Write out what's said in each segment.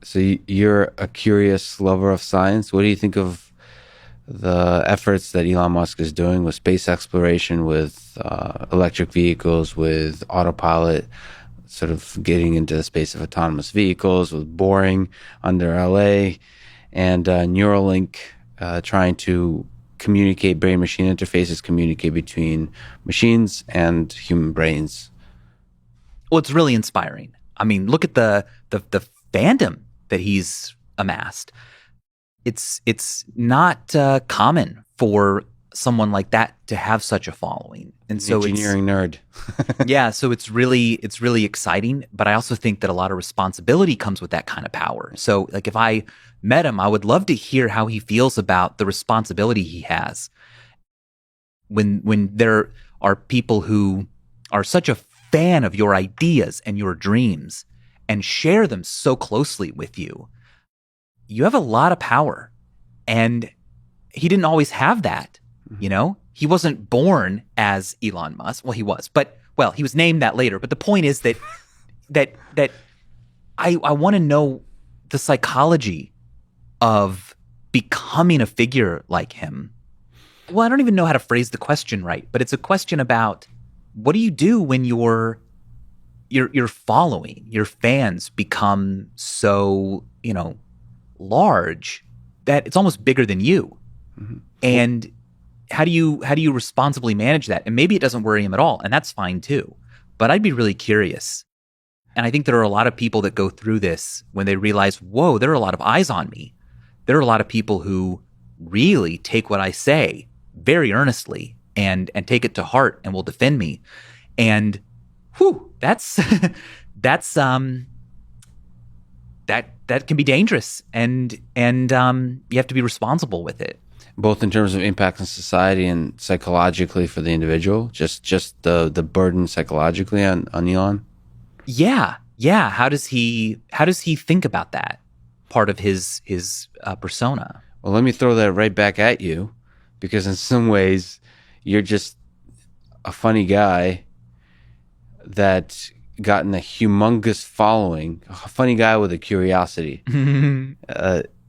So you're a curious lover of science. What do you think of the efforts that Elon Musk is doing with space exploration, with electric vehicles, with autopilot, sort of getting into the space of autonomous vehicles, with boring under LA, and Neuralink trying to communicate, brain-machine interfaces communicate between machines and human brains? Well, it's really inspiring. I mean, look at the fandom that he's amassed. It's not common for someone like that to have such a following, and so engineering nerd. Yeah, so it's really exciting. But I also think that a lot of responsibility comes with that kind of power. So, like, if I met him, I would love to hear how he feels about the responsibility he has when there are people who are such a fan of your ideas and your dreams and share them so closely with you. You have a lot of power, and he didn't always have that. You know, he wasn't born as Elon Musk. Well, he was, but he was named that later. But the point is that I want to know the psychology of becoming a figure like him. Well, I don't even know how to phrase the question right, but it's a question about what do you do when your following, your fans become so, large that it's almost bigger than you. Mm-hmm. And how do you responsibly manage that? And maybe it doesn't worry him at all, and that's fine too. But I'd be really curious. And I think there are a lot of people that go through this when they realize, whoa, there are a lot of eyes on me. There are a lot of people who really take what I say very earnestly and take it to heart and will defend me. And that's that can be dangerous, and you have to be responsible with it. Both in terms of impact on society and psychologically for the individual, just the burden psychologically on Elon. Yeah. How does he think about that part of his persona? Well, let me throw that right back at you, because in some ways you're just a funny guy that gotten a humongous following, a funny guy with a curiosity.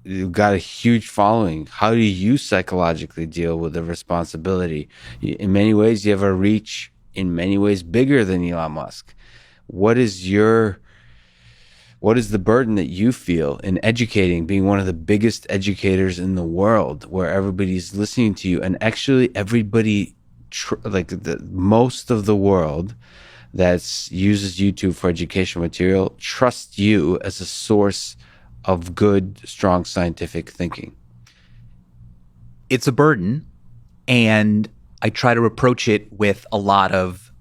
You've got a huge following. How do you psychologically deal with the responsibility? In many ways, you have a reach in many ways bigger than Elon Musk. What is the burden that you feel in educating, being one of the biggest educators in the world, where everybody's listening to you, and actually everybody, most of the world that uses YouTube for educational material, trusts you as a source of good, strong scientific thinking? It's a burden, and I try to approach it with a lot of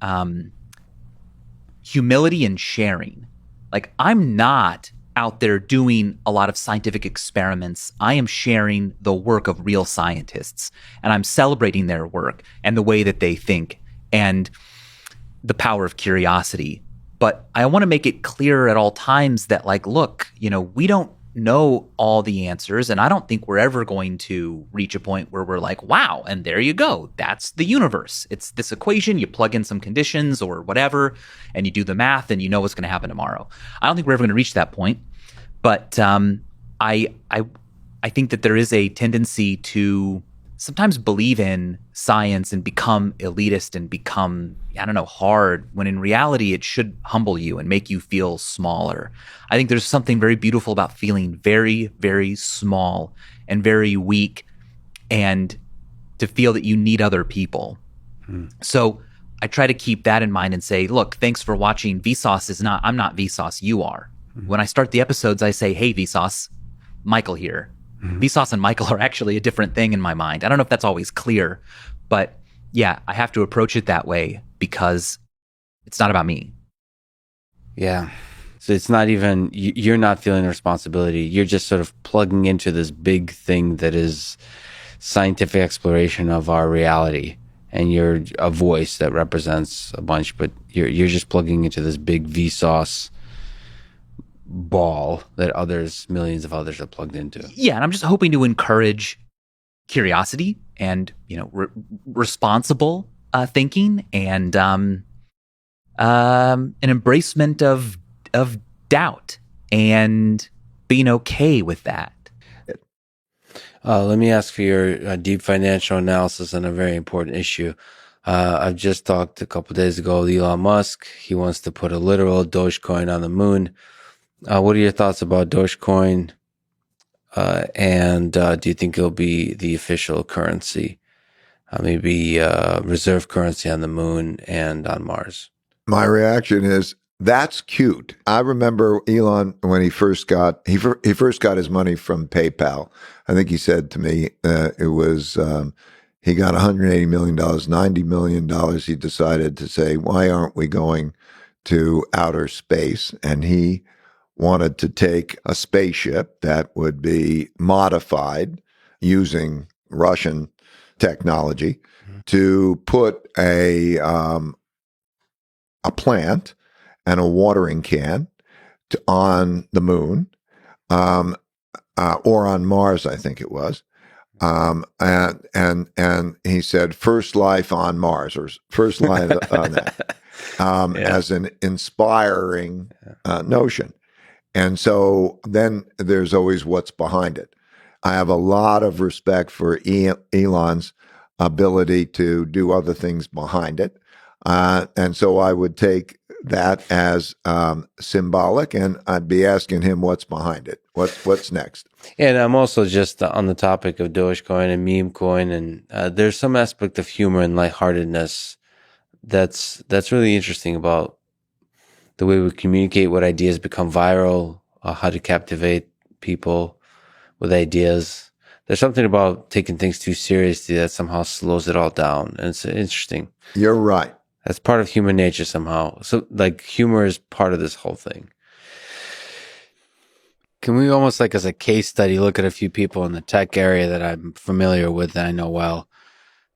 humility and sharing. Like, I'm not out there doing a lot of scientific experiments. I am sharing the work of real scientists, and I'm celebrating their work and the way that they think and the power of curiosity. But I want to make it clear at all times that, look, we don't know all the answers, and I don't think we're ever going to reach a point where we're like, wow, and there you go. That's the universe. It's this equation. You plug in some conditions or whatever, and you do the math, and you know what's going to happen tomorrow. I don't think we're ever going to reach that point. But I think that there is a tendency to sometimes believe in science and become elitist and become, hard, when in reality it should humble you and make you feel smaller. I think there's something very beautiful about feeling very, very small and very weak, and to feel that you need other people. So I try to keep that in mind and say, look, thanks for watching. Vsauce I'm not Vsauce, you are. When I start the episodes, I say, hey, Vsauce, Michael here. Vsauce and Michael are actually a different thing in my mind. I don't know if that's always clear, but yeah, I have to approach it that way because it's not about me. Yeah. So it's not even, you're not feeling responsibility. You're just sort of plugging into this big thing that is scientific exploration of our reality. And you're a voice that represents a bunch, but you're just plugging into this big Vsauce ball that millions of others are plugged into. Yeah, and I'm just hoping to encourage curiosity and responsible thinking and an embracement of doubt and being okay with that. Let me ask for your deep financial analysis on a very important issue. I've just talked a couple of days ago with Elon Musk. He wants to put a literal Dogecoin on the moon. What are your thoughts about Dogecoin? And do you think it'll be the official currency? Maybe reserve currency on the moon and on Mars? My reaction is, that's cute. I remember Elon when he first got his money from PayPal. I think he said to me it was he got $180 million, $90 million. He decided to say, why aren't we going to outer space? And he wanted to take a spaceship that would be modified using Russian technology to put a plant and a watering can on the moon, or on Mars, I think it was. And he said, first life on Mars, or first life on that, as an inspiring notion. And so then there's always what's behind it. I have a lot of respect for Elon's ability to do other things behind it. And so I would take that as symbolic, and I'd be asking him what's behind it. What's next? And I'm also just on the topic of Dogecoin and meme coin, and there's some aspect of humor and lightheartedness that's really interesting about the way we communicate, what ideas become viral, how to captivate people with ideas. There's something about taking things too seriously that somehow slows it all down, and it's interesting. You're right. That's part of human nature somehow. So, like, humor is part of this whole thing. Can we almost, like, as a case study, look at a few people in the tech area that I'm familiar with, that I know well?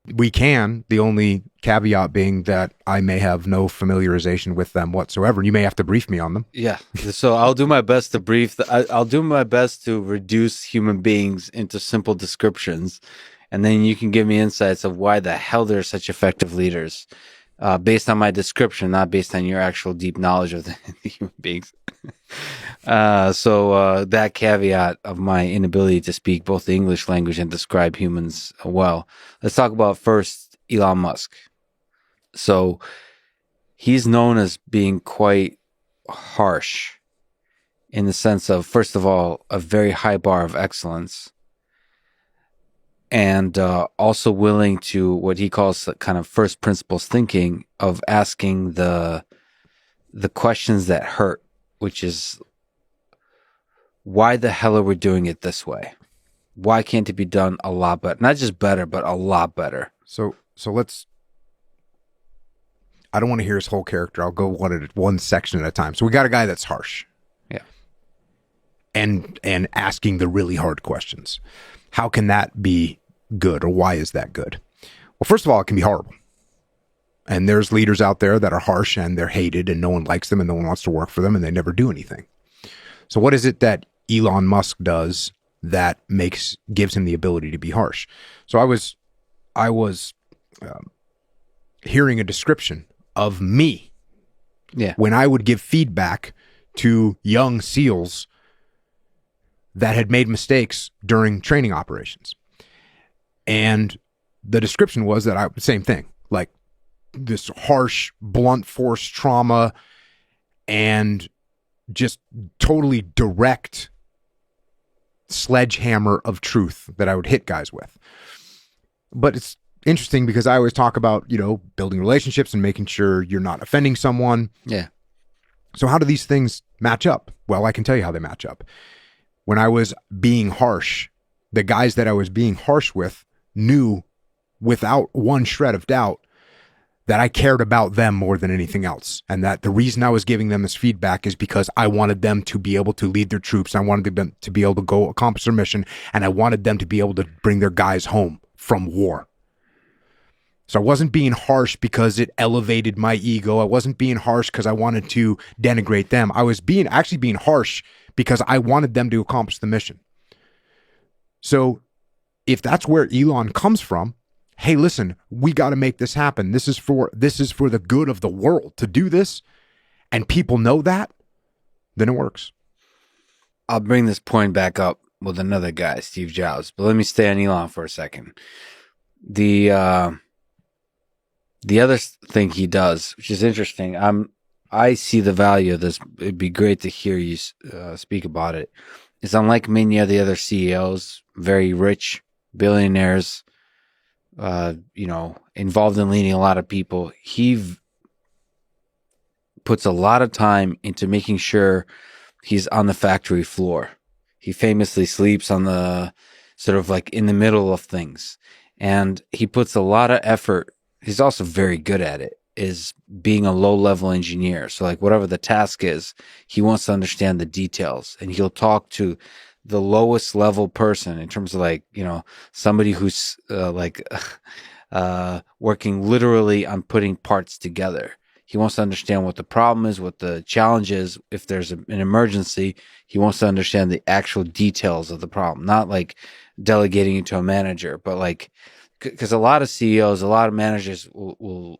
We can. The only caveat being that I may have no familiarization with them whatsoever. You may have to brief me on them. Yeah. So I'll do my best to I'll do my best to reduce human beings into simple descriptions, and then you can give me insights of why the hell they're such effective leaders. Based on my description, not based on your actual deep knowledge of the human beings. So that caveat of my inability to speak both the English language and describe humans well. Let's talk about first Elon Musk. So he's known as being quite harsh in the sense of, first of all, a very high bar of excellence, and also willing to what he calls kind of first principles thinking, of asking the questions that hurt, which is, why the hell are we doing it this way? Why can't it be done a lot better? Not just better, but a lot better. So let's, I don't want to hear his whole character. I'll go one section at a time. So we got a guy that's harsh. Yeah. And asking the really hard questions. How can that be good, or why is that good? Well, first of all, it can be horrible. And there's leaders out there that are harsh and they're hated and no one likes them and no one wants to work for them and they never do anything. So what is it that Elon Musk does that gives him the ability to be harsh? So I was hearing a description of me. Yeah. When I would give feedback to young SEALs that had made mistakes during training operations. And the description was that same thing, like this harsh, blunt force trauma and just totally direct sledgehammer of truth that I would hit guys with. But it's interesting because I always talk about, building relationships and making sure you're not offending someone. Yeah. So how do these things match up? Well, I can tell you how they match up. When I was being harsh, the guys that I was being harsh with knew without one shred of doubt that I cared about them more than anything else. And that the reason I was giving them this feedback is because I wanted them to be able to lead their troops. I wanted them to be able to go accomplish their mission. And I wanted them to be able to bring their guys home from war. So I wasn't being harsh because it elevated my ego. I wasn't being harsh because I wanted to denigrate them. I was actually being harsh because I wanted them to accomplish the mission. So if that's where Elon comes from, hey, listen, we got to make this happen. This is for the good of the world to do this, and people know that, then it works. I'll bring this point back up with another guy, Steve Jobs, but let me stay on Elon for a second. The other thing he does, which is interesting, I see the value of this. It'd be great to hear you speak about it. Is unlike many of the other CEOs, very rich billionaires, involved in leading a lot of people. He puts a lot of time into making sure he's on the factory floor. He famously sleeps on the sort of like in the middle of things. And he puts a lot of effort. He's also very good at it, is being a low level engineer. So like whatever the task is, he wants to understand the details, and he'll talk to the lowest level person in terms of like, somebody who's working literally on putting parts together. He wants to understand what the problem is, what the challenge is. If there's an emergency, he wants to understand the actual details of the problem, not like delegating it to a manager, but like, because a lot of CEOs, a lot of managers will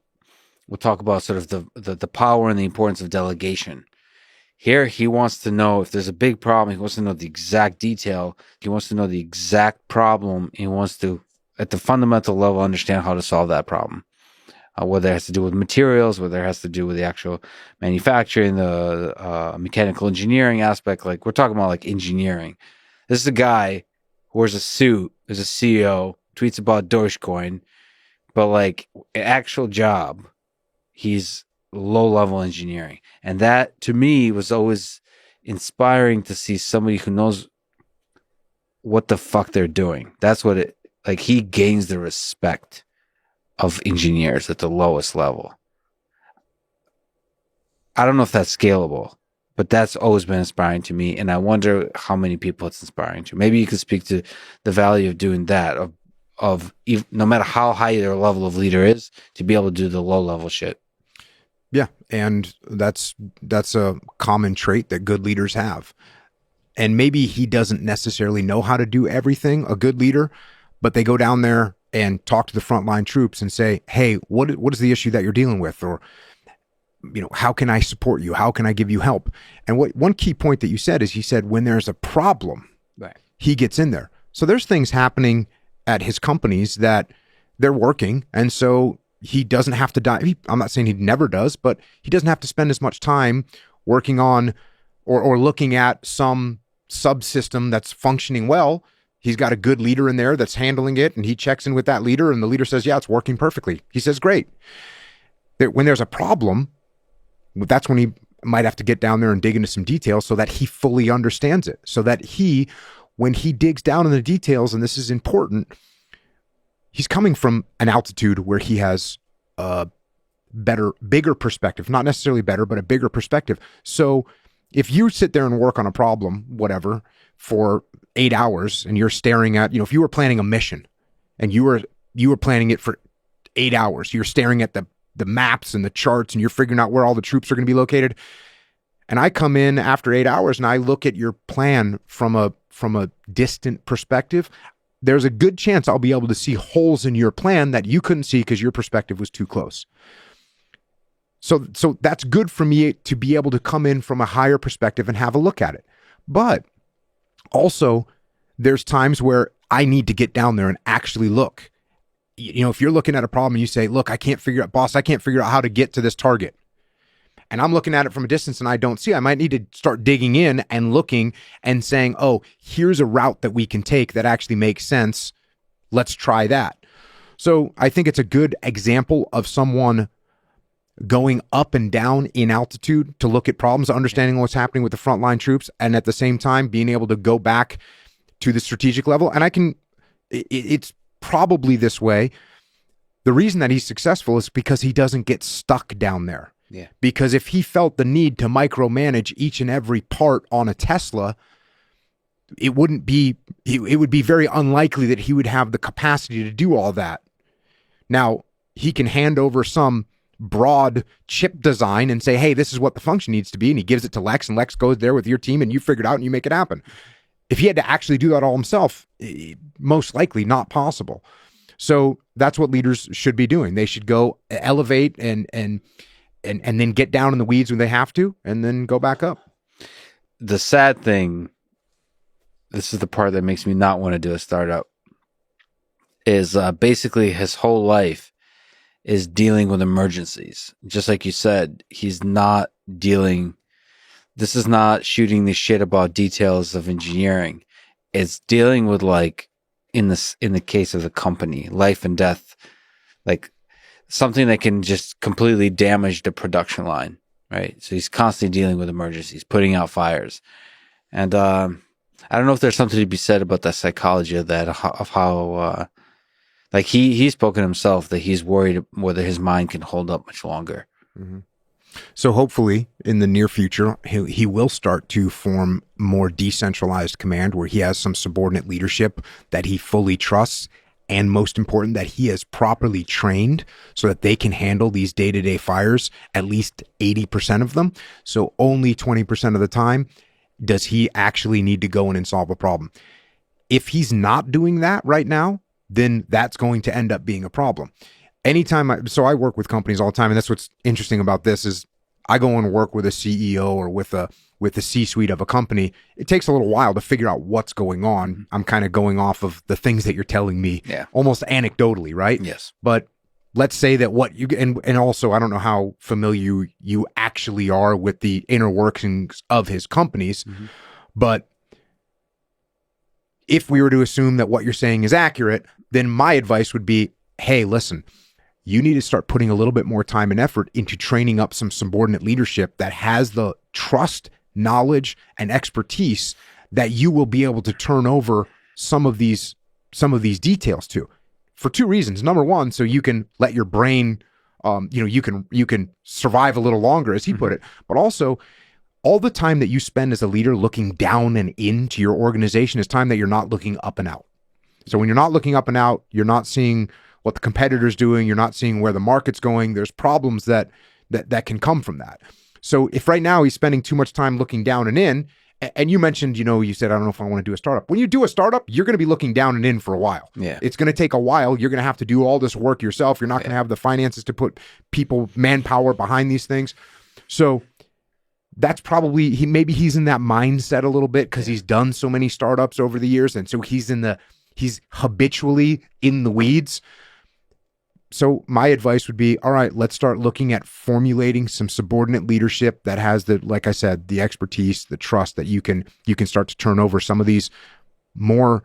talk about sort of the power and the importance of delegation. Here, he wants to know if there's a big problem. He wants to know the exact detail. He wants to know the exact problem. He wants to, at the fundamental level, understand how to solve that problem. Whether it has to do with materials, whether it has to do with the actual manufacturing, the mechanical engineering aspect. Like, we're talking about like engineering. This is a guy who wears a suit, is a CEO, tweets about dogecoin, but like an actual job, he's low-level engineering. And that, to me, was always inspiring to see somebody who knows what the fuck they're doing. That's what it, like, he gains the respect of engineers at the lowest level. I don't know if that's scalable, but that's always been inspiring to me. And I wonder how many people it's inspiring to. Maybe you could speak to the value of doing that, of no matter how high their level of leader is, to be able to do the low level shit. Yeah, and that's a common trait that good leaders have. And maybe he doesn't necessarily know how to do everything, a good leader, but they go down there and talk to the frontline troops and say, hey, what is the issue that you're dealing with? Or, how can I support you? How can I give you help? And one key point that you said is, he said, when there's a problem, right, he gets in there. So there's things happening at his companies that they're working. And so he doesn't have to die. I'm not saying he never does, but he doesn't have to spend as much time working on or looking at some subsystem that's functioning well. He's got a good leader in there that's handling it, and he checks in with that leader, and the leader says, yeah, it's working perfectly. He says, great. When there's a problem, that's when he might have to get down there and dig into some details so that he fully understands it, so that when he digs down in the details, and this is important, he's coming from an altitude where he has a bigger perspective, not necessarily better, but a bigger perspective. So if you sit there and work on a problem, whatever, for 8 hours, and you're staring at, if you were planning a mission and you were planning it for 8 hours, you're staring at the maps and the charts, and you're figuring out where all the troops are going to be located. And I come in after 8 hours and I look at your plan from a distant perspective. There's a good chance I'll be able to see holes in your plan that you couldn't see because your perspective was too close. So that's good for me to be able to come in from a higher perspective and have a look at it. But also, there's times where I need to get down there and actually look. If you're looking at a problem and you say, look, I can't figure out how to get to this target. And I'm looking at it from a distance and I don't see, I might need to start digging in and looking and saying, oh, here's a route that we can take that actually makes sense. Let's try that. So I think it's a good example of someone going up and down in altitude to look at problems, understanding what's happening with the frontline troops, and at the same time being able to go back to the strategic level. And it's probably this way. The reason that he's successful is because he doesn't get stuck down there. Yeah. Because if he felt the need to micromanage each and every part on a Tesla, it would be very unlikely that he would have the capacity to do all that. Now, he can hand over some broad chip design and say, hey, this is what the function needs to be. And he gives it to Lex, and Lex goes there with your team and you figure it out and you make it happen. If he had to actually do that all himself, most likely not possible. So that's what leaders should be doing. They should go elevate and then get down in the weeds when they have to, and then go back up. The sad thing this is the part that makes me not want to do a startup, is basically his whole life is dealing with emergencies. Just like you said, he's not dealing, this is not shooting the shit about details of engineering. It's dealing with, like, in the case of the company, life and death, like something that can just completely damage the production line, right? So he's constantly dealing with emergencies, putting out fires. And I don't know if there's something to be said about the psychology of that, of how like he's spoken himself that he's worried whether his mind can hold up much longer. Mm-hmm. So hopefully in the near future, he will start to form more decentralized command where he has some subordinate leadership that he fully trusts. And most important, that he has properly trained so that they can handle these day-to-day fires, at least 80% of them. So only 20% of the time does he actually need to go in and solve a problem. If he's not doing that right now, then that's going to end up being a problem. Anytime so I work with companies all the time, and that's what's interesting about this is I go and work with a CEO or with the C-suite of a company. It takes a little while to figure out what's going on. I'm kind of going off of the things that you're telling me, almost anecdotally, right? Yes. But let's say that what you, and also I don't know how familiar you actually are with the inner workings of his companies, but if we were to assume that what you're saying is accurate, then my advice would be, hey, listen, you need to start putting a little bit more time and effort into training up some subordinate leadership that has the trust, knowledge, and expertise that you will be able to turn over some of these details to, for two reasons. Number one, so you can let your brain, you can survive a little longer, as he put it, but also all the time that you spend as a leader looking down and into your organization is time that you're not looking up and out. So when you're not looking up and out, you're not seeing what the competitor's doing, you're not seeing where the market's going. There's problems that can come from that. So if right now he's spending too much time looking down and in, and you mentioned, you said, I don't know if I want to do a startup. When you do a startup, you're going to be looking down and in for a while. Yeah. It's going to take a while. You're going to have to do all this work yourself. You're not going to have the finances to put manpower behind these things. So that's probably, maybe he's in that mindset a little bit because he's done so many startups over the years. And so he's habitually in the weeds. So my advice would be, all right, let's start looking at formulating some subordinate leadership that has the, like I said, the expertise, the trust that you can start to turn over some of these more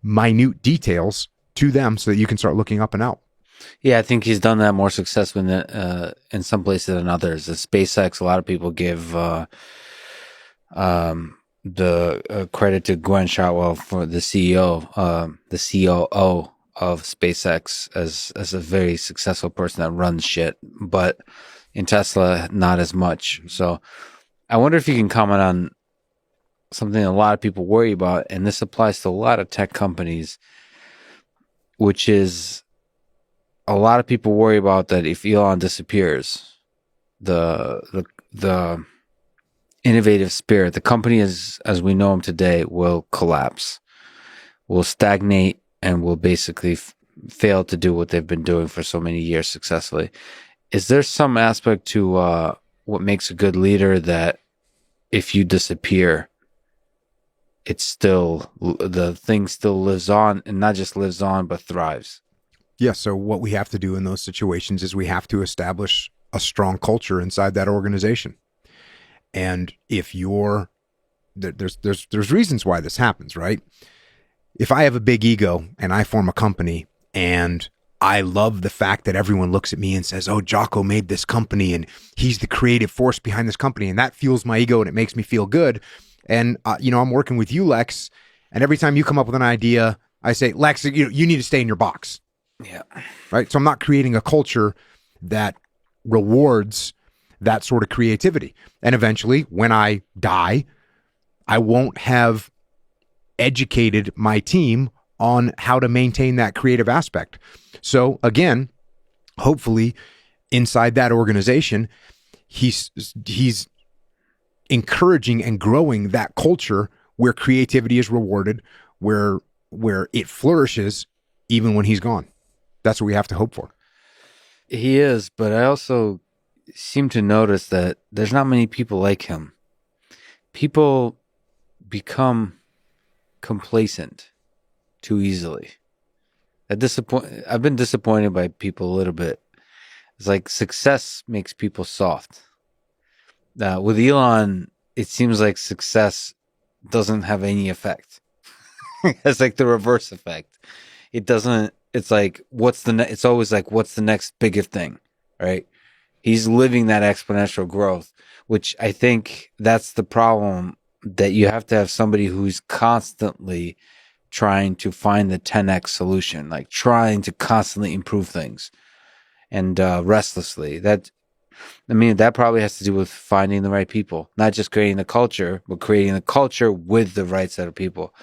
minute details to them so that you can start looking up and out. Yeah, I think he's done that more successfully in some places than others. At SpaceX, a lot of people give the credit to Gwen Shotwell for the CEO, the COO of SpaceX as a very successful person that runs shit, but in Tesla, not as much. So I wonder if you can comment on something a lot of people worry about, and this applies to a lot of tech companies, which is a lot of people worry about that if Elon disappears, the innovative spirit, the company as we know them today, will collapse, will stagnate, and will basically fail to do what they've been doing for so many years successfully. Is there some aspect to what makes a good leader that if you disappear, it's still, the thing still lives on, and not just lives on, but thrives? Yeah, so what we have to do in those situations is we have to establish a strong culture inside that organization. And if there's reasons why this happens, right? If I have a big ego and I form a company and I love the fact that everyone looks at me and says, oh, Jocko made this company and he's the creative force behind this company, and that fuels my ego and it makes me feel good. And, I'm working with you, Lex, and every time you come up with an idea, I say, Lex, you need to stay in your box. Yeah. Right. So I'm not creating a culture that rewards that sort of creativity. And eventually, when I die, I won't have educated my team on how to maintain that creative aspect. So again, hopefully inside that organization, he's encouraging and growing that culture where creativity is rewarded, where it flourishes even when he's gone. That's what we have to hope for. He is, but I also seem to notice that there's not many people like him. People become complacent too easily. I've been disappointed by people a little bit. It's like success makes people soft. With Elon, it seems like success doesn't have any effect. It's like the reverse effect. It doesn't. It's like it's always like what's the next biggest thing, right? He's living that exponential growth, which I think that's the problem, that you have to have somebody who's constantly trying to find the 10x solution, like trying to constantly improve things and restlessly. That probably has to do with finding the right people, not just creating the culture, but creating the culture with the right set of people.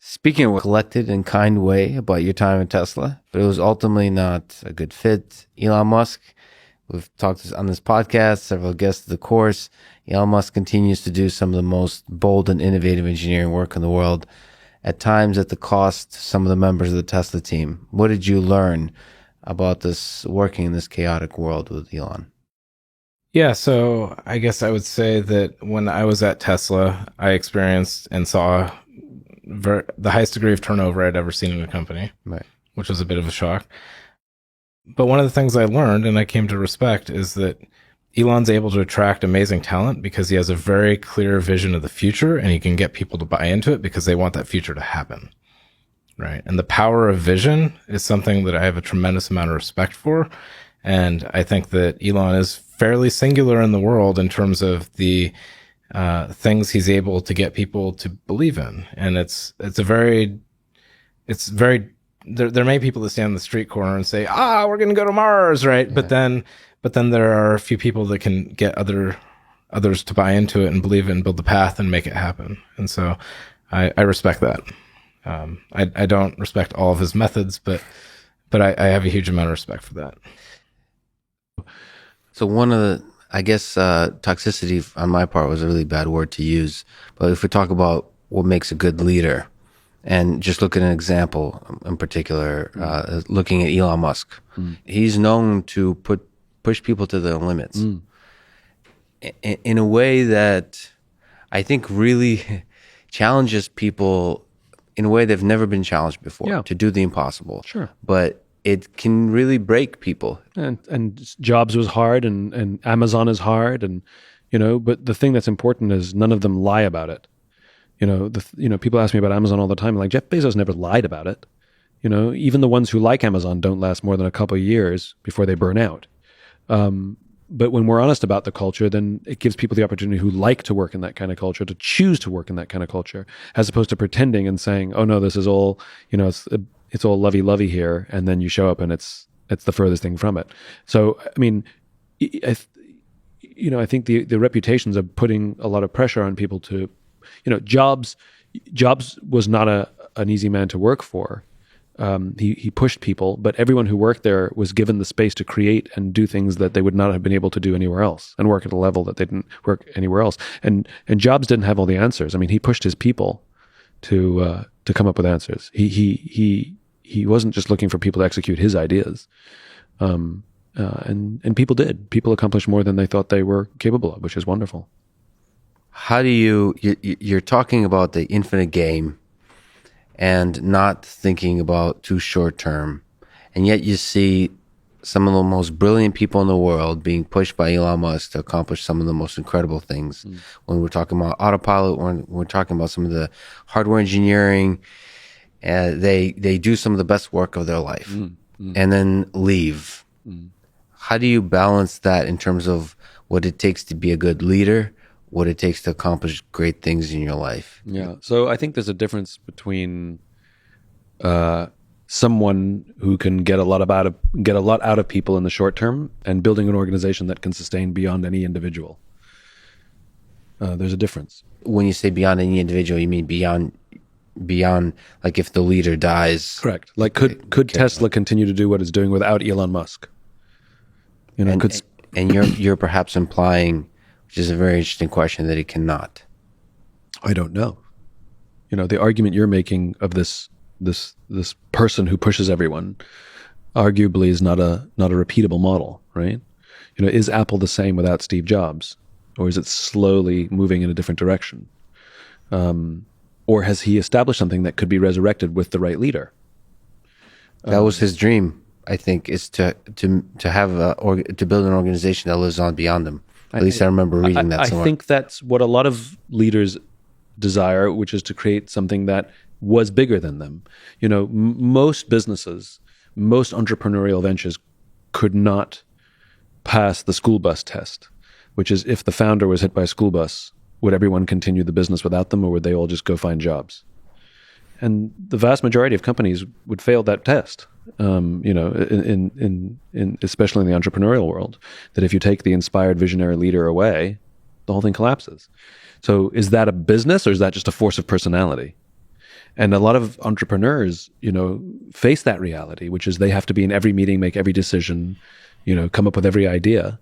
Speaking of a collected and kind way about your time at Tesla, but it was ultimately not a good fit. Elon Musk, we've talked on this podcast, several guests of the course. Elon Musk continues to do some of the most bold and innovative engineering work in the world, at times at the cost to some of the members of the Tesla team. What did you learn about this working in this chaotic world with Elon? Yeah, so I guess I would say that when I was at Tesla, I experienced and saw the highest degree of turnover I'd ever seen in a company, right, which was a bit of a shock. But one of the things I learned and I came to respect is that Elon's able to attract amazing talent because he has a very clear vision of the future, and he can get people to buy into it because they want that future to happen, right? And the power of vision is something that I have a tremendous amount of respect for. And I think that Elon is fairly singular in the world in terms of the things he's able to get people to believe in. And there are many people that stand on the street corner and say, we're going to go to Mars, right? Yeah. But then there are a few people that can get others to buy into it and believe it and build the path and make it happen. And so I respect that. I don't respect all of his methods, but I have a huge amount of respect for that. So one of the, I guess, toxicity on my part was a really bad word to use. But if we talk about what makes a good leader, and just look at an example in particular, looking at Elon Musk, he's known to push people to their limits in a way that I think really challenges people in a way they've never been challenged before, to do the impossible. Sure. But it can really break people. And Jobs was hard, and Amazon is hard, and but the thing that's important is none of them lie about it. People ask me about Amazon all the time. Like, Jeff Bezos never lied about it. Even the ones who like Amazon don't last more than a couple of years before they burn out. But when we're honest about the culture, then it gives people the opportunity who like to work in that kind of culture to choose to work in that kind of culture, as opposed to pretending and saying, "Oh no, this is all it's all lovey-lovey here," and then you show up and it's the furthest thing from it. So I mean, I think the reputations of putting a lot of pressure on people to, Jobs was not an easy man to work for. He pushed people, but everyone who worked there was given the space to create and do things that they would not have been able to do anywhere else, and work at a level that they didn't work anywhere else. And Jobs didn't have all the answers. I mean, he pushed his people to come up with answers. He wasn't just looking for people to execute his ideas. And people did. People accomplished more than they thought they were capable of, which is wonderful. How do you're talking about the infinite game and not thinking about too short term, and yet you see some of the most brilliant people in the world being pushed by Elon Musk to accomplish some of the most incredible things. When we're talking about autopilot, when we're talking about some of the hardware engineering, they do some of the best work of their life and then leave. How do you balance that in terms of what it takes to be a good leader, what it takes to accomplish great things in your life? Yeah. So I think there's a difference between someone who can get a lot out of people in the short term and building an organization that can sustain beyond any individual. There's a difference. When you say beyond any individual, you mean beyond, like, if the leader dies. Correct. Like, could Tesla continue to do what it's doing without Elon Musk? And you're perhaps implying, which is a very interesting question, that it cannot. I don't know. The argument you're making of this person who pushes everyone arguably is not a repeatable model, right? Is Apple the same without Steve Jobs, or is it slowly moving in a different direction? Or has he established something that could be resurrected with the right leader? That was his dream, I think, is to have to build an organization that lives on beyond him. At least I remember reading that somewhere. I think that's what a lot of leaders desire, which is to create something that was bigger than them. You know, most businesses, most entrepreneurial ventures could not pass the school bus test, which is if the founder was hit by a school bus, would everyone continue the business without them, or would they all just go find jobs? And the vast majority of companies would fail that test. You know, in especially in the entrepreneurial world, that if you take the inspired visionary leader away, the whole thing collapses. So is that a business, or is that just a force of personality? And a lot of entrepreneurs, you know, face that reality, which is they have to be in every meeting, make every decision, you know, come up with every idea,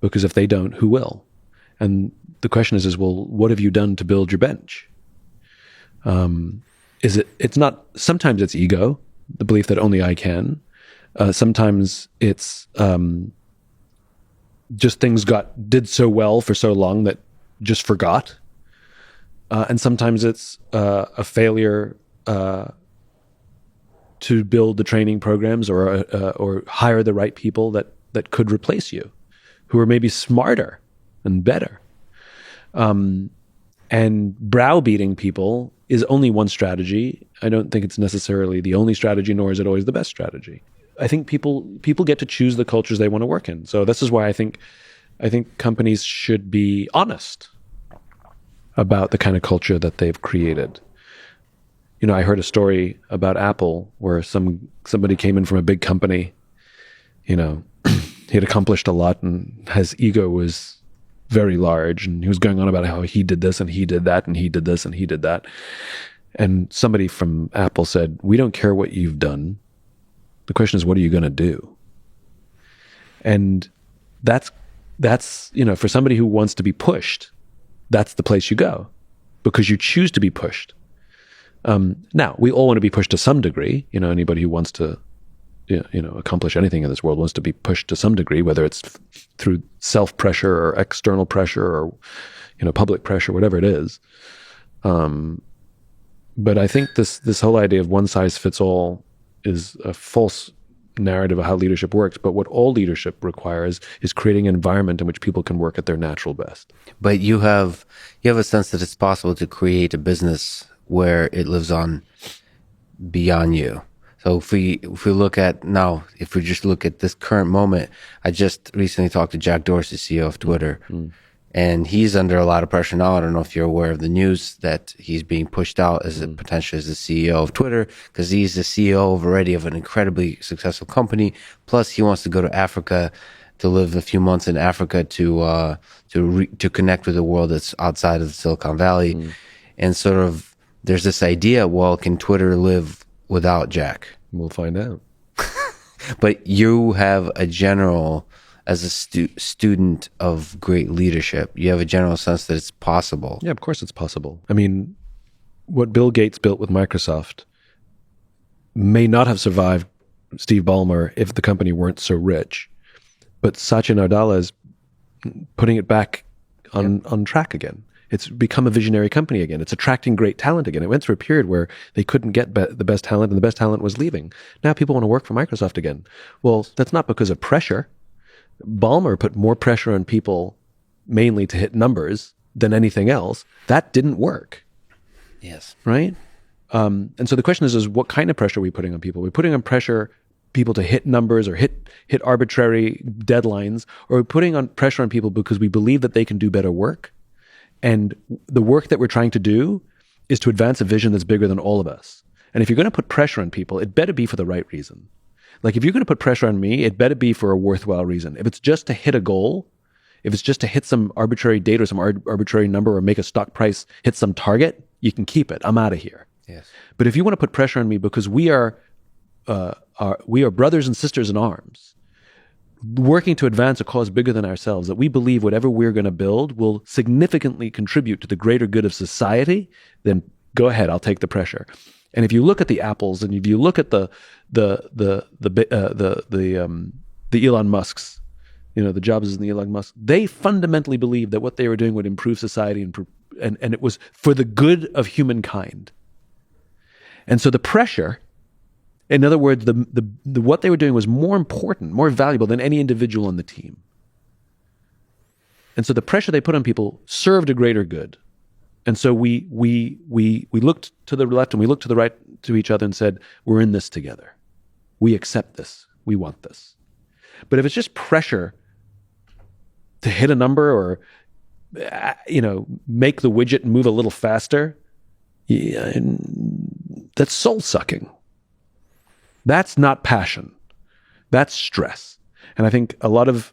because if they don't, who will? And the question is, well, what have you done to build your bench? It's not, sometimes it's ego, the belief that only I can. Sometimes it's just things did so well for so long that just forgot. And sometimes it's a failure to build the training programs or hire the right people that could replace you, who are maybe smarter and better. And browbeating people is only one strategy. I don't think it's necessarily the only strategy, nor is it always the best strategy. I think people get to choose the cultures they want to work in. So this is why I think companies should be honest about the kind of culture that they've created. You know, I heard a story about Apple where somebody came in from a big company. You know, he had accomplished a lot and his ego was very large, and he was going on about how he did this and he did that and he did this and he did that. And somebody from Apple said, "We don't care what you've done. The question is, what are you going to do?" And that's, you know, for somebody who wants to be pushed, that's the place you go, because you choose to be pushed. Now, we all want to be pushed to some degree. You know, anybody who wants to, you know, accomplish anything in this world wants to be pushed to some degree, whether it's through self-pressure or external pressure or, you know, public pressure, whatever it is. But I think this whole idea of one size fits all is a false narrative of how leadership works. But what all leadership requires is creating an environment in which people can work at their natural best. But you have a sense that it's possible to create a business where it lives on beyond you. So if we look at now, if we just look at this current moment, I just recently talked to Jack Dorsey, CEO of Twitter, and he's under a lot of pressure now. I don't know if you're aware of the news that he's being pushed out as potentially as the CEO of Twitter, because he's the CEO already of an incredibly successful company. Plus, he wants to go to Africa to live a few months in Africa to connect with the world that's outside of the Silicon Valley, and sort of there's this idea: well, can Twitter live without Jack? We'll find out. But you have a general, as a student of great leadership, you have a general sense that it's possible. Yeah, of course it's possible. I mean, what Bill Gates built with Microsoft may not have survived Steve Ballmer if the company weren't so rich. But Satya Nadella is putting it back on track again. It's become a visionary company again. It's attracting great talent again. It went through a period where they couldn't get the best talent, and the best talent was leaving. Now people want to work for Microsoft again. Well, that's not because of pressure. Ballmer put more pressure on people mainly to hit numbers than anything else. That didn't work. Yes. Right? And so the question is what kind of pressure are we putting on people? We're putting on pressure people to hit numbers or hit arbitrary deadlines, or we're putting on pressure on people because we believe that they can do better work. And the work that we're trying to do is to advance a vision that's bigger than all of us. And if you're going to put pressure on people, it better be for the right reason. Like if you're going to put pressure on me, it better be for a worthwhile reason. If it's just to hit a goal, if it's just to hit some arbitrary date or some arbitrary number or make a stock price hit some target, you can keep it. I'm out of here. Yes. But if you want to put pressure on me because we are brothers and sisters in arms, working to advance a cause bigger than ourselves, that we believe whatever we're going to build will significantly contribute to the greater good of society, then go ahead, I'll take the pressure. And if you look at the Apples, and if you look at the Elon Musks, you know, the Jobs and the Elon Musk, they fundamentally believed that what they were doing would improve society and and it was for the good of humankind. And so the pressure, in other words, the what they were doing was more important, more valuable than any individual in the team. And so the pressure they put on people served a greater good. And so we looked to the left and we looked to the right to each other and said, we're in this together. We accept this. We want this. But if it's just pressure to hit a number or, make the widget and move a little faster, that's soul sucking. That's not passion. That's stress. And I think a lot of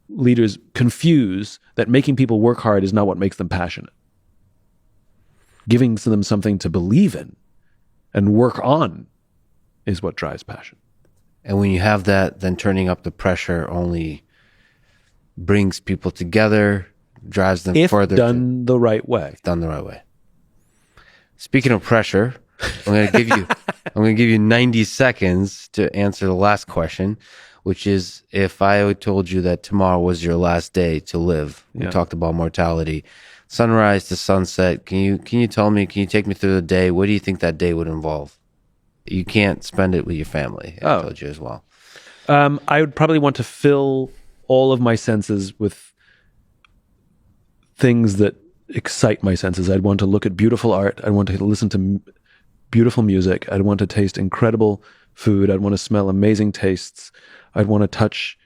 leaders confuse that making people work hard is not what makes them passionate. Giving them something to believe in and work on is what drives passion. And when you have that, then turning up the pressure only brings people together, drives them further. If done the right way. Done the right way. Speaking of pressure, I'm going to give you 90 seconds to answer the last question, which is, if I told you that tomorrow was your last day to live, we talked about mortality, sunrise to sunset, can you take me through the day? What do you think that day would involve? You can't spend it with your family, I told you as well. I would probably want to fill all of my senses with things that excite my senses. I'd want to look at beautiful art. I'd want to listen to beautiful music. I'd want to taste incredible food. I'd want to smell amazing tastes. I'd want to touch,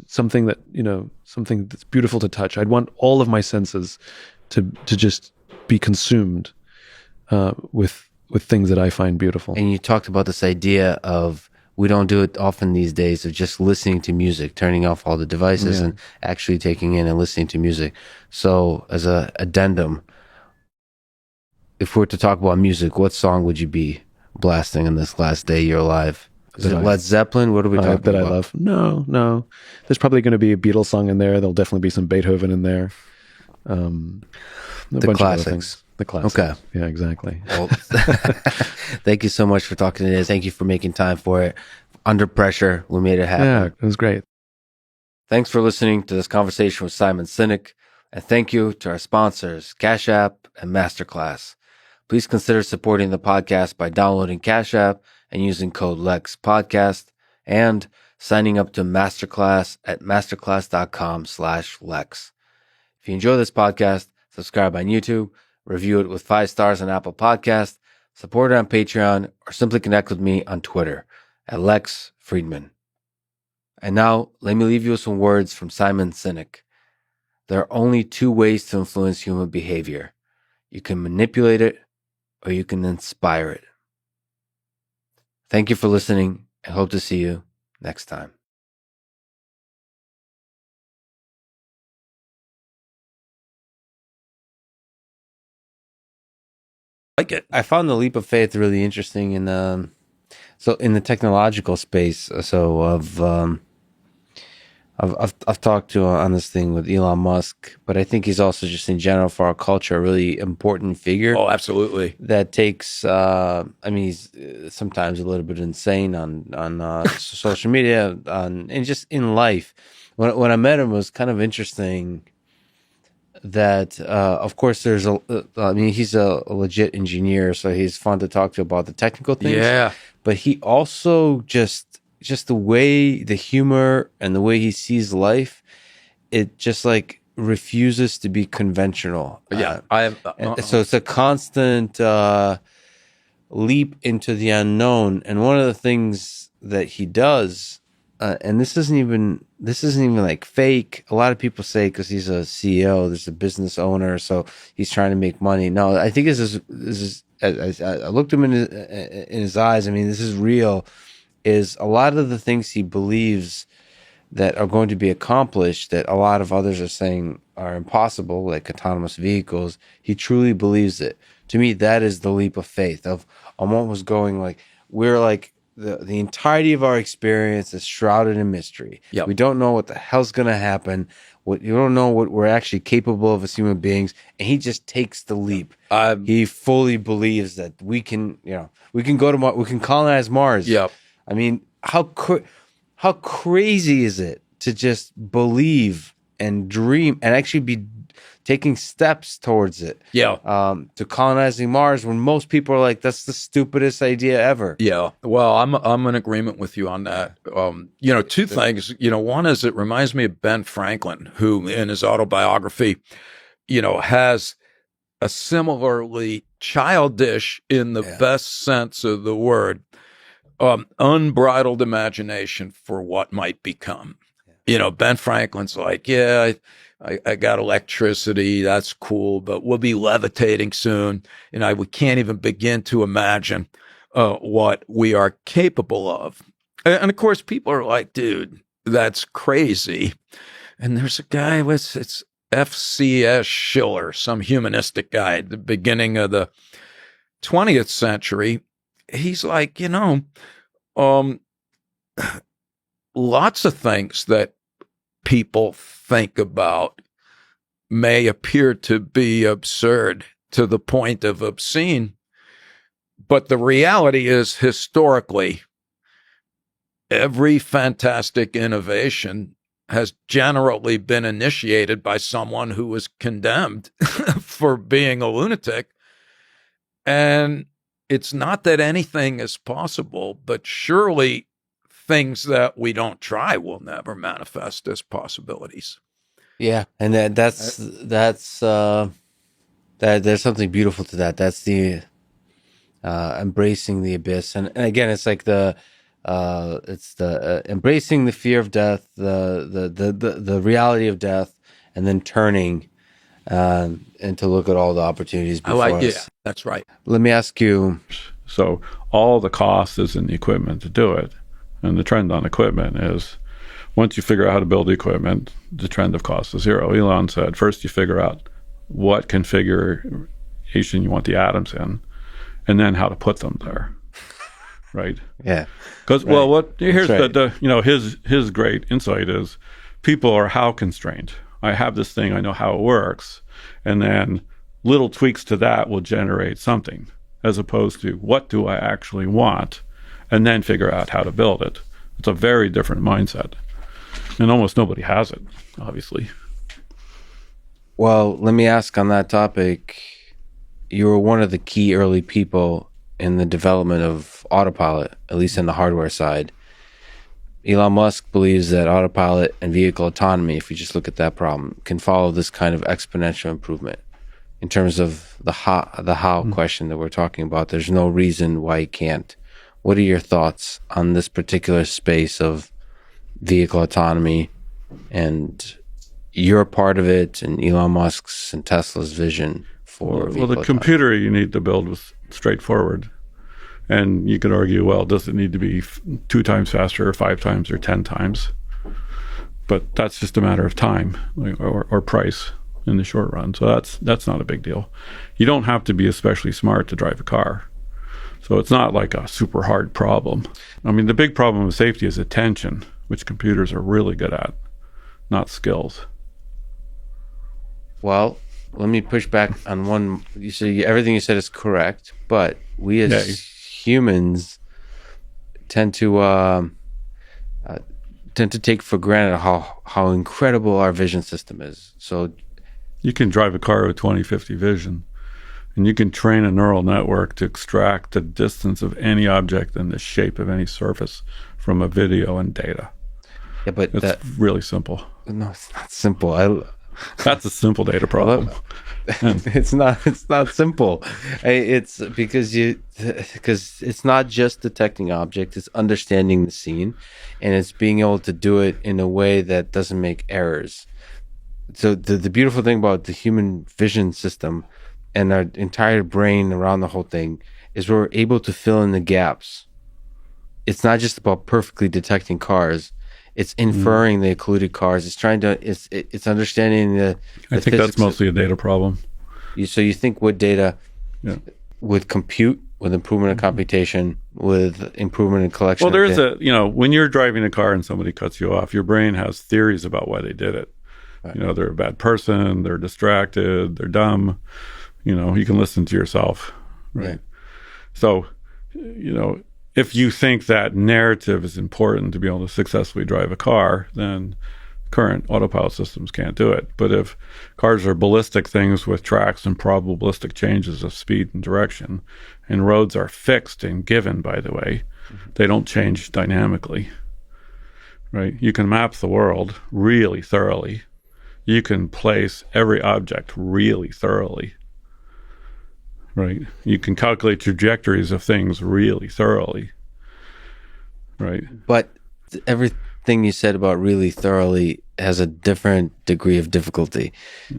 something that's beautiful to touch. I'd want all of my senses to just be consumed with things that I find beautiful. And you talked about this idea of, we don't do it often these days, of just listening to music, turning off all the devices and actually taking in and listening to music. So as a addendum, if we were to talk about music, what song would you be blasting on this last day you're alive? Is it Led Zeppelin? What are we talking about? That I love? No. There's probably going to be a Beatles song in there. There'll definitely be some Beethoven in there. The classics. The classics. Okay. Yeah, exactly. Well, thank you so much for talking today. Thank you for making time for it. Under pressure, we made it happen. Yeah, it was great. Thanks for listening to this conversation with Simon Sinek. And thank you to our sponsors, Cash App and Masterclass. Please consider supporting the podcast by downloading Cash App and using code LEXPODCAST and signing up to Masterclass at masterclass.com/Lex. If you enjoy this podcast, subscribe on YouTube, review it with 5 stars on Apple Podcasts, support it on Patreon, or simply connect with me on Twitter at Lex Fridman. And now, let me leave you with some words from Simon Sinek. There are only 2 ways to influence human behavior. You can manipulate it, or you can inspire it. Thank you for listening, and hope to see you next time. I found the leap of faith really interesting in the technological space. So I've talked to on this thing with Elon Musk, but I think he's also just in general for our culture a really important figure. Oh, absolutely. That takes. He's sometimes a little bit insane on social media, and just in life. When I met him, it was kind of interesting. That of course he's a legit engineer, so he's fun to talk to about the technical things. Yeah, but he also just the way, the humor and the way he sees life, it just like refuses to be conventional. Yeah, so it's a constant leap into the unknown. And one of the things that he does, and this isn't even like fake. A lot of people say because he's a CEO, there's a business owner, so he's trying to make money. No, I think this is. I looked him in his eyes. I mean, this is real. Is a lot of the things he believes that are going to be accomplished that a lot of others are saying are impossible, like autonomous vehicles. He truly believes it. To me, that is the leap of faith on what was going. Like, we're like. The entirety of our experience is shrouded in mystery. Yep. We don't know what the hell's going to happen. You don't know what we're actually capable of as human beings. And he just takes the leap. He fully believes that we can go to Mars, we can colonize Mars. Yep. I mean, how crazy is it to just believe and dream and actually be taking steps towards it. Yeah. To colonizing Mars, when most people are like, that's the stupidest idea ever. Yeah. Well, I'm in agreement with you on that. Two things. One is it reminds me of Ben Franklin, who in his autobiography, has a similarly childish, in the best sense of the word, unbridled imagination for what might become. Ben Franklin's like, I got electricity. That's cool, but we'll be levitating soon. We can't even begin to imagine what we are capable of. And of course, people are like, dude, that's crazy. And there's a guy it's F.C.S. Schiller, some humanistic guy at the beginning of the 20th century. He's like, lots of things that people think about may appear to be absurd to the point of obscene, but the reality is, historically, every fantastic innovation has generally been initiated by someone who was condemned for being a lunatic. And it's not that anything is possible, but surely things that we don't try will never manifest as possibilities. Yeah, and that's there's something beautiful to that. That's the embracing the abyss, and again, it's like it's the embracing the fear of death, the reality of death, and then turning and to look at all the opportunities before us. Yeah, that's right. Let me ask you. So all the cost is in the equipment to do it. And the trend on equipment is, once you figure out how to build the equipment, the trend of cost is zero. Elon said, first you figure out what configuration you want the atoms in, and then how to put them there. Right? Yeah. Because, right. well, here's right. His great insight is, people are how constrained. I have this thing, I know how it works, and then little tweaks to that will generate something, as opposed to what do I actually want, and then figure out how to build it. It's a very different mindset. And almost nobody has it, obviously. Well, let me ask on that topic. You were one of the key early people in the development of autopilot, at least in the hardware side. Elon Musk believes that autopilot and vehicle autonomy, if you just look at that problem, can follow this kind of exponential improvement. In terms of the how question that we're talking about, there's no reason why it can't. What are your thoughts on this particular space of vehicle autonomy, and you're part of it, and Elon Musk's and Tesla's vision for vehicle autonomy? Computer you need to build was straightforward. And you could argue, well, does it need to be 2 times faster or 5 times or 10 times? But that's just a matter of time or price in the short run. So that's not a big deal. You don't have to be especially smart to drive a car. So it's not like a super hard problem. I mean, the big problem with safety is attention, which computers are really good at, not skills. Well, let me push back on one. You say everything you said is correct, but we as humans tend to take for granted how incredible our vision system is. So you can drive a car with 20/50 vision. And you can train a neural network to extract the distance of any object and the shape of any surface from a video and data. Yeah, but it's really simple. No, it's not simple. That's a simple data problem. It's not simple. It's because it's not just detecting objects, it's understanding the scene, and it's being able to do it in a way that doesn't make errors. So the beautiful thing about the human vision system and our entire brain around the whole thing is we're able to fill in the gaps. It's not just about perfectly detecting cars. It's inferring the occluded cars. It's it's understanding the I think that's mostly a data problem. So you think with data, with compute, with improvement in computation, with improvement in collection. Well, there's when you're driving a car and somebody cuts you off, your brain has theories about why they did it. Right. They're a bad person, they're distracted, they're dumb. You can listen to yourself, right? So, if you think that narrative is important to be able to successfully drive a car, then current autopilot systems can't do it. But if cars are ballistic things with tracks and probabilistic changes of speed and direction, and roads are fixed and given, by the way, they don't change dynamically, right? You can map the world really thoroughly. You can place every object really thoroughly, right? You can calculate trajectories of things really thoroughly, right? But everything you said about really thoroughly has a different degree of difficulty.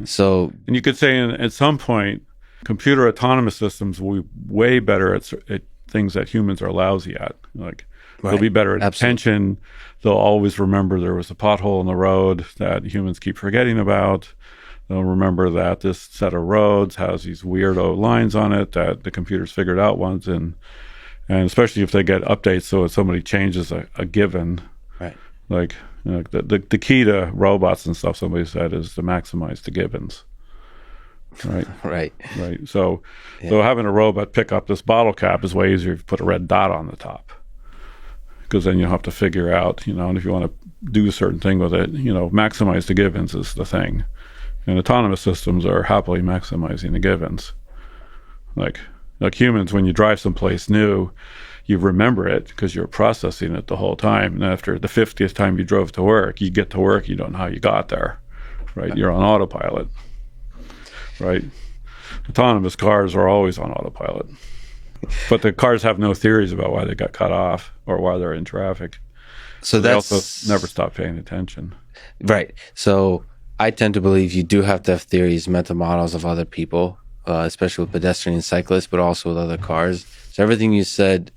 So, and you could say at some point, computer autonomous systems will be way better at things that humans are lousy at. Like they'll be better at attention. They'll always remember there was a pothole in the road that humans keep forgetting about. They'll remember that this set of roads has these weirdo lines on it that the computers figured out once, and especially if they get updates, so if somebody changes a given, right? Like the key to robots and stuff, somebody said, is to maximize the givens. Right. Right. So having a robot pick up this bottle cap is way easier if you put a red dot on the top, because then you'll have to figure out, and if you want to do a certain thing with it, maximize the givens is the thing. And autonomous systems are happily maximizing the givens. Like humans, when you drive someplace new, you remember it because you're processing it the whole time. And after the 50th time you drove to work, you get to work, you don't know how you got there, right? You're on autopilot, right? Autonomous cars are always on autopilot. But the cars have no theories about why they got cut off or why they're in traffic. So they that's also never stop paying attention. Right. So I tend to believe you do have to have theories, mental models of other people, especially with pedestrians and cyclists, but also with other cars. So everything you said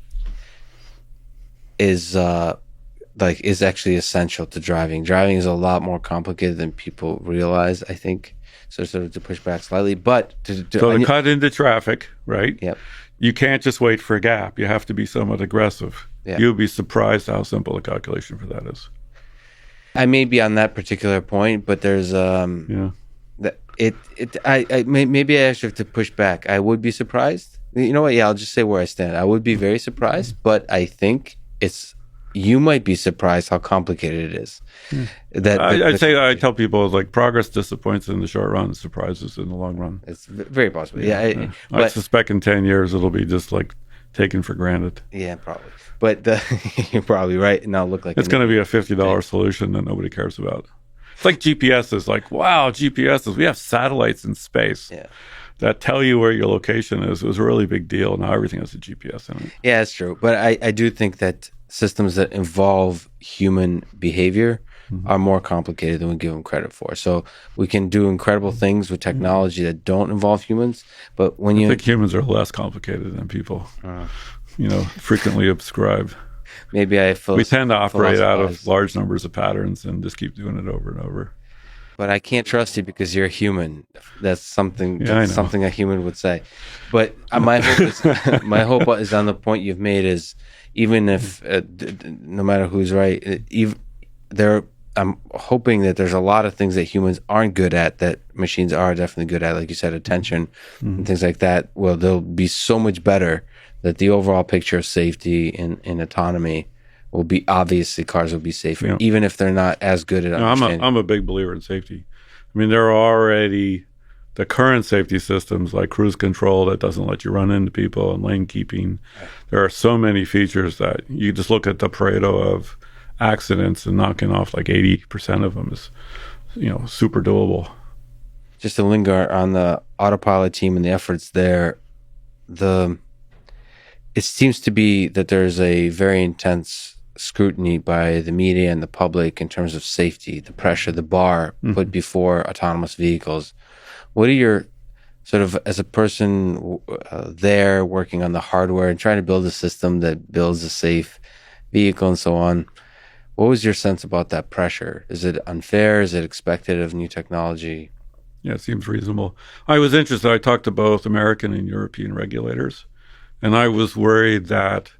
is actually essential to driving. Driving is a lot more complicated than people realize, I think. So sort of to push back slightly, but to cut into traffic, right? Yep. You can't just wait for a gap. You have to be somewhat aggressive. Yeah. You'll be surprised how simple the calculation for that is. I may be on that particular point, but there's maybe I actually have to push back. I would be surprised. You know what? Yeah, I'll just say where I stand. I would be very surprised, but I think you might be surprised how complicated it is. I tell people, like, progress disappoints in the short run, surprises in the long run. It's very possible. I suspect in 10 years it'll be just like taken for granted. Yeah, probably. But you're probably right, and I'll look like it's going to be a $50 solution that nobody cares about. It's like GPSs. Like, wow, GPSs. We have satellites in space that tell you where your location is. It was a really big deal. Now everything has a GPS in it. Yeah, it's true. But I do think that systems that involve human behavior are more complicated than we give them credit for. So we can do incredible things with technology that don't involve humans, but when I think humans are less complicated than people, frequently ascribe. Maybe we tend to operate out of large numbers of patterns and just keep doing it over and over. But I can't trust you because you're a human. That's something a human would say. But my hope is on the point you've made is, even if no matter who's right, I'm hoping that there's a lot of things that humans aren't good at that machines are definitely good at, like you said, attention and things like that. Well, they'll be so much better that the overall picture of safety and autonomy will be, obviously cars will be safer, even if they're not as good at understanding. I'm a big believer in safety. I mean, there are already the current safety systems like cruise control that doesn't let you run into people and lane keeping. There are so many features that you just look at the Pareto of accidents and knocking off like 80% of them is, super doable. Just to linger on the autopilot team and the efforts there, it seems to be that there's a very intense scrutiny by the media and the public in terms of safety, the pressure, the bar put before autonomous vehicles. What are your, sort of as a person there working on the hardware and trying to build a system that builds a safe vehicle and so on, what was your sense about that pressure? Is it unfair? Is it expected of new technology? Yeah, it seems reasonable. I was interested. I talked to both American and European regulators, and I was worried that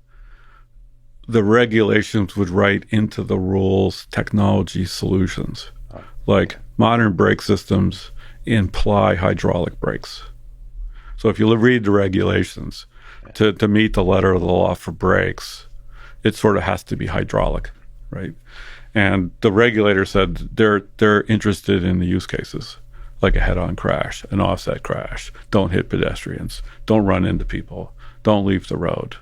the regulations would write into the rules technology solutions. Like modern brake systems imply hydraulic brakes. So if you read the regulations to meet the letter of the law for brakes, it sort of has to be hydraulic, right? And the regulator said they're interested in the use cases, like a head-on crash, an offset crash, don't hit pedestrians, don't run into people, don't leave the road,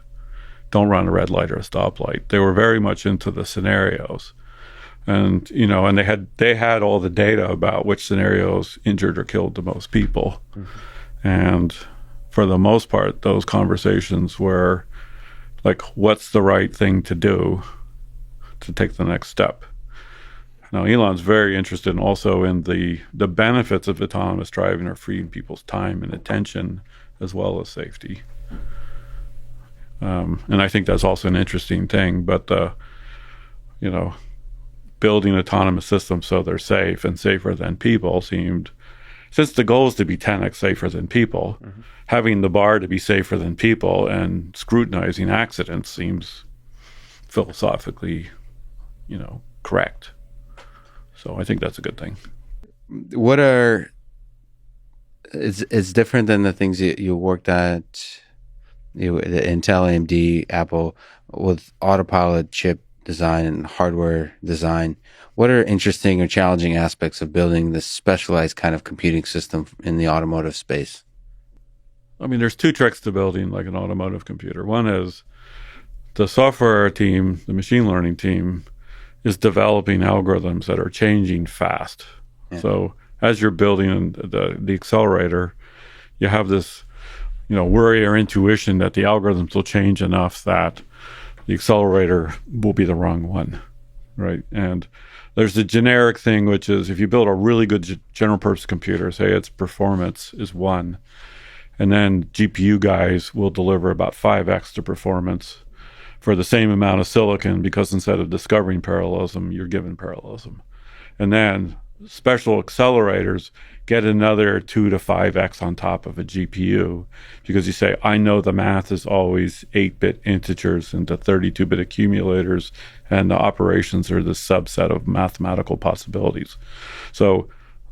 don't run a red light or a stoplight. They were very much into the scenarios. And, you know, and they had all the data about which scenarios injured or killed the most people. Mm-hmm. And for the most part, those conversations were like, what's the right thing to do to take the next step? Now, Elon's very interested also in the benefits of autonomous driving are freeing people's time and attention as well as safety. And I think that's also an interesting thing. But, you know, building autonomous systems so they're safe and safer than people seemed, since the goal is to be 10x safer than people, mm-hmm. having the bar to be safer than people and scrutinizing accidents seems philosophically, you know, correct. So I think that's a good thing. What it's different than the things you worked at, the Intel, AMD, Apple, with autopilot chip design and hardware design. What are interesting or challenging aspects of building this specialized kind of computing system in the automotive space? I mean, there's two tricks to building like an automotive computer. One is the software team, the machine learning team, is developing algorithms that are changing fast. Yeah. So as you're building the accelerator, you have this, you know, worry or intuition that the algorithms will change enough that the accelerator will be the wrong one, right? And there's the generic thing, which is if you build a really good general purpose computer, say its performance is 1, and then GPU guys will deliver about 5x the performance for the same amount of silicon, because instead of discovering parallelism, you're given parallelism. And then special accelerators get another 2 to 5x on top of a GPU, because you say, I know the math is always 8-bit integers into 32-bit accumulators, and the operations are the subset of mathematical possibilities. So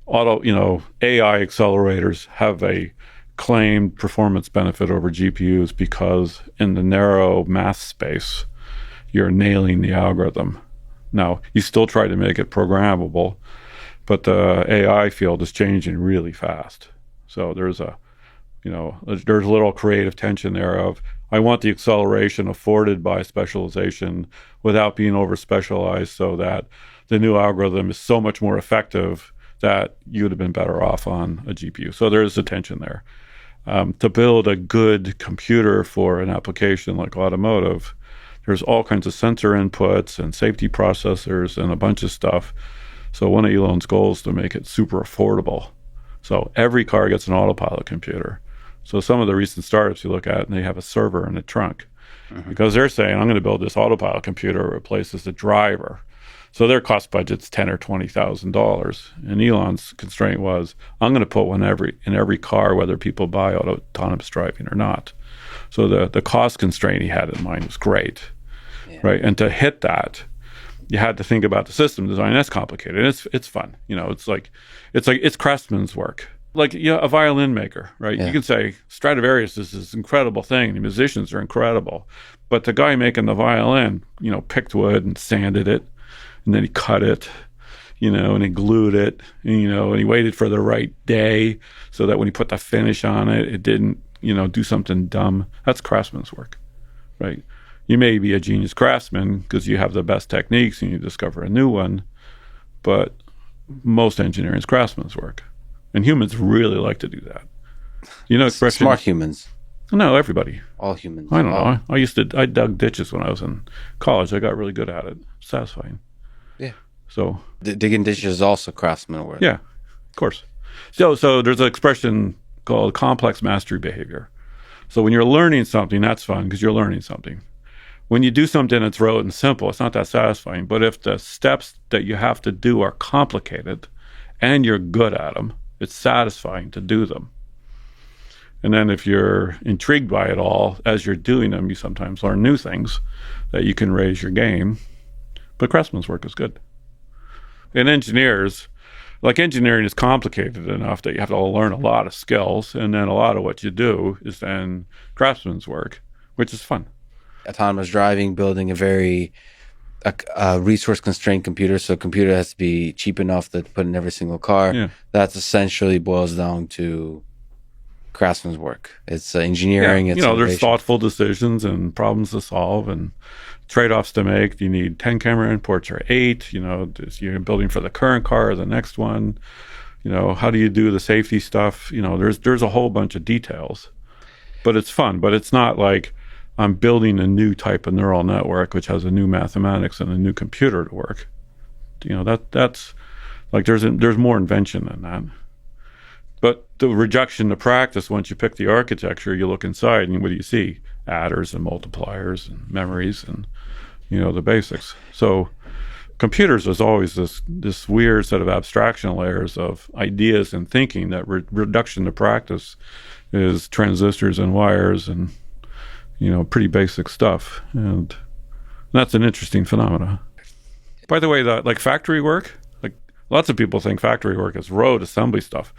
AI accelerators have a claimed performance benefit over GPUs because in the narrow math space, you're nailing the algorithm. Now, you still try to make it programmable, but the AI field is changing really fast. So there's a little creative tension there of, I want the acceleration afforded by specialization without being over-specialized so that the new algorithm is so much more effective that you would have been better off on a GPU. So there is a tension there. To build a good computer for an application like automotive, there's all kinds of sensor inputs and safety processors and a bunch of stuff. So one of Elon's goals is to make it super affordable. So every car gets an autopilot computer. So some of the recent startups you look at, and they have a server in the trunk, mm-hmm. because they're saying, I'm going to build this autopilot computer that replaces the driver. So their cost budget's $10,000 or $20,000. And Elon's constraint was, I'm going to put one in every car, whether people buy autonomous driving or not. So the cost constraint he had in mind was great, right? And to hit that, you had to think about the system design. That's complicated. It's fun. You know, it's craftsman's work. Like, you know, a violin maker, right? Yeah. You can say Stradivarius is this incredible thing. The musicians are incredible. But the guy making the violin, you know, picked wood and sanded it, and then he cut it, you know, and he glued it, and, you know, and he waited for the right day so that when he put the finish on it, it didn't, you know, do something dumb. That's craftsman's work, right? You may be a genius craftsman because you have the best techniques and you discover a new one, but most engineering is craftsman's work. And humans really like to do that. You know, expression. Smart humans. No, everybody. All humans. I don't know. I dug ditches when I was in college. I got really good at it. Satisfying. Yeah. So digging ditches is also craftsman work. Yeah, of course. So there's an expression called complex mastery behavior. So when you're learning something, that's fun because you're learning something. When you do something that's rote and simple, it's not that satisfying. But if the steps that you have to do are complicated and you're good at them, it's satisfying to do them. And then if you're intrigued by it all, as you're doing them, you sometimes learn new things that you can raise your game. But craftsman's work is good. And engineers, like engineering is complicated enough that you have to learn a lot of skills. And then a lot of what you do is then craftsman's work, which is fun. autonomous driving, building a resource constrained computer. So a computer has to be cheap enough to put in every single car. Yeah. That's essentially boils down to craftsman's work. It's engineering. It's there's innovation. thoughtful decisions and problems to solve and trade-offs to make. You need 10 camera imports or 8. You're building for the current car or the next one. How do you do the safety stuff? There's a whole bunch of details, but it's fun. But it's not like I'm building a new type of neural network which has a new mathematics and a new computer to work. That's like there's more invention than that. But the reduction to practice, once you pick the architecture, you look inside and what do you see? Adders and multipliers and memories and, the basics. So computers is always this weird set of abstraction layers of ideas and thinking that reduction to practice is transistors and wires and, pretty basic stuff. And that's an interesting phenomena. By the way, like factory work, like lots of people think factory work is road assembly stuff.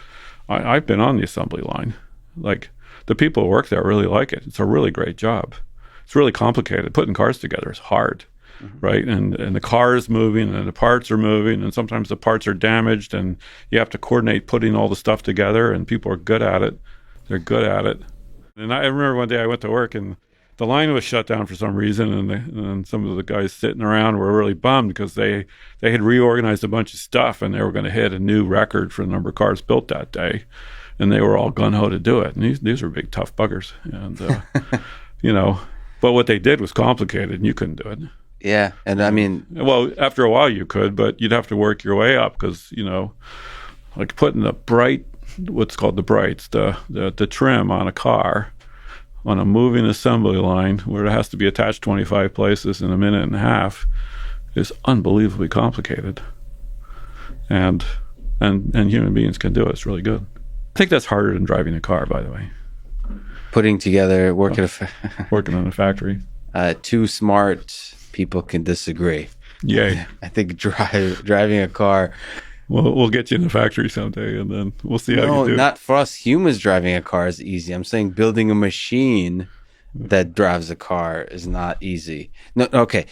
I've been on the assembly line. Like the people who work there really like it. It's a really great job. It's really complicated. Putting cars together is hard, right? And the car is moving and the parts are moving and sometimes the parts are damaged and you have to coordinate putting all the stuff together and people are good at it. They're good at it. And I remember one day I went to work and the line was shut down for some reason and some of the guys sitting around were really bummed because they had reorganized a bunch of stuff and they were going to hit a new record for the number of cars built that day. And they were all gung-ho to do it. And these were big, tough buggers. And, but what they did was complicated and you couldn't do it. Yeah. And I mean... Well, after a while you could, but you'd have to work your way up because, like putting what's called the brights, the trim on a car, on a moving assembly line where it has to be attached 25 places in a minute and a half is unbelievably complicated. And human beings can do it. It's really good. I think that's harder than driving a car, by the way. Putting together, working in a factory. Two smart people can disagree. Yay. I think driving a car... We'll get you in the factory someday, and then we'll see how you do. No, not for us humans. Driving a car is easy. I'm saying building a machine that drives a car is not easy. No, okay.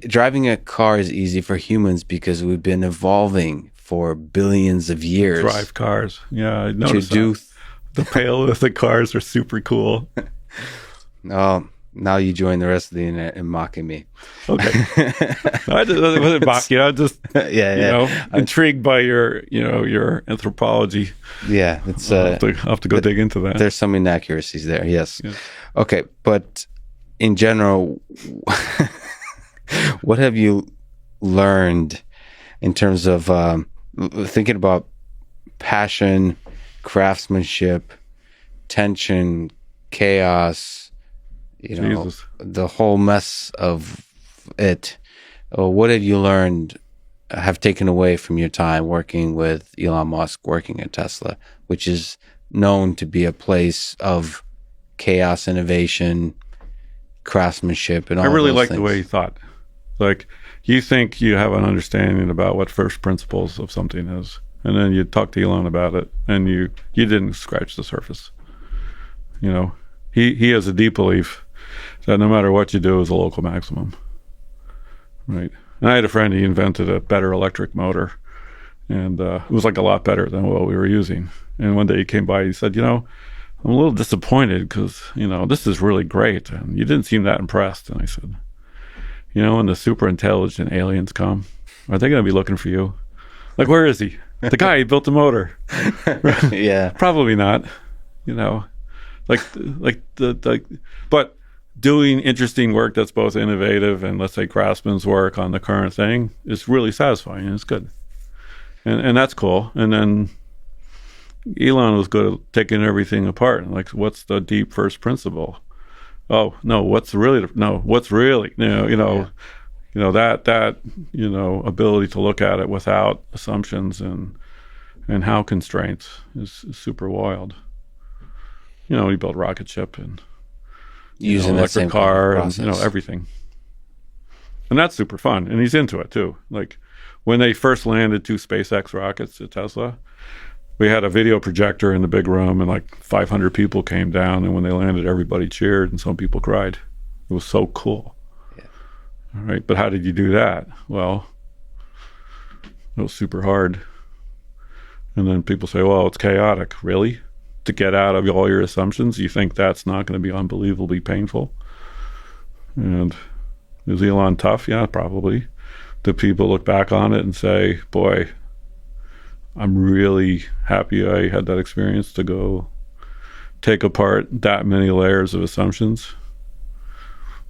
Driving a car is easy for humans because we've been evolving for billions of years. Drive cars. Yeah, I noticed the Paleolithic cars are super cool. Oh, now you join the rest of the internet in mocking me. Okay. I wasn't mocking you. I just, intrigued by your anthropology. Yeah. It's, I'll have to go dig into that. There's some inaccuracies there. Yes. Okay. But in general, what have you learned in terms of thinking about passion, craftsmanship, tension, chaos, Jesus. The whole mess of it? What have you learned, have taken away from your time working with Elon Musk, working at Tesla, which is known to be a place of chaos, innovation, craftsmanship, and all I really those like things. the way you thought. Like, you think you have an understanding about what first principles of something is, and then you talk to Elon about it, and you didn't scratch the surface. He has a deep belief that no matter what you do is a local maximum, right? And I had a friend, he invented a better electric motor, and it was like a lot better than what we were using. And one day he came by, he said, I'm a little disappointed because, this is really great, and you didn't seem that impressed. And I said, when the super intelligent aliens come, are they going to be looking for you? Like, where is he? The guy who built the motor. Yeah. Probably not, but doing interesting work that's both innovative and, let's say, craftsman's work on the current thing is really satisfying and it's good. And that's cool. And then Elon was good at taking everything apart. Like, what's the deep first principle? Oh, no, what's really, that ability to look at it without assumptions and how constraints is super wild. He built rocket ship and using that electric same car process. and everything. And that's super fun. And he's into it too. Like when they first landed 2 SpaceX rockets at Tesla, we had a video projector in the big room and like 500 people came down. And when they landed, everybody cheered and some people cried. It was so cool. All right, but how did you do that? Well, it was super hard. And then people say, well, it's chaotic. Really? To get out of all your assumptions, you think that's not going to be unbelievably painful? And is Elon tough? Yeah, probably. Do people look back on it and say, boy, I'm really happy I had that experience to go take apart that many layers of assumptions?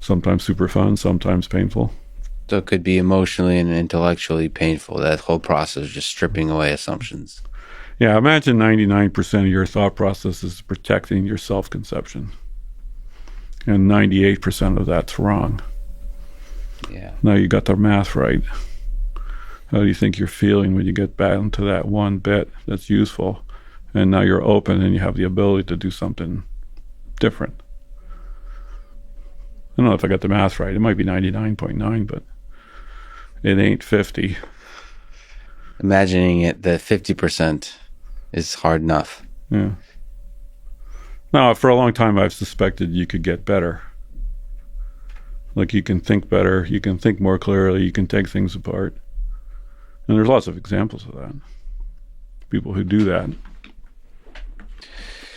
Sometimes super fun, sometimes painful. So it could be emotionally and intellectually painful, that whole process of just stripping away assumptions. Yeah, imagine 99% of your thought process is protecting your self-conception. And 98% of that's wrong. Yeah. Now you got the math right. How do you think you're feeling when you get back into that one bit that's useful? And now you're open and you have the ability to do something different. I don't know if I got the math right. It might be 99.9, but it ain't 50. Imagining it, the 50% is hard enough. Yeah. Now, for a long time, I've suspected you could get better. Like you can think better, you can think more clearly, you can take things apart. And there's lots of examples of that. People who do that.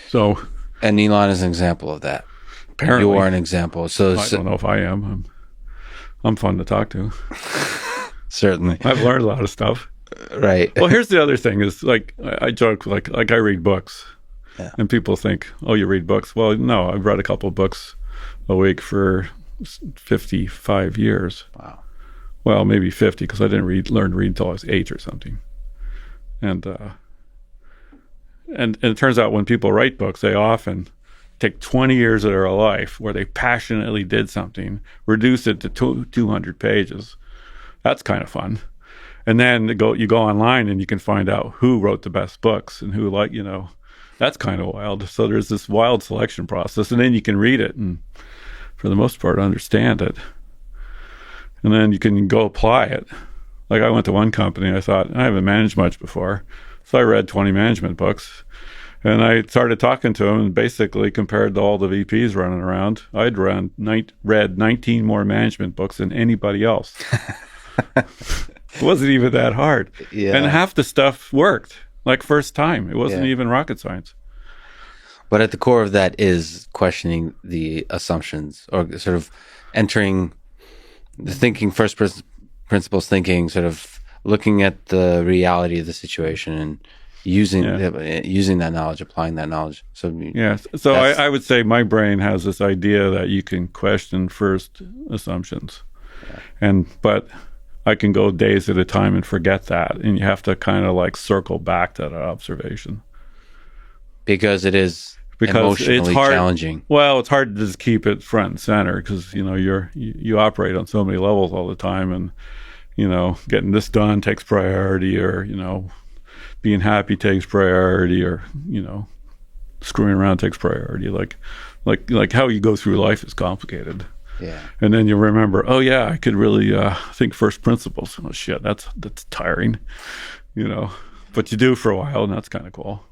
So. And Elon is an example of that. Apparently. You are an example. So I don't know if I am. I'm fun to talk to. Certainly. I've learned a lot of stuff. Right. Well, here's the other thing is, like, I joke, like I read books. Yeah. And people think, oh, you read books. Well, no, I've read a couple of books a week for 55 years. Wow. Well, maybe 50, because I didn't learn to read until I was 8 or something. And it turns out when people write books, they often take 20 years of their life where they passionately did something, reduce it to 200 pages. That's kind of fun. And then you go online and you can find out who wrote the best books and who, like, you know, that's kind of wild. So there's this wild selection process, and then you can read it and, for the most part, understand it. And then you can go apply it. Like I went to one company, I thought, I haven't managed much before. So I read 20 management books. And I started talking to them and basically compared to all the VPs running around. I'd read 19 more management books than anybody else. It wasn't even that hard. Yeah. And half the stuff worked, like first time. It wasn't even rocket science. But at the core of that is questioning the assumptions, or sort of entering the thinking, first principles thinking, sort of looking at the reality of the situation and using that knowledge, applying that knowledge. So So I would say my brain has this idea that you can question first assumptions, but I can go days at a time and forget that, and you have to kind of like circle back to that observation because it is emotionally it's hard, challenging. Well, it's hard to just keep it front and center because you know you operate on so many levels all the time, and you know getting this done takes priority, or you know being happy takes priority, or you know screwing around takes priority. Like how you go through life is complicated. Yeah. And then you remember, oh yeah, I could really think first principles. Oh shit, that's tiring, you know. But you do for a while, and that's kind of cool.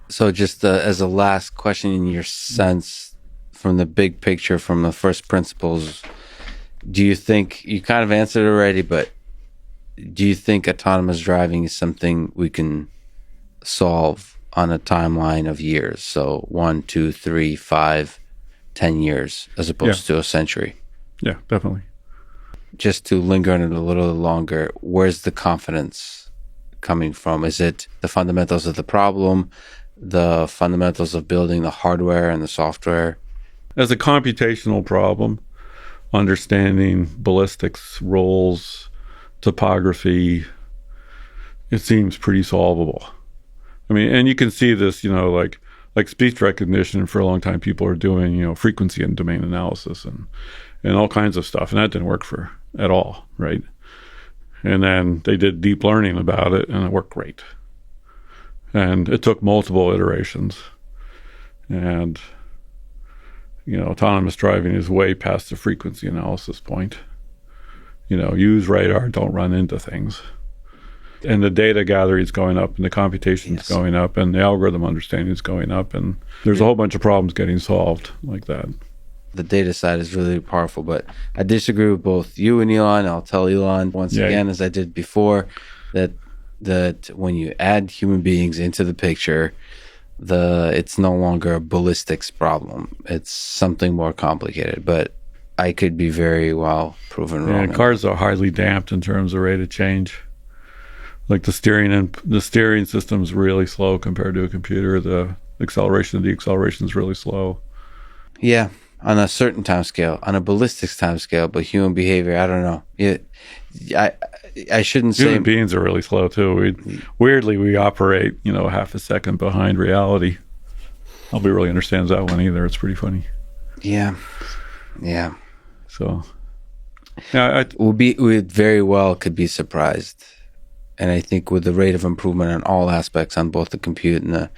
So just as a last question, in your sense, from the big picture, from the first principles, do you think, you kind of answered already, but do you think autonomous driving is something we can solve on a timeline of years? So 1, 2, 3, 5, 10 years, as opposed to a century? Yeah, definitely. Just to linger on it a little longer, where's the confidence coming from? Is it the fundamentals of the problem, the fundamentals of building the hardware and the software? As a computational problem, understanding ballistics, roles, topography, it seems pretty solvable. I mean, and you can see this, you know, like speech recognition. For a long time, people are doing, you know, frequency and domain analysis and all kinds of stuff, and that didn't work at all, right? And then they did deep learning about it, and it worked great. And it took multiple iterations. And, you know, autonomous driving is way past the frequency analysis point. You know, use radar, don't run into things. And the data gathering is going up, and the computation is going up, and the algorithm understanding is going up, and there's a whole bunch of problems getting solved like that. The data side is really powerful, but I disagree with both you and Elon. I'll tell Elon once again, as I did before, that when you add human beings into the picture, it's no longer a ballistics problem. It's something more complicated, but I could be very well proven wrong. Yeah, cars are highly damped in terms of rate of change. Like the steering system is really slow compared to a computer. The acceleration and deceleration is really slow. Yeah, on a certain time scale, on a ballistics time scale, but human behavior, I don't know. I shouldn't say human beings are really slow too. Weirdly, we operate, half a second behind reality. Nobody really understands that one either. It's pretty funny. Yeah. So, yeah, we very well could be surprised. And I think with the rate of improvement on all aspects, on both the compute and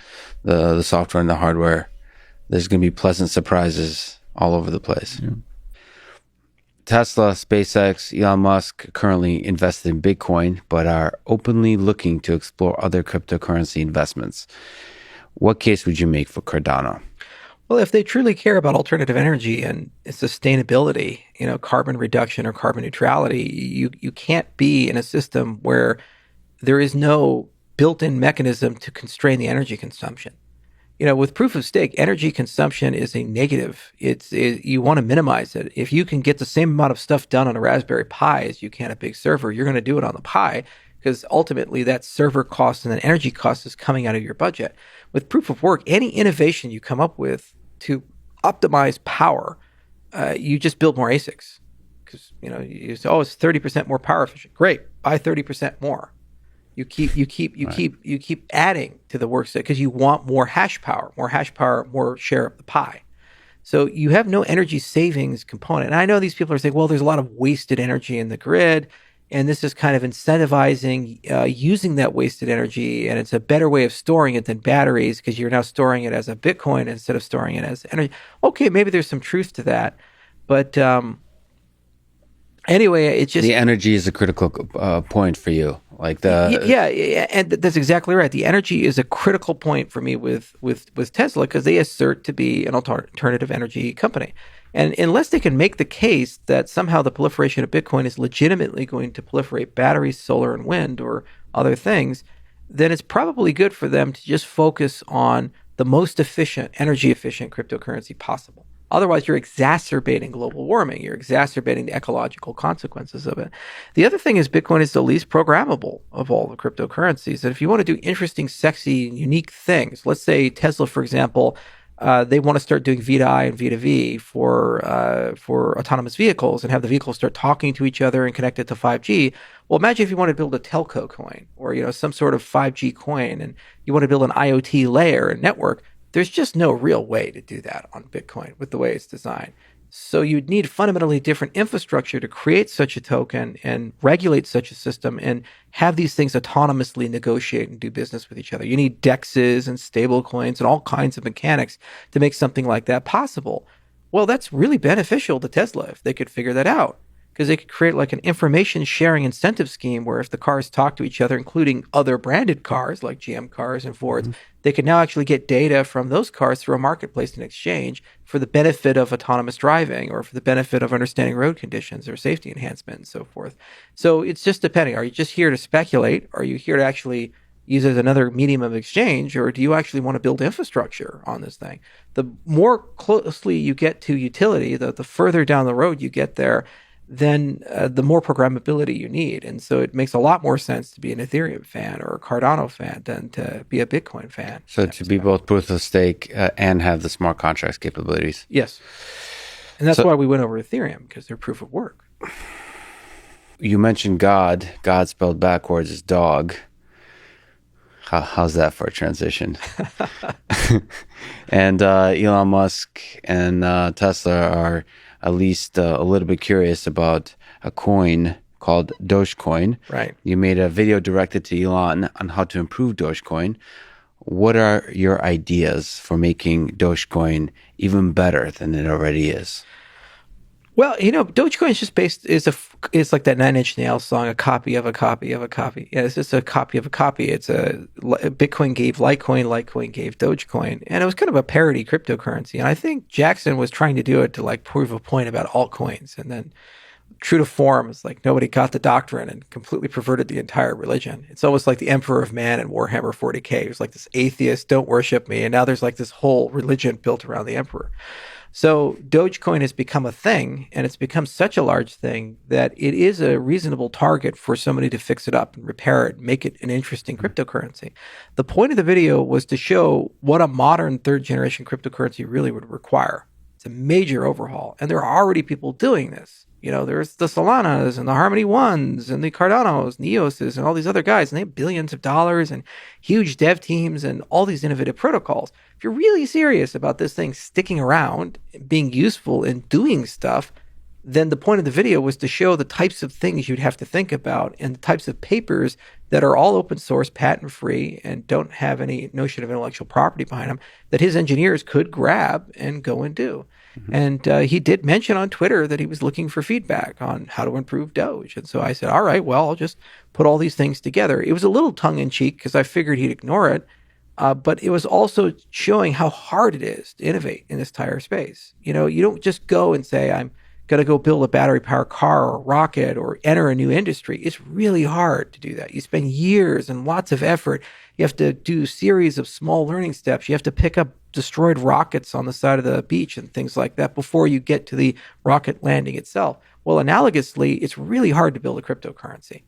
the software and the hardware, there's going to be pleasant surprises all over the place. Yeah. Tesla, SpaceX, Elon Musk currently invested in Bitcoin, but are openly looking to explore other cryptocurrency investments. What case would you make for Cardano? Well, if they truly care about alternative energy and sustainability, carbon reduction or carbon neutrality, you can't be in a system where there is no built-in mechanism to constrain the energy consumption. With proof of stake, energy consumption is a negative. You want to minimize it. If you can get the same amount of stuff done on a Raspberry Pi as you can a big server, you're going to do it on the Pi, because ultimately that server cost and that energy cost is coming out of your budget. With proof of work, any innovation you come up with to optimize power, you just build more ASICs. Because you say, it's 30% more power efficient. Great, buy 30% more. You keep adding to the work set because you want more hash power, more share of the pie. So you have no energy savings component. And I know these people are saying, well, there's a lot of wasted energy in the grid, and this is kind of incentivizing using that wasted energy, and it's a better way of storing it than batteries because you're now storing it as a Bitcoin instead of storing it as energy. Okay, maybe there's some truth to that, but anyway, it's just the energy is a critical point for you. And that's exactly right. The energy is a critical point for me with Tesla because they assert to be an alternative energy company. And unless they can make the case that somehow the proliferation of Bitcoin is legitimately going to proliferate batteries, solar, and wind, or other things, then it's probably good for them to just focus on the most energy efficient cryptocurrency possible. Otherwise, you're exacerbating global warming. You're exacerbating the ecological consequences of it. The other thing is Bitcoin is the least programmable of all the cryptocurrencies. And if you want to do interesting, sexy, unique things, let's say Tesla, for example, they want to start doing V2I and V2V for autonomous vehicles and have the vehicles start talking to each other and connect it to 5G. Well, imagine if you want to build a telco coin or some sort of 5G coin, and you want to build an IoT layer and network. There's just no real way to do that on Bitcoin with the way it's designed. So you'd need fundamentally different infrastructure to create such a token and regulate such a system and have these things autonomously negotiate and do business with each other. You need DEXs and stable coins and all kinds of mechanics to make something like that possible. Well, that's really beneficial to Tesla if they could figure that out, because they could create like an information sharing incentive scheme where if the cars talk to each other, including other branded cars like GM cars and Fords, they could now actually get data from those cars through a marketplace and exchange for the benefit of autonomous driving or for the benefit of understanding road conditions or safety enhancement and so forth. So it's just depending. Are you just here to speculate? Are you here to actually use it as another medium of exchange, or do you actually want to build infrastructure on this thing? The more closely you get to utility, the further down the road you get there, then the more programmability you need. And so it makes a lot more sense to be an Ethereum fan or a Cardano fan than to be a Bitcoin fan. So to be both proof of stake and have the smart contracts capabilities. Yes. And that's why we went over Ethereum, because they're proof of work. You mentioned God. God spelled backwards is dog. How's that for a transition? And Elon Musk and Tesla are at least a little bit curious about a coin called Dogecoin. Right. You made a video directed to Elon on how to improve Dogecoin. What are your ideas for making Dogecoin even better than it already is? Well, Dogecoin is just it's like that Nine Inch Nails song, a copy of a copy of a copy. Yeah, it's just a copy of a copy. It's Bitcoin gave Litecoin, Litecoin gave Dogecoin, and it was kind of a parody cryptocurrency. And I think Jackson was trying to do it to like prove a point about altcoins, and then true to form, it's like nobody got the doctrine and completely perverted the entire religion. It's almost like the Emperor of Man and Warhammer 40K. It was like this atheist, don't worship me, and now there's like this whole religion built around the Emperor. So Dogecoin has become a thing, and it's become such a large thing that it is a reasonable target for somebody to fix it up and repair it, make it an interesting cryptocurrency. The point of the video was to show what a modern third-generation cryptocurrency really would require. It's a major overhaul, and there are already people doing this. There's the Solanas and the Harmony Ones and the Cardanos, Neoses, and all these other guys, and they have billions of dollars and huge dev teams and all these innovative protocols. If you're really serious about this thing sticking around, being useful and doing stuff, then the point of the video was to show the types of things you'd have to think about and the types of papers that are all open source, patent free, and don't have any notion of intellectual property behind them that his engineers could grab and go and do. And he did mention on Twitter that he was looking for feedback on how to improve Doge. And so I said, all right, well, I'll just put all these things together. It was a little tongue-in-cheek because I figured he'd ignore it. But it was also showing how hard it is to innovate in this entire space. You don't just go and say, I'm going to go build a battery-powered car or rocket or enter a new industry. It's really hard to do that. You spend years and lots of effort. You have to do a series of small learning steps. You have to pick up destroyed rockets on the side of the beach and things like that before you get to the rocket landing itself. Well, analogously, it's really hard to build a cryptocurrency.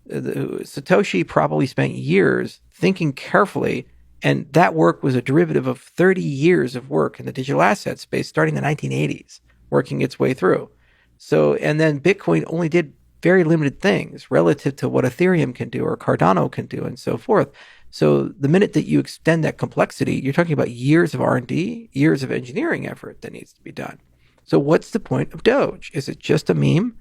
Satoshi probably spent years thinking carefully, and that work was a derivative of 30 years of work in the digital asset space starting in the 1980s, working its way through. So, and then Bitcoin only did very limited things relative to what Ethereum can do or Cardano can do and so forth. So the minute that you extend that complexity, you're talking about years of R&D, years of engineering effort that needs to be done. So what's the point of Doge? Is it just a meme?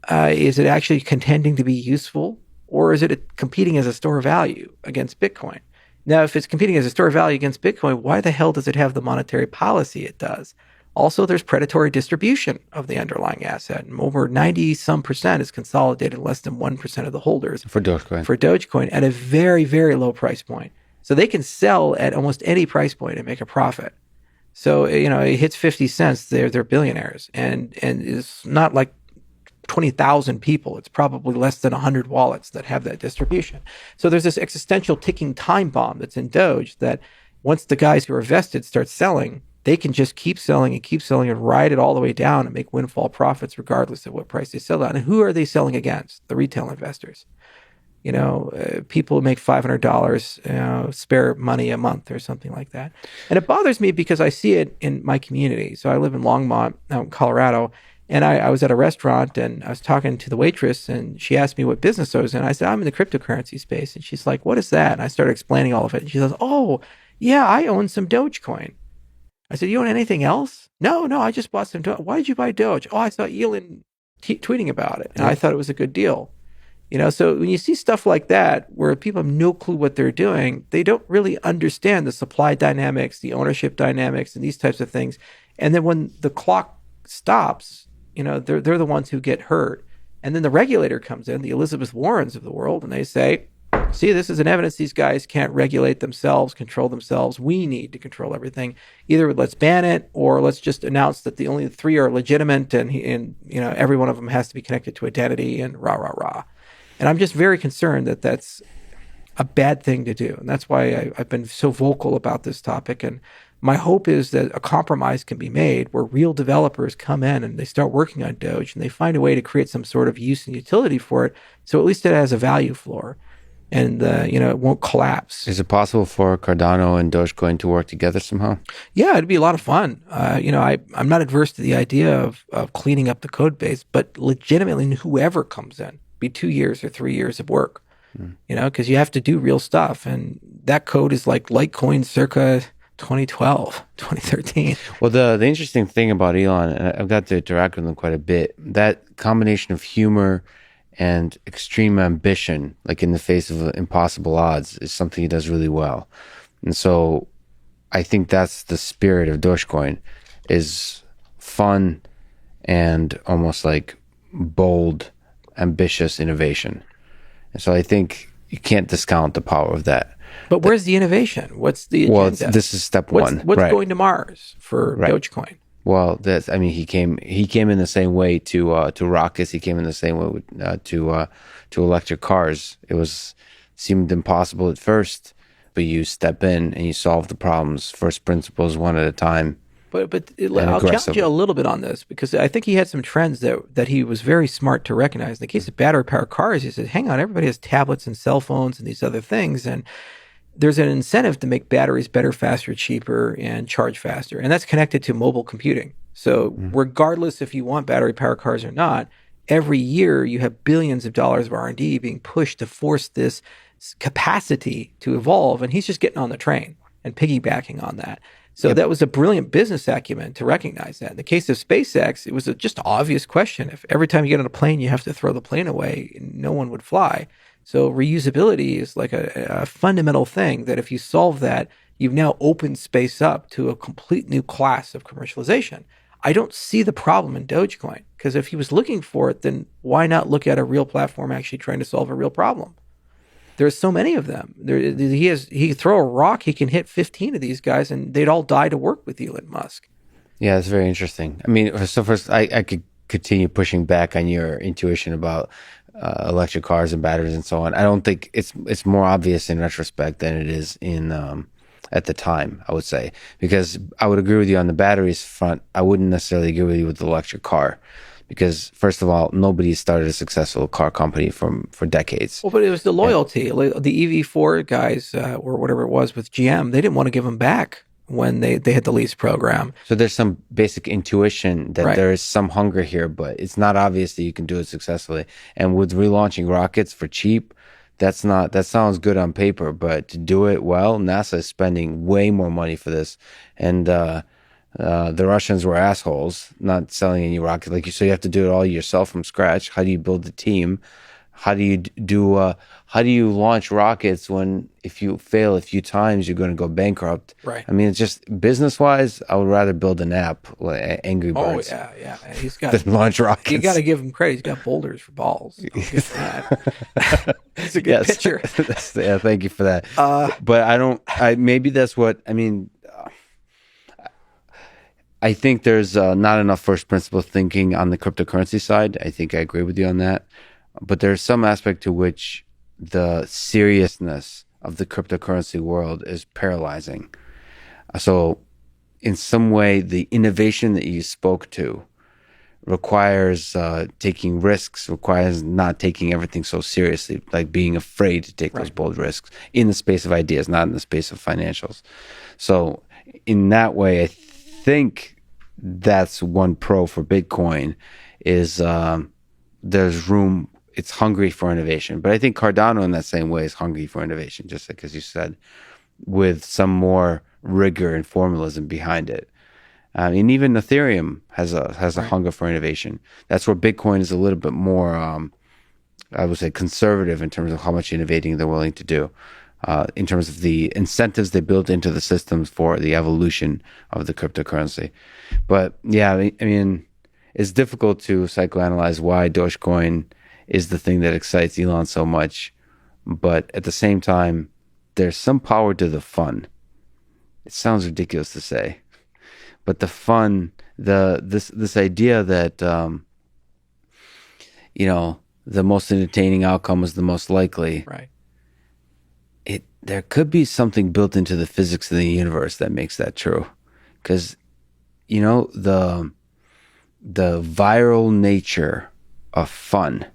Is it actually contending to be useful? Or is it competing as a store of value against Bitcoin? Now, if it's competing as a store of value against Bitcoin, why the hell does it have the monetary policy it does? Also, there's predatory distribution of the underlying asset. And over 90% is consolidated in less than 1% of the holders. For Dogecoin. For Dogecoin at a very, very low price point. So they can sell at almost any price point and make a profit. So, it hits 50 cents, they're billionaires. And it's not like 20,000 people. It's probably less than 100 wallets that have that distribution. So there's this existential ticking time bomb that's in Doge that once the guys who are vested start selling, they can just keep selling and ride it all the way down and make windfall profits regardless of what price they sell at. And who are they selling against? The retail investors. People who make $500 spare money a month or something like that. And it bothers me because I see it in my community. So I live in Longmont out in Colorado, and I was at a restaurant and I was talking to the waitress and she asked me what business I was in. I said, I'm in the cryptocurrency space. And she's like, what is that? And I started explaining all of it. And she says, oh, yeah, I own some Dogecoin. I said, you own anything else? No, I just bought some Doge. Why did you buy Doge? Oh, I saw Elon tweeting about it, and I thought it was a good deal. So when you see stuff like that, where people have no clue what they're doing, they don't really understand the supply dynamics, the ownership dynamics, and these types of things. And then when the clock stops, they're the ones who get hurt. And then the regulator comes in, the Elizabeth Warrens of the world, and they say, see, this is an evidence these guys can't regulate themselves, control themselves. We need to control everything. Either let's ban it or let's just announce that the only three are legitimate and every one of them has to be connected to identity and rah, rah, rah. And I'm just very concerned that that's a bad thing to do. And that's why I've been so vocal about this topic. And my hope is that a compromise can be made where real developers come in and they start working on Doge and they find a way to create some sort of use and utility for it. So at least it has a value floor. And, it won't collapse. Is it possible for Cardano and Dogecoin to work together somehow? Yeah, it'd be a lot of fun. I'm not adverse to the idea of cleaning up the code base, but legitimately whoever comes in, be 2 years or 3 years of work, because you have to do real stuff. And that code is like Litecoin circa 2012, 2013. Well, the interesting thing about Elon, and I've got to interact with him quite a bit, that combination of humor and extreme ambition, like in the face of impossible odds, is something he does really well. And so I think that's the spirit of Dogecoin, is fun and almost like bold, ambitious innovation. And so I think you can't discount the power of that. But where's the innovation? What's the agenda? Well, this is step one. What's right. going to Mars for Dogecoin? Well, he came in the same way to rockets. He came in the same way with, to electric cars. Seemed impossible at first, but you step in and you solve the problems, first principles, one at a time. But I'll challenge you a little bit on this, because I think he had some trends that he was very smart to recognize. In the case of battery powered cars, he said, hang on, everybody has tablets and cell phones and these other things, and there's an incentive to make batteries better, faster, cheaper, and charge faster. And that's connected to mobile computing. So regardless if you want battery powered cars or not, every year you have billions of dollars of R&D being pushed to force this capacity to evolve. And he's just getting on the train and piggybacking on that. So that was a brilliant business acumen to recognize that. In the case of SpaceX, it was a just obvious question. If every time you get on a plane, you have to throw the plane away, no one would fly. So reusability is like a fundamental thing that if you solve that, you've now opened space up to a complete new class of commercialization. I don't see the problem in Dogecoin, because if he was looking for it, then why not look at a real platform actually trying to solve a real problem? There's so many of them. He throw a rock, he can hit 15 of these guys, and they'd all die to work with Elon Musk. Yeah, it's very interesting. I mean, so first, I could continue pushing back on your intuition about electric cars and batteries and so on. I don't think it's more obvious in retrospect than it is in at the time, I would say, because I would agree with you on the batteries front. I wouldn't necessarily agree with you with the electric car. Because first of all, nobody started a successful car company for decades. Well, but it was the loyalty. The EV4 guys, or whatever it was with GM, they didn't want to give them back when they had the lease program. So there's some basic intuition that Right. there is some hunger here, but it's not obvious that you can do it successfully. And with relaunching rockets for cheap, that sounds good on paper, but to do it well, NASA is spending way more money for this. And the Russians were assholes, not selling any rocket. So you have to do it all yourself from scratch. How do you build a team? How do you launch rockets when if you fail a few times, you're going to go bankrupt? Right. I mean, it's just business wise, I would rather build an app like Angry Birds. Oh, yeah. And he's got than launch rockets. You got to give him credit. He's got boulders for balls. I'll give him that. It's a good picture. Yeah, thank you for that. But maybe that's what, I mean, I think there's not enough first principle thinking on the cryptocurrency side. I think I agree with you on that. But there's some aspect to which the seriousness of the cryptocurrency world is paralyzing. So in some way, the innovation that you spoke to requires taking risks, requires not taking everything so seriously, like being afraid to take those bold risks in the space of ideas, not in the space of financials. So in that way, I think that's one pro for Bitcoin is there's room. It's hungry for innovation. But I think Cardano in that same way is hungry for innovation, just like as you said, with some more rigor and formalism behind it. And even Ethereum has a hunger for innovation. That's where Bitcoin is a little bit more, I would say, conservative in terms of how much innovating they're willing to do. In terms of the incentives they built into the systems for the evolution of the cryptocurrency. But yeah, I mean, it's difficult to psychoanalyze why Dogecoin is the thing that excites Elon so much. But at the same time, there's some power to the fun. It sounds ridiculous to say, but the fun, this idea that the most entertaining outcome is the most likely. Right. There could be something built into the physics of the universe that makes that true. Because, the viral nature of fun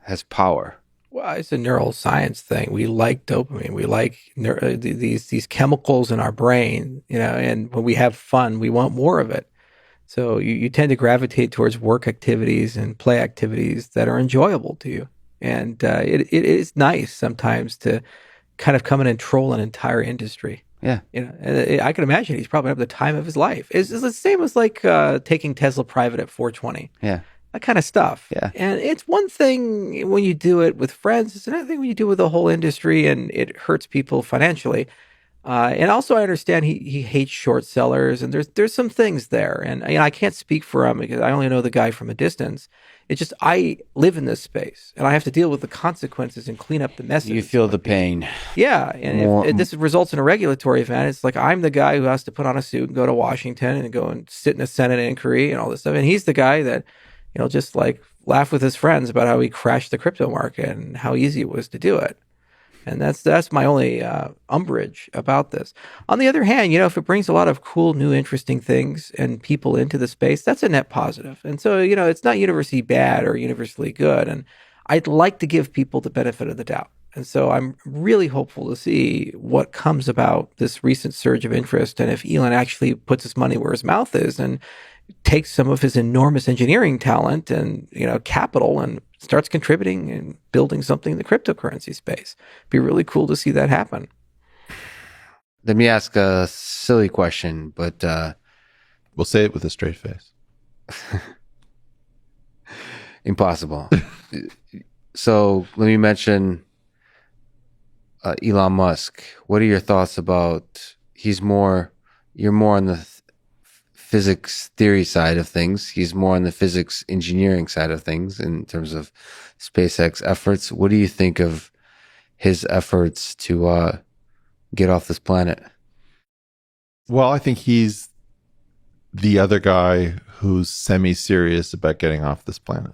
has power. Well, it's a neuroscience thing. We like dopamine. We like these chemicals in our brain, and when we have fun, we want more of it. So you tend to gravitate towards work activities and play activities that are enjoyable to you. And it is nice sometimes to kind of come in and troll an entire industry. Yeah. And I can imagine he's probably having the time of his life. It's the same as like taking Tesla private at 420. Yeah. That kind of stuff. Yeah. And it's one thing when you do it with friends. It's another thing when you do it with the whole industry and it hurts people financially. And also, I understand he hates short sellers, and there's some things there. And I can't speak for him because I only know the guy from a distance. It's just I live in this space, and I have to deal with the consequences and clean up the messes. You feel the pain. Yeah, and if this results in a regulatory event, it's like I'm the guy who has to put on a suit and go to Washington and go and sit in a Senate inquiry and all this stuff. And he's the guy that, just like laugh with his friends about how he crashed the crypto market and how easy it was to do it. And that's my only umbrage about this. On the other hand, if it brings a lot of cool, new, interesting things and people into the space, that's a net positive. And so, it's not universally bad or universally good. And I'd like to give people the benefit of the doubt. And so I'm really hopeful to see what comes about this recent surge of interest. And if Elon actually puts his money where his mouth is and takes some of his enormous engineering talent and, capital and starts contributing and building something in the cryptocurrency space. It'd be really cool to see that happen. Let me ask a silly question, but we'll say it with a straight face. Impossible. So let me mention Elon Musk. What are your thoughts about? You're more on the physics theory side of things. He's more on the physics engineering side of things in terms of SpaceX efforts. What do you think of his efforts to get off this planet? Well, I think he's the other guy who's semi-serious about getting off this planet.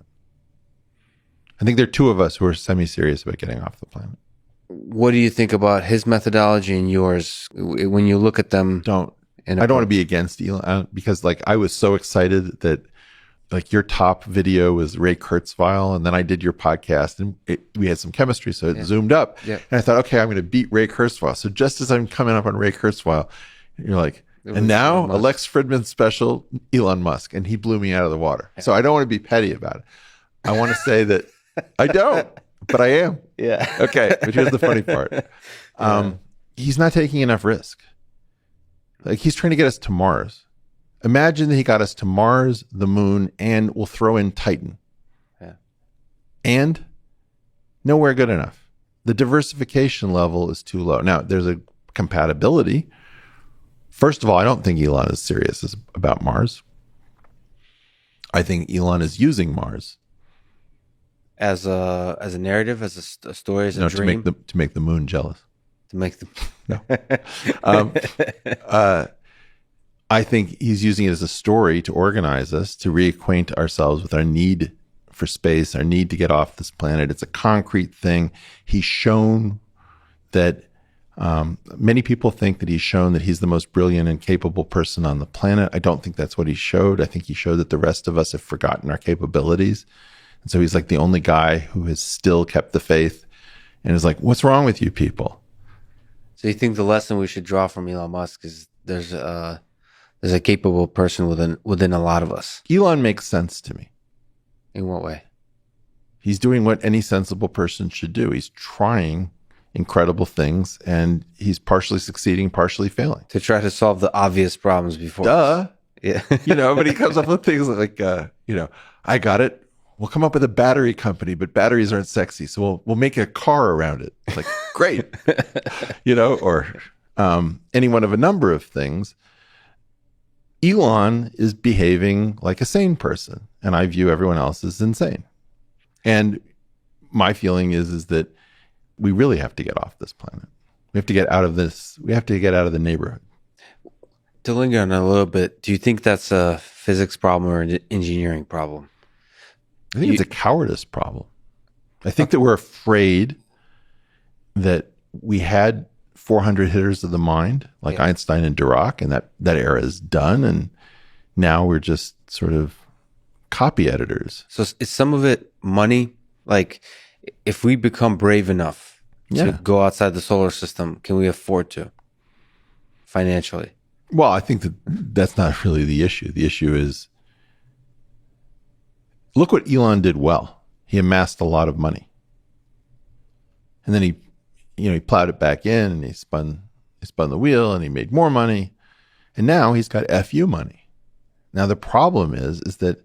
I think there are two of us who are semi-serious about getting off the planet. What do you think about his methodology and yours when you look at them? I don't want to be against Elon because I was so excited that your top video was Ray Kurzweil, and then I did your podcast and we had some chemistry, so it zoomed up. Yeah. And I thought, okay, I'm going to beat Ray Kurzweil. So just as I'm coming up on Ray Kurzweil, you're like, and now a Lex Fridman special, Elon Musk, and he blew me out of the water. Yeah. So I don't want to be petty about it. I want to say that I don't, but I am. Yeah. Okay, but here's the funny part. He's not taking enough risk. He's trying to get us to Mars. Imagine that he got us to Mars, the moon, and we'll throw in Titan. Yeah. And nowhere good enough. The diversification level is too low. Now, there's a compatibility. First of all, I don't think Elon is serious about Mars. I think Elon is using Mars as a narrative, as a story, as a dream, to make the moon jealous. To make them no. I think he's using it as a story to organize us, to reacquaint ourselves with our need for space, our need to get off this planet. It's a concrete thing. He's shown that many people think that he's shown that he's the most brilliant and capable person on the planet. I don't think that's what he showed. I think he showed that the rest of us have forgotten our capabilities. And so he's like the only guy who has still kept the faith and is like, what's wrong with you people? So you think the lesson we should draw from Elon Musk is there's a capable person within a lot of us? Elon makes sense to me. In what way? He's doing what any sensible person should do. He's trying incredible things, and he's partially succeeding, partially failing. To try to solve the obvious problems before. Duh. Us. Yeah. But he comes up with things like, I got it. We'll come up with a battery company, but batteries aren't sexy. So we'll make a car around it. It's like, great. Or any one of a number of things. Elon is behaving like a sane person, and I view everyone else as insane. And my feeling is that we really have to get off this planet. We have to get out of this. We have to get out of the neighborhood. To linger on a little bit, do you think that's a physics problem or an engineering problem? I think it's a cowardice problem. I think that we're afraid that we had 400 hitters of the mind, like Einstein and Dirac, and that era is done, and now we're just sort of copy editors. So is some of it money? Like, if we become brave enough to go outside the solar system, can we afford to financially? Well, I think that's not really the issue. The issue is, look what Elon did well. He amassed a lot of money. And then he plowed it back in, and he spun the wheel, and he made more money. And now he's got FU money. Now the problem is that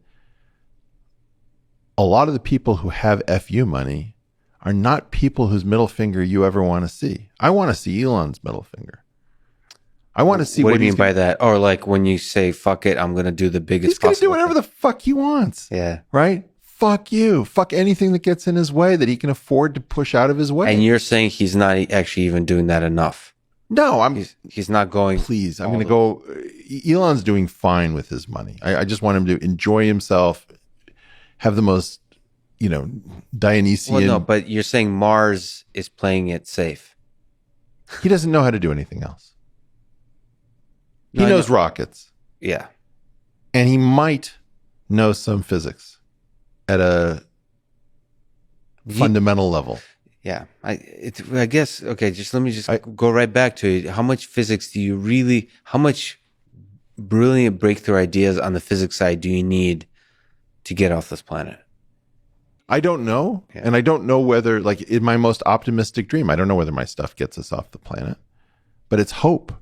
a lot of the people who have FU money are not people whose middle finger you ever want to see. I want to see Elon's middle finger. I want to see what do you he's mean by that? Or like when you say, fuck it, I'm going to do the biggest He's going to do possible whatever the fuck he wants. thing. Yeah. Right? Fuck you. Fuck anything that gets in his way that he can afford to push out of his way. And you're saying he's not actually even doing that enough. No, He's not going. Please, I'm going to go. Elon's doing fine with his money. I just want him to enjoy himself, have the most, Dionysian. Well, no, but you're saying Mars is playing it safe. He doesn't know how to do anything else. He No, I knows know. rockets, Yeah. and he might know some physics at a fundamental level. Yeah. I guess, okay, just let me go right back to it. How much physics how much brilliant breakthrough ideas on the physics side do you need to get off this planet? I don't know. Yeah. And I don't know whether, like, in my most optimistic dream, I don't know whether my stuff gets us off the planet, but it's hope.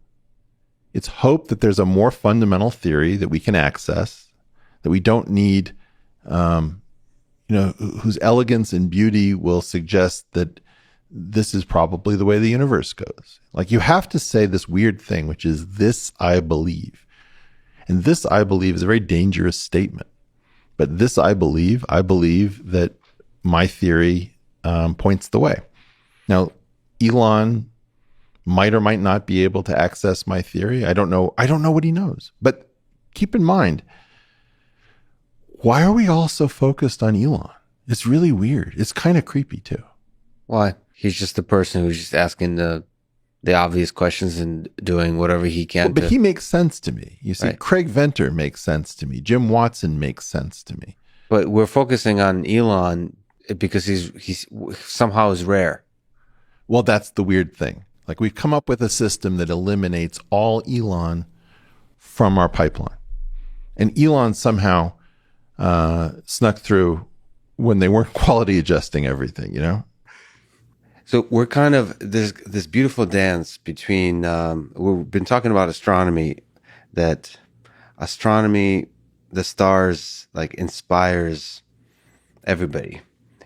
It's hope that there's a more fundamental theory that we can access, that we don't need, whose elegance and beauty will suggest that this is probably the way the universe goes. Like, you have to say this weird thing, which is, this I believe. And this I believe is a very dangerous statement. But this I believe that my theory points the way. Now, Elon might or might not be able to access my theory. I don't know what he knows. But keep in mind, why are we all so focused on Elon? It's really weird. It's kind of creepy too. Why? He's just the person who's just asking the obvious questions and doing whatever he can. But he makes sense to me. You see, Right. Craig Venter makes sense to me. Jim Watson makes sense to me. But we're focusing on Elon because he's somehow is rare. Well, that's the weird thing. Like, we've come up with a system that eliminates all Elon from our pipeline. And Elon somehow snuck through when they weren't quality adjusting everything, So we're kind of there's this beautiful dance between we've been talking about astronomy, that astronomy, the stars, like, inspires everybody.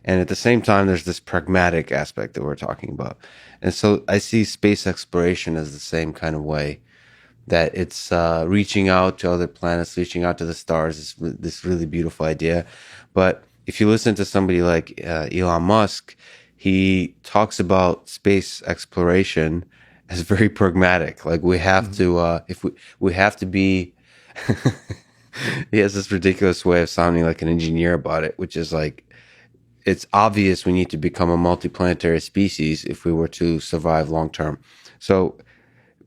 And at the same time, there's this pragmatic aspect that we're talking about. And so I see space exploration as the same kind of way, that it's reaching out to other planets, reaching out to the stars, this really beautiful idea. But if you listen to somebody like Elon Musk, he talks about space exploration as very pragmatic. Like, we have to, if we have to be, he has this ridiculous way of sounding like an engineer about it, which is like, it's obvious we need to become a multiplanetary species if we were to survive long term. So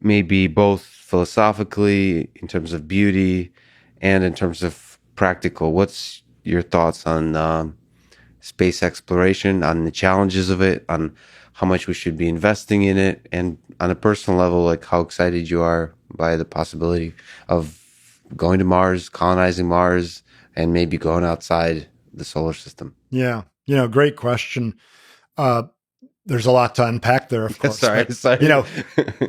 maybe both philosophically, in terms of beauty, and in terms of practical, what's your thoughts on space exploration, on the challenges of it, on how much we should be investing in it, and on a personal level, like how excited you are by the possibility of going to Mars, colonizing Mars, and maybe going outside the solar system? Yeah. Great question. There's a lot to unpack there, of course. Sorry.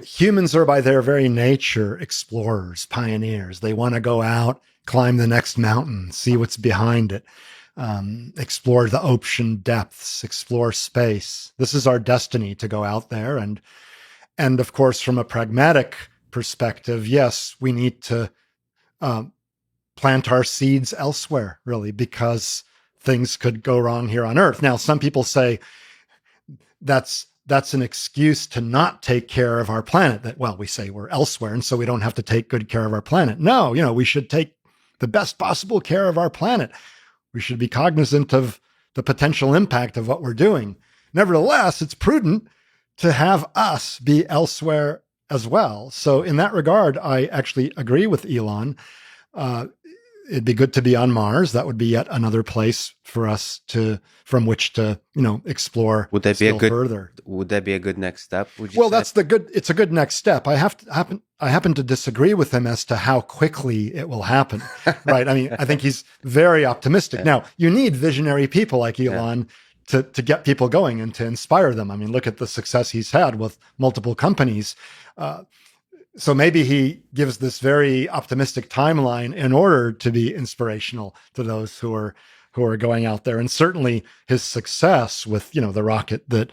Humans are by their very nature explorers, pioneers. They want to go out, climb the next mountain, see what's behind it, explore the ocean depths, explore space. This is our destiny, to go out there. And of course, from a pragmatic perspective, yes, we need to plant our seeds elsewhere, really, because things could go wrong here on Earth. Now, some people say that's an excuse to not take care of our planet, that, well, we say we're elsewhere, and so we don't have to take good care of our planet. No, we should take the best possible care of our planet. We should be cognizant of the potential impact of what we're doing. Nevertheless, it's prudent to have us be elsewhere as well. So in that regard, I actually agree with Elon. It'd be good to be on Mars. That would be yet another place for us from which to, explore. Would that be further? Would that be a good next step? Well, it's a good next step. I happen to disagree with him as to how quickly it will happen. Right. I mean, I think he's very optimistic. Now, you need visionary people like Elon to get people going and to inspire them. I mean, look at the success he's had with multiple companies. So maybe he gives this very optimistic timeline in order to be inspirational to those who are going out there. And certainly his success with, the rocket that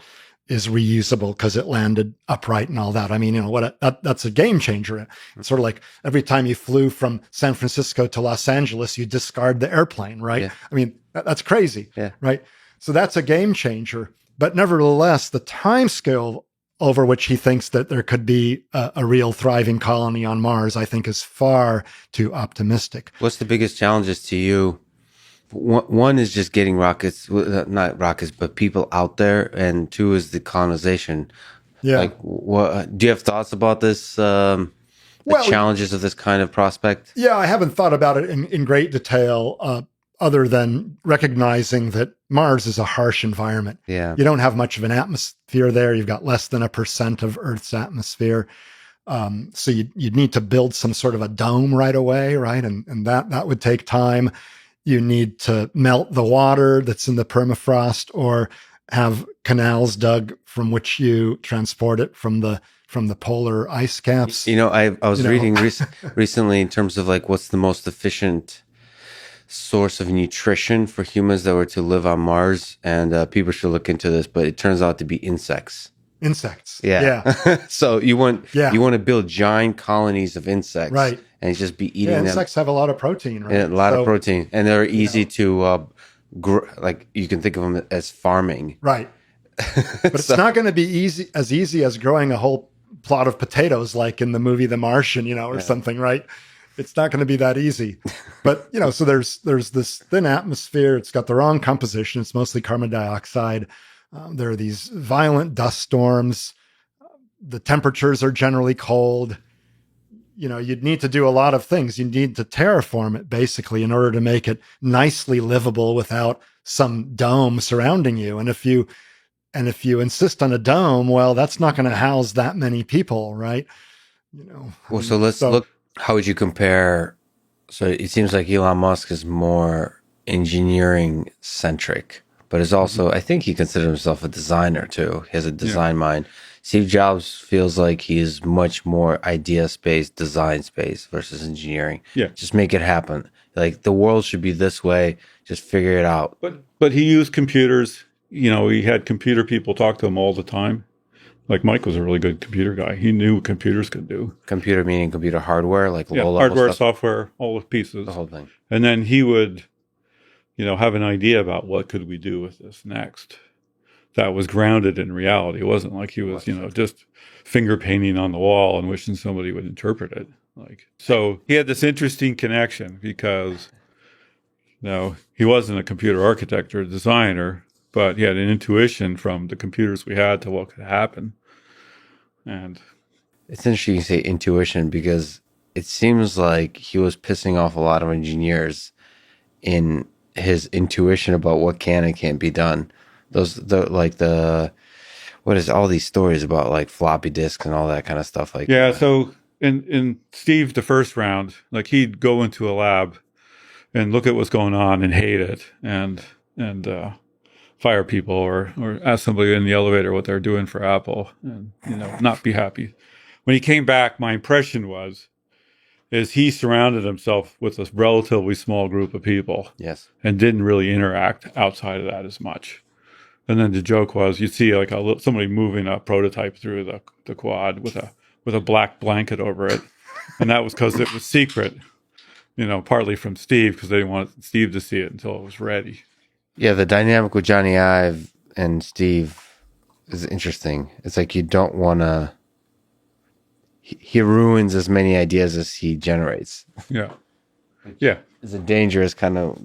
is reusable because it landed upright and all that. I mean, that's a game changer. It's sort of like every time you flew from San Francisco to Los Angeles, you discard the airplane, right? Yeah. I mean, that's crazy, Yeah. right? So that's a game changer. But nevertheless, the time scale over which he thinks that there could be a real thriving colony on Mars, I think is far too optimistic. What's the biggest challenges to you? One is just getting rockets, not rockets, but people out there, and two is the colonization. Yeah. Like, do you have thoughts about this? The challenges of this kind of prospect? Yeah, I haven't thought about it in great detail, other than recognizing that Mars is a harsh environment. Yeah. You don't have much of an atmosphere there. You've got less than 1% of Earth's atmosphere. So you'd need to build some sort of a dome right away, right? And that would take time. You need to melt the water that's in the permafrost, or have canals dug from which you transport it from the polar ice caps. I was reading recently in terms of like what's the most efficient source of nutrition for humans that were to live on Mars, and people should look into this, but it turns out to be insects. Insects. Yeah. So you want to build giant colonies of insects, right? And just be eating them. Insects have a lot of protein, right? Yeah, a lot of protein, and they're easy to grow. Like you can think of them as farming, right? But it's not going to be as easy as growing a whole plot of potatoes, like in the movie The Martian, or something, right? It's not going to be that easy. But so there's this thin atmosphere. It's got the wrong composition. It's mostly carbon dioxide. There are these violent dust storms. The temperatures are generally cold. You'd need to do a lot of things. You need to terraform it basically in order to make it nicely livable without some dome surrounding you. And if you insist on a dome, well, that's not going to house that many people, right? Well, so let's look. How would you compare? So it seems like Elon Musk is more engineering centric, but is also, I think he considers himself a designer too. He has a design mind. Steve Jobs feels like he is much more idea space, design space versus engineering. Yeah. Just make it happen. Like the world should be this way. Just figure it out. But he used computers. He had computer people talk to him all the time. Like Mike was a really good computer guy. He knew what computers could do. Computer meaning computer hardware, like low-level hardware, stuff? software, all the pieces. The whole thing. And then he would, have an idea about what could we do with this next. That was grounded in reality. It wasn't like he was, just finger painting on the wall and wishing somebody would interpret it. So he had this interesting connection because, he wasn't a computer architect or a designer, but he had an intuition from the computers we had to what could happen. And it's interesting you say intuition because it seems like he was pissing off a lot of engineers in his intuition about what can and can't be done. What is all these stories about like floppy disks and all that kind of stuff? So in Steve, the first round, like he'd go into a lab and look at what's going on and hate it and fire people or ask somebody in the elevator what they're doing for Apple and, not be happy. When he came back, my impression is he surrounded himself with a relatively small group of people. Yes. And didn't really interact outside of that as much. And then the joke was you'd see like somebody moving a prototype through the quad with a black blanket over it. And that was because it was secret, partly from Steve because they didn't want Steve to see it until it was ready. Yeah, the dynamic with Johnny Ive and Steve is interesting. It's like you don't want to... He ruins as many ideas as he generates. Yeah. Yeah. It's a dangerous kind of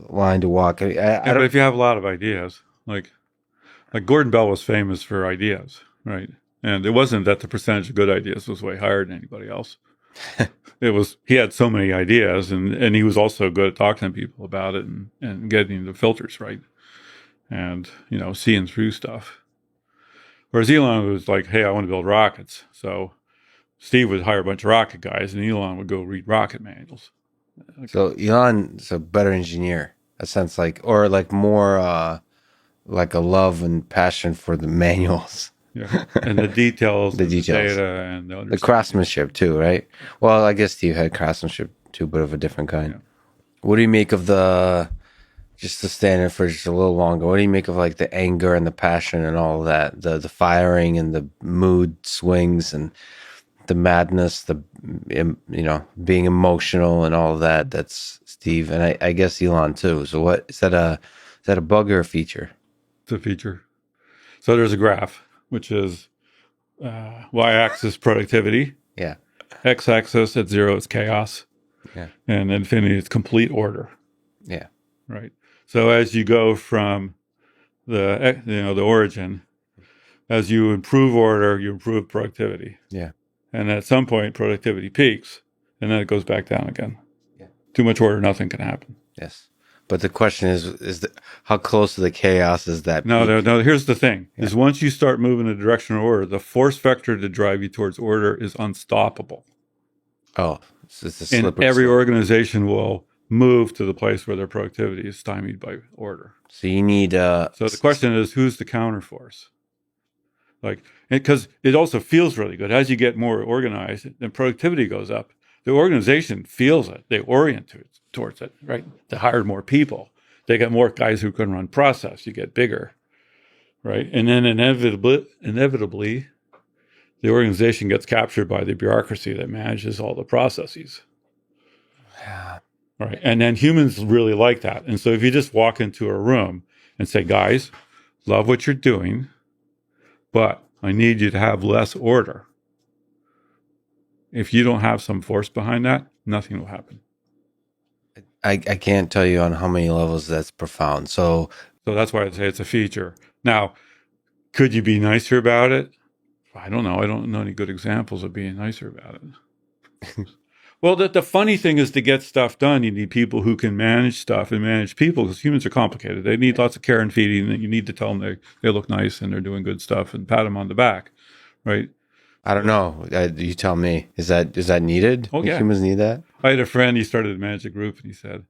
line to walk. But if you have a lot of ideas, like Gordon Bell was famous for ideas, right? And it wasn't that the percentage of good ideas was way higher than anybody else. It was, he had so many ideas and he was also good at talking to people about it and getting the filters right and, seeing through stuff. Whereas Elon was like, hey, I want to build rockets. So Steve would hire a bunch of rocket guys and Elon would go read rocket manuals. So Elon's a better engineer, a sense or more like a love and passion for the manuals. Yeah, and the details, the data, and the craftsmanship too, right? Well, I guess Steve had craftsmanship too, but of a different kind. Yeah. What do you make of just to stand in for just a little longer. What do you make of like the anger and the passion and all of that, the firing and the mood swings and the madness, being emotional and all of that? That's Steve, and I guess Elon too. So what is that a bug or a feature? It's a feature. So there's a graph, which is y-axis productivity. Yeah. X-axis at 0 is chaos. Yeah. And infinity is complete order. Yeah. Right. So as you go from the origin, as you improve order, you improve productivity. Yeah. And at some point, productivity peaks, and then it goes back down again. Yeah. Too much order, nothing can happen. Yes. But the question is how close to the chaos is that? No. Here's the thing: Yeah. is once you start moving in the direction of order, the force vector to drive you towards order is unstoppable. Oh, it's a And slippery every slope. organization will move to the place where their productivity is stymied by order. So you need. So the question is, who's the counterforce? Like, because it also feels really good as you get more organized, and productivity goes up. The organization feels it; they orient towards it. Right? They hired more people. They got more guys who can run process. You get bigger, right? And then inevitably, the organization gets captured by the bureaucracy that manages all the processes. Yeah. Right. And then humans really like that. And so if you just walk into a room and say, guys, love what you're doing, but I need you to have less order. If you don't have some force behind that, nothing will happen. I can't tell you on how many levels that's profound. So that's why I say it's a feature. Now, could you be nicer about it? I don't know. I don't know any good examples of being nicer about it. Well, the funny thing is, to get stuff done, you need people who can manage stuff and manage people, because humans are complicated. They need lots of care and feeding, and you need to tell them they look nice and they're doing good stuff and pat them on the back, right? I don't know. You tell me. Is that needed? Oh, yeah. Humans need that? I had a friend, he started to manage a group, and he said,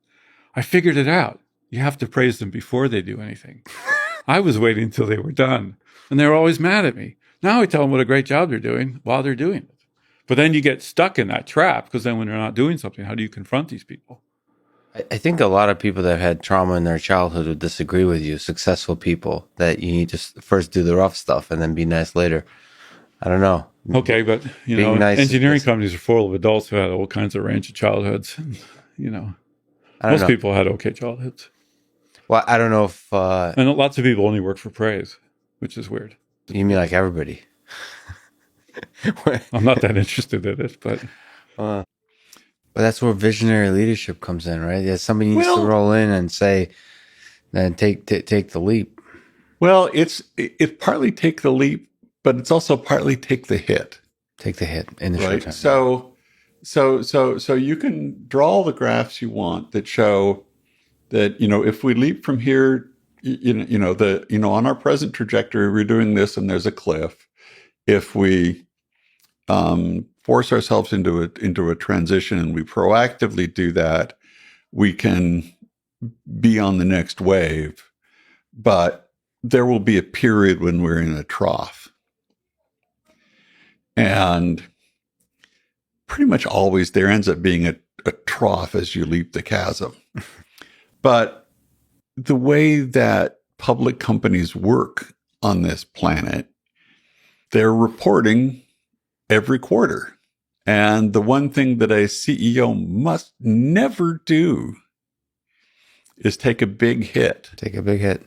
I figured it out. You have to praise them before they do anything. I was waiting until they were done, and they were always mad at me. Now I tell them what a great job they're doing while they're doing it. But then you get stuck in that trap, because then when they're not doing something, how do you confront these people? I think a lot of people that have had trauma in their childhood would disagree with you. Successful people, that you need to first do the rough stuff and then be nice later. I don't know. Okay, but Being nice engineering is- companies are full of adults who had all kinds of range of childhoods. I don't Most know. people had okay childhoods. Well, I don't know if And lots of people only work for praise, which is weird. you mean like everybody. I'm not that interested in it, but But that's where visionary leadership comes in, right? Yeah, somebody needs to Well- roll in and say, then take the leap. Well, it's partly take the leap, but it's also partly take the hit. Take the hit in the short Right. term. So you can draw all the graphs you want that show that, if we leap from here, on our present trajectory, we're doing this and there's a cliff. If we force ourselves into a transition and we proactively do that, we can be on the next wave. But there will be a period when we're in a trough. And pretty much always there ends up being a trough as you leap the chasm. But the way that public companies work on this planet, they're reporting every quarter. And the one thing that a CEO must never do is take a big hit. Take a big hit.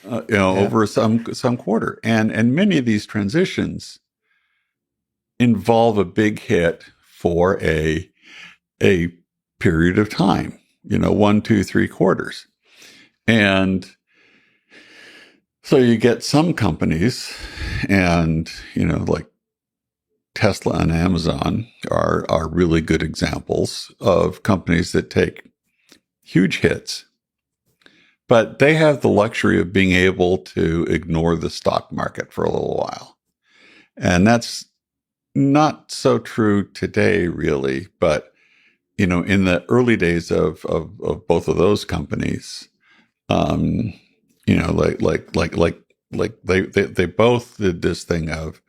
Over some quarter. And many of these transitions involve a big hit for a period of time, 1, 2, 3 quarters. And so you get some companies, and, like Tesla and Amazon are really good examples of companies that take huge hits, but they have the luxury of being able to ignore the stock market for a little while. And that's not so true today, really. But, in the early days of both of those companies, they both did this thing of,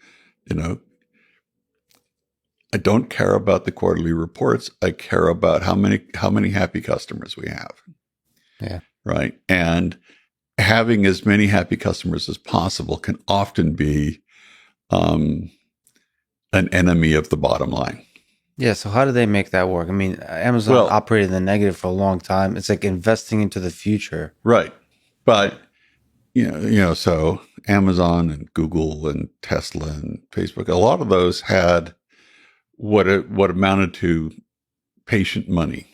I don't care about the quarterly reports. I care about how many happy customers we have. Yeah. right? And having as many happy customers as possible can often be an enemy of the bottom line. Yeah, so how do they make that work? I mean, Amazon operated in the negative for a long time. It's like investing into the future. Right. But, so Amazon and Google and Tesla and Facebook, a lot of those had what amounted to patient money.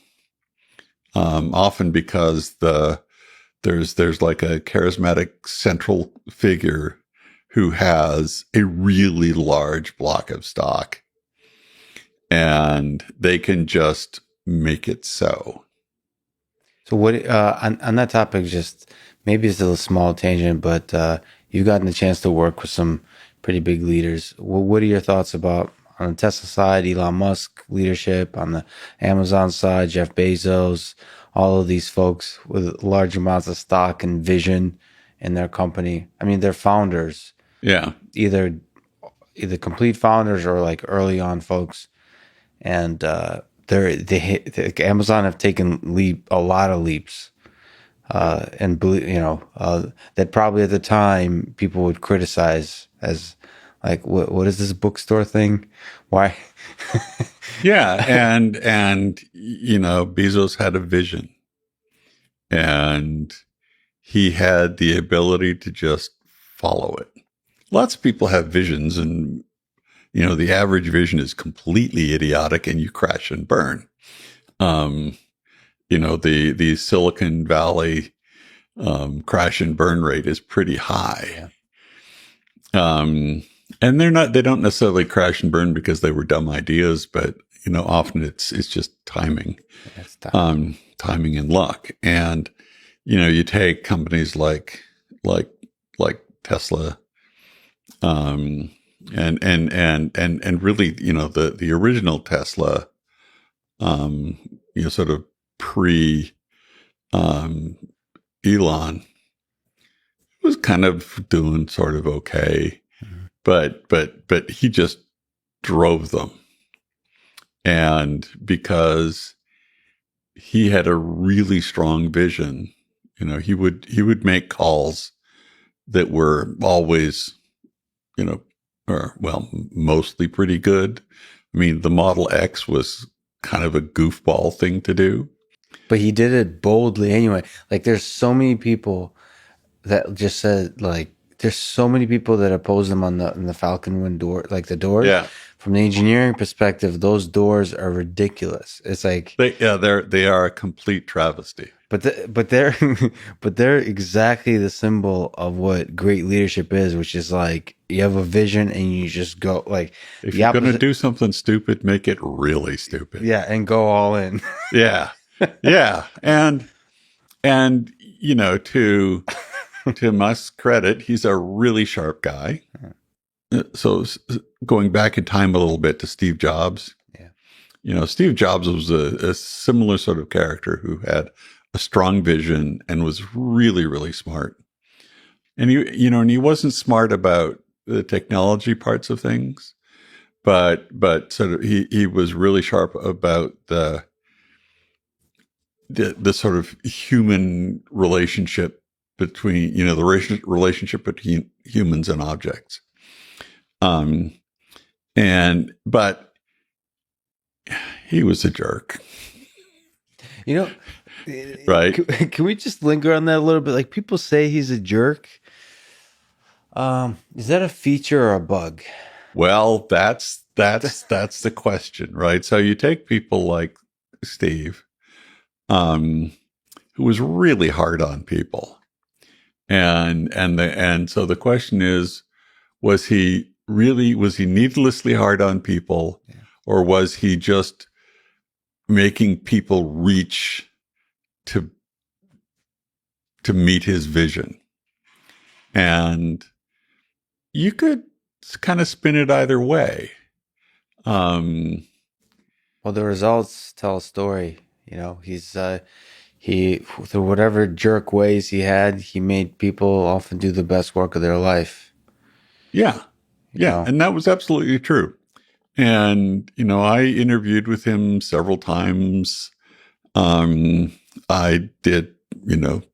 Often because there's like a charismatic central figure who has a really large block of stock, and they can just make it so. So what on that topic, just maybe it's a small tangent, but you've gotten the chance to work with some pretty big leaders. What are your thoughts about on the Tesla side, Elon Musk leadership, on the Amazon side, Jeff Bezos, all of these folks with large amounts of stock and vision in their company? I mean, they're founders. Yeah. Either complete founders or like early on folks. And Amazon have taken a lot of leaps, and that probably at the time people would criticize as like, what is this bookstore thing? Why? Yeah, and Bezos had a vision, and he had the ability to just follow it. Lots of people have visions, and the average vision is completely idiotic and you crash and burn. The Silicon Valley crash and burn rate is pretty high. Yeah. And they don't necessarily crash and burn because they were dumb ideas, but often it's just timing. Timing and luck. And you take companies like Tesla, and really, the original Tesla, sort of pre Elon, was kind of doing sort of okay, but he just drove them, and because he had a really strong vision, he would make calls that were always, mostly pretty good. I mean, the Model X was kind of a goofball thing to do. But he did it boldly anyway. Like, there's so many people that just said, like, there's so many people that oppose them on the Falcon Wind door, like the doors. Yeah. From the engineering perspective, those doors are ridiculous. It's like they are a complete travesty. But they're exactly the symbol of what great leadership is, which is like you have a vision and you just go like. If you're going to do something stupid, make it really stupid. Yeah, and go all in. Yeah, yeah, and to Musk's credit, he's a really sharp guy. So going back in time a little bit to Steve Jobs, Steve Jobs was a similar sort of character who had a strong vision and was really, really smart. And he wasn't smart about the technology parts of things, but sort of he was really sharp about the sort of human relationship between, the relationship between humans and objects. But he was a jerk. Right. Can we just linger on that a little bit? Like, people say he's a jerk. Is that a feature or a bug? Well, that's the question, right? So you take people like Steve, who was really hard on people. And so the question is, was he needlessly hard on people, or was he just making people reach to meet his vision? And you could kind of spin it either way. Well, the results tell a story. He's he, through whatever jerk ways he had, he made people often do the best work of their life. Yeah. Yeah. And that was absolutely true. And, I interviewed with him several times. I did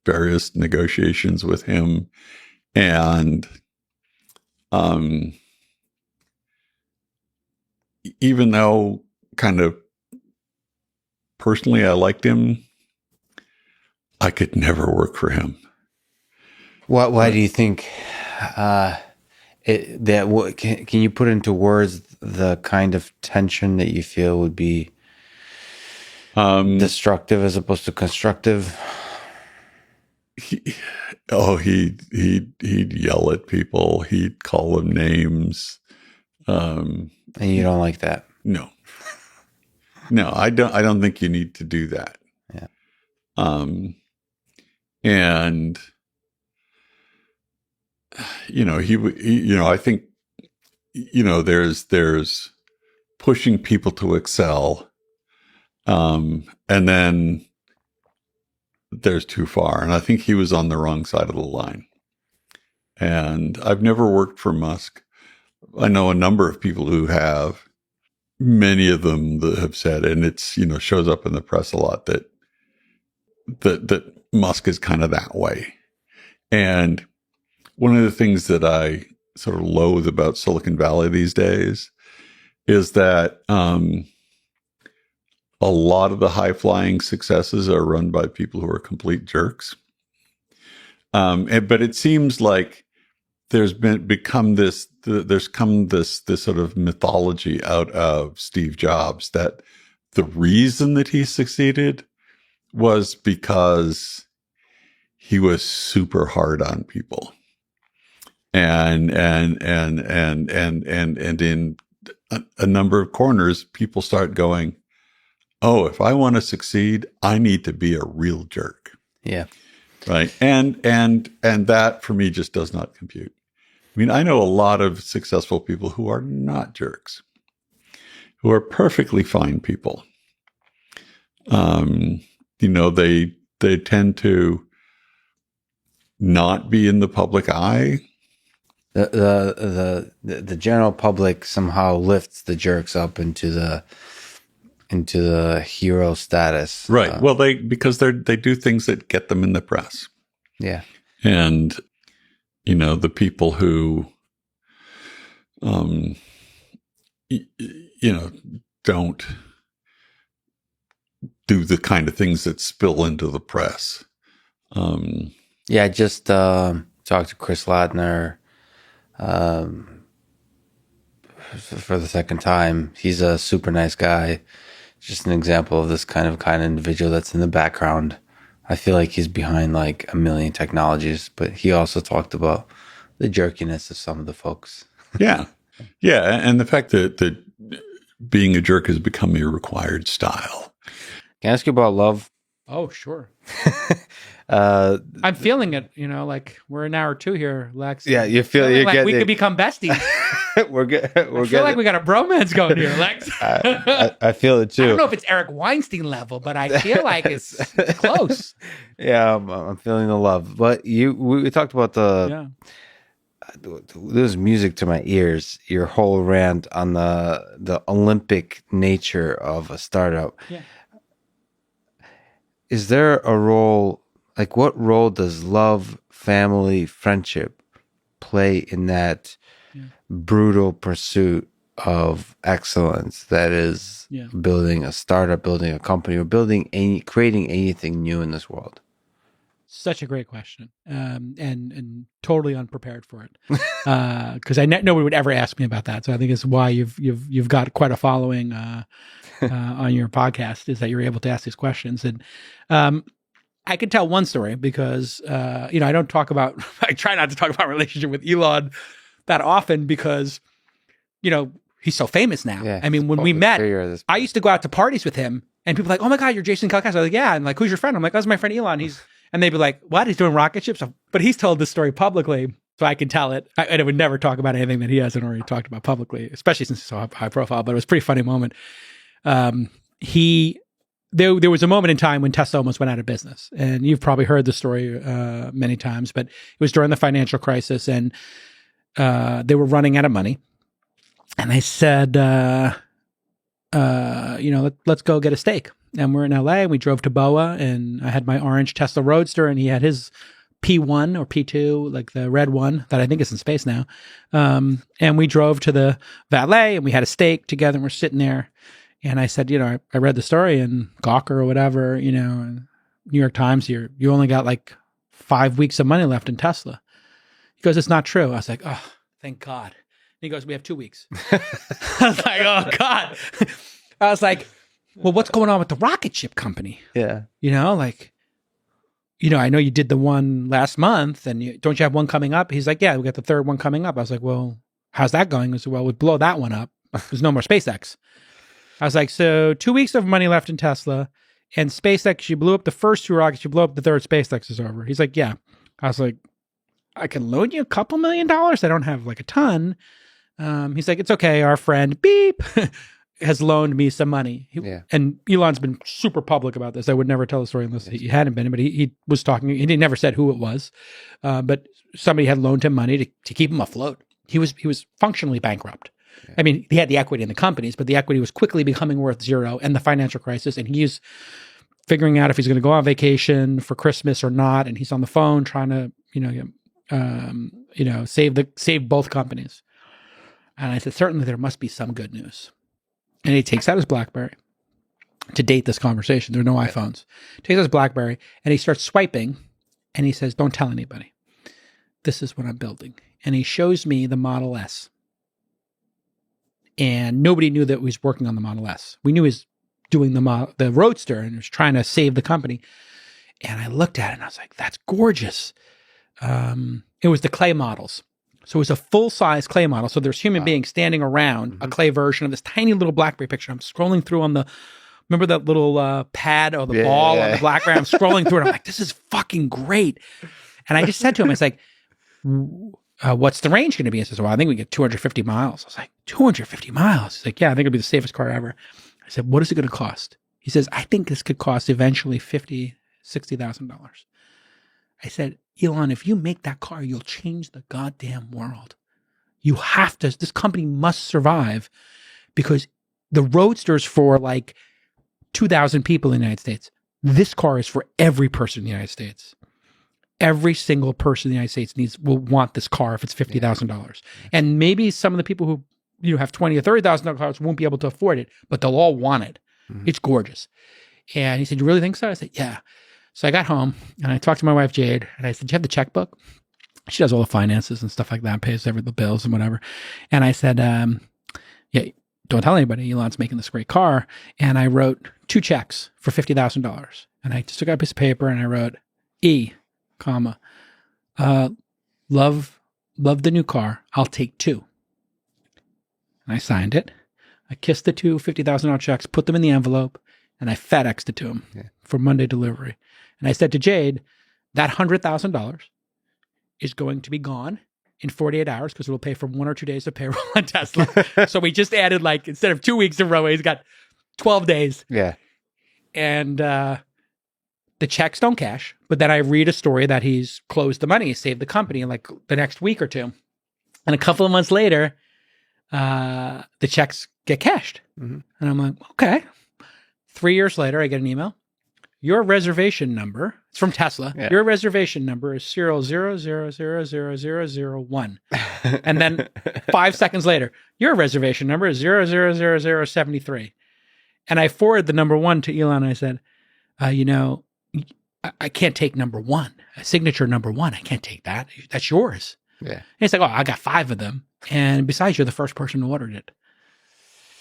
various negotiations with him. And even though kind of personally I liked him, I could never work for him. Why do you think can you put into words the kind of tension that you feel would be destructive as opposed to constructive? He'd yell at people. He'd call them names. And you don't like that? No, I don't think you need to do that. Yeah. And I think, there's pushing people to excel. And then there's too far. And I think he was on the wrong side of the line. And I've never worked for Musk. I know a number of people who have, many of them that have said, and it's, shows up in the press a lot, that Musk is kind of that way. And one of the things that I sort of loathe about Silicon Valley these days is that a lot of the high-flying successes are run by people who are complete jerks. But it seems like there's come this sort of mythology out of Steve Jobs that the reason that he succeeded was because he was super hard on people. And in a number of corners, people start going, oh, if I want to succeed, I need to be a real jerk. Yeah. Right. And that for me just does not compute. I mean, I know a lot of successful people who are not jerks, who are perfectly fine people. They tend to not be in the public eye. The general public somehow lifts the jerks up into the hero status. Right. Well, because they do things that get them in the press. Yeah. And the people who don't do the kind of things that spill into the press. Yeah, I just talked to Chris Lattner for the second time. He's a super nice guy. Just an example of this kind of individual that's in the background. I feel like he's behind like a million technologies, but he also talked about the jerkiness of some of the folks. Yeah. Yeah. And the fact that being a jerk has become a required style. Can I ask you about love? Oh, sure. I'm feeling it, like we're an hour or two here, Lex. Yeah, you feel you're like getting we could become besties. we're good. I feel like we got a bromance going here, Lex. I feel it too. I don't know if it's Erik Weinstein level, but I feel like it's close. Yeah, I'm feeling the love. But we talked about there's music to my ears. Your whole rant on the Olympic nature of a startup. Yeah. Is there a role? Like, what role does love, family, friendship play in that brutal pursuit of excellence that is building a startup, building a company, or creating anything new in this world? Such a great question, and totally unprepared for it, because nobody would ever ask me about that. So I think it's why you've got quite a following on your podcast, is that you're able to ask these questions. And I could tell one story because I don't talk about. I try not to talk about relationship with Elon that often because he's so famous now. Yeah, I mean, when we met, I used to go out to parties with him, and people were like, "Oh my God, you're Jason Calacanis." I was like, "Yeah," and like, "Who's your friend?" I'm like, "That's my friend Elon." And they'd be like, "What? He's doing rocket ships?" But he's told this story publicly, so I can tell it. I would never talk about anything that he hasn't already talked about publicly, especially since he's so high profile. But it was a pretty funny moment. There was a moment in time when Tesla almost went out of business, and you've probably heard the story many times. But it was during the financial crisis, and they were running out of money. And they said, let's go get a steak. and we're in LA, and we drove to Boa, and I had my orange Tesla Roadster, and he had his P1 or P2, like the red one that I think is in space now. And we drove to the valet, and we had a steak together, and we're sitting there. And I said, I read the story in Gawker or whatever, and New York Times, you only got like 5 weeks of money left in Tesla. He goes, it's not true. I was like, oh, thank God. And he goes, we have 2 weeks. I was like, oh God. I was like, well, what's going on with the rocket ship company? Yeah. I know you did the one last month, and don't you have one coming up? He's like, yeah, we got the third one coming up. I was like, well, how's that going? He said, well, we blow that one up. There's no more SpaceX. I was like, so 2 weeks of money left in Tesla, and SpaceX, you blew up the first 2 rockets, you blew up the third, SpaceX is over. He's like, yeah. I was like, I can loan you a couple $1 million. I don't have like a ton. He's like, it's okay. Our friend, beep, has loaned me some money. And Elon's been super public about this. I would never tell the story unless he hadn't been, but he was talking. He never said who it was, but somebody had loaned him money to keep him afloat. He was functionally bankrupt. I mean, he had the equity in the companies, but the equity was quickly becoming worth zero, and the financial crisis. And he's figuring out if he's going to go on vacation for Christmas or not. And he's on the phone trying to, save both companies. And I said, certainly there must be some good news. And he takes out his BlackBerry to date this conversation. There are no iPhones. Takes out his BlackBerry and he starts swiping, and he says, don't tell anybody. This is what I'm building. And he shows me the Model S. And nobody knew that he was working on the Model S. We knew he was doing the Roadster and was trying to save the company. And I looked at it and I was like, that's gorgeous. It was the clay models. So it was a full-size clay model. So there's human beings standing around a clay version of this tiny little BlackBerry picture. I'm scrolling through on remember that little pad or the ball on the BlackBerry? I'm scrolling through it. I'm like, this is fucking great. And I just said to him, it's like, what's the range going to be? He says, well, I think we get 250 miles. I was like, 250 miles? He's like, yeah, I think it'll be the safest car ever. I said, what is it going to cost? He says, I think this could cost eventually $60,000. I said, Elon, if you make that car, you'll change the goddamn world. You have to. This company must survive, because the Roadster's for like 2,000 people in the United States. This car is for every person in the United States. Every single person in the United States will want this car if it's $50,000. And maybe some of the people who have $20,000 or $30,000 cars won't be able to afford it, but they'll all want it. Mm-hmm. It's gorgeous. And he said, you really think so? I said, yeah. So I got home and I talked to my wife, Jade, and I said, do you have the checkbook? She does all the finances and stuff like that, pays every the bills and whatever. And I said, yeah, don't tell anybody Elon's making this great car. And I wrote 2 checks for $50,000. And I just took out a piece of paper and I wrote E, comma, love the new car. I'll take 2. And I signed it. I kissed the 2 $50,000 checks, put them in the envelope, and I FedExed it to him for Monday delivery. And I said to Jade, that $100,000 is going to be gone in 48 hours because it will pay for 1 or 2 days of payroll on Tesla. So we just added, like, instead of 2 weeks in a row, he's got 12 days. Yeah. And the checks don't cash. But then I read a story that he's closed the money, he saved the company in like the next week or 2. And a couple of months later, the checks get cashed. Mm-hmm. And I'm like, okay. 3 years later, I get an email. Your reservation number, it's from Tesla. Yeah. Your reservation number is 000000001. And then 5 seconds later, your reservation number is 0000073. And I forwarded the number 1 to Elon. And I said, I can't take number 1, a signature number 1. I can't take that. That's yours. Yeah. And he's like, oh, I got 5 of them. And besides, you're the first person who ordered it.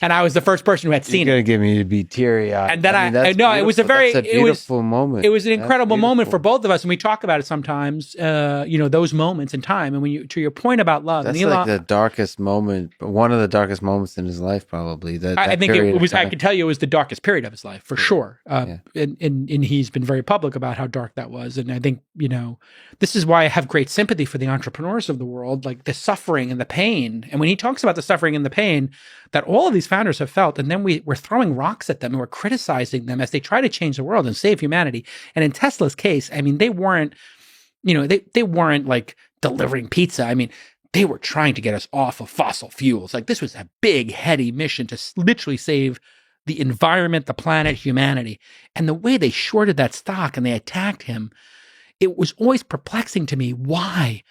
And I was the first person who had seen You're it. gonna get me to be teary-eyed. And then I know it was a beautiful moment. It was an incredible moment for both of us, and we talk about it sometimes. Those moments in time, and when you, to your point about love, that's and Elon, like the darkest moment, one of the darkest moments in his life, probably. I think it was. I can tell you, it was the darkest period of his life for sure. And he's been very public about how dark that was. And I think this is why I have great sympathy for the entrepreneurs of the world, like the suffering and the pain. And when he talks about the suffering and the pain that all of these founders have felt, and then we're throwing rocks at them and we're criticizing them as they try to change the world and save humanity. And in Tesla's case, I mean, they weren't, they weren't like delivering pizza. I mean, they were trying to get us off of fossil fuels. Like, this was a big, heady mission to literally save the environment, the planet, humanity. And the way they shorted that stock and they attacked him, it was always perplexing to me why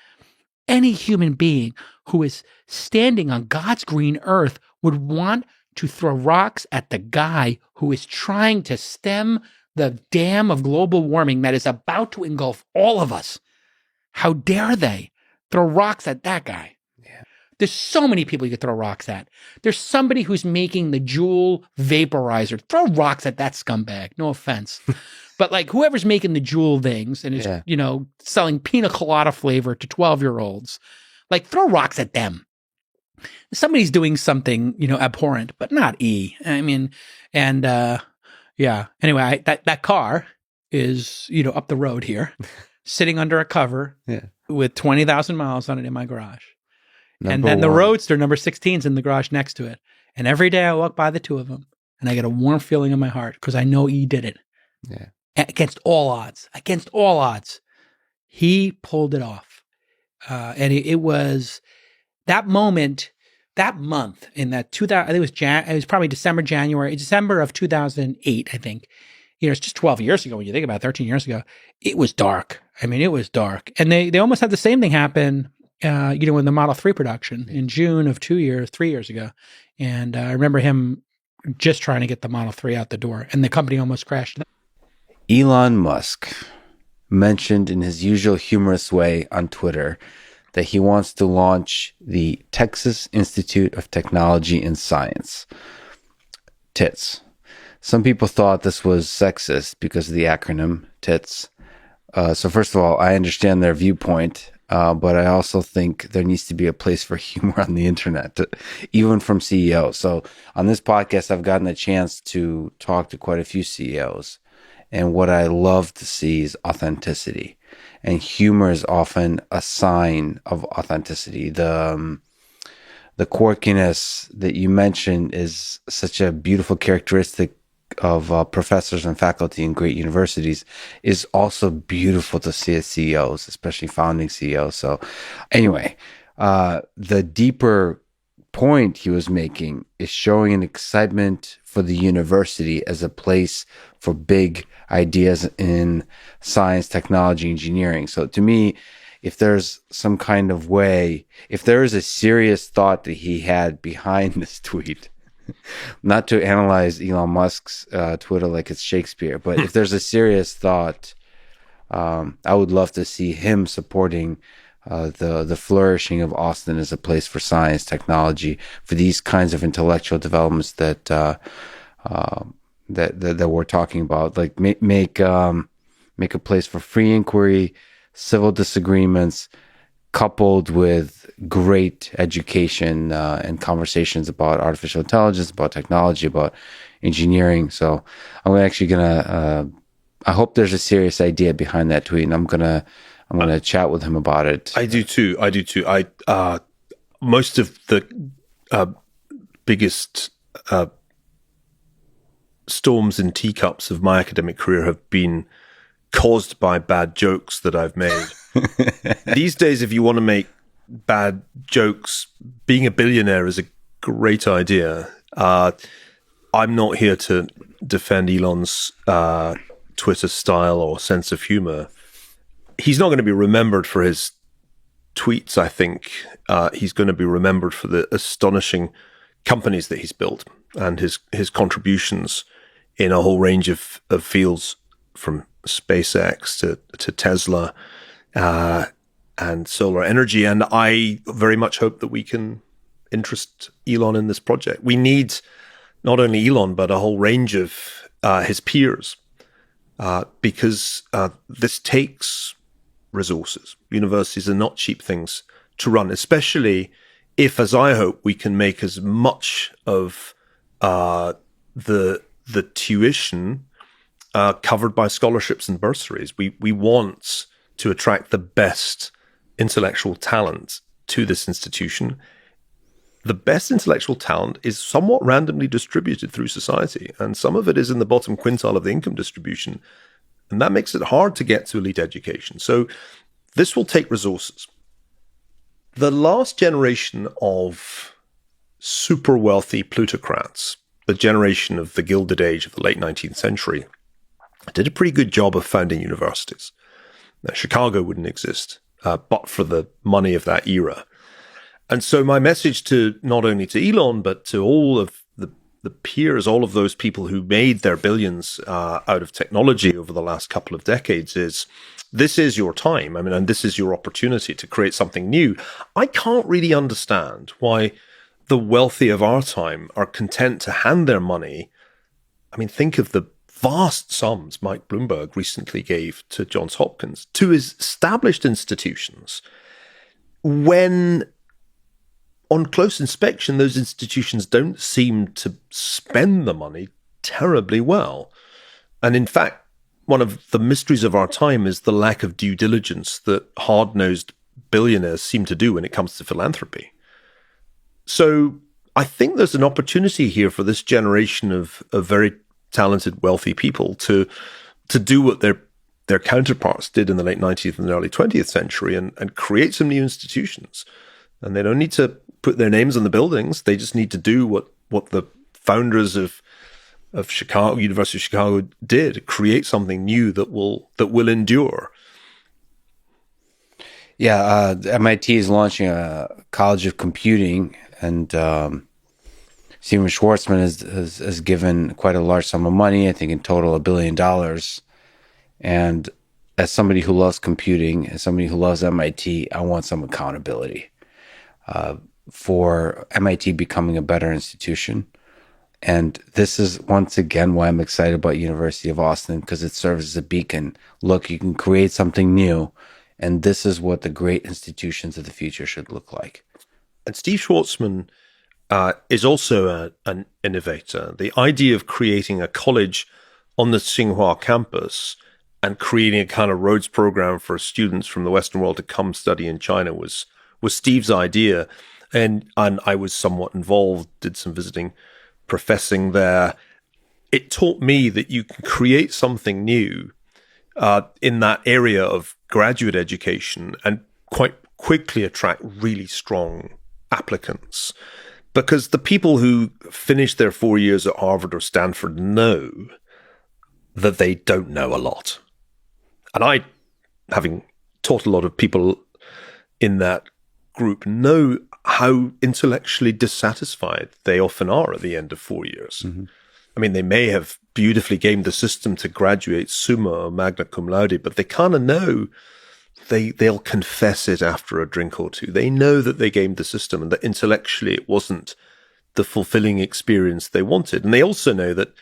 any human being who is standing on God's green earth would want to throw rocks at the guy who is trying to stem the dam of global warming that is about to engulf all of us. How dare they throw rocks at that guy? Yeah. There's so many people you could throw rocks at. There's somebody who's making the Juul vaporizer. Throw rocks at that scumbag. No offense. But like whoever's making the Juul things and is, selling pina colada flavor to 12-year-olds, like throw rocks at them. Somebody's doing something, abhorrent, but not E. I mean, and anyway, that car is, up the road here, sitting under a cover with 20,000 miles on it in my garage. And then the Roadster number 16 is in the garage next to it. And every day I walk by the two of them and I get a warm feeling in my heart because I know E did it. Yeah. Against all odds, he pulled it off. And it was that moment, that month in that 2000, I think it was probably December of 2008, I think. It's just 12 years ago when you think about it, 13 years ago. It was dark. I mean, it was dark. And they almost had the same thing happen, in the Model 3 production in June of 3 years ago. And I remember him just trying to get the Model 3 out the door, and the company almost crashed. Elon Musk mentioned in his usual humorous way on Twitter that he wants to launch the Texas Institute of Technology and Science. TITS. Some people thought this was sexist because of the acronym TITS. So first of all, I understand their viewpoint, but I also think there needs to be a place for humor on the internet, even from CEOs. So on this podcast, I've gotten a chance to talk to quite a few CEOs. And what I love to see is authenticity. And humor is often a sign of authenticity. The quirkiness that you mentioned is such a beautiful characteristic of professors and faculty in great universities. Is also beautiful to see as CEOs, especially founding CEOs. So anyway, the deeper point he was making is showing an excitement for the university as a place for big ideas in science, technology, engineering. So to me, if there's some kind of way, if there is a serious thought that he had behind this tweet, not to analyze Elon Musk's Twitter like it's Shakespeare, but if there's a serious thought, I would love to see him supporting the flourishing of Austin as a place for science, technology, for these kinds of intellectual developments that we're talking about, like make a place for free inquiry, civil disagreements, coupled with great education and conversations about artificial intelligence, about technology, about engineering. So I'm actually gonna. I hope there's a serious idea behind that tweet, and I'm gonna chat with him about it. I do too. Most of the biggest storms in teacups of my academic career have been caused by bad jokes that I've made. These days, if you want to make bad jokes, being a billionaire is a great idea. I'm not here to defend Elon's Twitter style or sense of humor. He's not going to be remembered for his tweets, I think. He's going to be remembered for the astonishing companies that he's built and his contributions in a whole range of fields, from SpaceX to Tesla and solar energy. And I very much hope that we can interest Elon in this project. We need not only Elon, but a whole range of his peers, because this takes resources. Universities are not cheap things to run, especially if, as I hope, we can make as much of the tuition covered by scholarships and bursaries. We want to attract the best intellectual talent to this institution. The best intellectual talent is somewhat randomly distributed through society, and some of it is in the bottom quintile of the income distribution, and that makes it hard to get to elite education. So this will take resources. The last generation of super wealthy plutocrats the generation of the Gilded Age of the late 19th century did a pretty good job of founding universities. Now, Chicago wouldn't exist but for the money of that era. And so my message to not only to Elon, but to all of the peers, all of those people who made their billions out of technology over the last couple of decades is, this is your time. I mean, and this is your opportunity to create something new. I can't really understand why the wealthy of our time are content to hand their money. I mean, think of the vast sums Mike Bloomberg recently gave to Johns Hopkins, to his established institutions, when on close inspection, those institutions don't seem to spend the money terribly well. And in fact, one of the mysteries of our time is the lack of due diligence that hard-nosed billionaires seem to do when it comes to philanthropy. So I think there's an opportunity here for this generation of very talented, wealthy people to do what their counterparts did in the late 19th and early 20th century and create some new institutions. And they don't need to put their names on the buildings. They just need to do what the founders of Chicago, University of Chicago did, create something new that will endure. Yeah, MIT is launching a College of Computing, and Steven Schwartzman has given quite a large sum of money, I think in total $1 billion. And as somebody who loves computing, as somebody who loves MIT, I want some accountability for MIT becoming a better institution. And this is, once again, why I'm excited about University of Austin, because it serves as a beacon. Look, you can create something new, and this is what the great institutions of the future should look like. And Steve Schwartzman is also an innovator. The idea of creating a college on the Tsinghua campus and creating a kind of Rhodes program for students from the Western world to come study in China was Steve's idea. And I was somewhat involved, did some visiting professing there. It taught me that you can create something new in that area of graduate education and quite quickly attract really strong applicants, because the people who finish their 4 years at Harvard or Stanford know that they don't know a lot. And I, having taught a lot of people in that group, know how intellectually dissatisfied they often are at the end of 4 years. Mm-hmm. I mean, they may have beautifully gamed the system to graduate summa or magna cum laude, but they kind of know they'll confess it after a drink or two. They know that they gamed the system and that intellectually it wasn't the fulfilling experience they wanted. And they also know that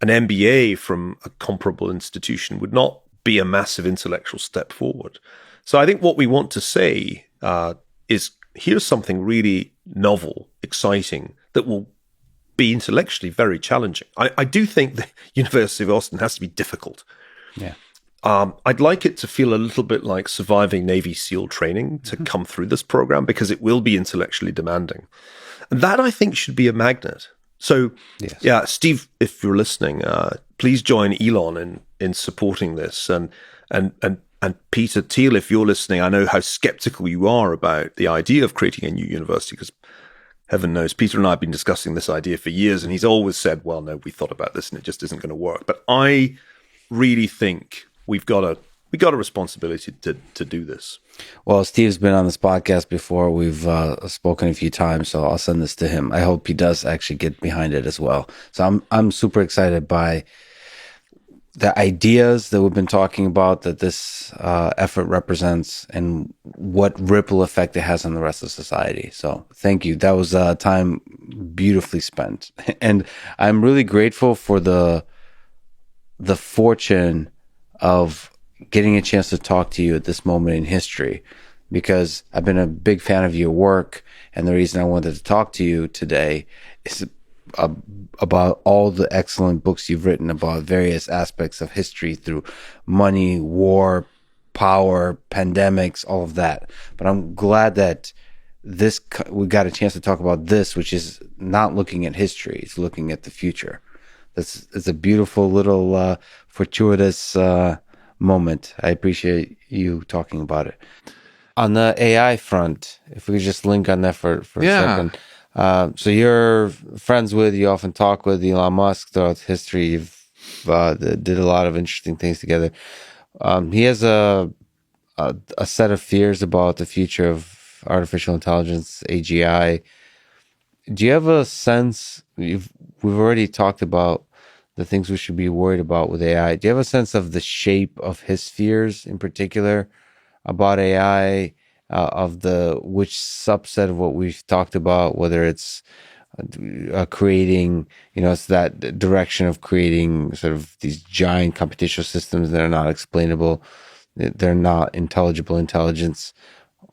an MBA from a comparable institution would not be a massive intellectual step forward. So I think what we want to say is, here's something really novel, exciting, that will be intellectually very challenging. I do think the University of Austin has to be difficult. Yeah. I'd like it to feel a little bit like surviving Navy SEAL training to come through this program, because it will be intellectually demanding. And that, I think, should be a magnet. So, yes. Yeah, Steve, if you're listening, please join Elon in supporting this. And Peter Thiel, if you're listening, I know how skeptical you are about the idea of creating a new university, because heaven knows, Peter and I have been discussing this idea for years, and he's always said, well, no, we thought about this and it just isn't going to work. But I really think we've got a responsibility to do this. Well, Steve's been on this podcast before. We've spoken a few times, so I'll send this to him. I hope he does actually get behind it as well. So I'm super excited by the ideas that we've been talking about, that this effort represents, and what ripple effect it has on the rest of society. So thank you. That was time beautifully spent. And I'm really grateful for the fortune of getting a chance to talk to you at this moment in history, because I've been a big fan of your work. And the reason I wanted to talk to you today is about all the excellent books you've written about various aspects of history, through money, war, power, pandemics, all of that. But I'm glad that we got a chance to talk about this, which is not looking at history, it's looking at the future. It's a beautiful little fortuitous moment. I appreciate you talking about it. On the AI front, if we could just link on that for a second. So you're friends with, you often talk with Elon Musk throughout history. You've did a lot of interesting things together. He has a set of fears about the future of artificial intelligence, AGI. Do you have a sense? We've already talked about the things we should be worried about with AI. Do you have a sense of the shape of his fears in particular about AI? Of which subset of what we've talked about, whether it's creating, it's that direction of creating sort of these giant computational systems that are not explainable, they're not intelligible intelligence,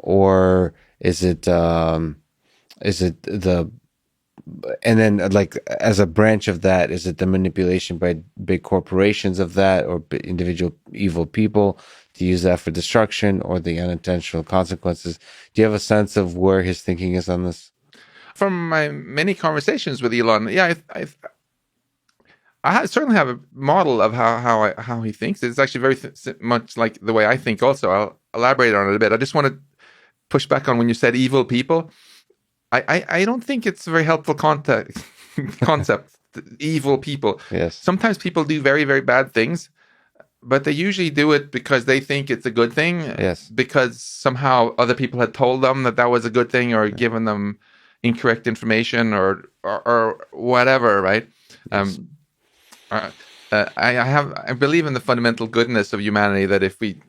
or is it and then like as a branch of that, is it the manipulation by big corporations of that or individual evil people to use that for destruction, or the unintentional consequences? Do you have a sense of where his thinking is on this? From my many conversations with Elon, I certainly have a model of how he thinks. It's actually very much like the way I think also. I'll elaborate on it a bit. I just want to push back on when you said evil people. I don't think it's a very helpful concept, evil people. Yes. Sometimes people do very, very bad things, but they usually do it because they think it's a good thing. Yes. Because somehow other people had told them that was a good thing, or given them incorrect information or whatever, right? Yes. I believe in the fundamental goodness of humanity, that if we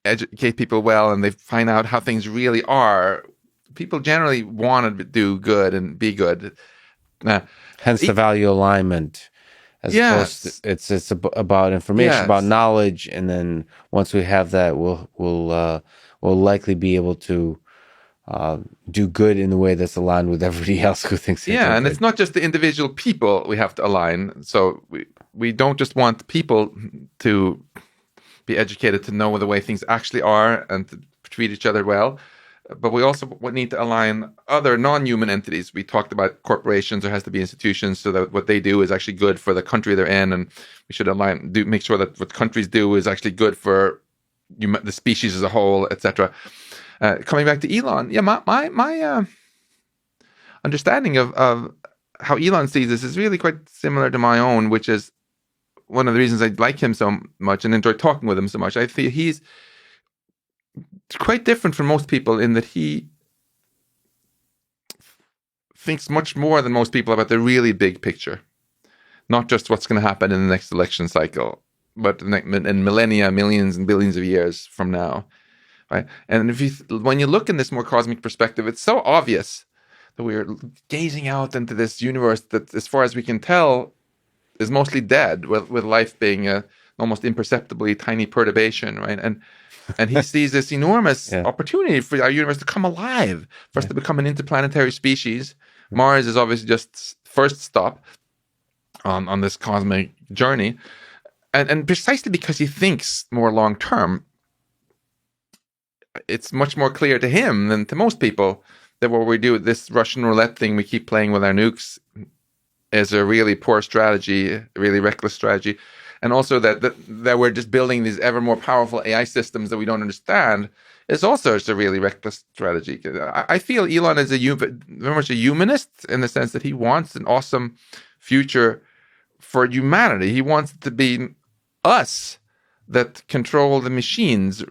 educate people well and they find out how things really are, people generally want to do good and be good. Hence the value alignment. As opposed to, it's about information, about knowledge, and then once we have that, we'll likely be able to do good in the way that's aligned with everybody else who thinks. Yeah, and it's not just the individual people we have to align. So we don't just want people to be educated to know the way things actually are and to treat each other well, but we also need to align other non-human entities. We talked about corporations. There has to be institutions so that what they do is actually good for the country they're in, and we should make sure that what countries do is actually good for the species as a whole, etc. Coming back to Elon, my understanding of how Elon sees this is really quite similar to my own, which is one of the reasons I like him so much and enjoy talking with him so much. I think he's quite different from most people in that he thinks much more than most people about the really big picture, not just what's going to happen in the next election cycle, but in millennia, millions and billions of years from now, right? And when you look in this more cosmic perspective, it's so obvious that we're gazing out into this universe that, as far as we can tell, is mostly dead, with life being a almost imperceptibly tiny perturbation, right? And he sees this enormous opportunity for our universe to come alive, for us to become an interplanetary species. Mars is obviously just first stop on this cosmic journey. And precisely because he thinks more long term, it's much more clear to him than to most people that what we do, this Russian roulette thing we keep playing with our nukes, is a really poor strategy, a really reckless strategy. And also that we're just building these ever more powerful AI systems that we don't understand is also just a really reckless strategy. I feel Elon is very much a humanist in the sense that he wants an awesome future for humanity. He wants it to be us that control the machines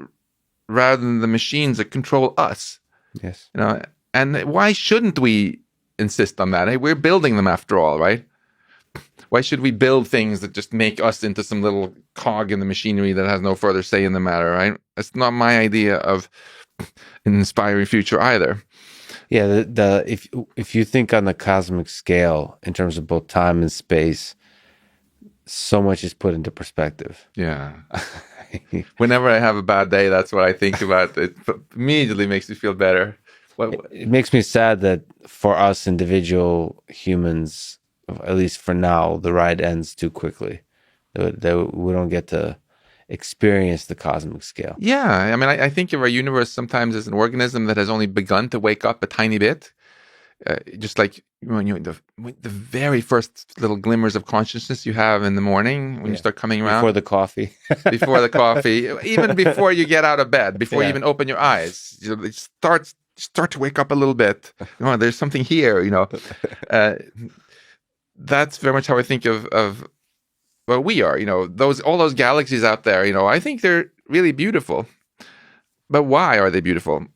rather than the machines that control us. Yes. And why shouldn't we insist on that? Hey, we're building them after all, right? Why should we build things that just make us into some little cog in the machinery that has no further say in the matter, right? That's not my idea of an inspiring future either. Yeah, if you think on the cosmic scale in terms of both time and space, so much is put into perspective. Yeah. Whenever I have a bad day, that's what I think about. It immediately makes me feel better. It makes me sad that for us individual humans, at least for now, the ride ends too quickly. That we don't get to experience the cosmic scale. Yeah, I mean, I think of our universe sometimes as an organism that has only begun to wake up a tiny bit. Just like when the very first little glimmers of consciousness you have in the morning when you start coming around. Before the coffee. Before the coffee. Even before you get out of bed, before you even open your eyes. It starts start to wake up a little bit. Oh, there's something here, That's very much how I think of what we are. All those galaxies out there. I think they're really beautiful. But why are they beautiful?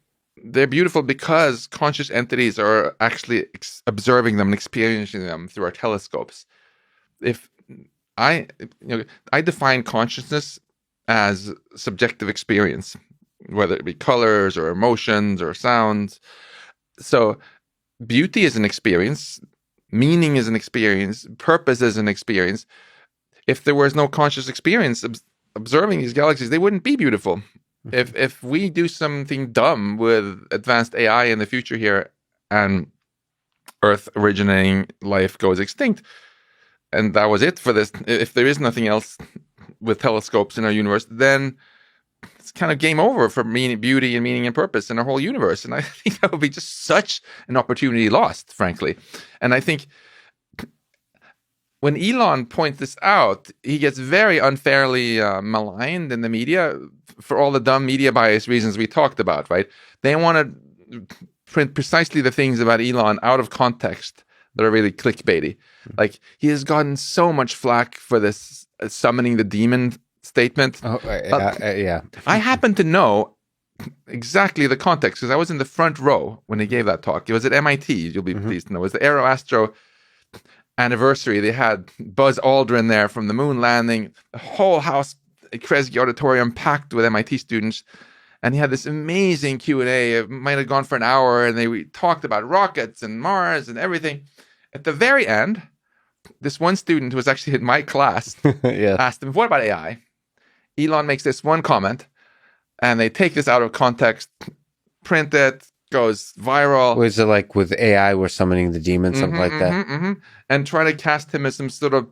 They're beautiful because conscious entities are actually observing them and experiencing them through our telescopes. If I define consciousness as subjective experience, whether it be colors or emotions or sounds. So beauty is an experience, meaning is an experience, purpose is an experience. If there was no conscious experience observing these galaxies, they wouldn't be beautiful. If we do something dumb with advanced AI in the future here and Earth originating life goes extinct, and that was it for this, if there is nothing else with telescopes in our universe, then it's kind of game over for beauty and meaning and purpose in our whole universe. And I think that would be just such an opportunity lost, frankly. And I think when Elon points this out, he gets very unfairly maligned in the media for all the dumb media bias reasons we talked about, right? They want to print precisely the things about Elon out of context that are really clickbaity. Like, he has gotten so much flack for this summoning the demon statement. Yeah. I happen to know exactly the context because I was in the front row when he gave that talk. It was at MIT, you'll be pleased to know. It was the Aero Astro anniversary. They had Buzz Aldrin there from the moon landing, the whole house, Kresge Auditorium packed with MIT students. And he had this amazing Q&A. It might have gone for an hour, and they talked about rockets and Mars and everything. At the very end, this one student who was actually in my class asked him, what about AI? Elon makes this one comment, and they take this out of context, print it, goes viral. Was it like with AI, we're summoning the demon, something like that? And try to cast him as some sort of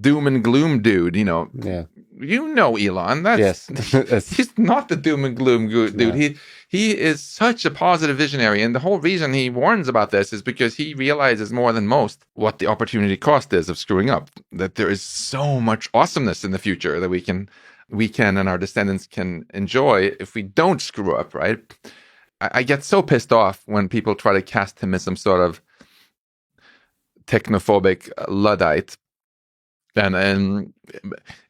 doom and gloom dude, Yeah. Elon. He's not the doom and gloom dude. No. He is such a positive visionary, and the whole reason he warns about this is because he realizes more than most what the opportunity cost is of screwing up. That there is so much awesomeness in the future that we can and our descendants can enjoy if we don't screw up, right? I get so pissed off when people try to cast him as some sort of technophobic Luddite. And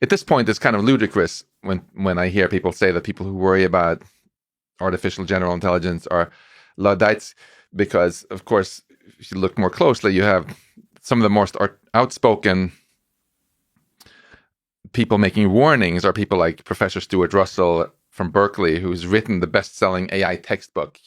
at this point, it's kind of ludicrous when I hear people say that people who worry about artificial general intelligence are Luddites, because, of course, if you look more closely, you have some of the most outspoken people making warnings are people like Professor Stuart Russell from Berkeley, who's written the best-selling AI textbook,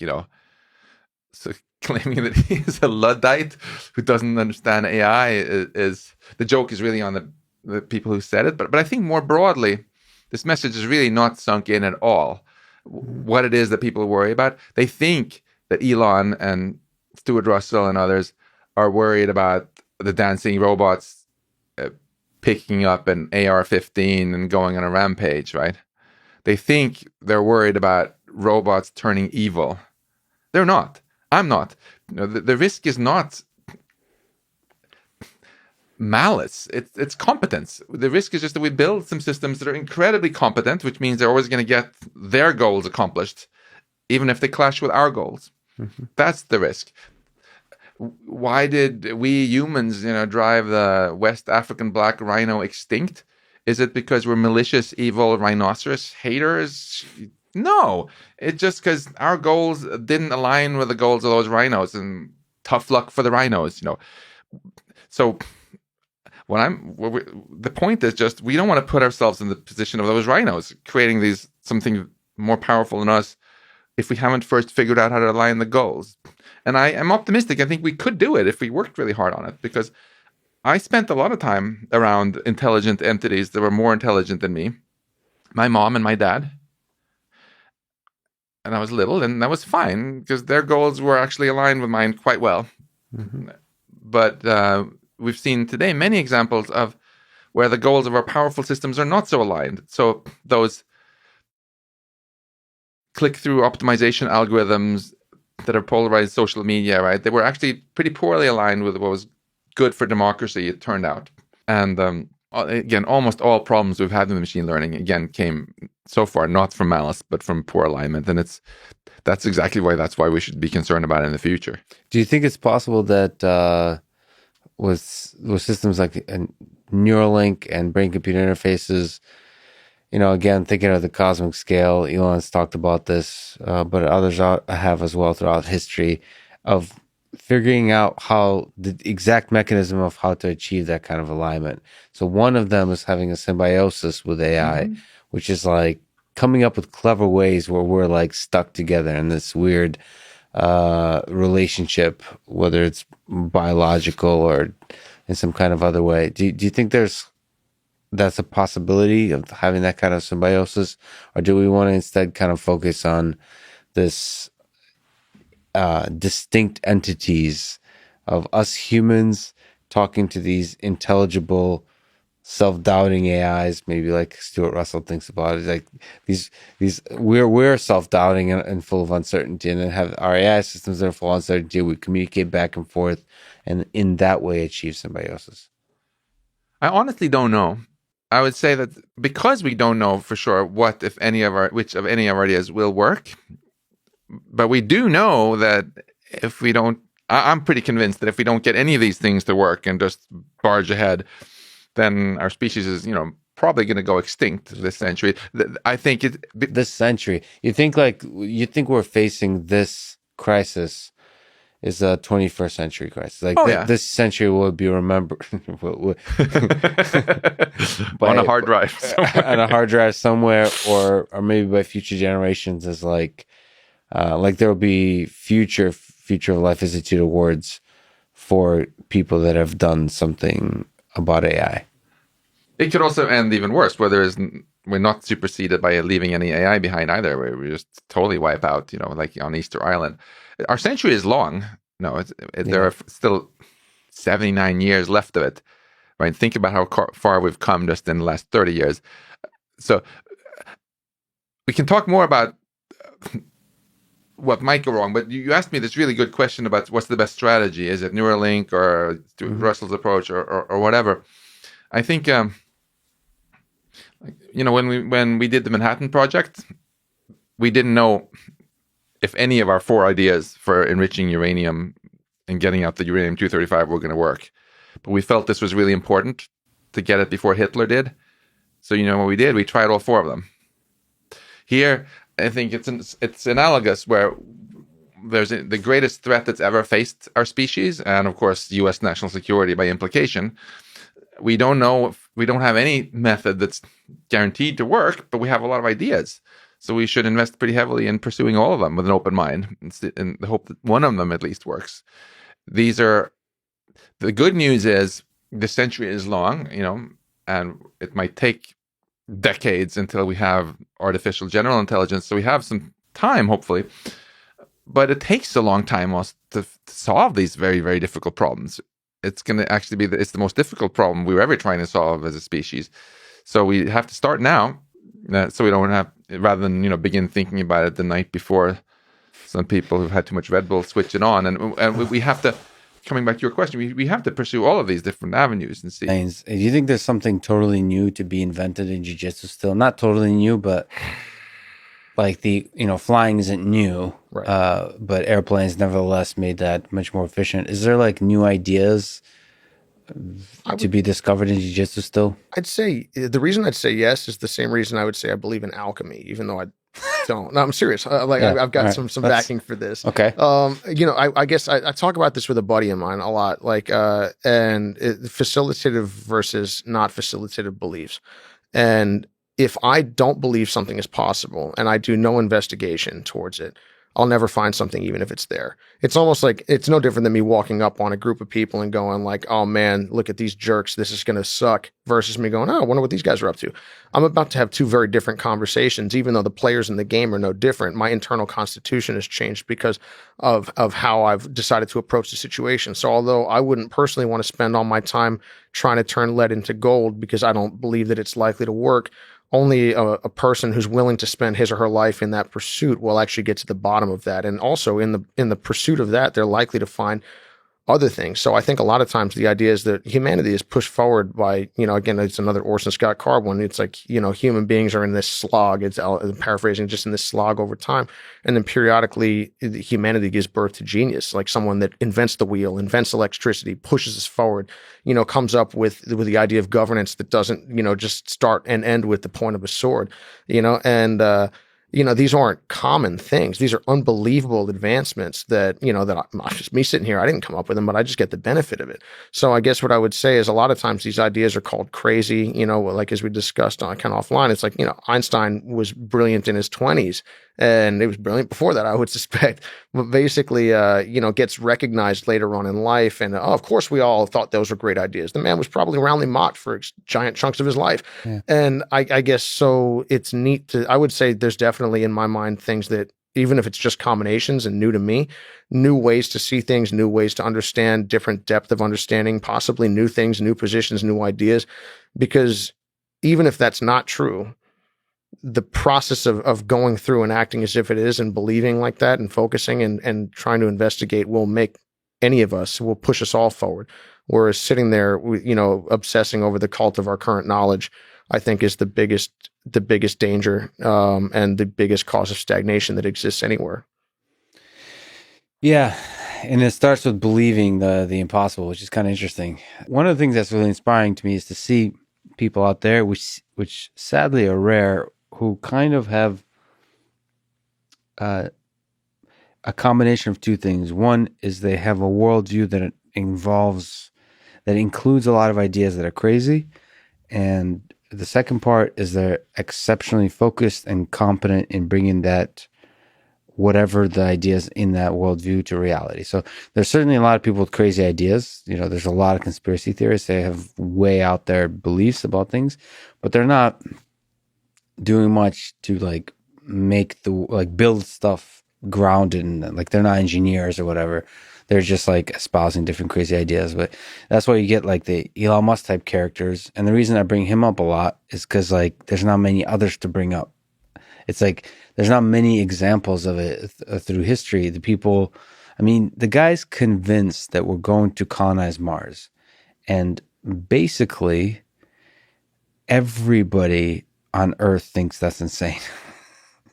So claiming that he is a Luddite who doesn't understand AI is the joke is really on the people who said it. But I think more broadly, this message is really not sunk in at all. What it is that people worry about. They think that Elon and Stuart Russell and others are worried about the dancing robots picking up an AR-15 and going on a rampage, right? They think they're worried about robots turning evil. They're not. I'm not. The risk is not malice. It's competence. The risk is just that we build some systems that are incredibly competent, which means they're always going to get their goals accomplished, even if they clash with our goals. That's the risk. Why did we humans, drive the West African black rhino extinct? Is it because we're malicious, evil rhinoceros haters? No, it's just because our goals didn't align with the goals of those rhinos, and tough luck for the rhinos, So the point is just we don't want to put ourselves in the position of those rhinos, creating something more powerful than us if we haven't first figured out how to align the goals. And I am optimistic. I think we could do it if we worked really hard on it, because I spent a lot of time around intelligent entities that were more intelligent than me. My mom and my dad. And I was little, and that was fine because their goals were actually aligned with mine quite well. But we've seen today many examples of where the goals of our powerful systems are not so aligned. So those click-through optimization algorithms that are polarized social media, right? They were actually pretty poorly aligned with what was good for democracy, it turned out. And again, almost all problems we've had with machine learning, again, came so far not from malice, but from poor alignment. And that's exactly why we should be concerned about it in the future. Do you think it's possible that with systems like Neuralink and brain-computer interfaces, again, thinking of the cosmic scale, Elon's talked about this, but others have as well throughout history, of figuring out how the exact mechanism of how to achieve that kind of alignment. So one of them is having a symbiosis with AI, which is like coming up with clever ways where we're like stuck together in this weird relationship, whether it's biological or in some kind of other way. Do you think that's a possibility of having that kind of symbiosis, or do we want to instead kind of focus on this distinct entities of us humans talking to these intelligible, self-doubting AIs, maybe like Stuart Russell thinks about it, like these we're self-doubting and full of uncertainty, and then have our AI systems that are full of uncertainty. We communicate back and forth, and in that way achieve symbiosis. I honestly don't know. I would say that because we don't know for sure which of any of our ideas will work, but we do know that if we don't, I'm pretty convinced that if we don't get any of these things to work and just barge ahead, then our species is, probably going to go extinct this century. I think this century. You think we're facing this crisis is a 21st century crisis. Like this century will be remembered on a hard drive somewhere. On a hard drive somewhere, or maybe by future generations as like there will be future of Life Institute awards for people that have done something about AI. It could also end even worse, where we're not superseded by leaving any AI behind either, where we just totally wipe out, like on Easter Island. Our century is long. No, there are still 79 years left of it. Right? Think about how far we've come just in the last 30 years. So we can talk more about what might go wrong, but you asked me this really good question about what's the best strategy. Is it Neuralink or Russell's approach or whatever? I think, when we did the Manhattan Project, we didn't know if any of our 4 ideas for enriching uranium and getting out the uranium-235 were going to work. But we felt this was really important to get it before Hitler did. So what we did? We tried all 4 of them. Here, I think it's analogous, where there's the greatest threat that's ever faced our species, and of course, U.S. national security by implication. We don't know we don't have any method that's guaranteed to work, but we have a lot of ideas. So we should invest pretty heavily in pursuing all of them with an open mind, in the hope that one of them at least works. The good news is the century is long, and it might take decades until we have artificial general intelligence. So we have some time, hopefully, but it takes a long time also to solve these very, very difficult problems. It's going to actually it's the most difficult problem we were ever trying to solve as a species. So we have to start now, so we don't have, rather than, begin thinking about it the night before. Some people who've had too much Red Bull switch it on. And we have to, coming back to your question, we have to pursue all of these different avenues and see. Do you think there's something totally new to be invented in jiu-jitsu still? Not totally new, but like flying isn't new, right. But airplanes nevertheless made that much more efficient. Is there like new ideas to be discovered in jiu-jitsu still? I'd say the reason I'd say yes is the same reason I would say I believe in alchemy, even though I don't. No, I'm serious. I've got some backing for this. Okay. I guess I talk about this with a buddy of mine a lot, and facilitative versus not facilitative beliefs. And if I don't believe something is possible and I do no investigation towards it, I'll never find something, even if it's there. It's almost like it's no different than me walking up on a group of people and going like, oh man, look at these jerks. This is going to suck, versus me going, oh, I wonder what these guys are up to. I'm about to have two very different conversations, even though the players in the game are no different. My internal constitution has changed because of how I've decided to approach the situation. So although I wouldn't personally want to spend all my time trying to turn lead into gold because I don't believe that it's likely to work, only a person who's willing to spend his or her life in that pursuit will actually get to the bottom of that. And also in the pursuit of that, they're likely to find other things. So I think a lot of times the idea is that humanity is pushed forward by, again, it's another Orson Scott Card one. It's like, human beings are in this slog. It's paraphrasing, just in this slog over time. And then periodically humanity gives birth to genius, like someone that invents the wheel, invents electricity, pushes us forward, comes up with the idea of governance that doesn't, just start and end with the point of a sword, these aren't common things. These are unbelievable advancements that, just me sitting here, I didn't come up with them, but I just get the benefit of it. So I guess what I would say is a lot of times these ideas are called crazy, like as we discussed on kind of offline, it's like, Einstein was brilliant in his 20s and it was brilliant before that, I would suspect, but basically, gets recognized later on in life. And of course we all thought those were great ideas. The man was probably roundly mocked for giant chunks of his life. Yeah. And I guess, so it's neat I would say there's definitely in my mind things that, even if it's just combinations and new to me, new ways to see things, new ways to understand, different depth of understanding, possibly new things, new positions, new ideas, because even if that's not true, the process of going through and acting as if it is and believing like that and focusing and trying to investigate will make any of us, will push us all forward. Whereas sitting there, obsessing over the cult of our current knowledge, I think is the biggest danger and the biggest cause of stagnation that exists anywhere. Yeah, and it starts with believing the impossible, which is kind of interesting. One of the things that's really inspiring to me is to see people out there, which sadly are rare, who kind of have a combination of two things. One is they have a worldview that includes a lot of ideas that are crazy, and the second part is they're exceptionally focused and competent in bringing that, whatever the ideas in that worldview, to reality. So there's certainly a lot of people with crazy ideas. There's a lot of conspiracy theorists. They have way out there beliefs about things, but they're not doing much to build stuff grounded in them. Like, they're not engineers or whatever. They're just espousing different crazy ideas. But that's why you get the Elon Musk type characters. And the reason I bring him up a lot is because there's not many others to bring up. It's there's not many examples of it through history. The guy's convinced that we're going to colonize Mars. And basically everybody on Earth thinks that's insane.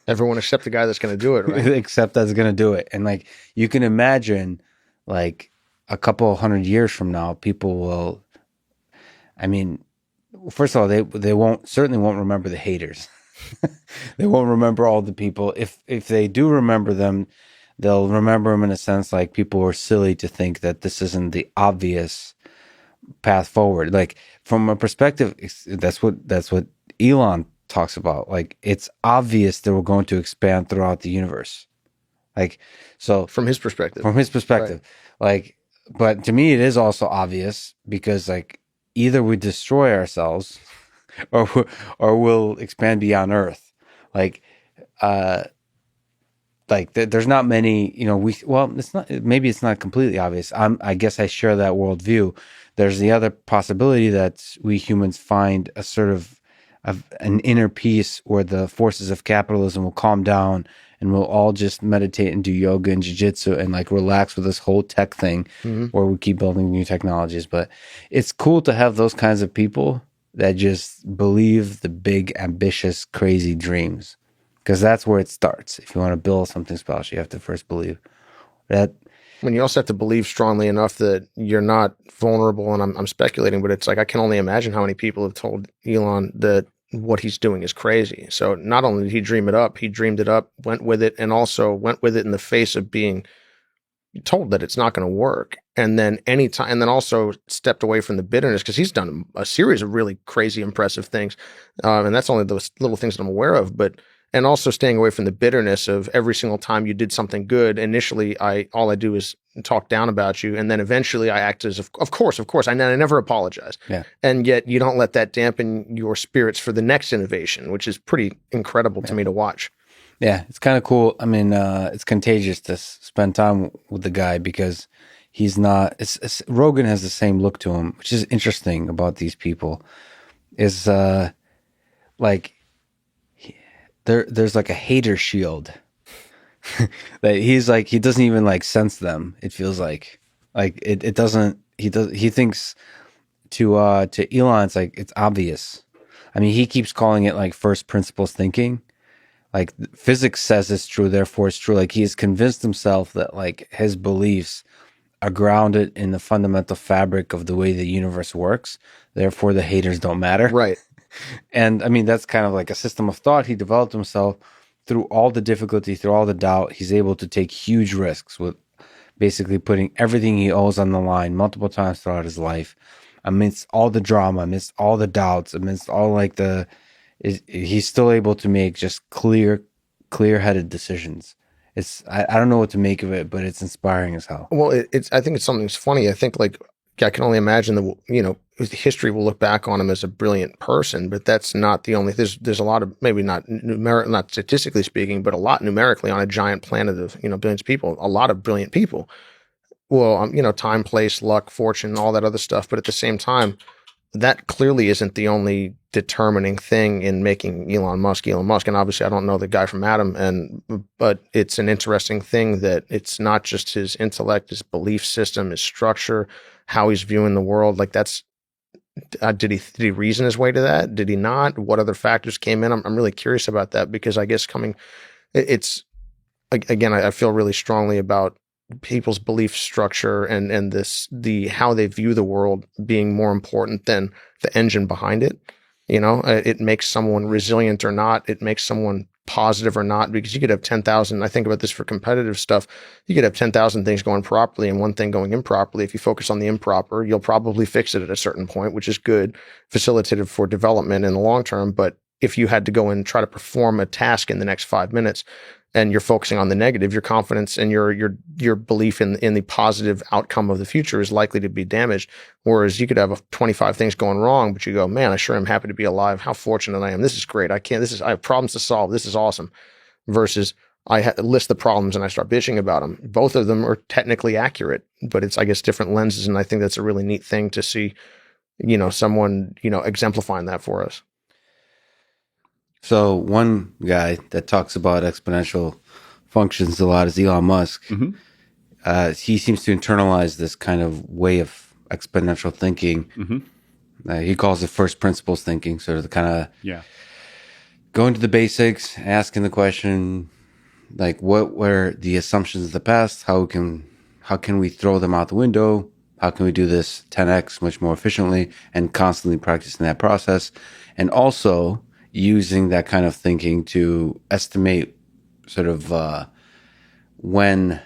Everyone except the guy that's going to do it, right? Except that's going to do it. And you can imagine a couple 100 years from now, people will, first of all, they certainly won't remember the haters. They won't remember all the people. If they do remember them, they'll remember them in a sense people were silly to think that this isn't the obvious path forward. From a perspective, that's what Elon talks about. It's obvious that we're going to expand throughout the universe. So from his perspective, right. But to me, it is also obvious because either we destroy ourselves or we'll expand beyond Earth. There's not many, it's not completely obvious. I guess I share that worldview. There's the other possibility that we humans find a sort of an inner peace where the forces of capitalism will calm down and we'll all just meditate and do yoga and jiu-jitsu and relax with this whole tech thing, where we keep building new technologies. But it's cool to have those kinds of people that just believe the big, ambitious, crazy dreams, because that's where it starts. If you want to build something special, you have to first believe that. You also have to believe strongly enough that you're not vulnerable. And I'm speculating, but it's I can only imagine how many people have told Elon that what he's doing is crazy. So not only did he dream it up, he dreamed it up, went with it, and also went with it in the face of being told that it's not going to work. And then also stepped away from the bitterness, because he's done a series of really crazy, impressive things. And that's only those little things that I'm aware of, and also staying away from the bitterness of every single time you did something good. Initially, all I do is talk down about you, and then eventually I act as, of course, I never apologize. Yeah. And yet you don't let that dampen your spirits for the next innovation, which is pretty incredible to me to watch. Yeah, it's kind of cool. It's contagious to spend time with the guy, because he's not. Rogan has the same look to him, which is interesting about these people. Is there's a hater shield that he doesn't even sense them. It feels like Like it doesn't. He thinks to Elon, it's like it's obvious. I mean, he keeps calling it like first principles thinking. Like physics says it's true, therefore it's true. Like he has convinced himself that like his beliefs are grounded in the fundamental fabric of the way the universe works. Therefore, the haters don't matter. Right. And I mean, that's kind of like a system of thought he developed himself through all the difficulty, through all the doubt. He's able to take huge risks with basically putting everything he owes on the line multiple times throughout his life, amidst all the drama, amidst all the doubts, amidst all like he's still able to make just clear-headed decisions. I don't know what to make of it, but it's inspiring as hell. Well, I think it's something that's funny. I think like I can only imagine that history will look back on him as a brilliant person, but that's not the only. There's a lot of, maybe not not statistically speaking, but a lot numerically on a giant planet of billions of people. A lot of brilliant people. Well, time, place, luck, fortune, all that other stuff. But at the same time, that clearly isn't the only determining thing in making Elon Musk. And obviously I don't know the guy from Adam, but it's an interesting thing that it's not just his intellect, his belief system, his structure, how he's viewing the world. Like that's, did he reason his way to that? Did he not? What other factors came in? I'm really curious about that, because I guess it's again, I feel really strongly about people's belief structure and how they view the world being more important than the engine behind it. It makes someone resilient or not. It makes someone positive or not, because you could have 10,000. I think about this for competitive stuff. You could have 10,000 things going properly and one thing going improperly. If you focus on the improper, you'll probably fix it at a certain point, which is good, facilitative for development in the long term. But if you had to go and try to perform a task in the next 5 minutes, and you're focusing on the negative, your confidence and your belief in the positive outcome of the future is likely to be damaged. Whereas you could have 25 things going wrong, but you go, man, I sure am happy to be alive. How fortunate I am. This is great. I have problems to solve. This is awesome. Versus I list the problems and I start bitching about them. Both of them are technically accurate, but it's, I guess, different lenses. And I think that's a really neat thing to see, someone, exemplifying that for us. So one guy that talks about exponential functions a lot is Elon Musk. Mm-hmm. He seems to internalize this kind of way of exponential thinking. Mm-hmm. He calls it first principles thinking, sort of the kind of going to the basics, asking the question, like what were the assumptions of the past? How can we throw them out the window? How can we do this 10x much more efficiently, and constantly practicing that process, and also using that kind of thinking to estimate sort of when,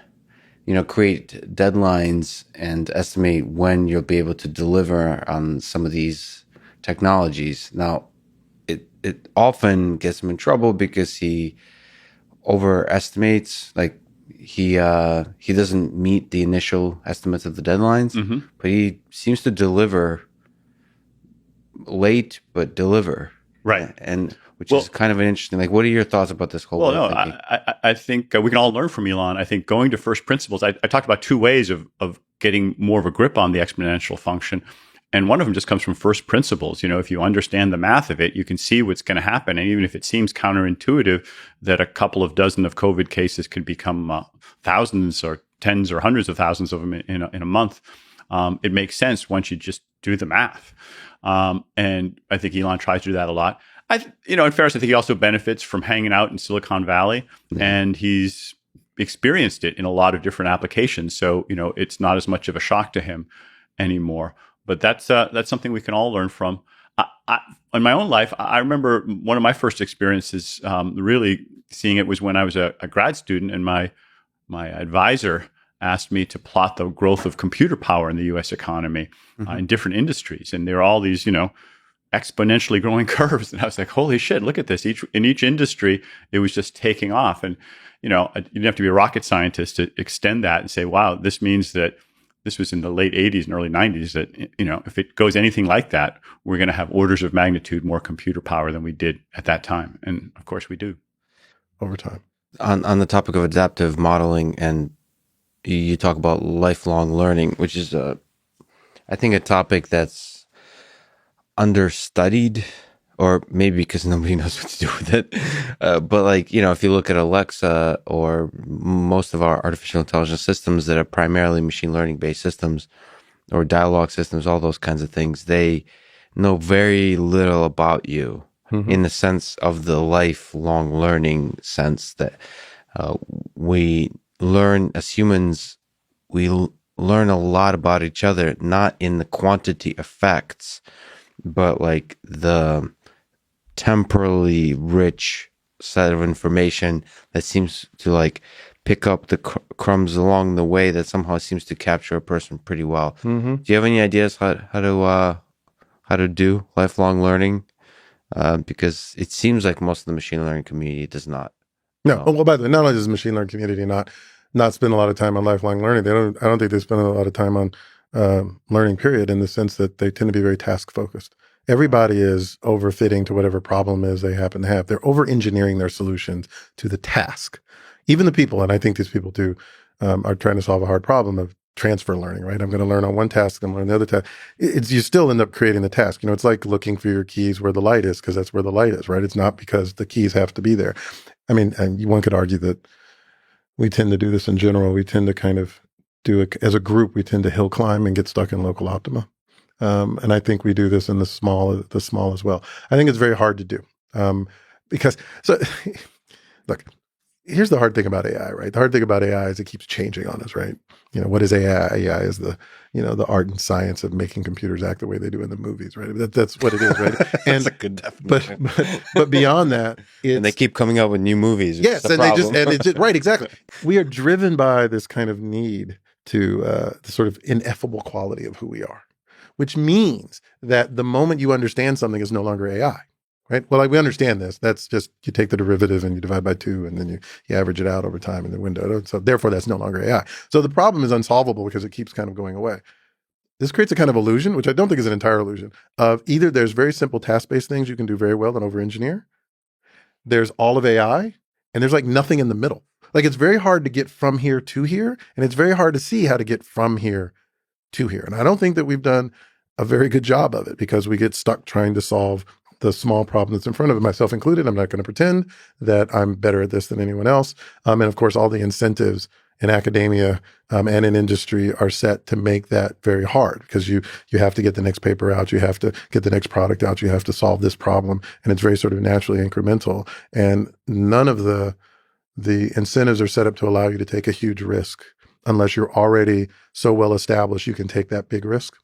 create deadlines and estimate when you'll be able to deliver on some of these technologies. Now, it often gets him in trouble because he overestimates, like he doesn't meet the initial estimates of the deadlines, but he seems to deliver late, but deliver. Right. And which is kind of an interesting, like, what are your thoughts about this whole way of thinking? I think we can all learn from Elon. I think going to first principles, I talked about two ways of getting more of a grip on the exponential function. And one of them just comes from first principles. If you understand the math of it, you can see what's going to happen. And even if it seems counterintuitive that a couple of dozen of COVID cases could become thousands or tens or hundreds of thousands of them in a month, it makes sense once you just do the math. And I think Elon tries to do that a lot. In fairness, I think he also benefits from hanging out in Silicon Valley, and he's experienced it in a lot of different applications. So, it's not as much of a shock to him anymore. But that's something we can all learn from. In my own life, I remember one of my first experiences really seeing it was when I was a grad student, and my advisor asked me to plot the growth of computer power in the U.S. economy in different industries. And there are all these, exponentially growing curves. And I was like, holy shit, look at this. In each industry, it was just taking off. And, you didn't have to be a rocket scientist to extend that and say, wow, this means that this was in the late 80s and early 90s that, if it goes anything like that, we're going to have orders of magnitude more computer power than we did at that time. And of course we do. Over time. On the topic of adaptive modeling, and you talk about lifelong learning, which is I think a topic that's understudied or maybe because nobody knows what to do with it. But like, if you look at Alexa or most of our artificial intelligence systems that are primarily machine learning based systems or dialogue systems, all those kinds of things, they know very little about you in the sense of the lifelong learning sense that we learn as humans, we learn a lot about each other, not in the quantity of facts, but like the temporally rich set of information that seems to like pick up the crumbs along the way that somehow seems to capture a person pretty well. Do you have any ideas how to do lifelong learning? Because it seems like most of the machine learning community does not. No. Well, by the way, not only does the machine learning community not spend a lot of time on lifelong learning, I don't think they spend a lot of time on learning, period, in the sense that they tend to be very task focused. Everybody is overfitting to whatever problem is they happen to have. They're over engineering their solutions to the task. Even the people, and I think these people too, are trying to solve a hard problem of transfer learning, right? I'm going to learn on one task, I'm going to learn the other task. You still end up creating the task. It's like looking for your keys where the light is, because that's where the light is, right? It's not because the keys have to be there. I mean, and one could argue that we tend to do this in general. We tend to kind of do it as a group. We tend to hill climb and get stuck in local optima. And I think we do this in the small as well. I think it's very hard to do because look, here's the hard thing about AI, right? The hard thing about AI is it keeps changing on us, right? What is AI? AI is the art and science of making computers act the way they do in the movies, right? That's what it is, right? And that's a good definition. But beyond that, and they keep coming out with new movies. Yes, and it's just right, exactly. We are driven by this kind of need to the sort of ineffable quality of who we are, which means that the moment you understand something is no longer AI, right? Well, we understand this. That's just, you take the derivative and you divide by 2, and then you average it out over time in the window. So therefore, that's no longer AI. So the problem is unsolvable because it keeps kind of going away. This creates a kind of illusion, which I don't think is an entire illusion, of either there's very simple task-based things you can do very well and over-engineer, there's all of AI, and there's like nothing in the middle. Like it's very hard to get from here to here, and it's very hard to see how to get from here to here. And I don't think that we've done a very good job of it because we get stuck trying to solve the small problem that's in front of it, myself included. I'm not going to pretend that I'm better at this than anyone else. And of course, all the incentives in academia and in industry are set to make that very hard because you have to get the next paper out, you have to get the next product out, you have to solve this problem, and it's very sort of naturally incremental. And none of the incentives are set up to allow you to take a huge risk unless you're already so well established you can take that big risk.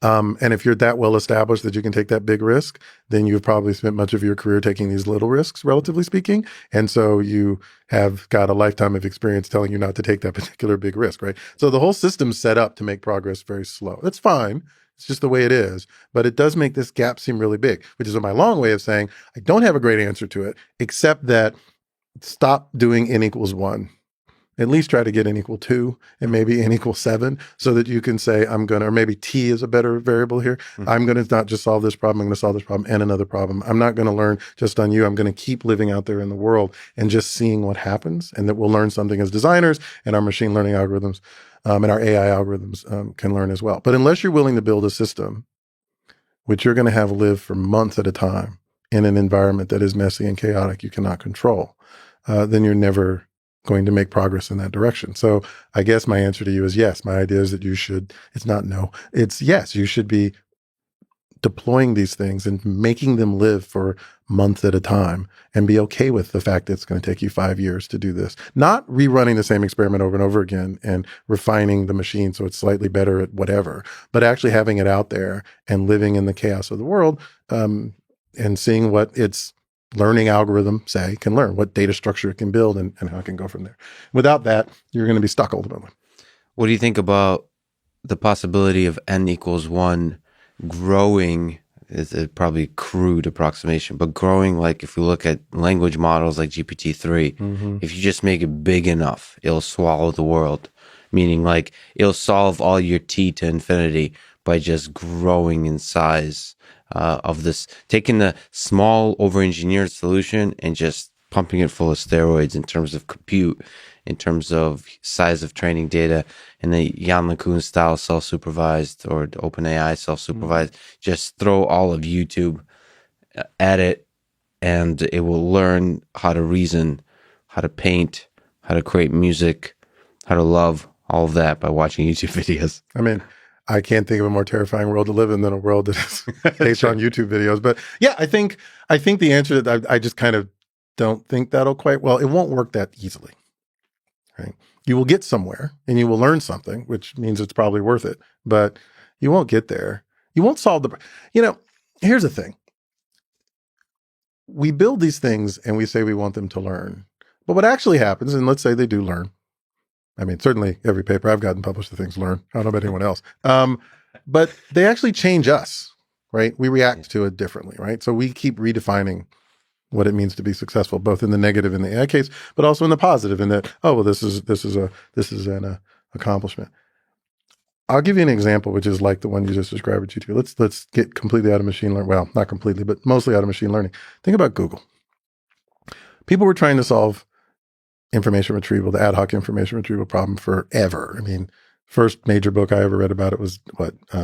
And if you're that well established that you can take that big risk, then you've probably spent much of your career taking these little risks, relatively speaking. And so you have got a lifetime of experience telling you not to take that particular big risk, right? So the whole system's set up to make progress very slow. That's fine. It's just the way it is. But it does make this gap seem really big, which is my long way of saying I don't have a great answer to it, except that stop doing n equals 1. At least try to get n equal 2 and maybe n equals 7 so that you can say, or maybe t is a better variable here. I'm going to not just solve this problem, I'm going to solve this problem and another problem. I'm not going to learn just on you. I'm going to keep living out there in the world and just seeing what happens, and that we'll learn something as designers, and our machine learning algorithms and our AI algorithms can learn as well. But unless you're willing to build a system which you're going to have live for months at a time in an environment that is messy and chaotic, you cannot control, then you're never going to make progress in that direction. So I guess my answer to you is yes. My idea is that it's yes, you should be deploying these things and making them live for months at a time and be okay with the fact that it's going to take you 5 years to do this. Not rerunning the same experiment over and over again and refining the machine so it's slightly better at whatever, but actually having it out there and living in the chaos of the world and seeing what its learning algorithm, can learn, what data structure it can build and how it can go from there. Without that, you're going to be stuck ultimately. What do you think about the possibility of n equals 1 growing? Is a probably crude approximation, but growing, like if we look at language models like GPT-3, if you just make it big enough, it'll swallow the world. Meaning like it'll solve all your t to infinity by just growing in size. Of this, taking the small over-engineered solution and just pumping it full of steroids in terms of compute, in terms of size of training data, and the Yann LeCun style self-supervised or the OpenAI self-supervised, just throw all of YouTube at it, and it will learn how to reason, how to paint, how to create music, how to love, all of that by watching YouTube videos. I mean, I can't think of a more terrifying world to live in than a world that is based on YouTube videos. But yeah, I think the answer to that, I just kind of don't think that'll quite, well, it won't work that easily, right? You will get somewhere and you will learn something, which means it's probably worth it, but you won't get there. You won't solve here's the thing. We build these things and we say we want them to learn, but what actually happens, and let's say they do learn. I mean, certainly every paper I've gotten published, the things learn. I don't know about anyone else. But they actually change us, right? We react to it differently, right? So we keep redefining what it means to be successful, both in the negative in the AI case, but also in the positive in that, oh, well, this is an accomplishment. I'll give you an example, which is like the one you just described with GTP. Let's get completely out of machine learning. Well, not completely, but mostly out of machine learning. Think about Google. People were trying to solve information retrieval, the ad hoc information retrieval problem forever. I mean, first major book I ever read about it was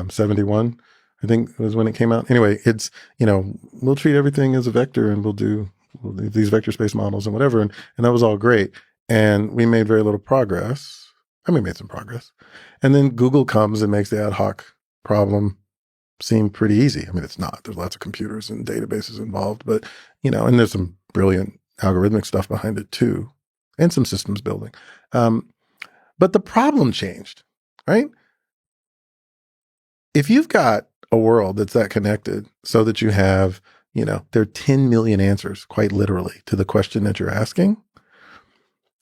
71, I think was when it came out. Anyway, it's, we'll treat everything as a vector and we'll do these vector space models and whatever. And that was all great. And we made very little progress. I mean, we made some progress. And then Google comes and makes the ad hoc problem seem pretty easy. I mean, it's not. There's lots of computers and databases involved, but, and there's some brilliant algorithmic stuff behind it too, and some systems building. But the problem changed, right? If you've got a world that's that connected so that you have, there are 10 million answers, quite literally, to the question that you're asking,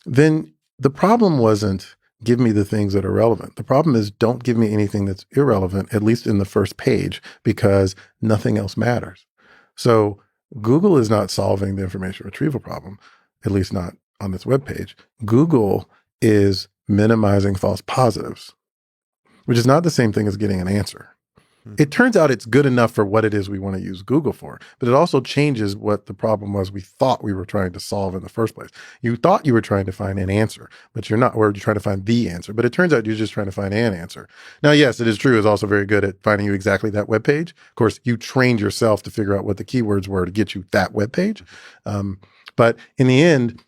then the problem wasn't give me the things that are relevant. The problem is don't give me anything that's irrelevant, at least in the first page, because nothing else matters. So Google is not solving the information retrieval problem, at least not on this webpage. Google is minimizing false positives, which is not the same thing as getting an answer. It turns out it's good enough for what it is we want to use Google for, but it also changes what the problem was we thought we were trying to solve in the first place. You thought you were trying to find an answer, but you're not, or you're trying to find the answer, but it turns out you're just trying to find an answer. Now, yes, it is true, it's also very good at finding you exactly that web page. Of course, you trained yourself to figure out what the keywords were to get you that web page. But in the end,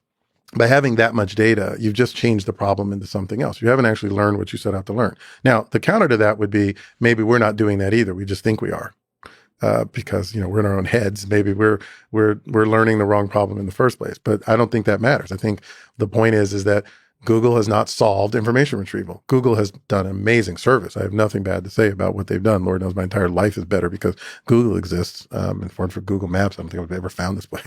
by having that much data, you've just changed the problem into something else. You haven't actually learned what you set out to learn. Now, the counter to that would be maybe we're not doing that either. We just think we are because we're in our own heads. Maybe we're learning the wrong problem in the first place. But I don't think that matters. I think the point is that Google has not solved information retrieval. Google has done an amazing service. I have nothing bad to say about what they've done. Lord knows my entire life is better because Google exists. And if it weren't for Google Maps, I don't think I would have ever found this place.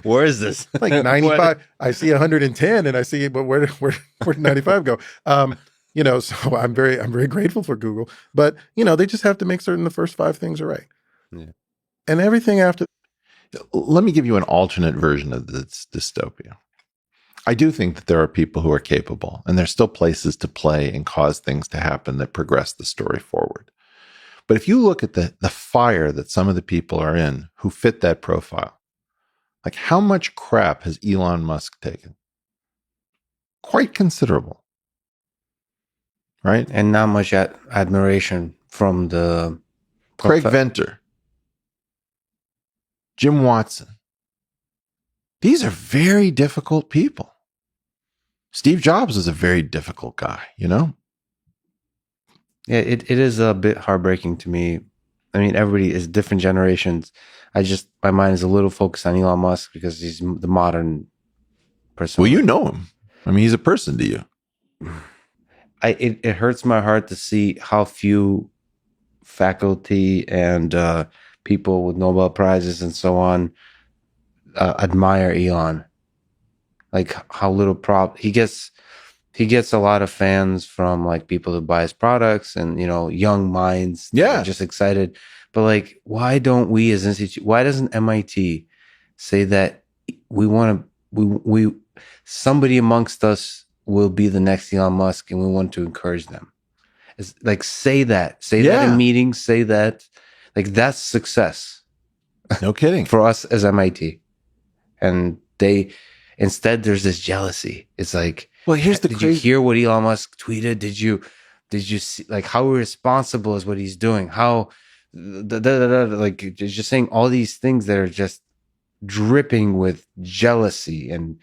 Where is this? Like 95. I see 110 and I see, but where did 95 go? So I'm very grateful for Google. But, they just have to make certain the first 5 things are right. Yeah. And everything after. Let me give you an alternate version of this dystopia. I do think that there are people who are capable, and there's still places to play and cause things to happen that progress the story forward. But if you look at the fire that some of the people are in who fit that profile, like how much crap has Elon Musk taken? Quite considerable. Right? And not much admiration from the... Craig Venter, Jim Watson. These are very difficult people. Steve Jobs is a very difficult guy, Yeah, it is a bit heartbreaking to me. I mean, everybody is different generations. My mind is a little focused on Elon Musk because he's the modern person. Well, you know him. I mean, he's a person to you. It hurts my heart to see how few faculty and people with Nobel Prizes and so on admire Elon. Like how little he gets a lot of fans from like people who buy his products and young minds that are just excited. But like, why don't we as institute? Why doesn't MIT say that we somebody amongst us will be the next Elon Musk and we want to encourage them? It's like say that in meetings, say that, like that's success. No kidding. For us as MIT. And instead there's this jealousy. It's like, well, here's the did you hear what Elon Musk tweeted? Did you see like how irresponsible is what he's doing? How like just saying all these things that are just dripping with jealousy and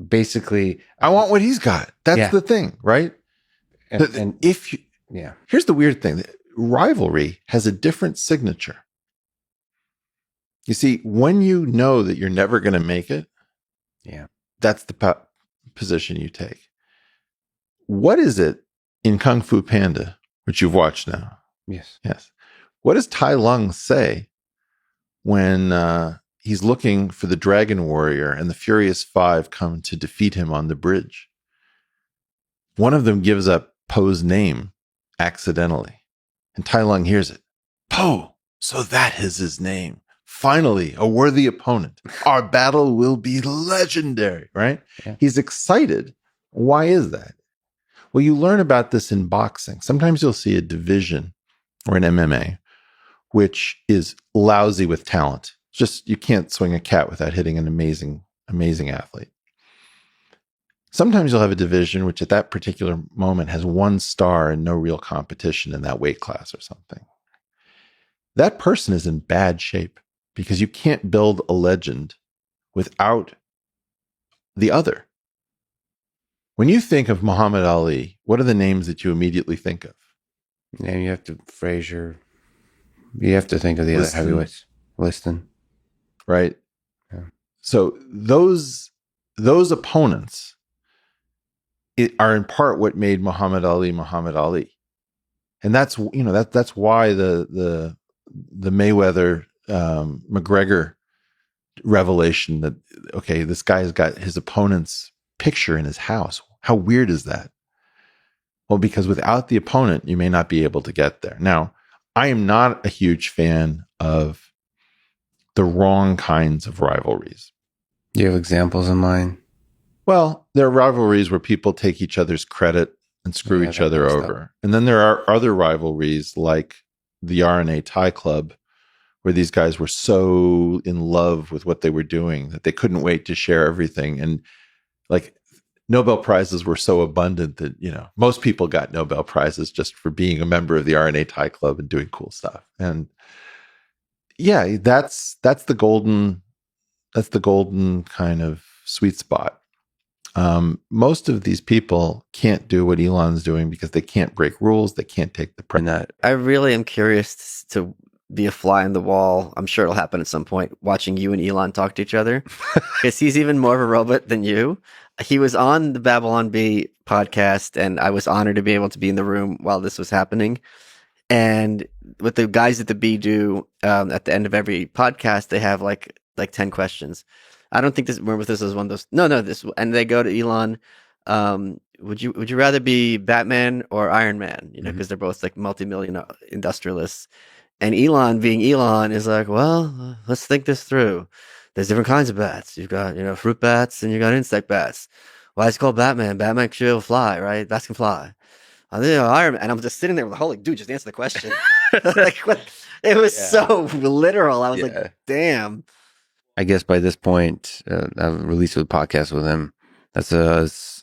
basically I want what he's got. That's the thing, right? And if you, here's the weird thing: rivalry has a different signature. You see, when you know that you're never going to make it, that's the position you take. What is it in Kung Fu Panda, which you've watched now? Yes. What does Tai Lung say when he's looking for the Dragon Warrior and the Furious Five come to defeat him on the bridge? One of them gives up Poe's name accidentally, and Tai Lung hears it. Poe, so that is his name. Finally, a worthy opponent. Our battle will be legendary, right? Yeah. He's excited. Why is that? Well, you learn about this in boxing. Sometimes you'll see a division or an MMA, which is lousy with talent. Just, you can't swing a cat without hitting an amazing athlete. Sometimes you'll have a division which at that particular moment has one star and no real competition in that weight class or something. That person is in bad shape because you can't build a legend without the other. When you think of Muhammad Ali, what are the names that you immediately think of? Yeah, you have to Frazier. You have to think of the other heavyweights. Liston. Right? Yeah. So those opponents are in part what made Muhammad Ali. And that's why the Mayweather McGregor revelation that, okay, this guy's got his opponent's picture in his house. How weird is that? Well, because without the opponent, you may not be able to get there. Now, I am not a huge fan of the wrong kinds of rivalries. Do you have examples in mind? Well, there are rivalries where people take each other's credit and screw each other over. And then there are other rivalries like the RNA Tie Club, where these guys were so in love with what they were doing that they couldn't wait to share everything. And like Nobel Prizes were so abundant that, most people got Nobel Prizes just for being a member of the RNA Tie Club and doing cool stuff. And yeah, that's the golden kind of sweet spot. Most of these people can't do what Elon's doing because they can't break rules. They can't take the pressure. I really am curious to be a fly in the wall. I'm sure it'll happen at some point, watching you and Elon talk to each other, because he's even more of a robot than you. He was on the Babylon Bee podcast, and I was honored to be able to be in the room while this was happening. And what the guys at the Bee do at the end of every podcast, they have like 10 questions. I don't think this. Remember, this is one of those. No. This, and they go to Elon. Would you rather be Batman or Iron Man? Because they're both like multi-million industrialists. And Elon, being Elon, is like, well, let's think this through. There's different kinds of bats. You've got fruit bats and you got insect bats. Why is it called Batman? Batman can still fly, right? Bats can fly. Iron Man. And I'm just sitting there with, holy dude, just answer the question. It was so literal. I was like, damn. I guess by this point, I've released a podcast with him. That's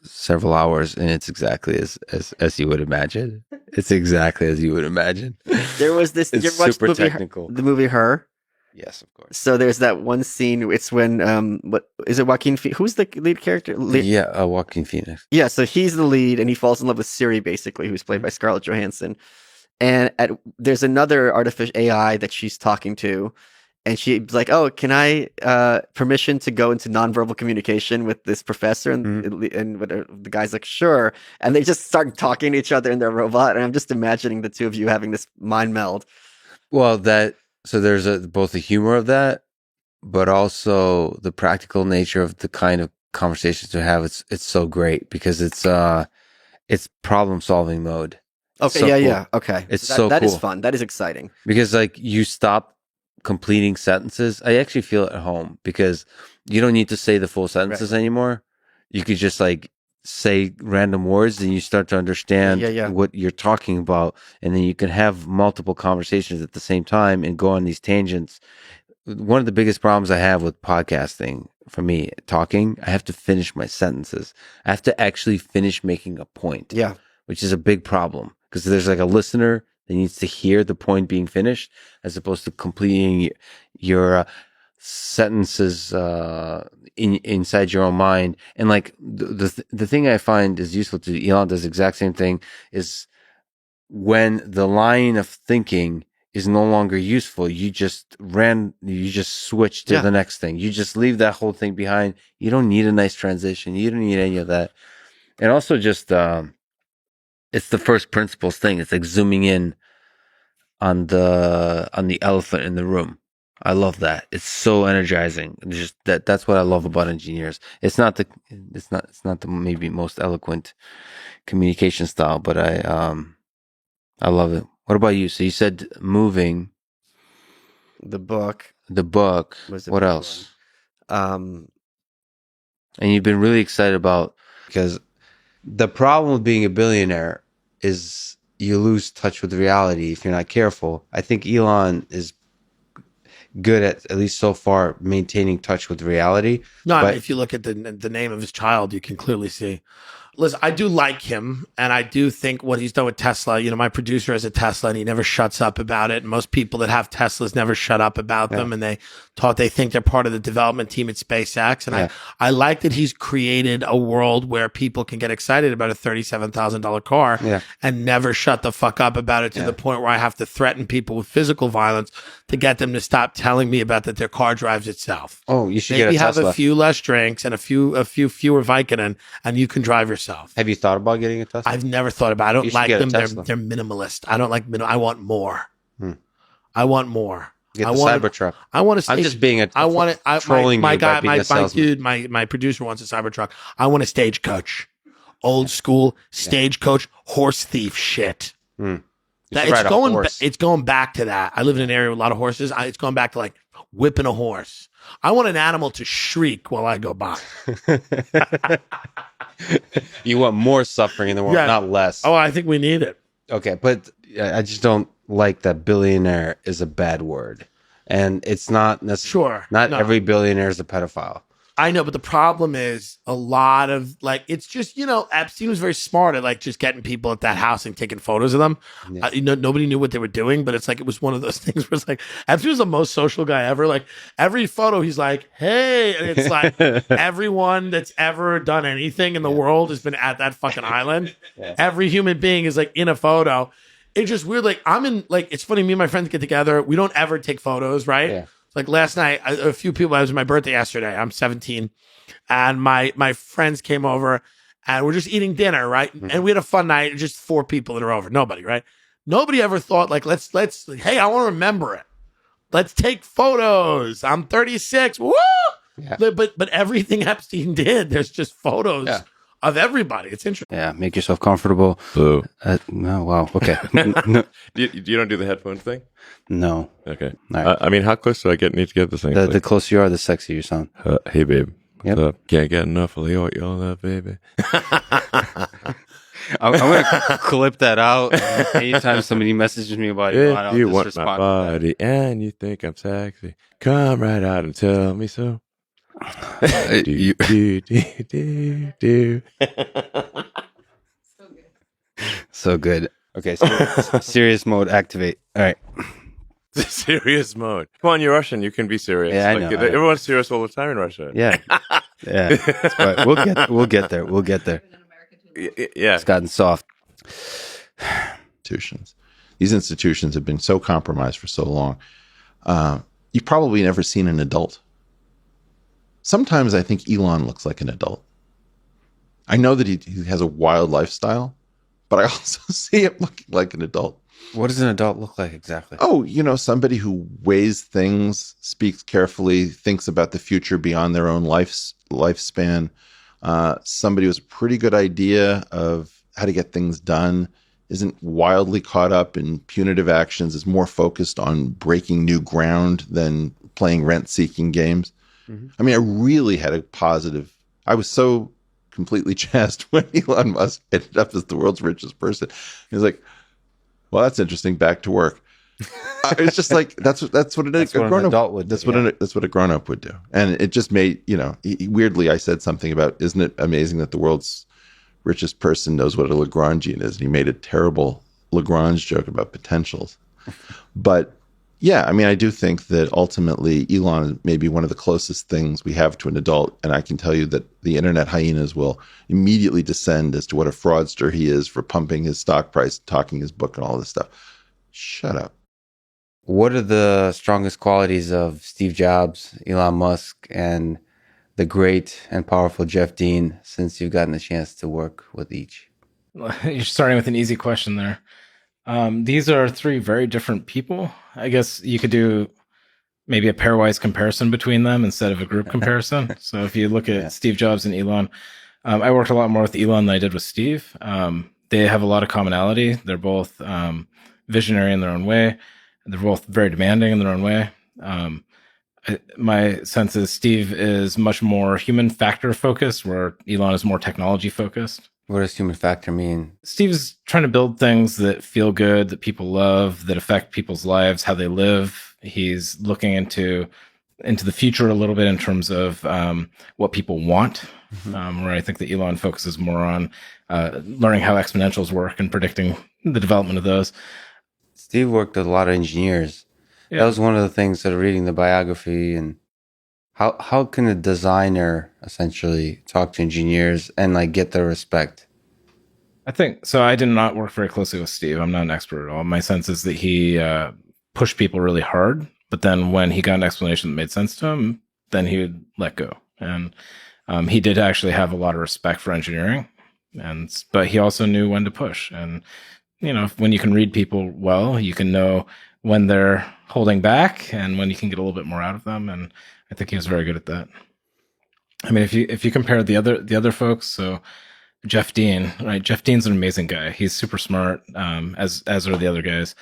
several hours, and it's exactly as you would imagine. It's exactly as you would imagine. There was this. It's did you watch super the movie, technical. The movie Her? Yes, of course. So there's that one scene. It's when what is it? Joaquin? Who's the lead character? Joaquin Phoenix. Yeah, so he's the lead, and he falls in love with Siri, basically, who's played by Scarlett Johansson. And there's another artificial AI that she's talking to. And she's like, "Oh, can I permission to go into nonverbal communication with this professor?" And the guy's like, "Sure." And they just start talking to each other in their robot. And I'm just imagining the two of you having this mind meld. Well, so there's both the humor of that, but also the practical nature of the kind of conversations to have. It's so great because it's problem solving mode. Okay, so yeah. Okay, it's that, so that cool. is fun. That is exciting because you stop completing sentences. I actually feel at home because you don't need to say the full sentences anymore. You could just say random words and you start to understand what you're talking about, and then you can have multiple conversations at the same time and go on these tangents. One of the biggest problems I have with podcasting, for me, talking, I have to finish my sentences. I have to actually finish making a point. Yeah, which is a big problem because there's a listener that needs to hear the point being finished, as opposed to completing your sentences inside your own mind. And like the thing I find is useful to Elon does the exact same thing, is when the line of thinking is no longer useful, you just switch to the next thing. You just leave that whole thing behind. You don't need a nice transition. You don't need any of that. And also just it's the first principles thing. It's like zooming in on the elephant in the room. I love that. It's so energizing. Just that's what I love about engineers. It's not the maybe most eloquent communication style, but I love it. What about you? So you said moving. The book. What else? And you've been really excited about, because the problem with being a billionaire is you lose touch with reality if you're not careful. I think Elon is good at least so far, maintaining touch with reality. No, I but mean, if you look at the name of his child, you can clearly see. Listen, I do like him, and I do think what he's done with Tesla. You know, my producer has a Tesla, and he never shuts up about it. And most people that have Teslas never shut up about them, and they think they're part of the development team at SpaceX. And I like that he's created a world where people can get excited about a $37,000 car and never shut the fuck up about it to the point where I have to threaten people with physical violence to get them to stop telling me about that their car drives itself. Oh, you should maybe get a Tesla. Have a few less drinks and a few fewer Vicodin, and you can drive yourself. Have you thought about getting a Tesla? I've never thought about it. I don't like them. They're minimalist. I don't like I want more. I want more. Get the Cybertruck. I want to. I'm just being trolling my you guy, by being a dude, my producer wants a Cybertruck. I want a Stagecoach, old school Stagecoach horse thief shit. It's going back to that. I live in an area with a lot of horses. It's going back to like whipping a horse. I want an animal to shriek while I go by. You want more suffering in the world, not less. Oh, I think we need it. Okay, but I just don't like that billionaire is a bad word. And it's not necessarily, every billionaire is a pedophile. I know, but the problem is a lot of it's just, Epstein was very smart at just getting people at that house and taking photos of them. Yeah. Nobody knew what they were doing, but it was one of those things where it's like, Epstein was the most social guy ever. Like every photo, he's like, hey, and it's like everyone that's ever done anything in the world has been at that fucking island. Yeah. Every human being is in a photo. It's just weird. It's funny. Me and my friends get together. We don't ever take photos, right? Yeah. Last night, a few people, it was my birthday yesterday. I'm 17. And my friends came over and we're just eating dinner, right? Mm-hmm. And we had a fun night. Just 4 people that are over. Nobody, right? Nobody ever thought let's hey, I want to remember it. Let's take photos. I'm 36. Woo! Yeah. But everything Epstein did, there's just photos of everybody. It's interesting. Yeah, make yourself comfortable. Boo. No, wow. Okay. No. You don't do the headphone thing? No. Okay. Right. I mean, how close do I need to get this thing? The closer you are, the sexier you sound. Hey, babe. Yep. What's up? Can't get enough of your love, baby. I'm going to clip that out. Anytime somebody messages me about it, if you want my body and you think I'm sexy, come right out and tell me so. do. So good. Okay, serious mode activate. All right. Serious mode. Come on, you're Russian. You can be serious. Yeah, I know. Everyone's serious all the time in Russia. Yeah. Yeah. We'll get there. We'll get there. Yeah. It's gotten soft. Institutions. These institutions have been so compromised for so long. You've probably never seen an adult. Sometimes I think Elon looks like an adult. I know that he has a wild lifestyle, but I also see him looking like an adult. What does an adult look like exactly? Oh, somebody who weighs things, speaks carefully, thinks about the future beyond their own lifespan. Somebody who has a pretty good idea of how to get things done, isn't wildly caught up in punitive actions, is more focused on breaking new ground than playing rent-seeking games. Mm-hmm. I mean, I really had a positive... I was so completely jazzed when Elon Musk ended up as the world's richest person. He was like, well, that's interesting. Back to work. It's just like that's what a grown-up would do. That's what a grown-up would do. And it just made, weirdly, I said something about, isn't it amazing that the world's richest person knows what a Lagrangian is? And he made a terrible Lagrange joke about potentials. But yeah, I mean, I do think that ultimately Elon may be one of the closest things we have to an adult. And I can tell you that the internet hyenas will immediately descend as to what a fraudster he is for pumping his stock price, talking his book and all this stuff. Shut up. What are the strongest qualities of Steve Jobs, Elon Musk, and the great and powerful Jeff Dean, since you've gotten a chance to work with each? You're starting with an easy question there. These are three very different people. I guess you could do maybe a pairwise comparison between them instead of a group comparison. So if you look at Steve Jobs and Elon, I worked a lot more with Elon than I did with Steve. They have a lot of commonality. They're both visionary in their own way. They're both very demanding in their own way. My sense is Steve is much more human factor focused, where Elon is more technology focused. What does human factor mean? Steve's trying to build things that feel good, that people love, that affect people's lives, how they live. He's looking into the future a little bit in terms of what people want, where I think that Elon focuses more on learning how exponentials work and predicting the development of those. Steve worked with a lot of engineers. Yeah. That was one of the things that reading the biography. And how can a designer essentially talk to engineers and like get their respect? I think so. I did not work very closely with Steve. I'm not an expert at all. My sense is that he pushed people really hard, but then when he got an explanation that made sense to him, then he would let go. And he did actually have a lot of respect for engineering, but he also knew when to push. And you know, when you can read people well, you can know when they're holding back and when you can get a little bit more out of them. And I think he was very good at that. I mean, if you compare the other folks, so Jeff Dean, right? Jeff Dean's an amazing guy. He's super smart, as are the other guys.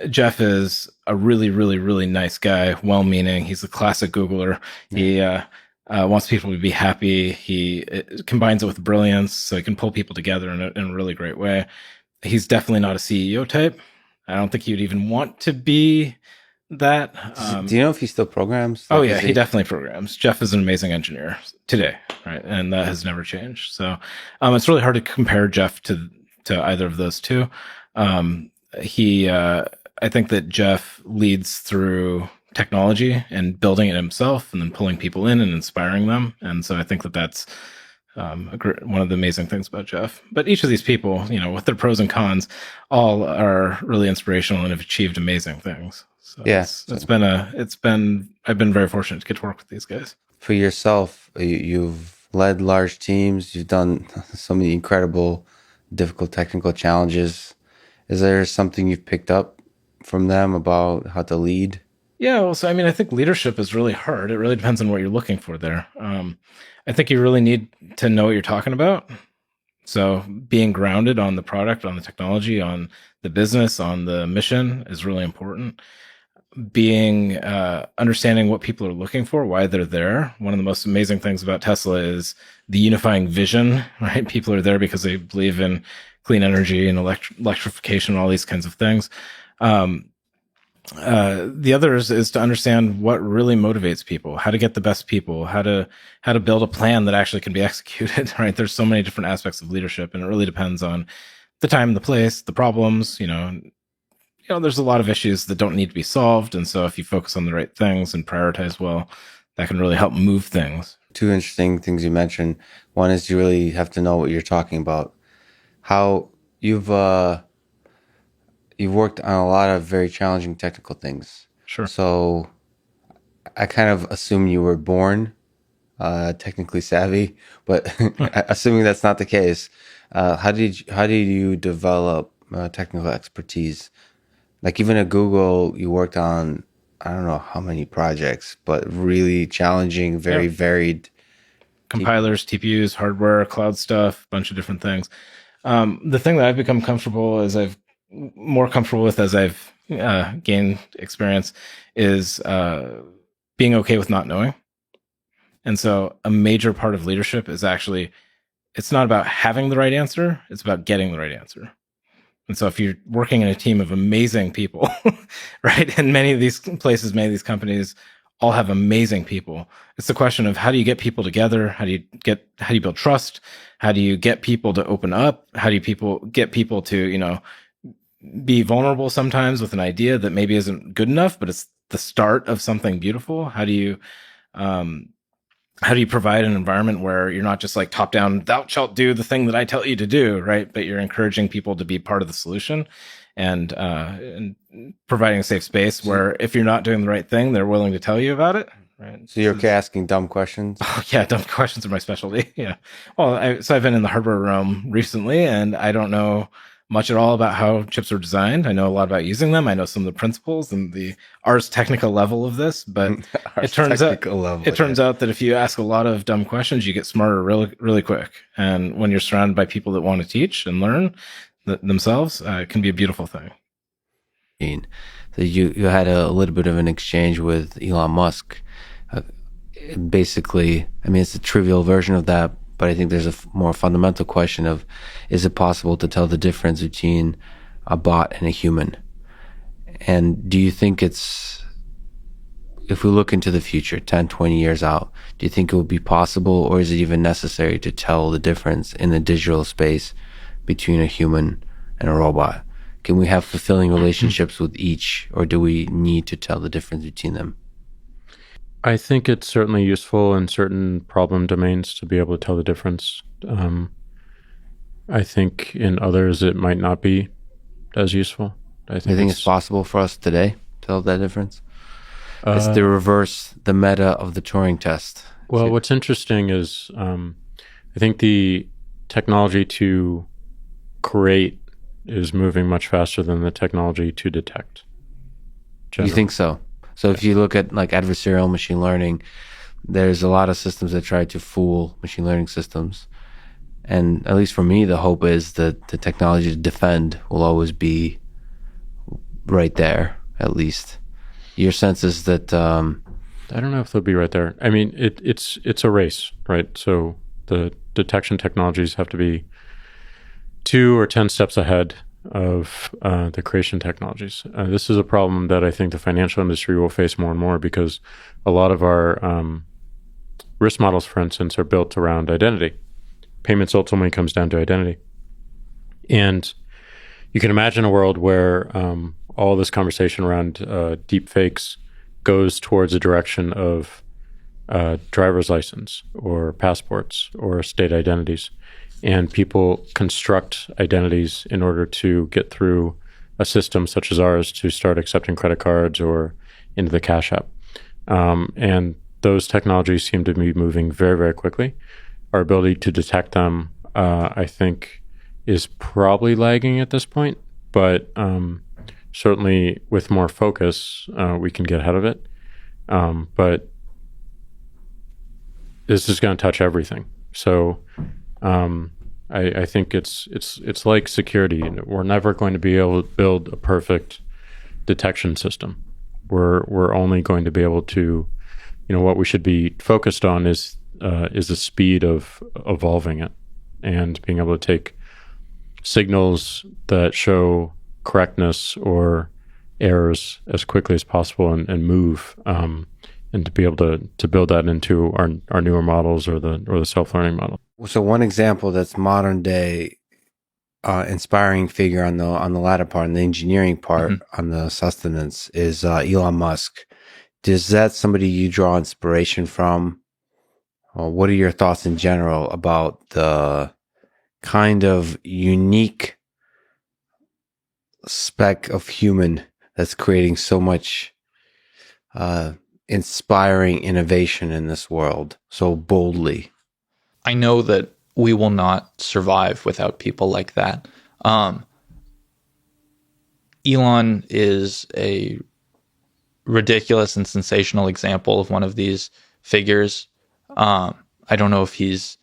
Jeff is a really, really, really nice guy, well-meaning. He's a classic Googler. He wants people to be happy. He combines it with brilliance, so he can pull people together in a really great way. He's definitely not a CEO type. I don't think he would even want to be that. Do you know if he still programs? Oh yeah, he definitely programs. Jeff is an amazing engineer today, right? And that has never changed. So it's really hard to compare Jeff to either of those two. I think that Jeff leads through technology and building it himself and then pulling people in and inspiring them. And so I think that that's one of the amazing things about Jeff. But each of these people, you know, with their pros and cons, all are really inspirational and have achieved amazing things. So yeah, I've been very fortunate to get to work with these guys. For yourself, you've led large teams. You've done so many incredible, difficult technical challenges. Is there something you've picked up from them about how to lead? Yeah, well, so I mean, I think leadership is really hard. It really depends on what you're looking for there. I think you really need to know what you're talking about. So being grounded on the product, on the technology, on the business, on the mission is really important. Being understanding what people are looking for, why they're there. One of the most amazing things about Tesla is the unifying vision, right? People are there because they believe in clean energy and electrification and all these kinds of things. The other is to understand what really motivates people, how to get the best people, how to build a plan that actually can be executed, right? There's so many different aspects of leadership, and it really depends on the time, the place, the problems, you know, there's a lot of issues that don't need to be solved. And so if you focus on the right things and prioritize well, that can really help move things. Two interesting things you mentioned. One is you really have to know what you're talking about. How you've worked on a lot of very challenging technical things. Sure. So I kind of assume you were born technically savvy, but assuming that's not the case, how did you develop technical expertise? Like even at Google, you worked on, I don't know how many projects, but really challenging, very varied. Compilers, TPUs, hardware, cloud stuff, bunch of different things. The thing that I've become more comfortable with as I've gained experience is being okay with not knowing. And so a major part of leadership is actually, it's not about having the right answer, it's about getting the right answer. And so if you're working in a team of amazing people, right, and many of these places, many of these companies all have amazing people. It's the question of how do you get people together? How do you build trust? How do you get people to open up? How do you get people to, be vulnerable sometimes with an idea that maybe isn't good enough, but it's the start of something beautiful? How do you provide an environment where you're not just like top down, thou shalt do the thing that I tell you to do, right? But you're encouraging people to be part of the solution and providing a safe space where if you're not doing the right thing, they're willing to tell you about it. Right. So you're asking dumb questions? Oh, yeah, dumb questions are my specialty. Yeah. Well, I've been in the hardware realm recently, and I don't know much at all about how chips are designed. I know a lot about using them. I know some of the principles and the ars technica level of this, but it turns out that if you ask a lot of dumb questions, you get smarter really, really quick. And when you're surrounded by people that want to teach and learn themselves, it can be a beautiful thing. So you had a little bit of an exchange with Elon Musk. Basically, I mean, it's a trivial version of that, but I think there's a more fundamental question of, is it possible to tell the difference between a bot and a human? And do you think if we look into the future, 10, 20 years out, do you think it will be possible, or is it even necessary to tell the difference in the digital space between a human and a robot? Can we have fulfilling relationships with each, or do we need to tell the difference between them? I think it's certainly useful in certain problem domains to be able to tell the difference. I think in others it might not be as useful. I think it's possible for us today to tell that difference. It's the meta of the Turing test. Well, what's interesting is I think the technology to create is moving much faster than the technology to detect. You think so? So if you look at like adversarial machine learning, there's a lot of systems that try to fool machine learning systems. And at least for me, the hope is that the technology to defend will always be right there, at least. Your sense is that... I don't know if they'll be right there. I mean, it's a race, right? So the detection technologies have to be 2 or 10 steps ahead of the creation technologies. This is a problem that I think the financial industry will face more and more, because a lot of our risk models, for instance, are built around identity. Payments ultimately comes down to identity. And you can imagine a world where all this conversation around deep fakes goes towards a direction of driver's license or passports or state identities. And people construct identities in order to get through a system such as ours to start accepting credit cards or into the Cash App. And those technologies seem to be moving very, very quickly. Our ability to detect them, I think, is probably lagging at this point. But certainly with more focus, we can get ahead of it. But this is going to touch everything. So I think it's like security. We're never going to be able to build a perfect detection system. We're only going to be able to, what we should be focused on is the speed of evolving it and being able to take signals that show correctness or errors as quickly as possible and move and to be able to build that into our newer models or the self-learning model. So one example that's modern day inspiring figure on the latter part, on the engineering part, on the sustenance, is Elon Musk. Is that somebody you draw inspiration from? Or what are your thoughts in general about the kind of unique speck of human that's creating so much inspiring innovation in this world so boldly? I know that we will not survive without people like that. Elon is a ridiculous and sensational example of one of these figures. I don't know if he's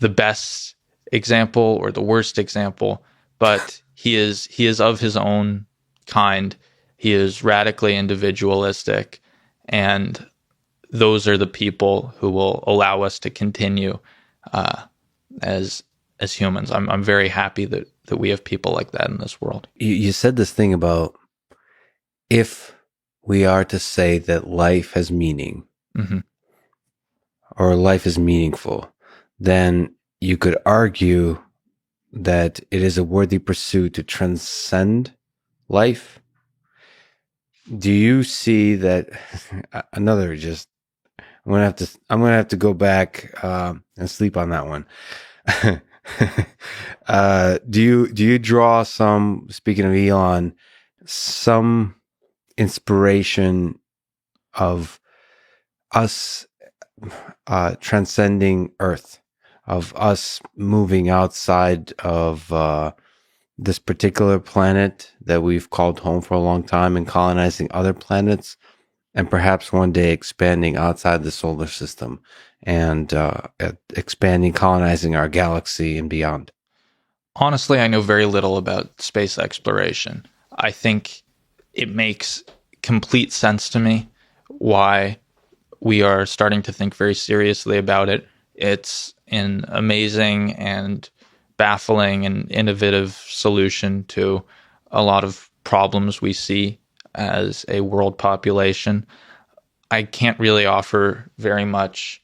the best example or the worst example, but he is of his own kind. He is radically individualistic, and those are the people who will allow us to continue as humans. I'm very happy that we have people like that in this world. You said this thing about if we are to say that life has meaning, or life is meaningful, then you could argue that it is a worthy pursuit to transcend life. Do you see that another just I'm gonna have to go back and sleep on that one. Do you draw some, speaking of Elon, some inspiration of us transcending Earth, of us moving outside of this particular planet that we've called home for a long time and colonizing other planets, and perhaps one day expanding outside the solar system and expanding, colonizing our galaxy and beyond? Honestly, I know very little about space exploration. I think it makes complete sense to me why we are starting to think very seriously about it. It's an amazing and baffling and innovative solution to a lot of problems we see as a world population. I can't really offer very much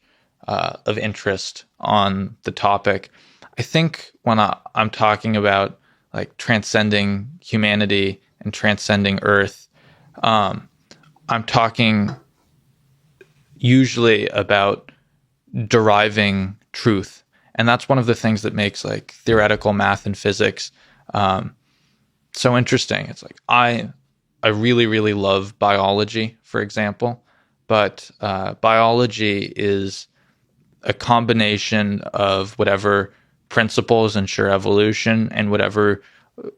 of interest on the topic. I think when I'm talking about like transcending humanity and transcending Earth, I'm talking usually about deriving truth. And that's one of the things that makes like theoretical math and physics so interesting. It's like I really, really love biology, for example, but biology is a combination of whatever principles ensure evolution and whatever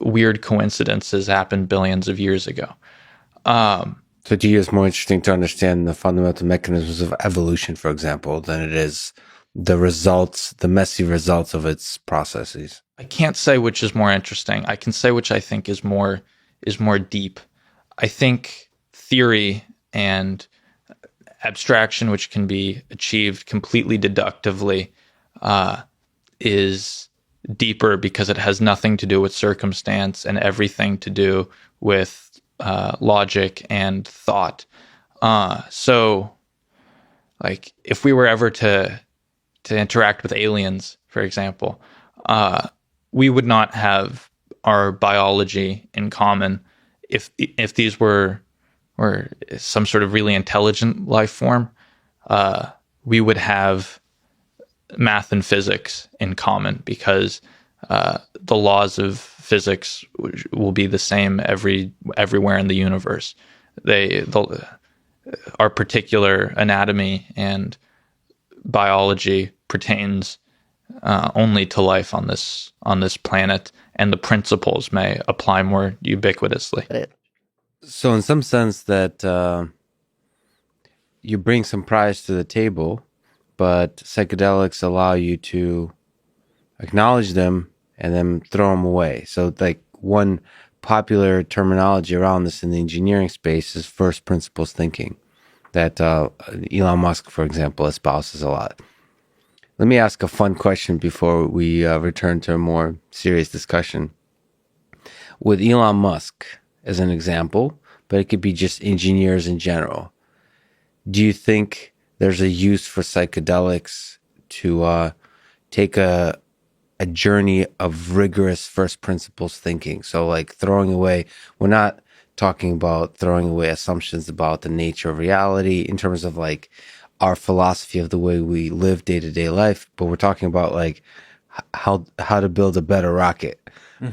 weird coincidences happened billions of years ago. So to you, it's more interesting to understand the fundamental mechanisms of evolution, for example, than it is the results, the messy results of its processes. I can't say which is more interesting. I can say which I think is more deep. I think theory and abstraction, which can be achieved completely deductively, is deeper because it has nothing to do with circumstance and everything to do with logic and thought. So, like, if we were ever to interact with aliens, for example, we would not have our biology in common. If these were some sort of really intelligent life form, we would have math and physics in common because the laws of physics will be the same everywhere in the universe. Our particular anatomy and biology pertains only to life on this planet, and the principles may apply more ubiquitously. So in some sense that you bring some prize to the table, but psychedelics allow you to acknowledge them and then throw them away. So like one popular terminology around this in the engineering space is first principles thinking that Elon Musk, for example, espouses a lot. Let me ask a fun question before we return to a more serious discussion. With Elon Musk as an example, but it could be just engineers in general, do you think there's a use for psychedelics to take a journey of rigorous first principles thinking? So like throwing away, we're not talking about throwing away assumptions about the nature of reality in terms of like our philosophy of the way we live day-to-day life, but we're talking about like how to build a better rocket,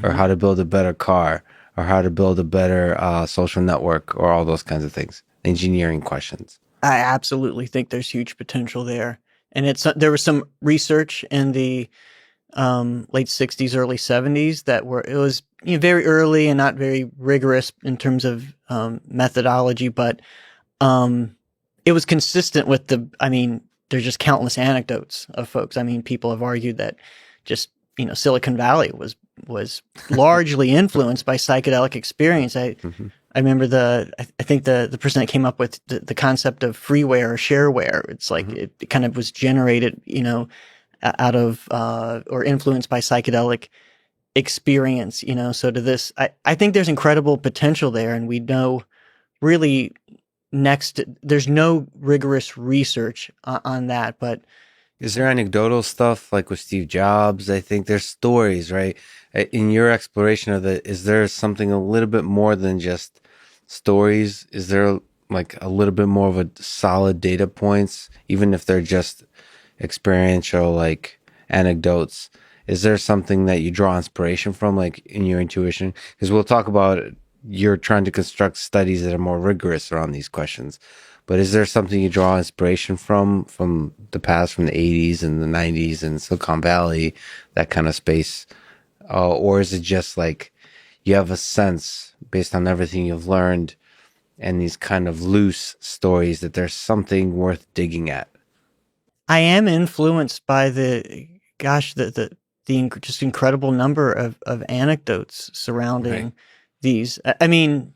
or how to build a better car, or how to build a better social network, or all those kinds of things, engineering questions. I absolutely think there's huge potential there. And there was some research in the late 60s, early 70s it was very early and not very rigorous in terms of methodology, but it was consistent with there's just countless anecdotes of folks. I mean, people have argued that just, Silicon Valley was largely influenced by psychedelic experience. I remember I think the person that came up with the concept of freeware or shareware, it's like it kind of was generated, out of or influenced by psychedelic experience, so to this, I think there's incredible potential there, and we know really there's no rigorous research on that, but is there anecdotal stuff like with Steve Jobs? I think there's stories, right? In your exploration of it, is there something a little bit more than just stories? Is there like a little bit more of a solid data points, even if they're just experiential, like anecdotes? Is there something that you draw inspiration from, like in your intuition? Because we'll talk about you're trying to construct studies that are more rigorous around these questions. But is there something you draw inspiration from the past, from the 80s and the 90s and Silicon Valley, that kind of space? Or is it just like you have a sense based on everything you've learned and these kind of loose stories that there's something worth digging at? I am influenced by the just incredible number of anecdotes surrounding these. I mean,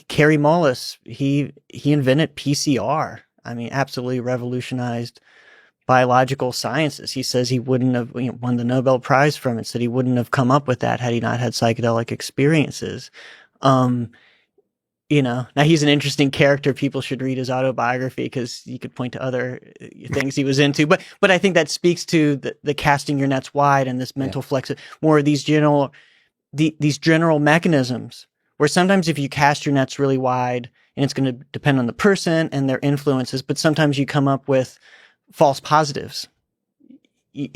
Kerry Mullis, he invented PCR. I mean, absolutely revolutionized biological sciences. He says he wouldn't have won the Nobel Prize from it, said he wouldn't have come up with that had he not had psychedelic experiences. Now he's an interesting character. People should read his autobiography because you could point to other things he was into. But I think that speaks to the casting your nets wide and this mental flex, more of these general mechanisms where sometimes if you cast your nets really wide, and it's going to depend on the person and their influences, but sometimes you come up with false positives. You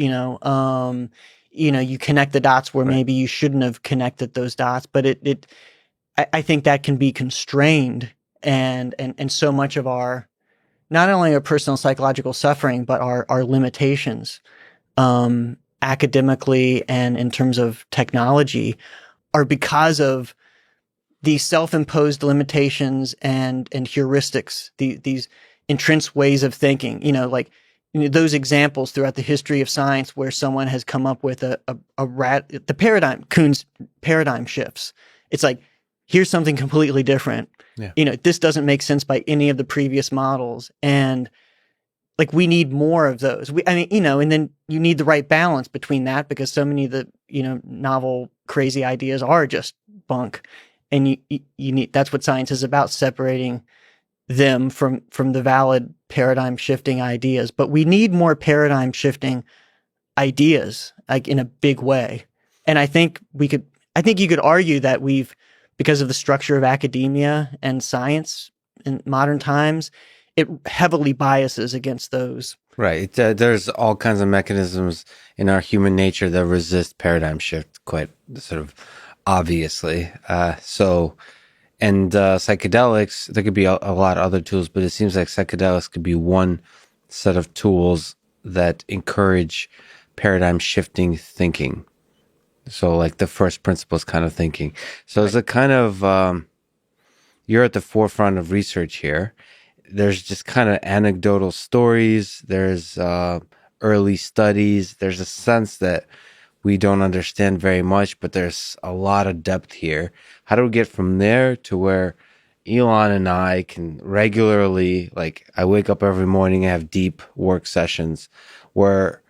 connect the dots where maybe you shouldn't have connected those dots, but I think that can be constrained and so much of our, not only our personal psychological suffering, but our limitations, academically and in terms of technology, are because of these self-imposed limitations and heuristics, these entrenched ways of thinking, those examples throughout the history of science where someone has come up with Kuhn's paradigm shifts. It's like, here's something completely different. Yeah. This doesn't make sense by any of the previous models. And like, we need more of those. And then you need the right balance between that, because so many of the, novel, crazy ideas are just bunk. And you need, that's what science is about, separating them from the valid paradigm shifting ideas. But we need more paradigm shifting ideas, like in a big way. And I think you could argue that because of the structure of academia and science in modern times, it heavily biases against those. Right. There's all kinds of mechanisms in our human nature that resist paradigm shift quite sort of obviously. Psychedelics, there could be a lot of other tools, but it seems like psychedelics could be one set of tools that encourage paradigm shifting thinking. So like the first principles kind of thinking. So it's a kind of, you're at the forefront of research here. There's just kind of anecdotal stories. There's early studies. There's a sense that we don't understand very much, but there's a lot of depth here. How do we get from there to where Elon and I can regularly, like, I wake up every morning and have deep work sessions where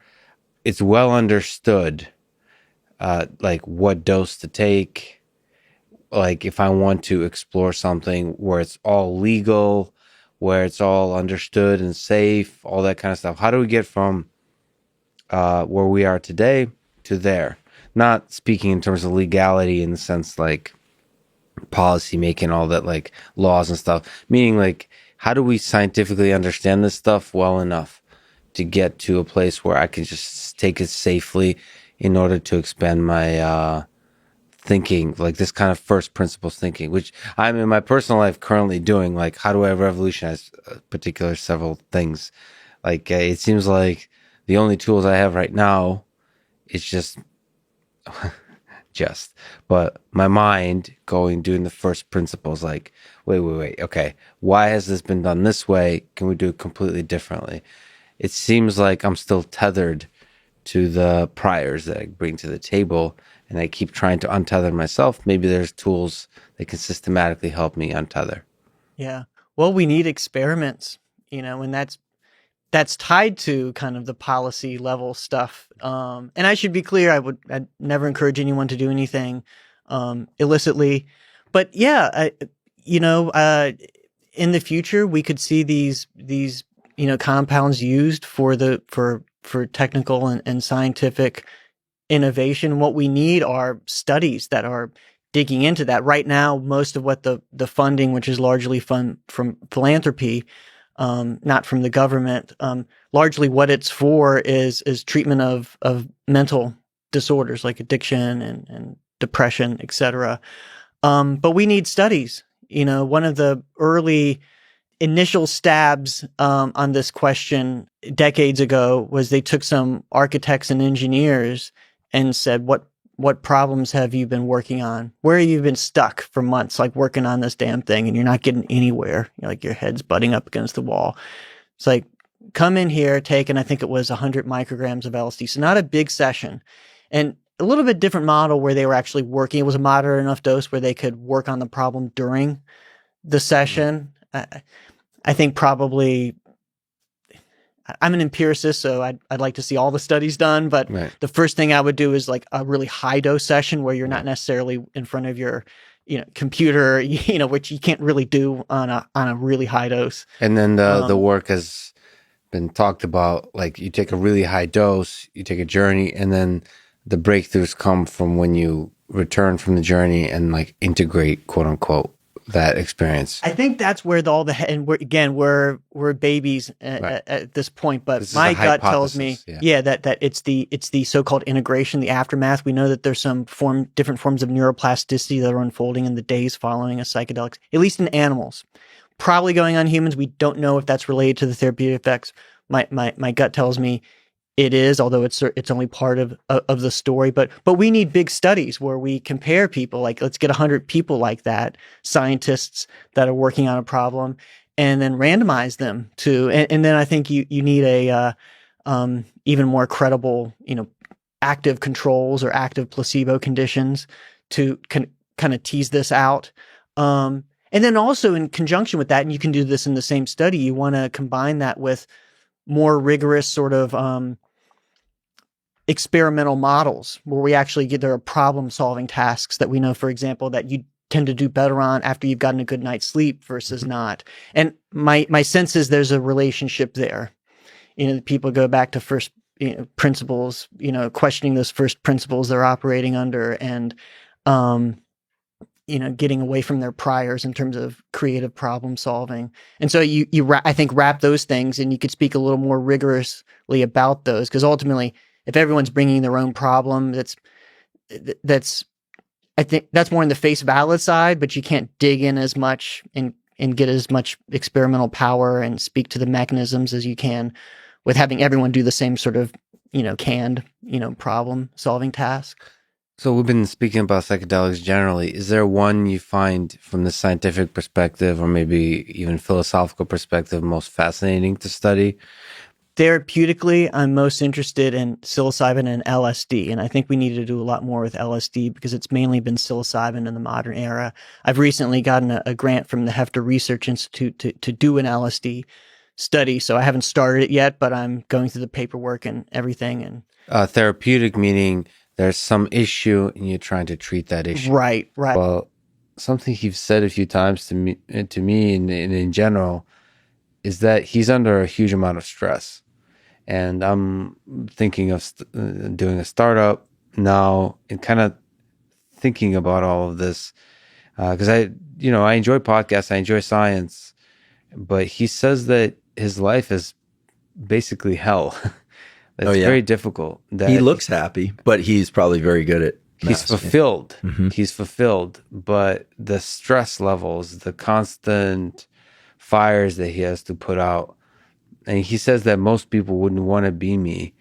it's well understood, like what dose to take, like if I want to explore something where it's all legal, where it's all understood and safe, all that kind of stuff. How do we get from where we are today to there? Not speaking in terms of legality in the sense like policy making, all that, like laws and stuff, meaning like, how do we scientifically understand this stuff well enough to get to a place where I can just take it safely in order to expand my thinking, like this kind of first principles thinking, which I'm in my personal life currently doing. Like, how do I revolutionize particular several things? Like, it seems like the only tools I have right now is but my mind doing the first principles, like, wait, okay, why has this been done this way? Can we do it completely differently? It seems like I'm still tethered to the priors that I bring to the table, and I keep trying to untether myself. Maybe there's tools that can systematically help me untether. Yeah. Well, we need experiments, and that's tied to kind of the policy level stuff. And I should be clear, I'd never encourage anyone to do anything illicitly. But yeah, in the future, we could see these compounds used for technical and scientific innovation. What we need are studies that are digging into that. Right now, most of what the funding, which is largely from philanthropy, not from the government, largely what it's for is treatment of mental disorders like addiction and depression, etc. But we need studies. One of the early initial stabs on this question decades ago was they took some architects and engineers and said, what problems have you been working on? Where have you been stuck for months, like working on this damn thing, and you're not getting anywhere? Like your head's butting up against the wall. It's like, come in here, and I think it was 100 micrograms of LSD. So not a big session. And a little bit different model where they were actually working. It was a moderate enough dose where they could work on the problem during the session. I think probably, I'm an empiricist, so I'd like to see all the studies done. But the first thing I would do is like a really high dose session where you're not necessarily in front of your computer, which you can't really do on a really high dose. And then the work has been talked about, like you take a really high dose, you take a journey, and then the breakthroughs come from when you return from the journey and like integrate, quote unquote, that experience. I think that's where we're babies at this point, but my gut tells me, that it's the so-called integration, the aftermath. We know that there's some different forms of neuroplasticity that are unfolding in the days following a psychedelic, at least in animals. Probably going on humans. We don't know if that's related to the therapeutic effects. My gut tells me it is, although it's only part of the story. But we need big studies where we compare people. Like, let's get 100 people like that, scientists that are working on a problem, and then randomize them to. And then I think you need a even more credible, active controls or active placebo conditions to kind of tease this out. And then also in conjunction with that, and you can do this in the same study, you want to combine that with more rigorous sort of experimental models where we actually there are problem solving tasks that we know, for example, that you tend to do better on after you've gotten a good night's sleep versus not. And my sense is there's a relationship there. People go back to first principles, questioning those first principles they're operating under, and getting away from their priors in terms of creative problem solving. And so I think wrap those things, and you could speak a little more rigorously about those, because ultimately, if everyone's bringing their own problem, I think that's more in the face valid side, but you can't dig in as much and get as much experimental power and speak to the mechanisms as you can with having everyone do the same sort of, canned, problem solving task. So we've been speaking about psychedelics generally. Is there one you find from the scientific perspective or maybe even philosophical perspective most fascinating to study? Therapeutically, I'm most interested in psilocybin and LSD, and I think we need to do a lot more with LSD because it's mainly been psilocybin in the modern era. I've recently gotten a grant from the Hefter Research Institute to do an LSD study, so I haven't started it yet, but I'm going through the paperwork and everything. And therapeutic meaning there's some issue and you're trying to treat that issue. Right. Well, something you've said a few times to me and in general is that he's under a huge amount of stress. And I'm thinking of doing a startup now and kind of thinking about all of this because I enjoy podcasts, I enjoy science, but he says that his life is basically hell. It's very difficult. He looks happy, but he's probably very good at He's fulfilled. Mm-hmm. He's fulfilled, but the stress levels, the constant fires that he has to put out. And he says that most people wouldn't want to be me.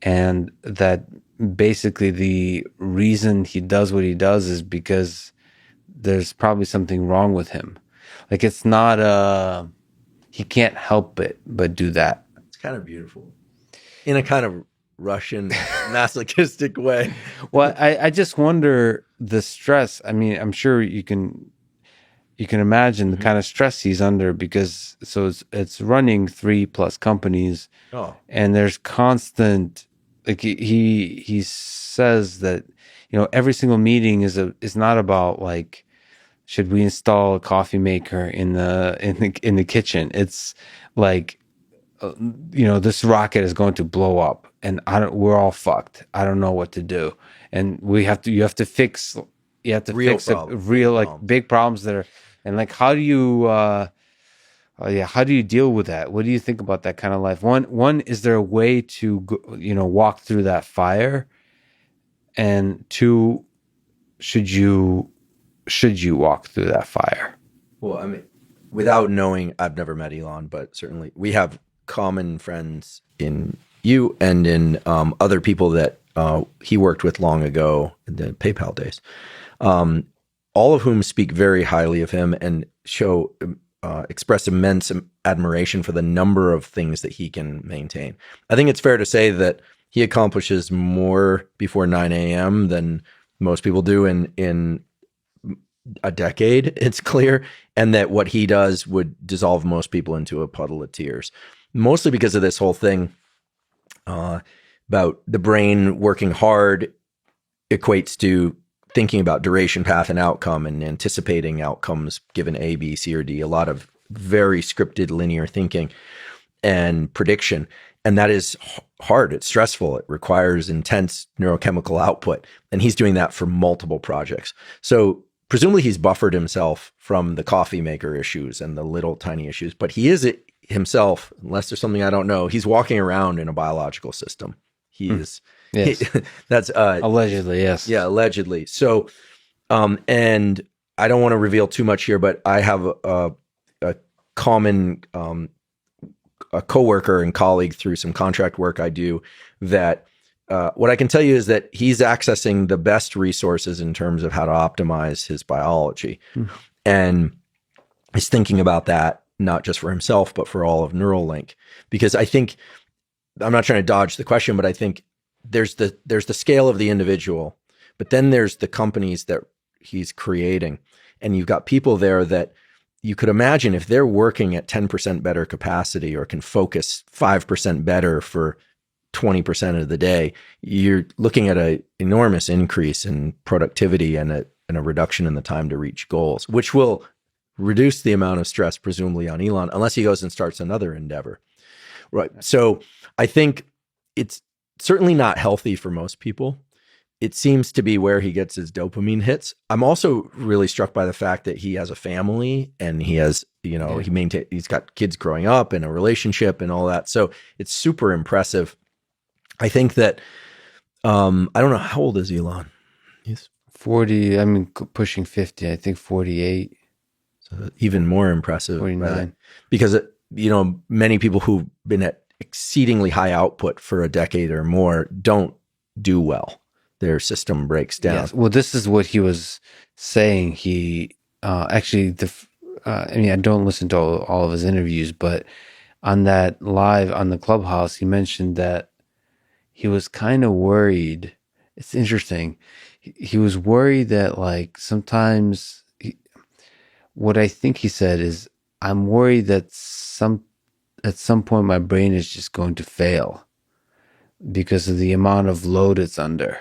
And that basically the reason he does what he does is because there's probably something wrong with him. Like it's not he can't help it but do that. It's kind of beautiful. In a kind of Russian masochistic way. Well, I just wonder the stress. I mean, I'm sure you can imagine the kind of stress he's under because it's running 3+ companies, and there's constant like he says that every single meeting is not about like should we install a coffee maker in the kitchen? It's like, this rocket is going to blow up, and we're all fucked. I don't know what to do, and you have to fix Real fix problems. big problems that are, and like, how do you how do you deal with that? What do you think about that kind of life? One, is there a way to walk through that fire? And two, should you walk through that fire? Well, I mean, without knowing, I've never met Elon, but certainly we have common friends in you and in other people that he worked with long ago in the PayPal days, all of whom speak very highly of him and express immense admiration for the number of things that he can maintain. I think it's fair to say that he accomplishes more before 9 a.m. than most people do in a decade, it's clear, and that what he does would dissolve most people into a puddle of tears, mostly because of this whole thing about the brain working hard equates to thinking about duration, path, and outcome, and anticipating outcomes given A, B, C, or D, a lot of very scripted linear thinking and prediction. And that is hard. It's stressful. It requires intense neurochemical output. And he's doing that for multiple projects. So presumably he's buffered himself from the coffee maker issues and the little tiny issues, but he is it himself, unless there's something I don't know. He's walking around in a biological system. He is. Yes. That's allegedly, yes. Yeah, allegedly. So, and I don't want to reveal too much here, but I have a common a coworker and colleague through some contract work I do that what I can tell you is that he's accessing the best resources in terms of how to optimize his biology. And he's thinking about that not just for himself, but for all of Neuralink. Because I think, I'm not trying to dodge the question, but I think there's the scale of the individual, but then there's the companies that he's creating. And you've got people there that you could imagine if they're working at 10% better capacity or can focus 5% better for 20% of the day, you're looking at an enormous increase in productivity and a reduction in the time to reach goals, which will reduce the amount of stress presumably on Elon, unless he goes and starts another endeavor. Right. So I think it's certainly not healthy for most people. It seems to be where he gets his dopamine hits. I'm also really struck by the fact that he has a family and he has, he's got kids growing up and a relationship and all that. So it's super impressive. I think that, I don't know, how old is Elon? He's 40, pushing 50, I think 48. So even more impressive. 49. Because, many people who've been at exceedingly high output for a decade or more don't do well. Their system breaks down. Yes. Well, this is what he was saying. He actually, I don't listen to all of his interviews, but on that live on the Clubhouse, he mentioned that he was kind of worried. It's interesting. He was worried that like sometimes what I think he said is, I'm worried that at some point my brain is just going to fail because of the amount of load it's under.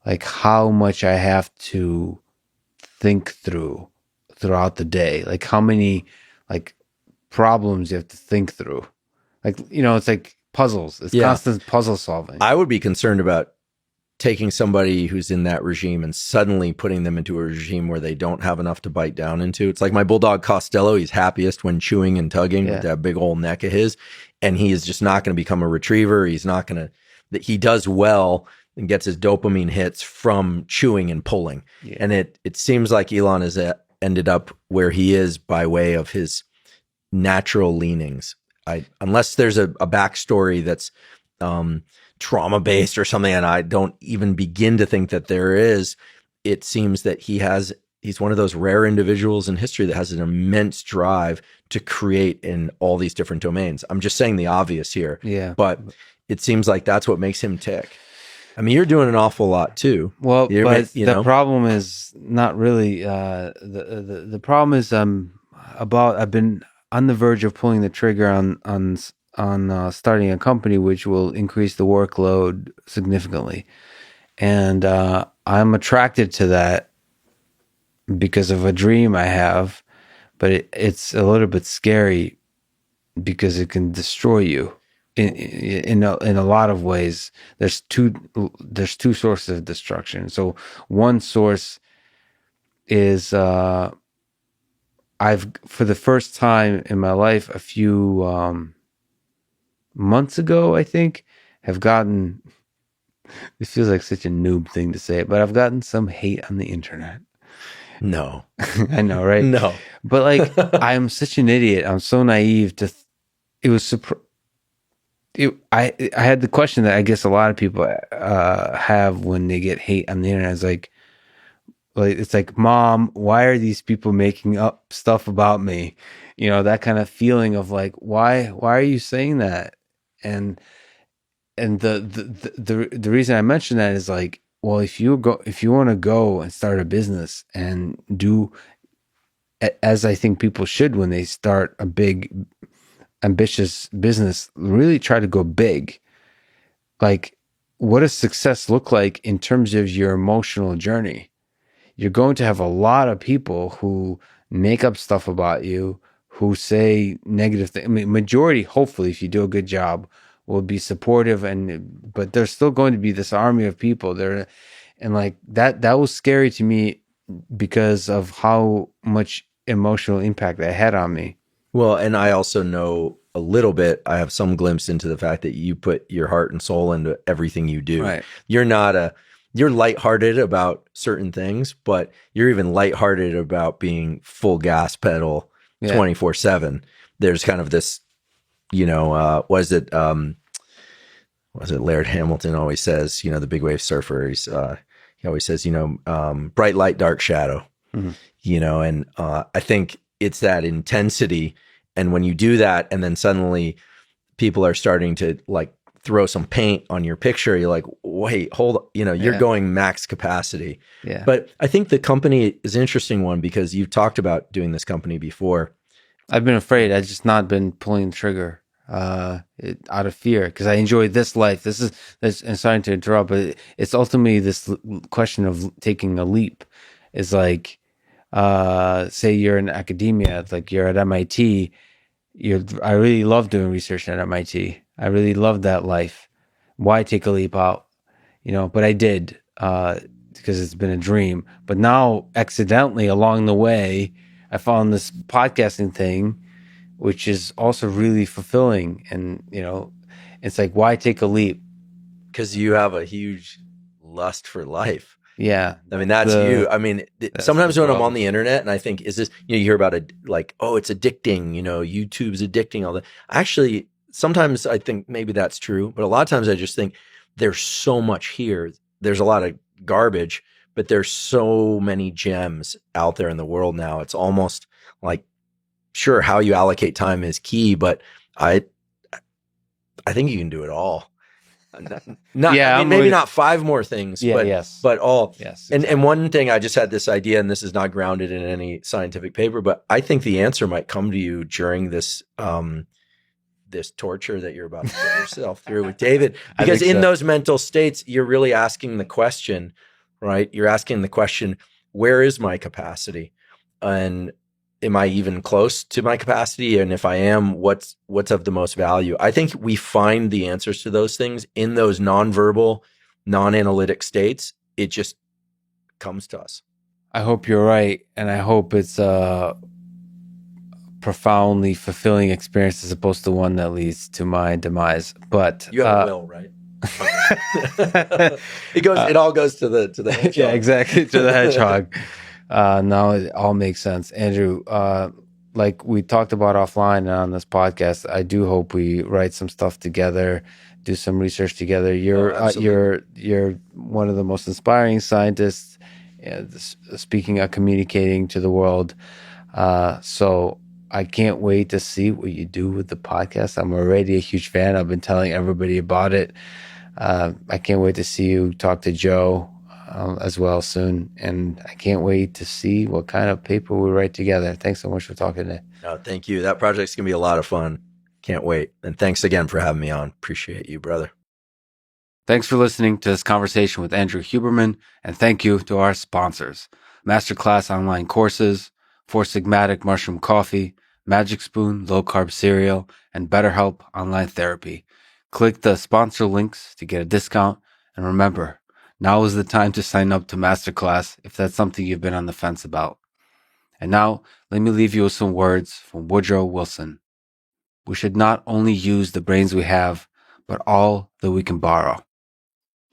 Like how much I have to think throughout the day. Like how many like problems you have to think through. Like, it's like puzzles. It's constant puzzle solving. I would be concerned about taking somebody who's in that regime and suddenly putting them into a regime where they don't have enough to bite down into. It's like my bulldog Costello. He's happiest when chewing and tugging with that big old neck of his. And he is just not going to become a retriever. He's not going to, he does well and gets his dopamine hits from chewing and pulling. Yeah. And it seems like Elon has ended up where he is by way of his natural leanings. Unless there's a backstory that's trauma-based or something, and I don't even begin to think that there is, it seems that he's one of those rare individuals in history that has an immense drive to create in all these different domains. I'm just saying the obvious here. Yeah. But it seems like that's what makes him tick. I mean, you're doing an awful lot too. Well, but the problem is not really. The problem is I've been on the verge of pulling the trigger on starting a company which will increase the workload significantly, and I'm attracted to that because of a dream I have, but it's a little bit scary because it can destroy you in a lot of ways. There's two sources of destruction. So one source is I've, for the first time in my life, a few months ago, I think, have gotten, it feels like such a noob thing to say, but I've gotten some hate on the internet. No. I know, right? No. But like, I'm such an idiot. I'm so naive to, it was, I had the question that I guess a lot of people have when they get hate on the internet. It's like, Mom, why are these people making up stuff about me? You know, that kind of feeling of like, why are you saying that? And the reason I mention that is like, well, if you want to go and start a business and do, as I think people should when they start a big, ambitious business, really try to go big. Like, what does success look like in terms of your emotional journey? You're going to have a lot of people who make up stuff about you, who say negative things. I mean, majority, hopefully, if you do a good job, will be supportive, but there's still going to be this army of people there, and like that was scary to me because of how much emotional impact that had on me. Well, and I also know a little bit, I have some glimpse into the fact that you put your heart and soul into everything you do. Right. You're lighthearted about certain things, but you're even lighthearted about being full gas pedal 24/7. There's kind of this, was it Laird Hamilton always says, the big wave surfer, he always says, bright light, dark shadow, and I think it's that intensity. And when you do that, and then suddenly people are starting to like throw some paint on your picture, you're like, wait, hold on, you're going max capacity. Yeah. But I think the company is an interesting one because you've talked about doing this company before. I've been afraid. I've just not been pulling the trigger out of fear because I enjoy this life. I'm sorry to interrupt, but it's ultimately this question of taking a leap. It's like, say you're in academia, like you're at MIT. I really love doing research at MIT. I really love that life. Why take a leap out? But I did because it's been a dream. But now, accidentally along the way, I found this podcasting thing, which is also really fulfilling. And it's like, why take a leap? Because you have a huge lust for life. Yeah. I mean, that's you. I mean, sometimes when I'm on the internet and I think, is this, you hear about it like, oh, it's addicting, YouTube's addicting, all that. Actually, sometimes I think maybe that's true, but a lot of times I just think there's so much here. There's a lot of garbage, but there's so many gems out there in the world now. It's almost like, sure, how you allocate time is key, but I think you can do it all. Maybe not 5 more things, but all. Yes. Exactly. And one thing, I just had this idea, and this is not grounded in any scientific paper, but I think the answer might come to you during this this torture that you're about to put yourself through with David, because in those mental states, you're really asking the question, right? You're asking the question, where is my capacity? And am I even close to my capacity? And if I am, what's of the most value? I think we find the answers to those things in those nonverbal, non-analytic states. It just comes to us. I hope you're right. And I hope it's a profoundly fulfilling experience as opposed to one that leads to my demise. But you have a will, right? It all goes to the hedgehog. Yeah, exactly. To the hedgehog. Now it all makes sense. Andrew, like we talked about offline on this podcast, I do hope we write some stuff together, do some research together. You're one of the most inspiring scientists, speaking of communicating to the world. So I can't wait to see what you do with the podcast. I'm already a huge fan. I've been telling everybody about it. I can't wait to see you talk to Joe as well soon. And I can't wait to see what kind of paper we write together. Thanks so much for talking today. No, thank you. That project's going to be a lot of fun. Can't wait. And thanks again for having me on. Appreciate you, brother. Thanks for listening to this conversation with Andrew Huberman. And thank you to our sponsors. masterclass online courses, Four Sigmatic mushroom coffee, Magic Spoon low-carb cereal, and BetterHelp online therapy. Click the sponsor links to get a discount. And remember, now is the time to sign up to Masterclass if that's something you've been on the fence about. And now, let me leave you with some words from Woodrow Wilson. We should not only use the brains we have, but all that we can borrow.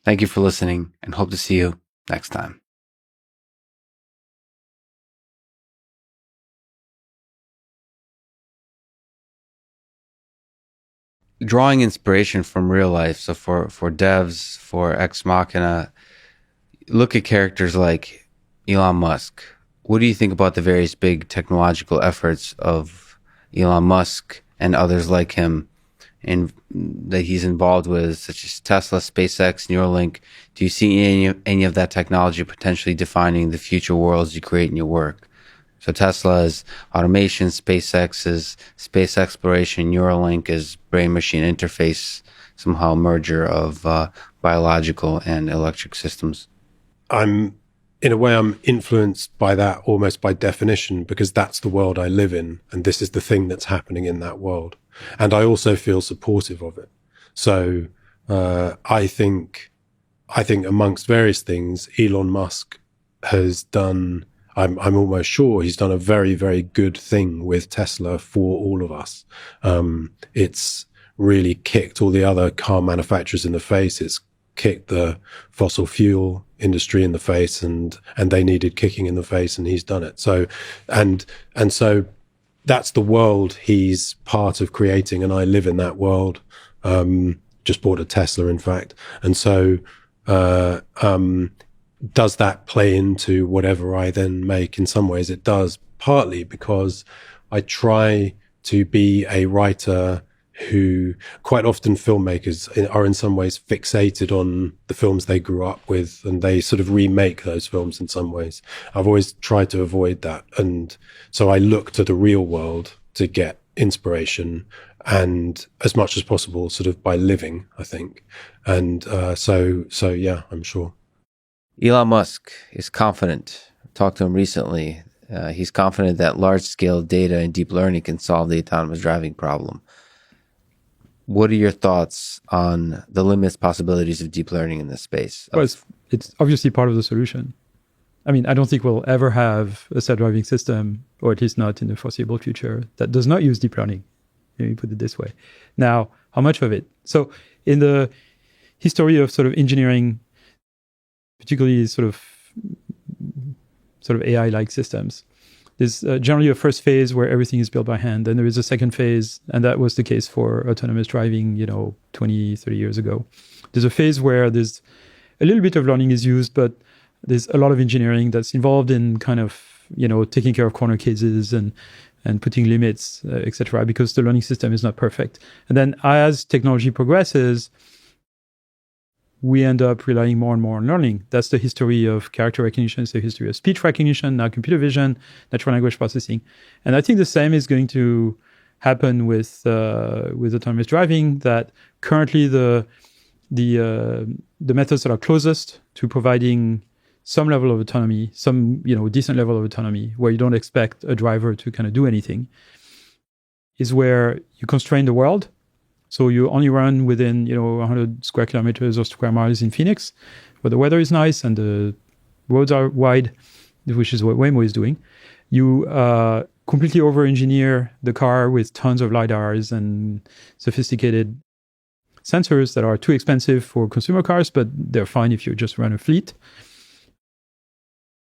Thank you for listening, and hope to see you next time. Drawing inspiration from real life. So for devs, for Ex Machina, look at characters like Elon Musk. What do you think about the various big technological efforts of Elon Musk and others like him that he's involved with, such as Tesla, SpaceX, Neuralink? Do you see any of that technology potentially defining the future worlds you create in your work? So Tesla is automation, SpaceX is space exploration, Neuralink is brain-machine interface, somehow merger of biological and electric systems. In a way, I'm influenced by that almost by definition, because that's the world I live in, and this is the thing that's happening in that world. And I also feel supportive of it. So I think amongst various things, Elon Musk has done, I'm almost sure he's done a very, very good thing with Tesla for all of us. It's really kicked all the other car manufacturers in the face. It's kicked the fossil fuel industry in the face, and they needed kicking in the face, and he's done it. So, and so that's the world he's part of creating, and I live in that world. Just bought a Tesla, in fact. And so, does that play into whatever I then make? In some ways it does, partly because I try to be a writer who, quite often filmmakers are in some ways fixated on the films they grew up with, and they sort of remake those films in some ways. I've always tried to avoid that. And so I look to the real world to get inspiration, and as much as possible sort of by living, I think. And so yeah, I'm sure. Elon Musk is confident. I talked to him recently. He's confident that large-scale data and deep learning can solve the autonomous driving problem. What are your thoughts on the limitless possibilities of deep learning in this space? Well, it's obviously part of the solution. I mean, I don't think we'll ever have a self-driving system, or at least not in the foreseeable future, that does not use deep learning. Let me put it this way. Now, how much of it? So in the history of sort of engineering, particularly sort of AI-like systems, there's generally a first phase where everything is built by hand. Then there is a second phase, and that was the case for autonomous driving, 20, 30 years ago. There's a phase where there's a little bit of learning is used, but there's a lot of engineering that's involved in kind of, taking care of corner cases and putting limits, etc., because the learning system is not perfect. And then as technology progresses, we end up relying more and more on learning. That's the history of character recognition. It's the history of speech recognition, now computer vision, natural language processing. And I think the same is going to happen with autonomous driving, that currently the methods that are closest to providing some level of autonomy, some decent level of autonomy, where you don't expect a driver to kind of do anything, is where you constrain the world. So you only run within 100 square kilometers or square miles in Phoenix, where the weather is nice and the roads are wide, which is what Waymo is doing. You completely over-engineer the car with tons of LiDARs and sophisticated sensors that are too expensive for consumer cars, but they're fine if you just run a fleet.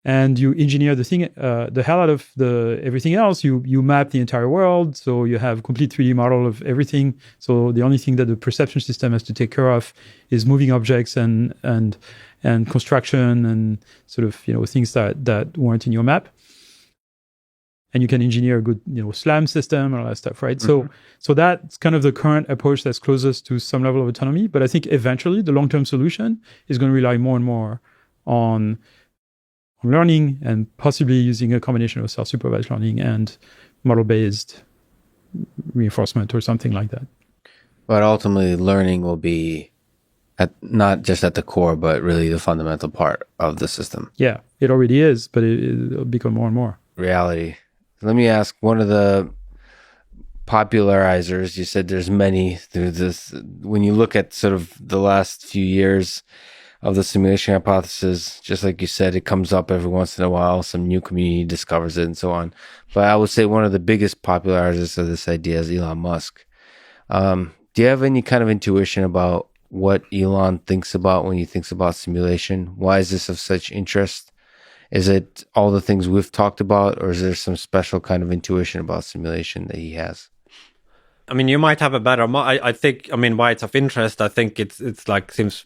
And you engineer the hell out of everything else. You map the entire world, so you have a complete 3D model of everything. So the only thing that the perception system has to take care of is moving objects and construction and sort of things that weren't in your map. And you can engineer a good SLAM system and all that stuff, right? Mm-hmm. So that's kind of the current approach that's closest to some level of autonomy. But I think eventually the long-term solution is going to rely more and more on learning, and possibly using a combination of self-supervised learning and model-based reinforcement or something like that. But ultimately, learning will be not just at the core, but really the fundamental part of the system. Yeah, it already is, but it'll become more and more. Reality. Let me ask, one of the popularizers, you said there's many through this. When you look at sort of the last few years of the simulation hypothesis, just like you said, it comes up every once in a while. Some new community discovers it and so on. But I would say one of the biggest popularizers of this idea is Elon Musk. Do you have any kind of intuition about what Elon thinks about when he thinks about simulation? Why is this of such interest? Is it all the things we've talked about, or is there some special kind of intuition about simulation that he has? I mean, you might have a better. I think. I mean, why it's of interest. I think it's like seems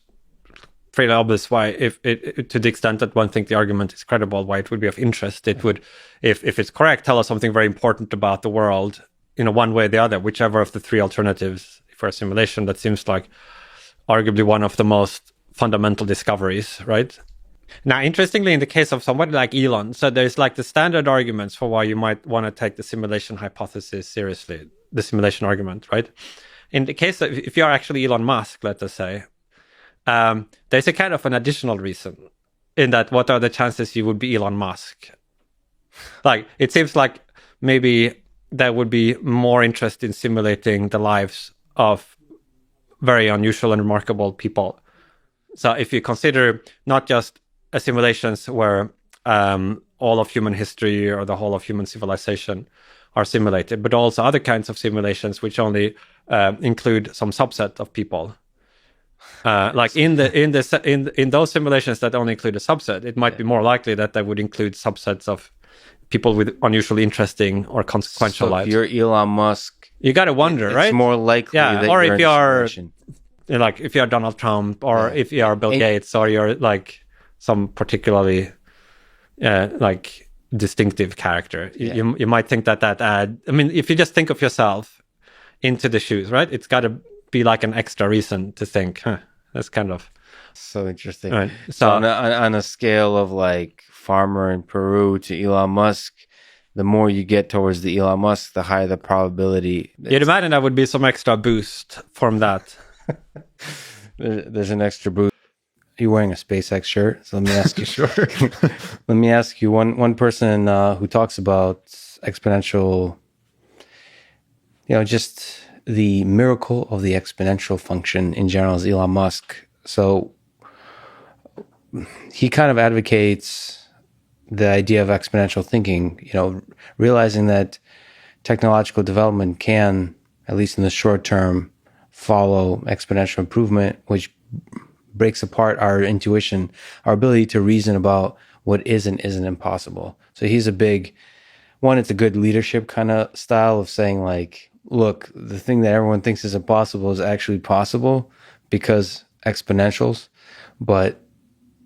pretty obvious why, if it to the extent that one thinks the argument is credible, why it would be of interest. It would, if it's correct, tell us something very important about the world, one way or the other, whichever of the three alternatives for a simulation. That seems like arguably one of the most fundamental discoveries, right? Now, interestingly, in the case of somebody like Elon, so there's like the standard arguments for why you might want to take the simulation hypothesis seriously, the simulation argument, right? In the case of, if you're actually Elon Musk, let us say, there's a kind of an additional reason in that what are the chances you would be Elon Musk? Like, it seems like maybe there would be more interest in simulating the lives of very unusual and remarkable people. So if you consider not just simulations where all of human history or the whole of human civilization are simulated, but also other kinds of simulations which only include some subset of people. Like in those simulations that only include a subset, it might be more likely that they would include subsets of people with unusually interesting or consequential lives. If you're Elon Musk, you got to wonder, right? It's more likely that or you're if you're like if you're Donald Trump, or if you're Bill Gates, or you're like some particularly like distinctive character. You might think that add. I mean, if you just think of yourself into the shoes, right? It's got to be like an extra reason to think, that's kind of so interesting. Right. So on a scale of like farmer in Peru to Elon Musk, the more you get towards the Elon Musk, the higher the probability. You'd imagine there would be some extra boost from that. There's an extra boost. You're wearing a SpaceX shirt, so let me ask you. Sure. Let me ask you. One person who talks about exponential, just the miracle of the exponential function in general is Elon Musk. So he kind of advocates the idea of exponential thinking. Realizing that technological development can, at least in the short term, follow exponential improvement, which breaks apart our intuition, our ability to reason about what is and isn't impossible. So he's a big one. It's a good leadership kind of style of saying, like, look, the thing that everyone thinks is impossible is actually possible because exponentials. But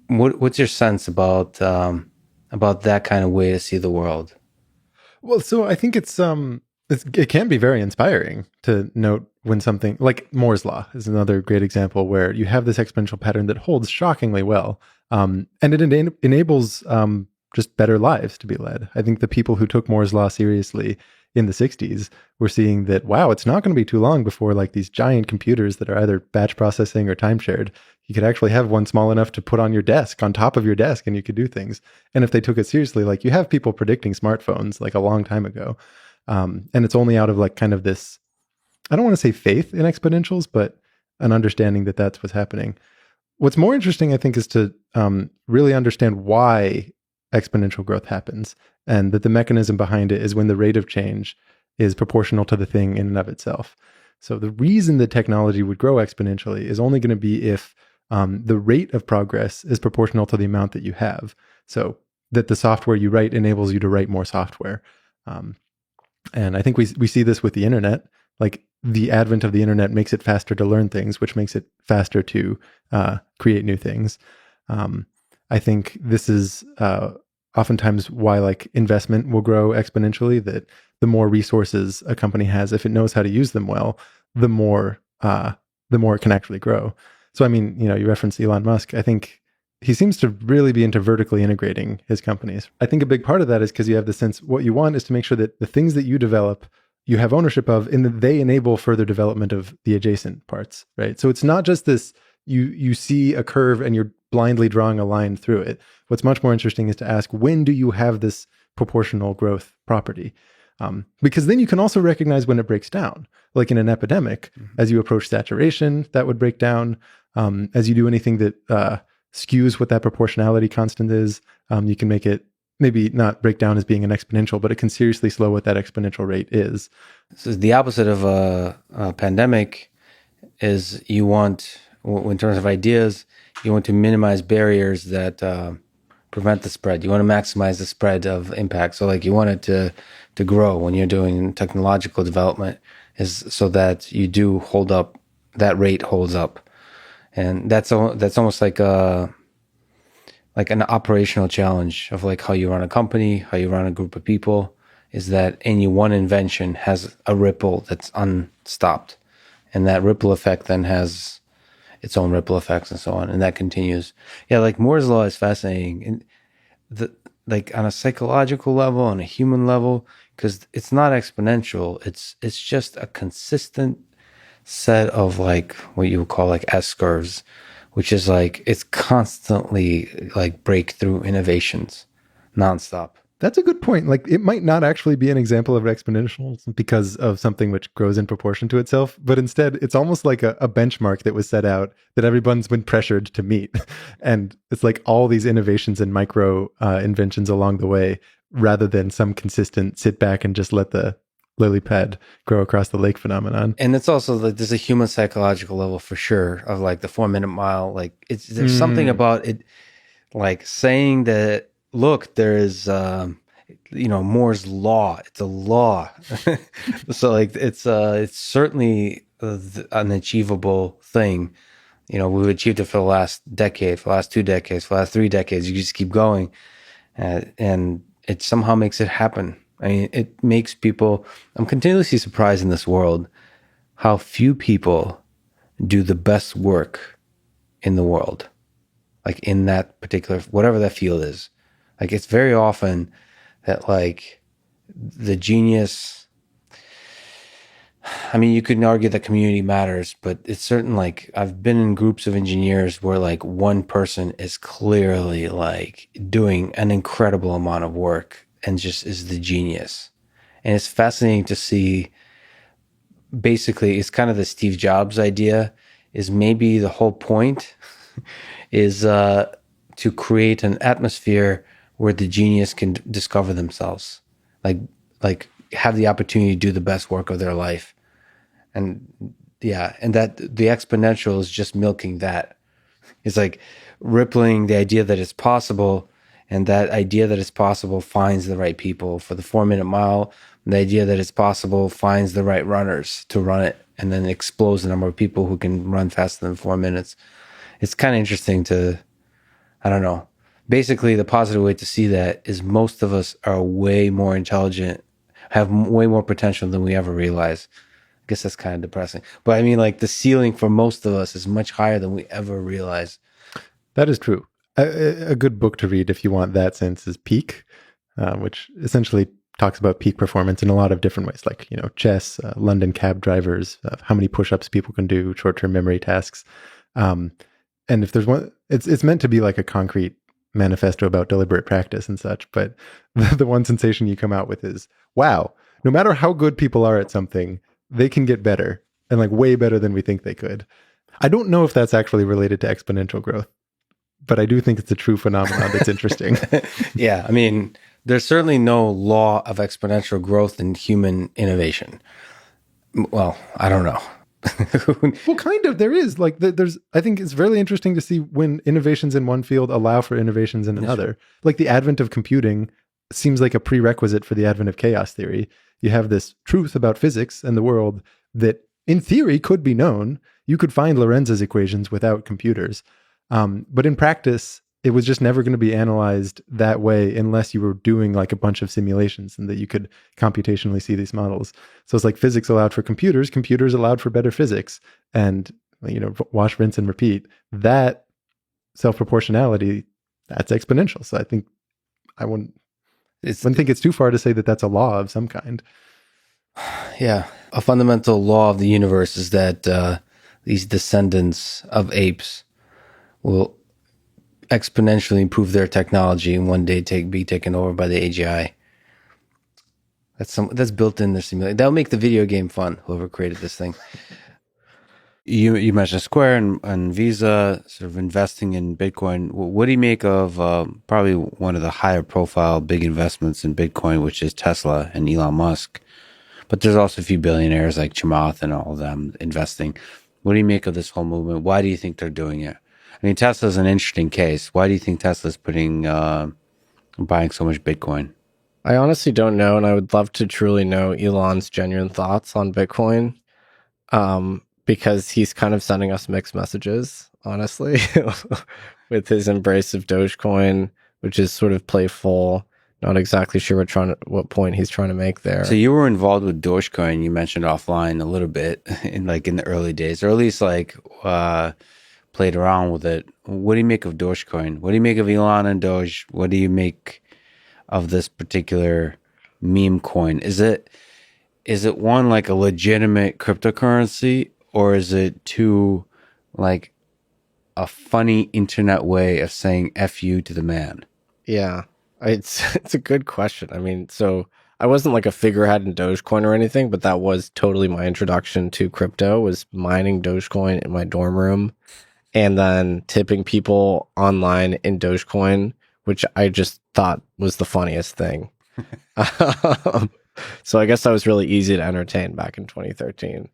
what's your sense about that kind of way to see the world? Well, so I think it can be very inspiring to note when something like Moore's law is another great example where you have this exponential pattern that holds shockingly well, and it enables just better lives to be led. I think the people who took Moore's law seriously in the 60s were seeing that, wow, it's not going to be too long before like these giant computers that are either batch processing or time shared, you could actually have one small enough to put on your desk, on top of your desk, and you could do things. And if they took it seriously, like you have people predicting smartphones like a long time ago. And it's only out of like kind of this, I don't want to say faith in exponentials, but an understanding that that's what's happening. What's more interesting, I think, is to really understand why exponential growth happens, and that the mechanism behind it is when the rate of change is proportional to the thing in and of itself. So the reason that technology would grow exponentially is only going to be if the rate of progress is proportional to the amount that you have. So that the software you write enables you to write more software. And I think we see this with the internet. Like the advent of the internet makes it faster to learn things, which makes it faster to create new things. I think this is oftentimes why like investment will grow exponentially, that the more resources a company has, if it knows how to use them well, the more it can actually grow. So, I mean, you referenced Elon Musk. I think he seems to really be into vertically integrating his companies. I think a big part of that is because you have the sense what you want is to make sure that the things that you develop, you have ownership of, and that they enable further development of the adjacent parts, right? So it's not just this you see a curve and you're blindly drawing a line through it. What's much more interesting is to ask, when do you have this proportional growth property? Because then you can also recognize when it breaks down. Like in an epidemic, as you approach saturation, that would break down. As you do anything that skews what that proportionality constant is, you can make it maybe not break down as being an exponential, but it can seriously slow what that exponential rate is. So the opposite of a pandemic is you want, in terms of ideas, you want to minimize barriers that prevent the spread. You want to maximize the spread of impact. So like you want it to grow when you're doing technological development, is so that you do hold up, that rate holds up. And that's almost like an operational challenge of like how you run a company, how you run a group of people, is that any one invention has a ripple that's unstopped. And that ripple effect then has its own ripple effects and so on. And that continues. Yeah, like Moore's law is fascinating. And like on a psychological level, on a human level, because it's not exponential. It's just a consistent set of like what you would call like S-curves, which is like it's constantly like breakthrough innovations nonstop. That's a good point. Like it might not actually be an example of exponential because of something which grows in proportion to itself, but instead it's almost like a benchmark that was set out that everyone's been pressured to meet. And it's like all these innovations and micro inventions along the way, rather than some consistent sit back and just let the lily pad grow across the lake phenomenon. And it's also like there's a human psychological level for sure of like the 4-minute mile. Like there's something about it, like saying that, look, there is, Moore's law. It's a law. So like it's certainly an achievable thing. You know, we've achieved it for the last decade, for the last 2 decades, for the last 3 decades. You just keep going, and it somehow makes it happen. I mean, it makes people. I'm continuously surprised in this world how few people do the best work in the world, like in that particular, whatever that field is. Like it's very often that like the genius, I mean, you could argue that community matters, but it's certain, like I've been in groups of engineers where like one person is clearly like doing an incredible amount of work and just is the genius. And it's fascinating to see, basically it's kind of the Steve Jobs idea, is maybe the whole point is to create an atmosphere where the genius can discover themselves, like have the opportunity to do the best work of their life. And yeah, and that the exponential is just milking that. It's like rippling the idea that it's possible, and that idea that it's possible finds the right people for the 4-minute mile. The idea that it's possible finds the right runners to run it, and then explodes the number of people who can run faster than 4 minutes. It's kind of interesting to, I don't know. Basically, the positive way to see that is most of us are way more intelligent, have way more potential than we ever realize. I guess that's kind of depressing. But I mean, like the ceiling for most of us is much higher than we ever realize. That is true. A good book to read if you want that sense is Peak, which essentially talks about peak performance in a lot of different ways, like, chess, London cab drivers, how many push-ups people can do, short-term memory tasks. And if there's one, it's meant to be like a concrete manifesto about deliberate practice and such. But the one sensation you come out with is, wow, no matter how good people are at something, they can get better, and like way better than we think they could. I don't know if that's actually related to exponential growth, but I do think it's a true phenomenon that's interesting. Yeah, I mean, there's certainly no law of exponential growth in human innovation. Well, I don't know. Well, kind of. There is like I think it's really interesting to see when innovations in one field allow for innovations in another. Like the advent of computing seems like a prerequisite for the advent of chaos theory. You have this truth about physics and the world that in theory could be known. You could find Lorenz's equations without computers. But in practice, it was just never going to be analyzed that way unless you were doing like a bunch of simulations and that you could computationally see these models. So it's like physics allowed for computers allowed for better physics, and wash, rinse, and repeat. That self-proportionality, that's exponential. So I think I wouldn't think it's too far to say that that's a law of some kind. Yeah. A fundamental law of the universe is that these descendants of apes will exponentially improve their technology and one day be taken over by the AGI. That's built in the simulation. That'll make the video game fun, whoever created this thing. You mentioned Square and Visa sort of investing in Bitcoin. What do you make of probably one of the higher profile big investments in Bitcoin, which is Tesla and Elon Musk? But there's also a few billionaires like Chamath and all of them investing. What do you make of this whole movement? Why do you think they're doing it? I mean, Tesla's an interesting case. Why do you think Tesla's buying so much Bitcoin? I honestly don't know, and I would love to truly know Elon's genuine thoughts on Bitcoin. Because he's kind of sending us mixed messages, honestly, with his embrace of Dogecoin, which is sort of playful. Not exactly sure what point he's trying to make there. So you were involved with Dogecoin. You mentioned offline a little bit in the early days, or at least played around with it. What do you make of Dogecoin? What do you make of Elon and Doge? What do you make of this particular meme coin? Is it one like a legitimate cryptocurrency? Or is it too like a funny internet way of saying F you to the man? Yeah, it's a good question. I mean, so I wasn't like a figurehead in Dogecoin or anything, but that was totally my introduction to crypto, was mining Dogecoin in my dorm room and then tipping people online in Dogecoin, which I just thought was the funniest thing. So I guess that was really easy to entertain back in 2013.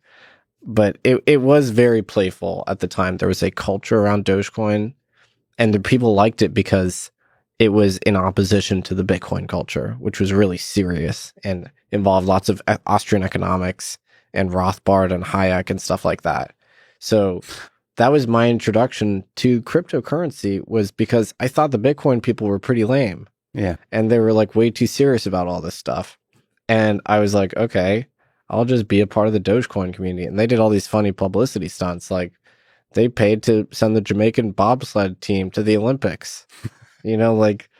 But it was very playful at the time. There was a culture around Dogecoin, and the people liked it because it was in opposition to the Bitcoin culture, which was really serious and involved lots of Austrian economics and Rothbard and Hayek and stuff like that. So that was my introduction to cryptocurrency, was because I thought the Bitcoin people were pretty lame. Yeah. And they were like way too serious about all this stuff. And I was like, okay, I'll just be a part of the Dogecoin community. And they did all these funny publicity stunts. Like they paid to send the Jamaican bobsled team to the Olympics, like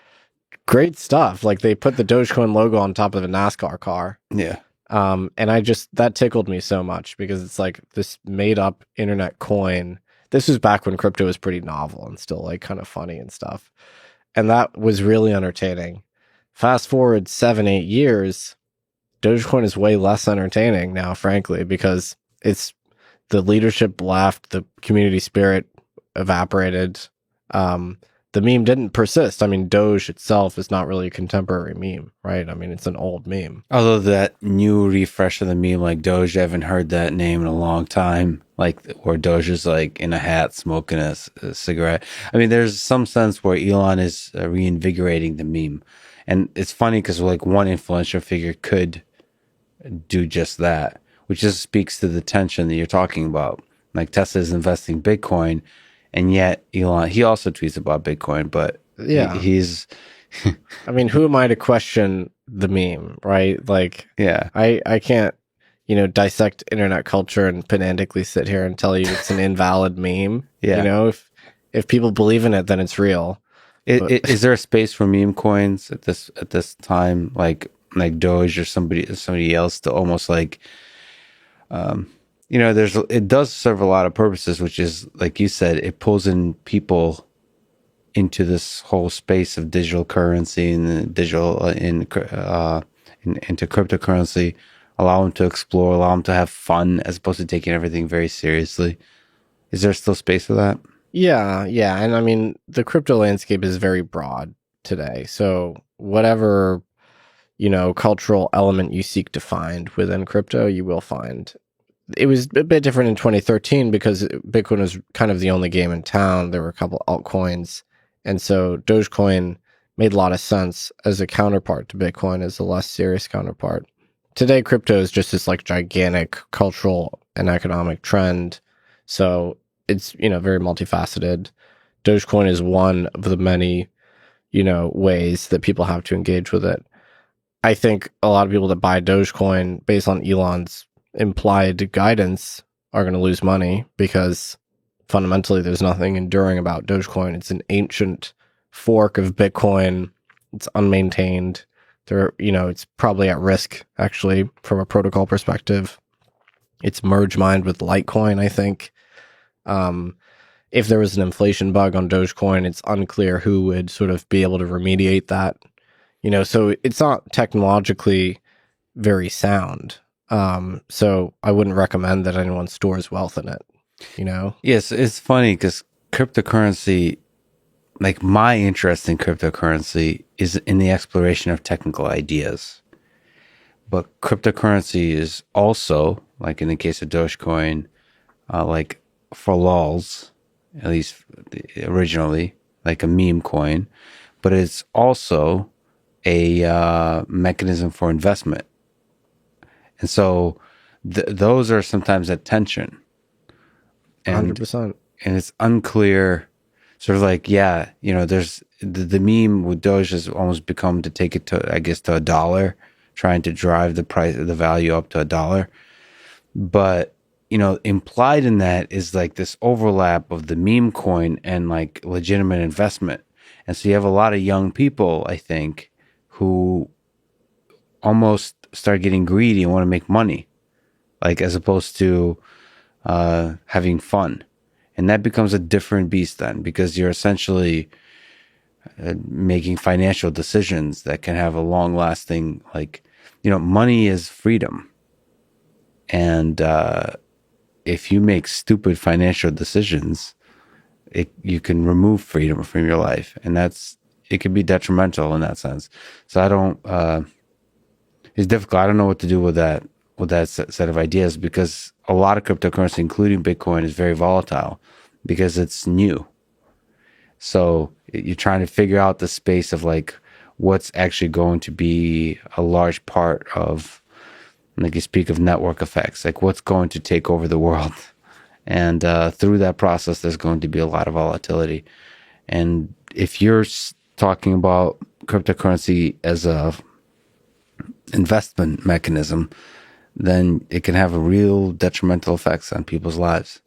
great stuff. Like they put the Dogecoin logo on top of a NASCAR car. Yeah. And that tickled me so much because it's like this made up internet coin. This was back when crypto was pretty novel and still like kind of funny and stuff. And that was really entertaining. Fast forward 7-8 years, Dogecoin is way less entertaining now, frankly, because the leadership left, the community spirit evaporated. The meme didn't persist. I mean, Doge itself is not really a contemporary meme, right? I mean, it's an old meme. Although that new refresh of the meme, like Doge, I haven't heard that name in a long time. Like where Doge is like in a hat smoking a cigarette. I mean, there's some sense where Elon is reinvigorating the meme. And it's funny because like one influential figure could do just that, which just speaks to the tension that you're talking about. Like Tesla is investing Bitcoin, and yet Elon, he also tweets about Bitcoin, but yeah, he's I mean, who am I to question the meme, right? Like, yeah, I can't dissect internet culture and pedantically sit here and tell you it's an invalid meme. Yeah. If people believe in it, then it's real. Is there a space for meme coins at this time, like Doge or somebody else, to almost like, it does serve a lot of purposes, which is, like you said, it pulls in people into this whole space of digital currency and into cryptocurrency, allow them to explore, allow them to have fun as opposed to taking everything very seriously. Is there still space for that? Yeah. And I mean, the crypto landscape is very broad today. So whatever, cultural element you seek to find within crypto, you will find. It was a bit different in 2013 because Bitcoin was kind of the only game in town. There were a couple altcoins. And so Dogecoin made a lot of sense as a counterpart to Bitcoin, as a less serious counterpart. Today, crypto is just this like gigantic cultural and economic trend. So it's, very multifaceted. Dogecoin is one of the many, ways that people have to engage with it. I think a lot of people that buy Dogecoin based on Elon's implied guidance are going to lose money because fundamentally there's nothing enduring about Dogecoin. It's an ancient fork of Bitcoin. It's unmaintained. It's probably at risk, actually, from a protocol perspective. It's merge mined with Litecoin, I think. If there was an inflation bug on Dogecoin, it's unclear who would sort of be able to remediate that. So it's not technologically very sound. So I wouldn't recommend that anyone stores wealth in it. Yes, it's funny because cryptocurrency, like my interest in cryptocurrency is in the exploration of technical ideas. But cryptocurrency is also, like in the case of Dogecoin, like for lulz, at least originally, like a meme coin, but it's also a mechanism for investment. And so those are sometimes at tension. And, 100%. And it's unclear, sort of like, there's the meme with Doge has almost become to take it to, I guess, to $1, trying to drive the price of the value up to $1. But, implied in that is like this overlap of the meme coin and like legitimate investment. And so you have a lot of young people, I think, who almost start getting greedy and want to make money, like as opposed to having fun. And that becomes a different beast then, because you're essentially making financial decisions that can have a long lasting, like, money is freedom. And if you make stupid financial decisions, you can remove freedom from your life. And it can be detrimental in that sense. So it's difficult. I don't know what to do with that set of ideas, because a lot of cryptocurrency, including Bitcoin, is very volatile because it's new. So you're trying to figure out the space of like what's actually going to be a large part of, like you speak of network effects, like what's going to take over the world. And through that process, there's going to be a lot of volatility. And if you're talking about cryptocurrency as a investment mechanism, then it can have a real detrimental effects on people's lives.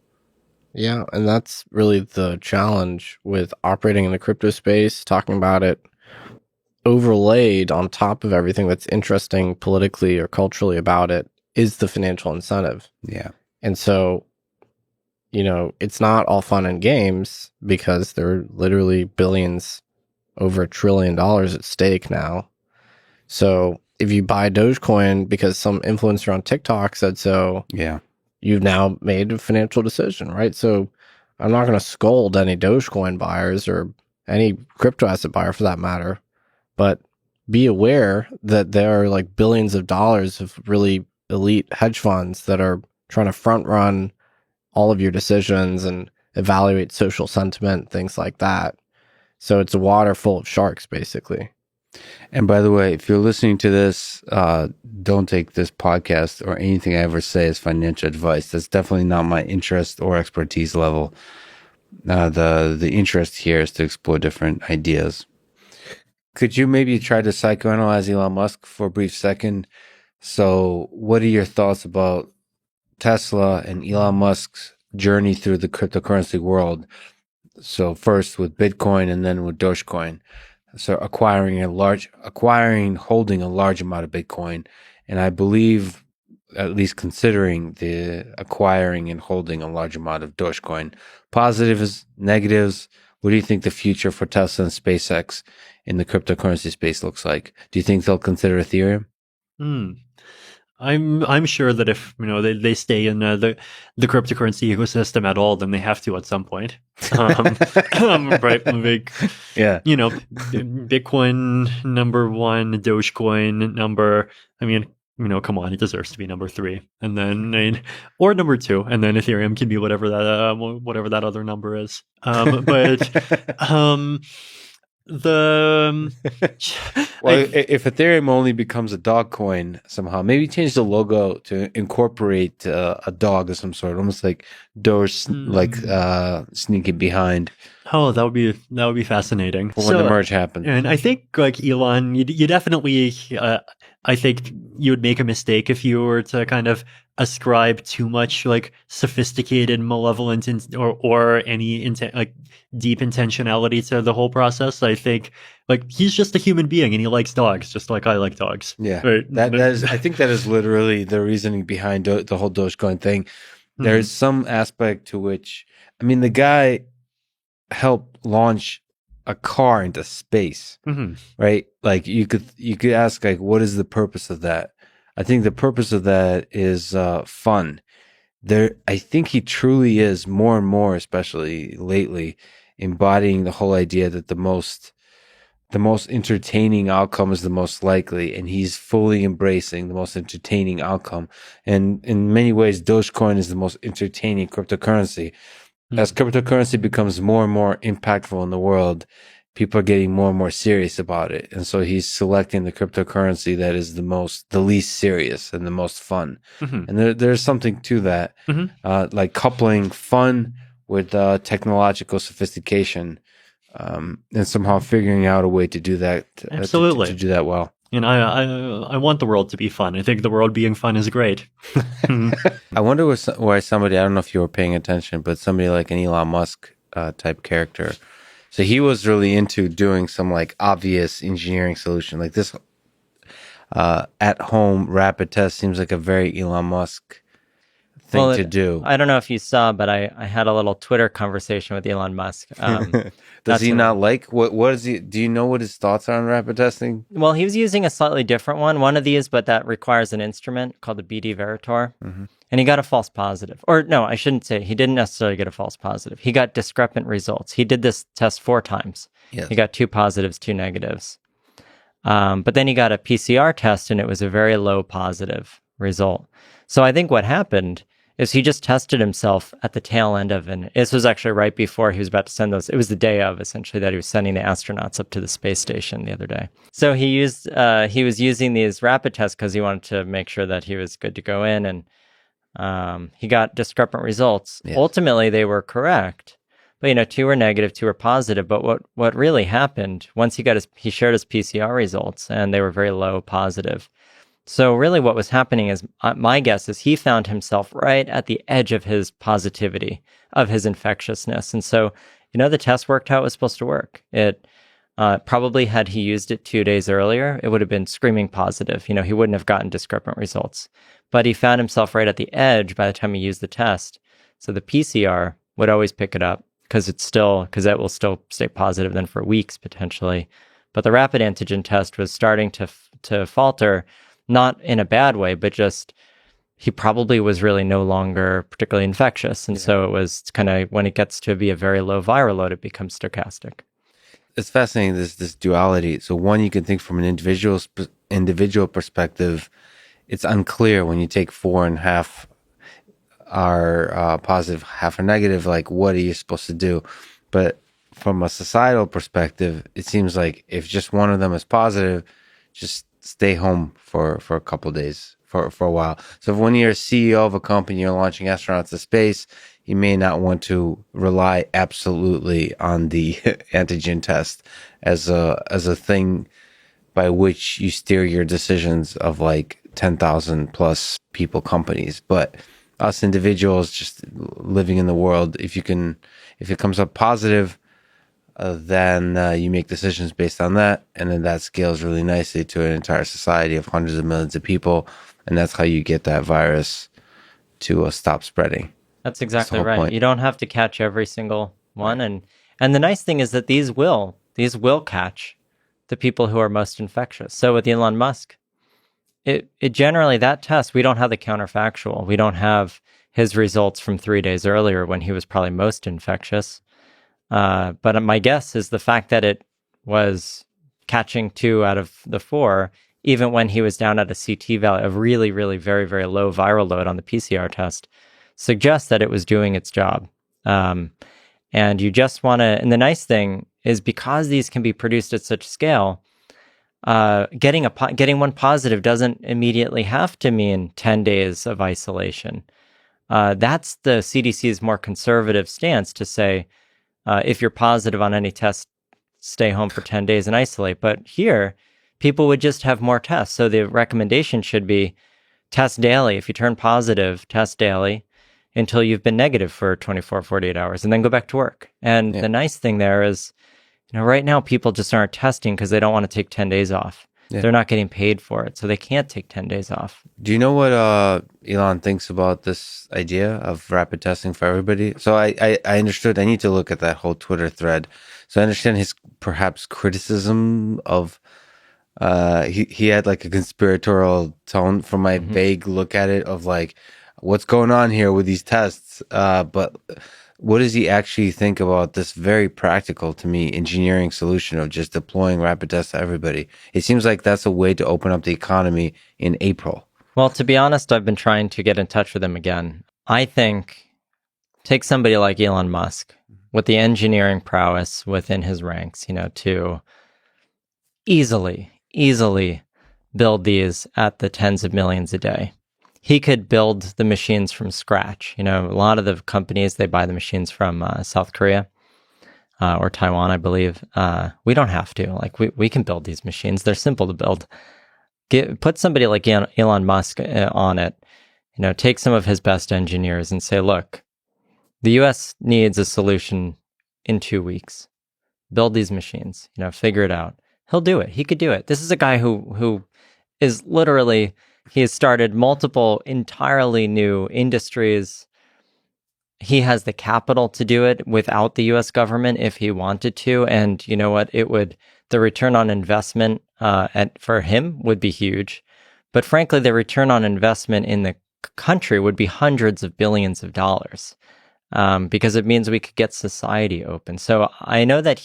Yeah, and that's really the challenge with operating in the crypto space, talking about it, overlaid on top of everything that's interesting politically or culturally about it is the financial incentive. Yeah. And so, it's not all fun and games, because there are literally billions, over $1 trillion at stake now. So if you buy Dogecoin because some influencer on TikTok said so, you've now made a financial decision, right? So I'm not going to scold any Dogecoin buyers or any crypto asset buyer for that matter, but be aware that there are like billions of dollars of really elite hedge funds that are trying to front run all of your decisions and evaluate social sentiment, things like that. So it's a water full of sharks, basically. And by the way, if you're listening to this, don't take this podcast or anything I ever say as financial advice. That's definitely not my interest or expertise level. The interest here is to explore different ideas. Could you maybe try to psychoanalyze Elon Musk for a brief second? So what are your thoughts about Tesla and Elon Musk's journey through the cryptocurrency world? So first with Bitcoin and then with Dogecoin. So holding a large amount of Bitcoin. And I believe, at least considering the acquiring and holding a large amount of Dogecoin. Positives, negatives. What do you think the future for Tesla and SpaceX in the cryptocurrency space looks like? Do you think they'll consider Ethereum? I'm sure that if they stay in the cryptocurrency ecosystem at all, then they have to at some point. Right? Bitcoin number 1, Dogecoin number. Come on, it deserves to be number 3, and then or number 2, and then Ethereum can be whatever that other number is. If Ethereum only becomes a dog coin somehow, maybe change the logo to incorporate a dog of some sort, almost like Dorsey, sneaking behind. Oh, that would be fascinating. When the merge happens. And I think like Elon, you definitely, I think you would make a mistake if you were to kind of ascribe too much like sophisticated malevolent or any deep intentionality to the whole process. I think like he's just a human being and he likes dogs just like I like dogs. Yeah, right? I think that is literally the reasoning behind the whole Dogecoin thing. There's some aspect to which, I mean, the guy helped launch a car into space, right? Like you could ask, like, what is the purpose of that? I think the purpose of that is fun. I think he truly is more and more, especially lately, embodying the whole idea that the most entertaining outcome is the most likely, and he's fully embracing the most entertaining outcome. And in many ways, Dogecoin is the most entertaining cryptocurrency. As cryptocurrency becomes more and more impactful in the world, people are getting more and more serious about it. And so he's selecting the cryptocurrency that is the least serious and the most fun. And there's something to that, like coupling fun with technological sophistication, and somehow figuring out a way to do that. Absolutely. To do that well. And I want the world to be fun. I think the world being fun is great. I wonder why somebody, I don't know if you were paying attention, but somebody like an Elon Musk type character. So he was really into doing some like obvious engineering solution. Like this at home rapid test seems like a very Elon Musk thing to do. I don't know if you saw, but I had a little Twitter conversation with Elon Musk. Does he not like what is he? Do you know what his thoughts are on rapid testing? Well, he was using a slightly different one of these, but that requires an instrument called the BD Veritor. And he got a false positive. Or no, I shouldn't say he didn't necessarily get a false positive. He got discrepant results. He did this test 4 times. Yes. He got 2 positives, 2 negatives. But then he got a PCR test and it was a very low positive result. So I think what happened is he just tested himself at the tail end of, and this was actually right before he was about to send those. It was the day of, essentially, that he was sending the astronauts up to the space station the other day. So he was using these rapid tests because he wanted to make sure that he was good to go in, and he got discrepant results. Yes. Ultimately, they were correct, but 2 were negative, 2 were positive. But what really happened once he shared his PCR results, and they were very low positive. So really what was happening is, my guess is he found himself right at the edge of his positivity, of his infectiousness. And so, the test worked how it was supposed to work. It probably, had he used it 2 days earlier, it would have been screaming positive. He wouldn't have gotten discrepant results. But he found himself right at the edge by the time he used the test. So the PCR would always pick it up because it will still stay positive then for weeks potentially. But the rapid antigen test was starting to falter, not in a bad way, but just he probably was really no longer particularly infectious. And so it was kind of, when it gets to be a very low viral load, it becomes stochastic. It's fascinating, this duality. So one, you can think from an individual perspective, it's unclear when you take 4 and half are positive, half are negative, like what are you supposed to do? But from a societal perspective, it seems like if just one of them is positive, just stay home for a couple of days, for a while. So if when you're a CEO of a company, you're launching astronauts to space, you may not want to rely absolutely on the antigen test as a thing by which you steer your decisions of like 10,000 plus people companies. But us individuals just living in the world, if it comes up positive, then you make decisions based on that, and then that scales really nicely to an entire society of hundreds of millions of people, and that's how you get that virus to stop spreading. That's exactly That's the whole right. point. You don't have to catch every single one, and the nice thing is that these will catch the people who are most infectious. So with Elon Musk, it generally, that test, we don't have the counterfactual. We don't have his results from 3 days earlier when he was probably most infectious. But my guess is the fact that it was catching 2 out of the 4, even when he was down at a CT value of really, really very, very low viral load on the PCR test, suggests that it was doing its job. And you just want to, and the nice thing is, because these can be produced at such scale, getting one positive doesn't immediately have to mean 10 days of isolation. That's the CDC's more conservative stance, to say, if you're positive on any test, stay home for 10 days and isolate. But here, people would just have more tests. So the recommendation should be test daily. If you turn positive, test daily until you've been negative for 24, 48 hours, and then go back to work. And the nice thing there is, right now people just aren't testing because they don't want to take 10 days off. Yeah. They're not getting paid for it, so they can't take 10 days off. Do you know what Elon thinks about this idea of rapid testing for everybody? So I understood. I need to look at that whole Twitter thread. So I understand his perhaps criticism of he had like a conspiratorial tone from my vague look at it of like what's going on here with these tests. But what does he actually think about this very practical, to me, engineering solution of just deploying rapid tests to everybody? It seems like that's a way to open up the economy in April. Well, to be honest, I've been trying to get in touch with him again. I think take somebody like Elon Musk with the engineering prowess within his ranks, to easily build these at the tens of millions a day. He could build the machines from scratch. A lot of the companies, they buy the machines from South Korea or Taiwan, I believe. We don't have to. Like, we can build these machines. They're simple to build. Put somebody like Elon Musk on it. Take some of his best engineers and say, look, the U.S. needs a solution in 2 weeks. Build these machines. Figure it out. He'll do it. He could do it. This is a guy who is literally... He has started multiple entirely new industries. He has the capital to do it without the U.S. government if he wanted to. And you know what? The return on investment for him would be huge. But frankly, the return on investment in the country would be hundreds of billions of dollars because it means we could get society open. So I know that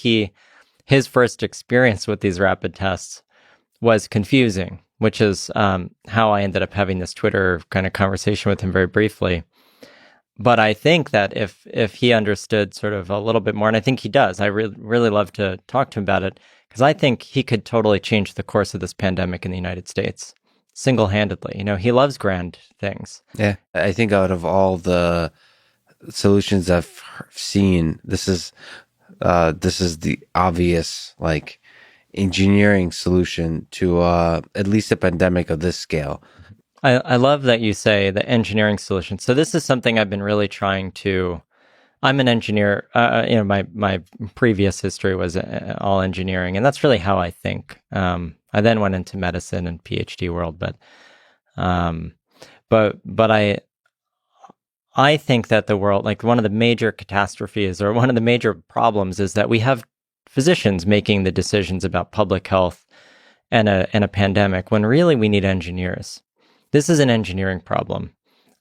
his first experience with these rapid tests was confusing, which is how I ended up having this Twitter kind of conversation with him very briefly. But I think that if he understood sort of a little bit more, and I think he does, I really love to talk to him about it, because I think he could totally change the course of this pandemic in the United States, single-handedly. He loves grand things. Yeah, I think out of all the solutions I've seen, this is the obvious, like, engineering solution to at least a pandemic of this scale. I love that you say the engineering solution. So this is something I've been really trying to. I'm an engineer. My previous history was all engineering, and that's really how I think. I then went into medicine and PhD world, but I think that the world, like, one of the major catastrophes or one of the major problems is that we have physicians making the decisions about public health and a pandemic when really we need engineers. This is an engineering problem.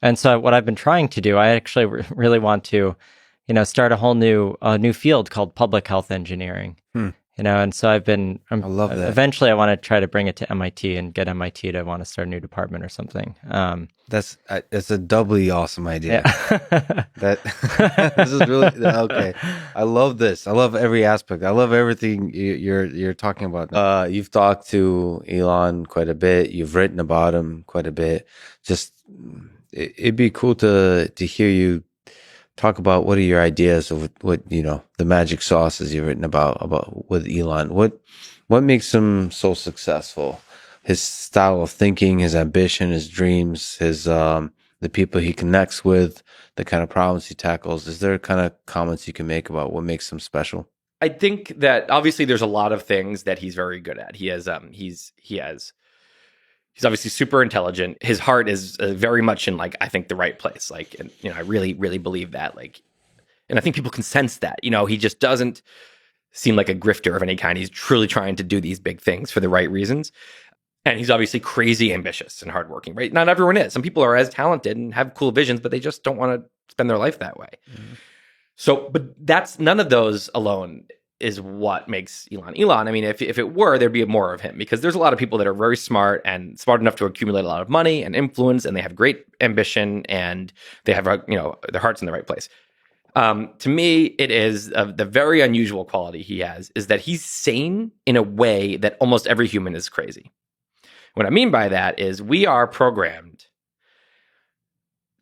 And so what I've been trying to do, I actually really want to, start a whole new field called public health engineering. And so I love that. Eventually I want to try to bring it to MIT and get MIT to want to start a new department or something. That's a doubly awesome idea. Yeah. This is really okay. I love this. I love every aspect. I love everything you're talking about. You've talked to Elon quite a bit. You've written about him quite a bit. Just it'd be cool to hear you talk about what are your ideas of what the magic sauces you've written about with Elon. What makes him so successful? His style of thinking, his ambition, his dreams, his the people he connects with, the kind of problems he tackles. Is there kind of comments you can make about what makes him special? I think that obviously there's a lot of things that he's very good at. He's obviously super intelligent. His heart is very much in, like, I think, the right place. Like, and, I really, really believe that. Like, and I think people can sense that. He just doesn't seem like a grifter of any kind. He's truly trying to do these big things for the right reasons. And he's obviously crazy ambitious and hardworking, right? Not everyone is. Some people are as talented and have cool visions, but they just don't want to spend their life that way. Mm-hmm. So, but that's none of those alone is what makes Elon. I mean, if it were, there'd be more of him, because there's a lot of people that are very smart and smart enough to accumulate a lot of money and influence, and they have great ambition and they have, their heart's in the right place. To me, it is the very unusual quality he has is that he's sane in a way that almost every human is crazy. What I mean by that is we are programmed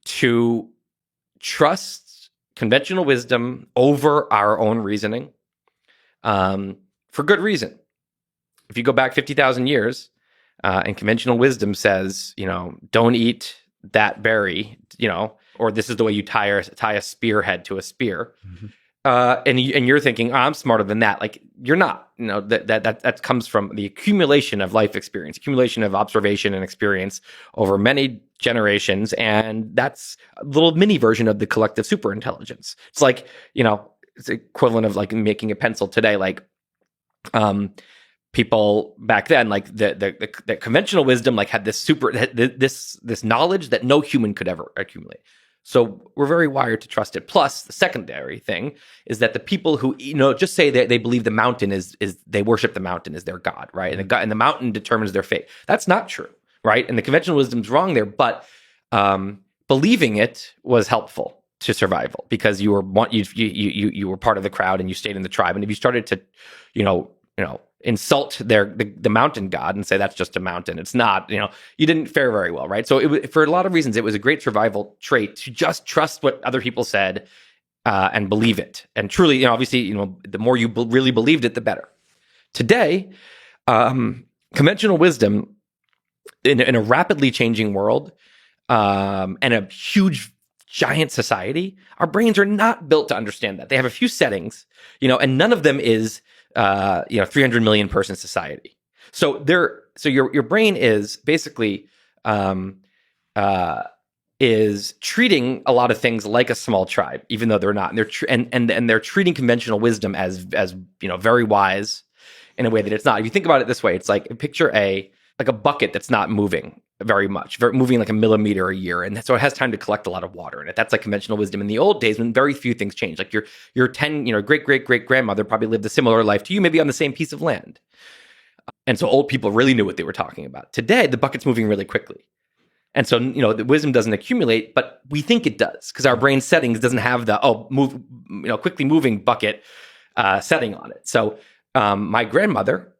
to trust conventional wisdom over our own reasoning. For good reason. If you go back 50,000 years, and conventional wisdom says, don't eat that berry, or this is the way you tie a spearhead to a spear. Mm-hmm. and you're thinking, oh, I'm smarter than that. Like, you're not. You know, that comes from the accumulation of life experience, accumulation of observation and experience over many generations, and that's a little mini version of the collective superintelligence. It's like, you know, it's equivalent of like making a pencil today. Like, people back then, like the conventional wisdom, like had this knowledge that no human could ever accumulate. So we're very wired to trust it. Plus, the secondary thing is that the people who, you know, just say that they believe the mountain is they worship the mountain as their god, right? And the mountain determines their fate. That's not true, right? And the conventional wisdom's wrong there, but believing it was helpful to survival because you were part of the crowd and you stayed in the tribe. And if you started to, you know, insult the mountain god and say that's just a mountain, it's not, you know, you didn't fare very well, right? So for a lot of reasons, it was a great survival trait to just trust what other people said and believe it. And truly, you know, obviously, you know, the more you really believed it, the better. Today, conventional wisdom in a rapidly changing world and a huge giant society, our brains are not built to understand that. They have a few settings, you know, and none of them is 300 million person society. So your brain is basically is treating a lot of things like a small tribe, even though they're not. And they're treating conventional wisdom as you know, very wise in a way that it's not. If you think about it this way, it's like picture a bucket that's not moving very much, moving like a millimeter a year, and so it has time to collect a lot of water in it. That's like conventional wisdom. In the old days, when very few things change, like your 10, you know, great grandmother probably lived a similar life to you, maybe on the same piece of land, and so old people really knew what they were talking about. Today, the bucket's moving really quickly, and so, you know, the wisdom doesn't accumulate, but we think it does because our brain settings doesn't have the quickly moving bucket setting on it. So my grandmother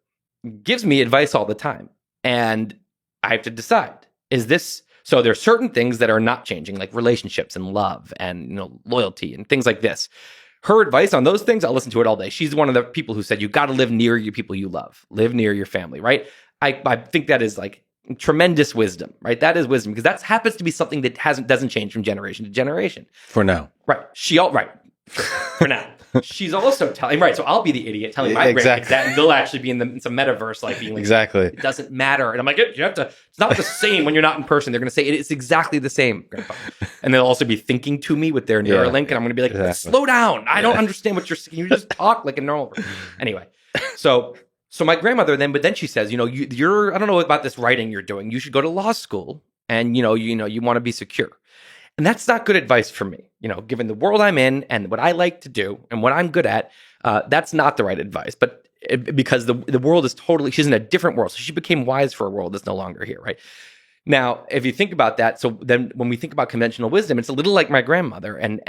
gives me advice all the time, and I have to decide, is this, so there are certain things that are not changing, like relationships and love and, you know, loyalty and things like this. Her advice on those things, I'll listen to it all day. She's one of the people who said, you got to live near your people you love, live near your family, right? I think that is like tremendous wisdom, right? That is wisdom because that happens to be something that doesn't change from generation to generation. For now. Right. For now. She's also telling, right, so I'll be the idiot telling my grandkids that, and they'll actually be in some metaverse, like being like, exactly, it doesn't matter. And I'm like, you have to, it's not the same when you're not in person. They're going to say, it's exactly the same, Grandpa. And they'll also be thinking to me with their Neuralink, and I'm going to be like, slow down. I don't understand what you're saying. You just talk like a normal person. Anyway, so my grandmother but then she says, you know, you're, I don't know about this writing you're doing. You should go to law school, and, you want to be secure. And that's not good advice for me, you know, given the world I'm in and what I like to do and what I'm good at. That's not the right advice. But because the world is she's in a different world. So she became wise for a world that's no longer here, right? Now, if you think about that, so then when we think about conventional wisdom, it's a little like my grandmother. And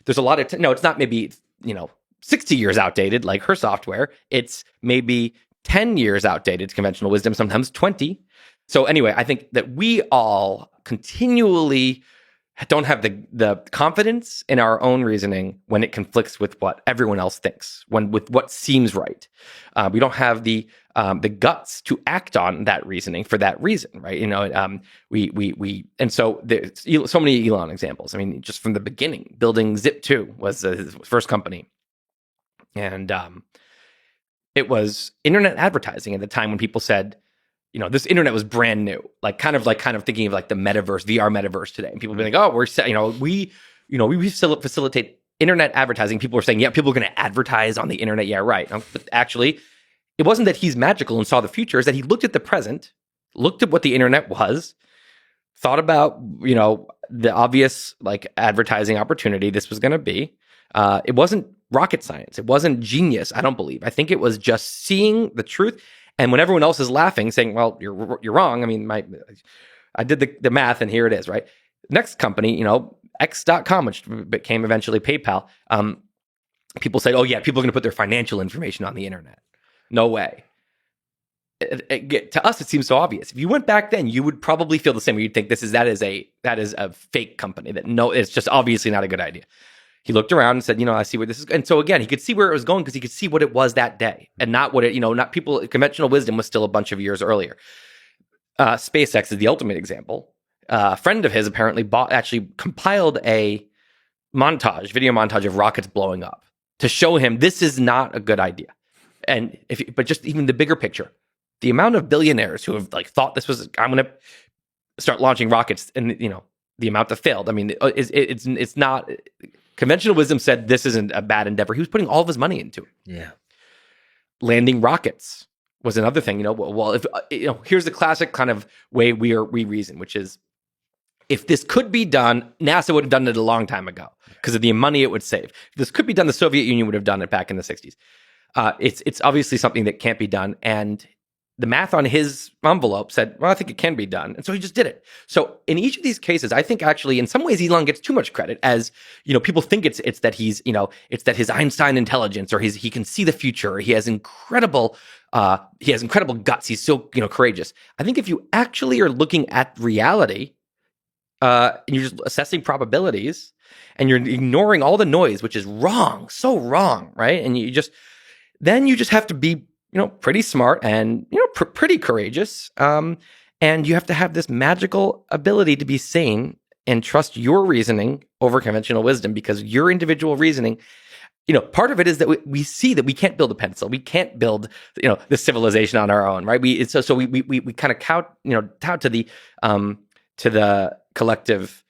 there's a lot of, it's not maybe, 60 years outdated like her software. It's maybe 10 years outdated conventional wisdom, sometimes 20. So anyway, I think that we all continually don't have the confidence in our own reasoning when it conflicts with what everyone else thinks, with what seems right. We don't have the guts to act on that reasoning for that reason, right? You know, and so there's so many Elon examples. I mean, just from the beginning, building Zip2 was his first company, and it was internet advertising at the time when people said, you know, this internet was brand new, kind of thinking of like the metaverse, VR metaverse today. And people be like, oh, we facilitate internet advertising. People were saying, yeah, people are going to advertise on the internet. Yeah, right. But actually, it wasn't that he's magical and saw the future. It's that he looked at the present, looked at what the internet was, thought about, you know, the obvious like advertising opportunity this was going to be. It wasn't rocket science. It wasn't genius, I don't believe. I think it was just seeing the truth. And when everyone else is laughing, saying, well, you're wrong. I mean, I did the math and here it is, right? Next company, you know, X.com, which became eventually PayPal. People say, oh yeah, people are going to put their financial information on the internet. No way. To us, it seems so obvious. If you went back then, you would probably feel the same way. You'd think that is a fake company, it's just obviously not a good idea. He looked around and said, you know, I see where this is. And so again, he could see where it was going because he could see what it was that day and not what it, not people, conventional wisdom was still a bunch of years earlier. SpaceX is the ultimate example. A friend of his apparently actually compiled a video montage of rockets blowing up. to show him this is not a good idea. And but just even the bigger picture, the amount of billionaires who have like thought this was, I'm going to start launching rockets, and the amount that failed. I mean, it's not. Conventional wisdom said this isn't a bad endeavor. He was putting all of his money into it. Yeah. Landing rockets was another thing. Well, if here's the classic kind of way we reason, which is, if this could be done, NASA would have done it a long time ago because of the money it would save. If this could be done, the Soviet Union would have done it back in the 60s. It's obviously something that can't be done. And the math on his envelope said, well, I think it can be done. And so he just did it. So in each of these cases, I think actually in some ways Elon gets too much credit, as people think it's that he's, it's that his Einstein intelligence, or he can see the future, or he has incredible guts. He's so, courageous. I think if you actually are looking at reality, and you're just assessing probabilities, and you're ignoring all the noise, which is wrong, so wrong, right? And then you just have to be, pretty smart and, pretty courageous. And you have to have this magical ability to be sane and trust your reasoning over conventional wisdom, because your individual reasoning, part of it is that we see that we can't build a pencil. We can't build, this civilization on our own, right? We kind of tout to the collective,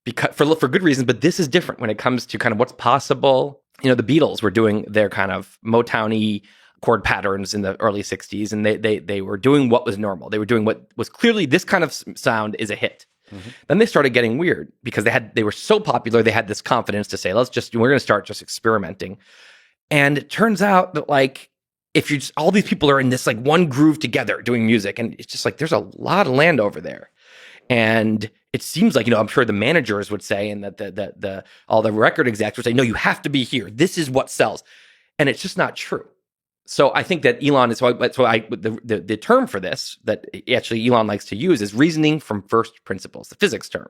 because for good reasons, but this is different when it comes to kind of what's possible. The Beatles were doing their kind of Motown-y chord patterns in the early 60s, and they were doing what was normal. They were doing what was clearly, this kind of sound is a hit. Mm-hmm. Then they started getting weird because they were so popular, they had this confidence to say, we're going to start just experimenting. And it turns out that if all these people are in this one groove together doing music, and it's just there's a lot of land over there. And it seems like, I'm sure the managers would say, and that all the record execs would say, no, you have to be here. This is what sells. And it's just not true. So I think that Elon is the term for this that actually Elon likes to use is reasoning from first principles, the physics term.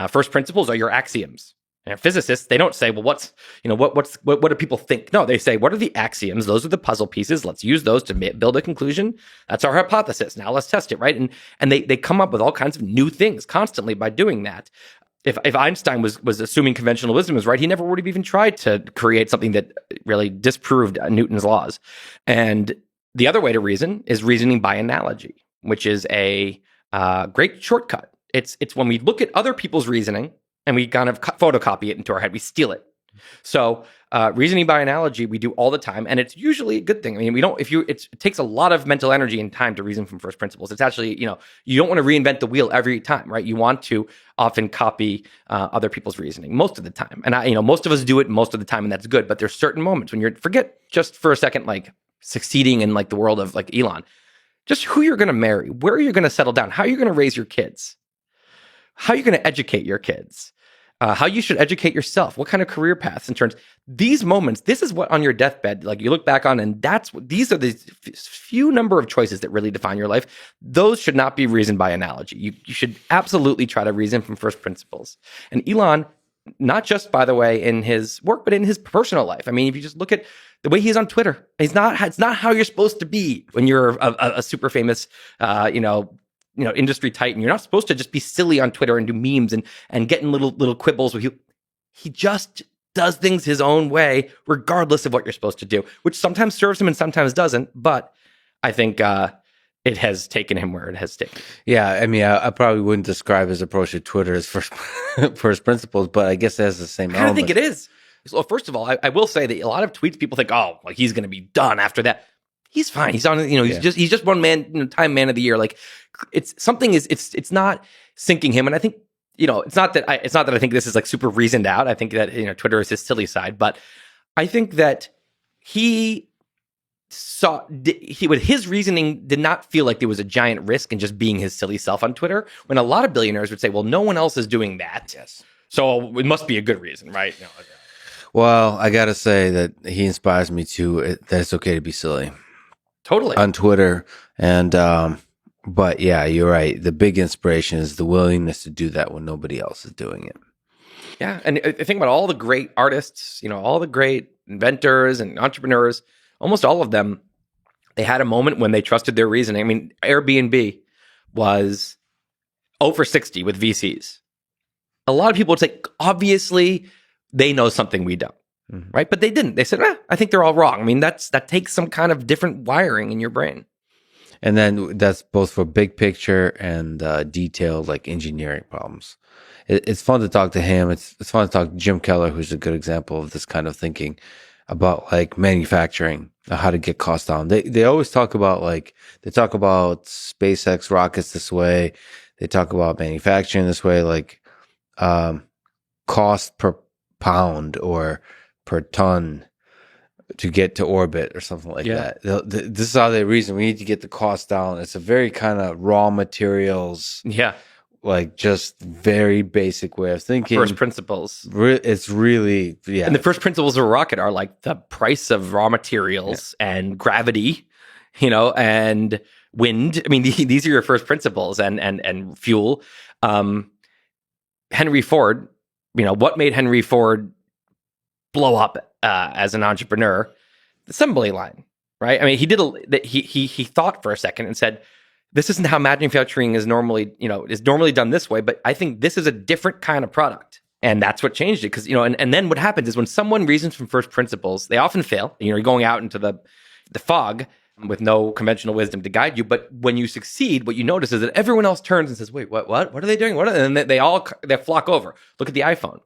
First principles are your axioms. And physicists, they don't say, well, what do people think? No, they say, what are the axioms? Those are the puzzle pieces. Let's use those to build a conclusion. That's our hypothesis. Now let's test it, right? And they come up with all kinds of new things constantly by doing that. If Einstein was assuming conventional wisdom was right, he never would have even tried to create something that really disproved Newton's laws. And the other way to reason is reasoning by analogy, which is a great shortcut. It's when we look at other people's reasoning and we kind of photocopy it into our head, we steal it. So reasoning by analogy we do all the time, and it's usually a good thing. I mean, it takes a lot of mental energy and time to reason from first principles. It's actually, you don't want to reinvent the wheel every time, right? You want to often copy other people's reasoning most of the time. And most of us do it most of the time, and that's good. But there's certain moments when forget just for a second, succeeding in the world of Elon, just who you're going to marry, where you're going to settle down, how you're going to raise your kids, how you're going to educate your kids. How you should educate yourself, what kind of career paths and turns. These moments, this is what on your deathbed, you look back on, and these are the few number of choices that really define your life. Those should not be reasoned by analogy. You should absolutely try to reason from first principles. And Elon, not just, by the way, in his work, but in his personal life. I mean, if you just look at the way he's on Twitter, it's not how you're supposed to be when you're a super famous, industry titan. You're not supposed to just be silly on Twitter and do memes and get in little quibbles with you. He just does things his own way, regardless of what you're supposed to do, which sometimes serves him and sometimes doesn't. But I think it has taken him where it has taken. Yeah, I mean, I probably wouldn't describe his approach to Twitter as first principles, but I guess it has the same element. I don't think it is. Well, first of all, I will say that a lot of tweets people think, he's going to be done after that. He's fine. He's on. He's just one man. Time Man of the Year. It's not sinking him. And I think it's not that I think this is super reasoned out. I think that Twitter is his silly side. But I think that his reasoning did not feel like there was a giant risk in just being his silly self on Twitter. When a lot of billionaires would say, "Well, no one else is doing that, yes, so it must be a good reason, right?" Well, I gotta say that he inspires me too. That it's okay to be silly. Totally. On Twitter. And, but yeah, you're right. The big inspiration is the willingness to do that when nobody else is doing it. Yeah. And I think about all the great artists, all the great inventors and entrepreneurs, almost all of them, they had a moment when they trusted their reasoning. I mean, Airbnb was over 60 with VCs. A lot of people would say, obviously, they know something we don't. right? But they didn't. They said, I think they're all wrong. I mean, that takes some kind of different wiring in your brain. And then that's both for big picture and detailed, like engineering problems. It's fun to talk to him. It's fun to talk to Jim Keller, who's a good example of this kind of thinking about like manufacturing, how to get costs down. They always talk about they talk about SpaceX rockets this way. They talk about manufacturing this way, like cost per pound or per ton to get to orbit or something like that. This is how they reason. We need to get the cost down. It's a very kind of raw materials. Yeah. Like just very basic way of thinking. First principles. It's really, yeah. And the first principles of a rocket are like the price of raw materials and gravity, and wind. I mean, these are your first principles and fuel. Henry Ford, what made Henry Ford blow up as an entrepreneur? The assembly line, right? I mean, he thought for a second and said, this isn't how manufacturing is normally done this way, but I think this is a different kind of product. And that's what changed it. Because, and then what happens is when someone reasons from first principles, they often fail. You're going out into the fog with no conventional wisdom to guide you. But when you succeed, what you notice is that everyone else turns and says, wait, what are they doing? And they flock over. Look at the iPhone.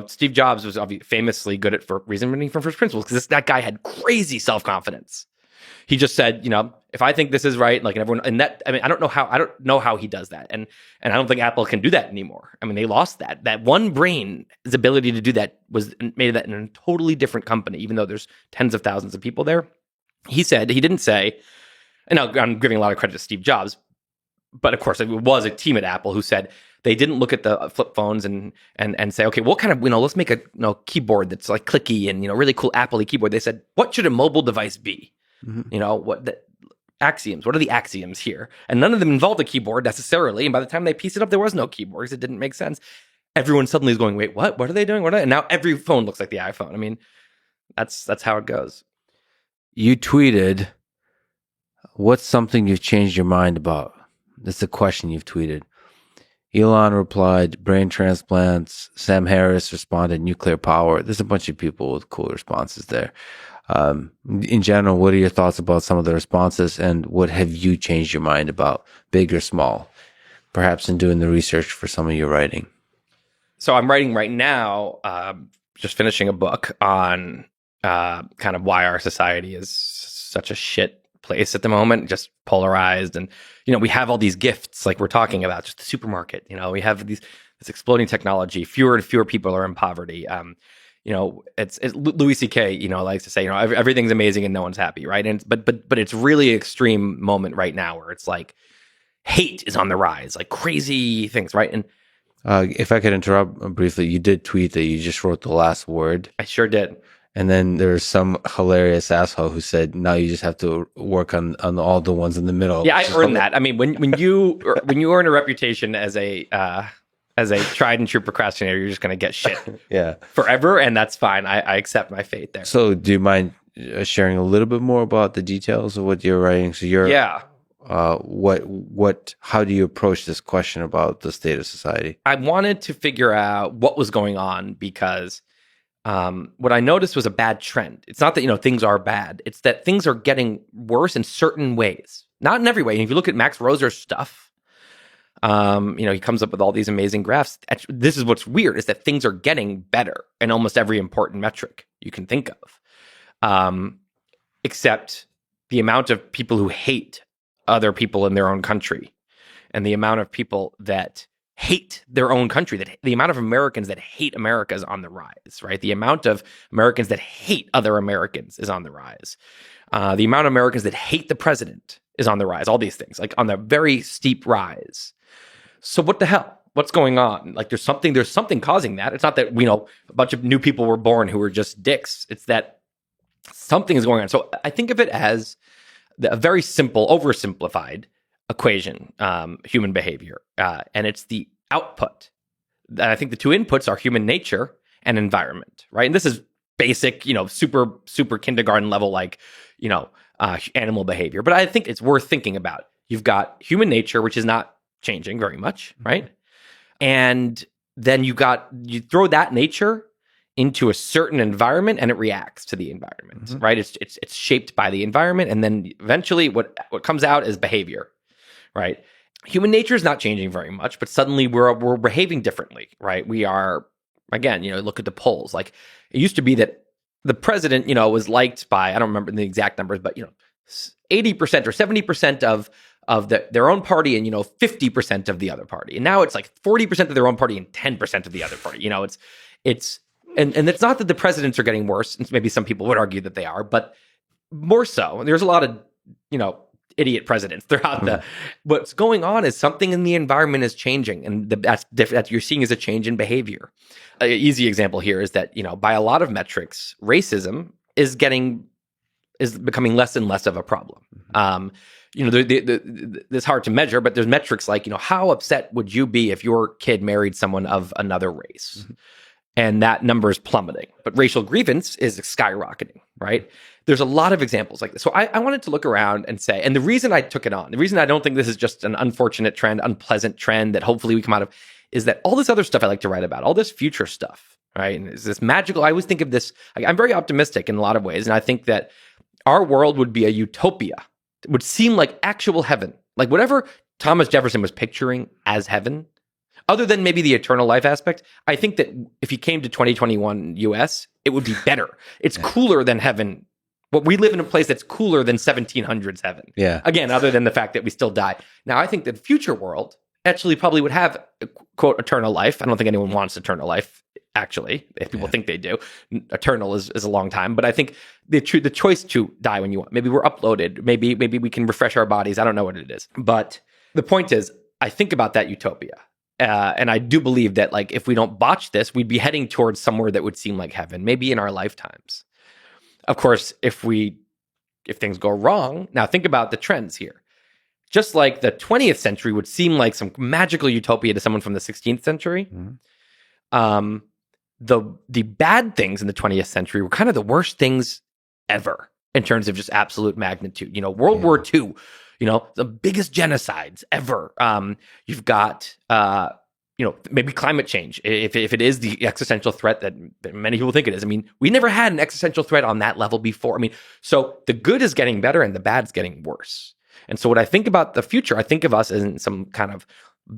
Steve Jobs was famously good at reasoning from first principles because that guy had crazy self-confidence. He just said, if I think this is right, like everyone, and that, I mean, I don't know how he does that. And I don't think Apple can do that anymore. I mean, they lost that. That one brain's ability to do that made that in a totally different company, even though there's tens of thousands of people there. He didn't say, and I'm giving a lot of credit to Steve Jobs, but of course it was a team at Apple who said they didn't look at the flip phones and say, okay, what kind of, let's make a keyboard that's like clicky and, really cool Apple-y keyboard. They said, what should a mobile device be? What the axioms? What are the axioms here? And none of them involved a keyboard necessarily. And by the time they pieced it up, there was no keyboard because it didn't make sense. Everyone suddenly is going, wait, what? What are they doing? And now every phone looks like the iPhone. I mean, that's how it goes. You tweeted, what's something you've changed your mind about? That's the question you've tweeted. Elon replied, brain transplants. Sam Harris responded, nuclear power. There's a bunch of people with cool responses there. In general, what are your thoughts about some of the responses, and what have you changed your mind about, big or small, perhaps in doing the research for some of your writing? So I'm writing right now, just finishing a book on kind of why our society is such a shit place at the moment, just polarized. And, we have all these gifts like we're talking about, just the supermarket, we have this exploding technology, fewer and fewer people are in poverty. It's Louis C.K. Likes to say, everything's amazing and no one's happy, right? And but it's really an extreme moment right now where it's like hate is on the rise, like crazy things, right? And if I could interrupt briefly, you did tweet that you just wrote the last word. I sure did. And then there's some hilarious asshole who said, now you just have to work on all the ones in the middle. Yeah, I earned that. I mean, when you earn a reputation as a tried and true procrastinator, you're just going to get shit forever, and that's fine. I accept my fate there. So do you mind sharing a little bit more about the details of what you're writing? So how do you approach this question about the state of society? I wanted to figure out what was going on because what I noticed was a bad trend. It's not that, things are bad. It's that things are getting worse in certain ways, not in every way. And if you look at Max Roser's stuff, he comes up with all these amazing graphs. This is what's weird, is that things are getting better in almost every important metric you can think of. Except the amount of people who hate other people in their own country and the amount of people that hate their own country, that the amount of Americans that hate America is on the rise, right? The amount of Americans that hate other Americans is on the rise. The amount of Americans that hate the president is on the rise. All these things, like on the very steep rise. So what the hell? What's going on? Like there's something causing that. It's not that, a bunch of new people were born who were just dicks. It's that something is going on. So I think of it as a very simple, oversimplified equation, human behavior. And it's the output. And I think the two inputs are human nature and environment, right? And this is basic, super, super kindergarten level, animal behavior. But I think it's worth thinking about. You've got human nature, which is not changing very much, right? And then you throw that nature into a certain environment and it reacts to the environment, right? It's shaped by the environment, and then eventually what comes out is behavior, right? Human nature is not changing very much, but suddenly we're behaving differently, right? We are, again, look at the polls. Like, it used to be that the president, was liked by, I don't remember the exact numbers, but 80% or 70% of their own party and 50% of the other party. And now it's like 40% of their own party and 10% of the other party. It's it's not that the presidents are getting worse. And maybe some people would argue that they are, but more so. There's a lot of idiot presidents throughout what's going on is something in the environment is changing, and that you're seeing is a change in behavior. An easy example here is that by a lot of metrics, racism is becoming less and less of a problem. It's hard to measure, but there's metrics like how upset would you be if your kid married someone of another race, and that number is plummeting, but racial grievance is skyrocketing, right? There's a lot of examples like this. So I wanted to look around and say, and the reason I took it on, the reason I don't think this is just an unfortunate trend, unpleasant trend that hopefully we come out of, is that all this other stuff I like to write about, all this future stuff, right? And is this magical? I always think of this, I'm very optimistic in a lot of ways. And I think that our world would be a utopia. It would seem like actual heaven. Like whatever Thomas Jefferson was picturing as heaven, other than maybe the eternal life aspect, I think that if you came to 2021 US, it would be better. It's cooler than heaven. But we live in a place that's cooler than 1700s heaven. Yeah. Again, other than the fact that we still die. Now, I think that the future world actually probably would have, quote, eternal life. I don't think anyone wants eternal life, actually, if people think they do. Eternal is a long time. But I think the choice to die when you want, maybe we're uploaded, maybe we can refresh our bodies. I don't know what it is. But the point is, I think about that utopia. And I do believe that, like, if we don't botch this, we'd be heading towards somewhere that would seem like heaven, maybe in our lifetimes. Of course, if things go wrong, now think about the trends here. Just like the 20th century would seem like some magical utopia to someone from the 16th century, the bad things in the 20th century were kind of the worst things ever in terms of just absolute magnitude. World War II, the biggest genocides ever. You've got maybe climate change, if it is the existential threat that many people think it is. I mean, we never had an existential threat on that level before. I mean, so the good is getting better and the bad is getting worse. And so when I think about the future, I think of us as in some kind of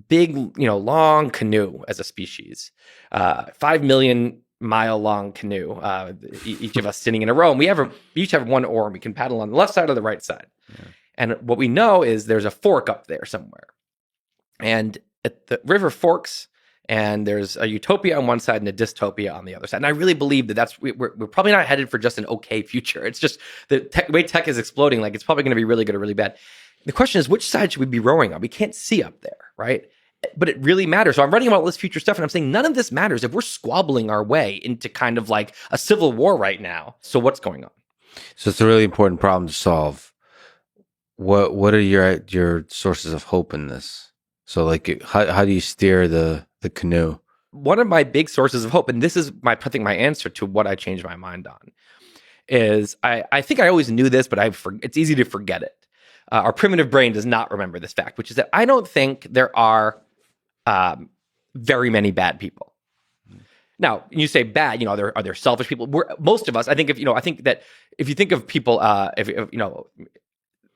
big, long canoe as a species, 5 million mile long canoe, each of us sitting in a row. And we each have one oar, and we can paddle on the left side or the right side. Yeah. And what we know is there's a fork up there somewhere. And the river forks, and there's a utopia on one side and a dystopia on the other side. And I really believe that we're probably not headed for just an okay future. It's just the way tech is exploding. Like, it's probably going to be really good or really bad. The question is, which side should we be rowing on? We can't see up there, right? But it really matters. So I'm writing about all this future stuff, and I'm saying none of this matters if we're squabbling our way into kind of like a civil war right now. So what's going on? So it's a really important problem to solve. What are your sources of hope in this? So, like, how do you steer the canoe? One of my big sources of hope, and this is I think my answer to what I changed my mind on, is I think I always knew this, but it's easy to forget it. Our primitive brain does not remember this fact, which is that I don't think there are very many bad people. Now, you say bad, are there selfish people? Most of us, I think that if you think of people,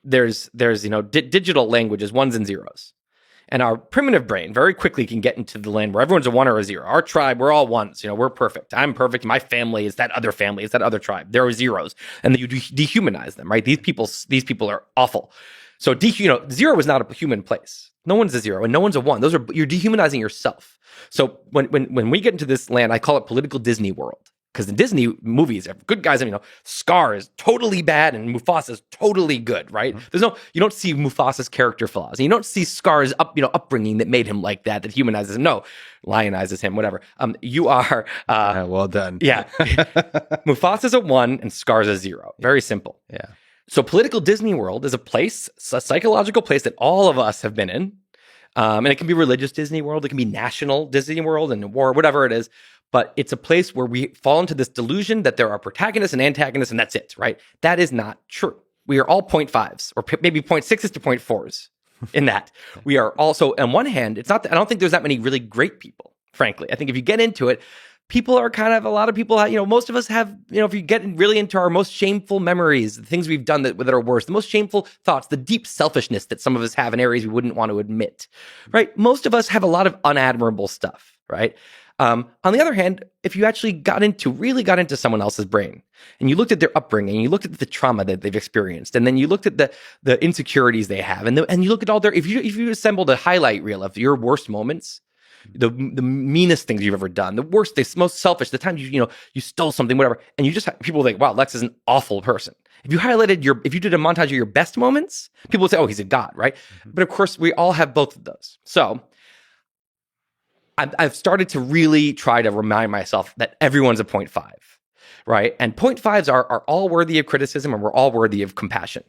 there's digital languages, ones and zeros. And our primitive brain very quickly can get into the land where everyone's a one or a zero. Our tribe, we're all ones. We're perfect. I'm perfect. My family is that other family. It's that other tribe. There are zeros, and then you dehumanize them, right? These people are awful. So zero is not a human place. No one's a zero, and no one's a one. You're dehumanizing yourself. So when we get into this land, I call it political Disney world. Because in Disney movies, good guys, Scar is totally bad and Mufasa is totally good, right? Mm-hmm. You don't see Mufasa's character flaws. And you don't see Scar's upbringing that made him like that humanizes him. No, lionizes him, whatever. You are... well done. Yeah. Mufasa's a 1 and Scar's a 0. Very simple. Yeah. So political Disney world is a psychological place that all of us have been in. And it can be religious Disney world. It can be national Disney world and war, whatever it is. But it's a place where we fall into this delusion that there are protagonists and antagonists, and that's it, right? That is not true. We are all 0.5s or maybe 0.6s to 0.4s in that. We are also, on one hand, it's not. I don't think there's that many really great people, frankly. I think if you get into it, people are kind of, a lot of people, most of us have, if you get really into our most shameful memories, the things we've done that are worse, the most shameful thoughts, the deep selfishness that some of us have in areas we wouldn't want to admit, right? Most of us have a lot of unadmirable stuff, right? On the other hand, if you actually really got into someone else's brain and you looked at their upbringing, you looked at the trauma that they've experienced, and then you looked at the insecurities they have, and you look at all if you assembled a highlight reel of your worst moments, the meanest things you've ever done, the worst, the most selfish, the times you stole something, whatever, and you just people think, wow, Lex is an awful person. If you did a montage of your best moments, people would say, oh, he's a god, right? Mm-hmm. But of course, we all have both of those. So I've started to really try to remind myself that everyone's a 0.5, right? And 0.5s are all worthy of criticism, and we're all worthy of compassion.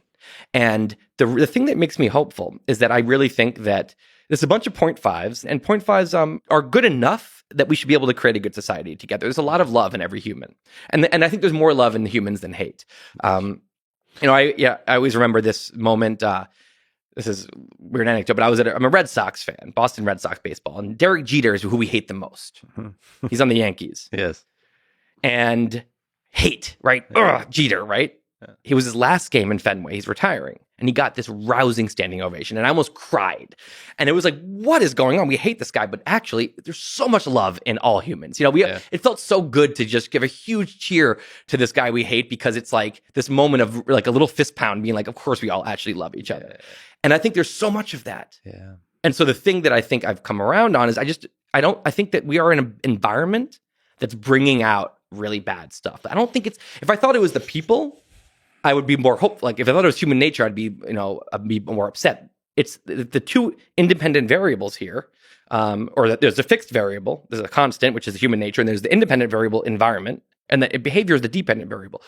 And the thing that makes me hopeful is that I really think that there's a bunch of 0.5s, and 0.5s are good enough that we should be able to create a good society together. There's a lot of love in every human, and I think there's more love in humans than hate. I always remember this moment. This is a weird anecdote, but I'm a Red Sox fan, Boston Red Sox baseball, and Derek Jeter is who we hate the most. He's on the Yankees. Yes. And hate, right? Ugh, Jeter, right? Yeah. He was his last game in Fenway. He's retiring. And he got this rousing standing ovation. And I almost cried. And it was like, what is going on? We hate this guy. But actually, there's so much love in all humans. It felt so good to just give a huge cheer to this guy we hate, because it's like this moment of like a little fist pound being like, of course, we all actually love each other. Yeah. And I think there's so much of that. Yeah. And so the thing that I think I've come around on is I think that we are in an environment that's bringing out really bad stuff. I don't think if I thought it was the people, I would be more hopeful. Like if I thought it was human nature, I'd be more upset. It's the two independent variables here, or that there's a fixed variable, there's a constant, which is the human nature, and there's the independent variable, environment, and the behavior is the dependent variable.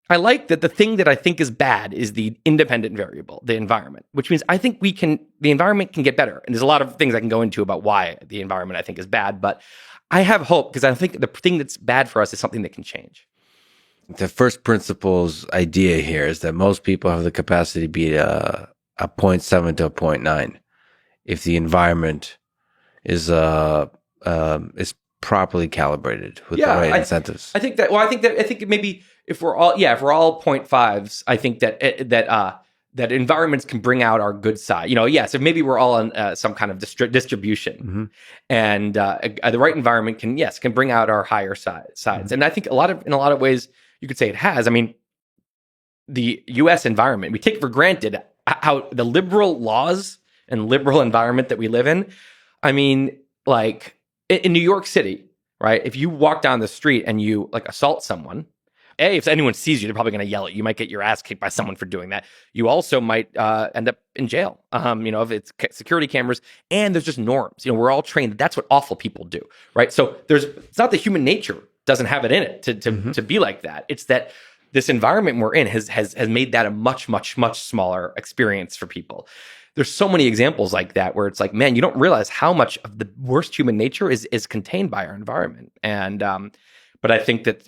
I like that the thing that I think is bad is the independent variable, the environment, which means I think the environment can get better. And there's a lot of things I can go into about why the environment I think is bad, but I have hope, because I think the thing that's bad for us is something that can change. The first principles idea here is that most people have the capacity to be a 0.7 to a 0.9 if the environment is properly calibrated with the right incentives. I think maybe if we're all 0.5s, I think that environments can bring out our good side. So maybe we're all on some kind of distribution, mm-hmm. and the right environment can bring out our higher sides. Mm-hmm. And I think in a lot of ways you could say it has. I mean, the U.S. environment, we take for granted how the liberal laws and liberal environment that we live in. I mean, like in New York City, right? If you walk down the street and you assault someone, if anyone sees you, they're probably going to yell at you. You might get your ass kicked by someone for doing that. You also might end up in jail. If it's security cameras, and there's just norms. We're all trained that that's what awful people do, right? So it's not that human nature doesn't have it in it to be like that. It's that this environment we're in has made that a much, much, much smaller experience for people. There's so many examples like that where it's like, man, you don't realize how much of the worst human nature is contained by our environment. And but I think that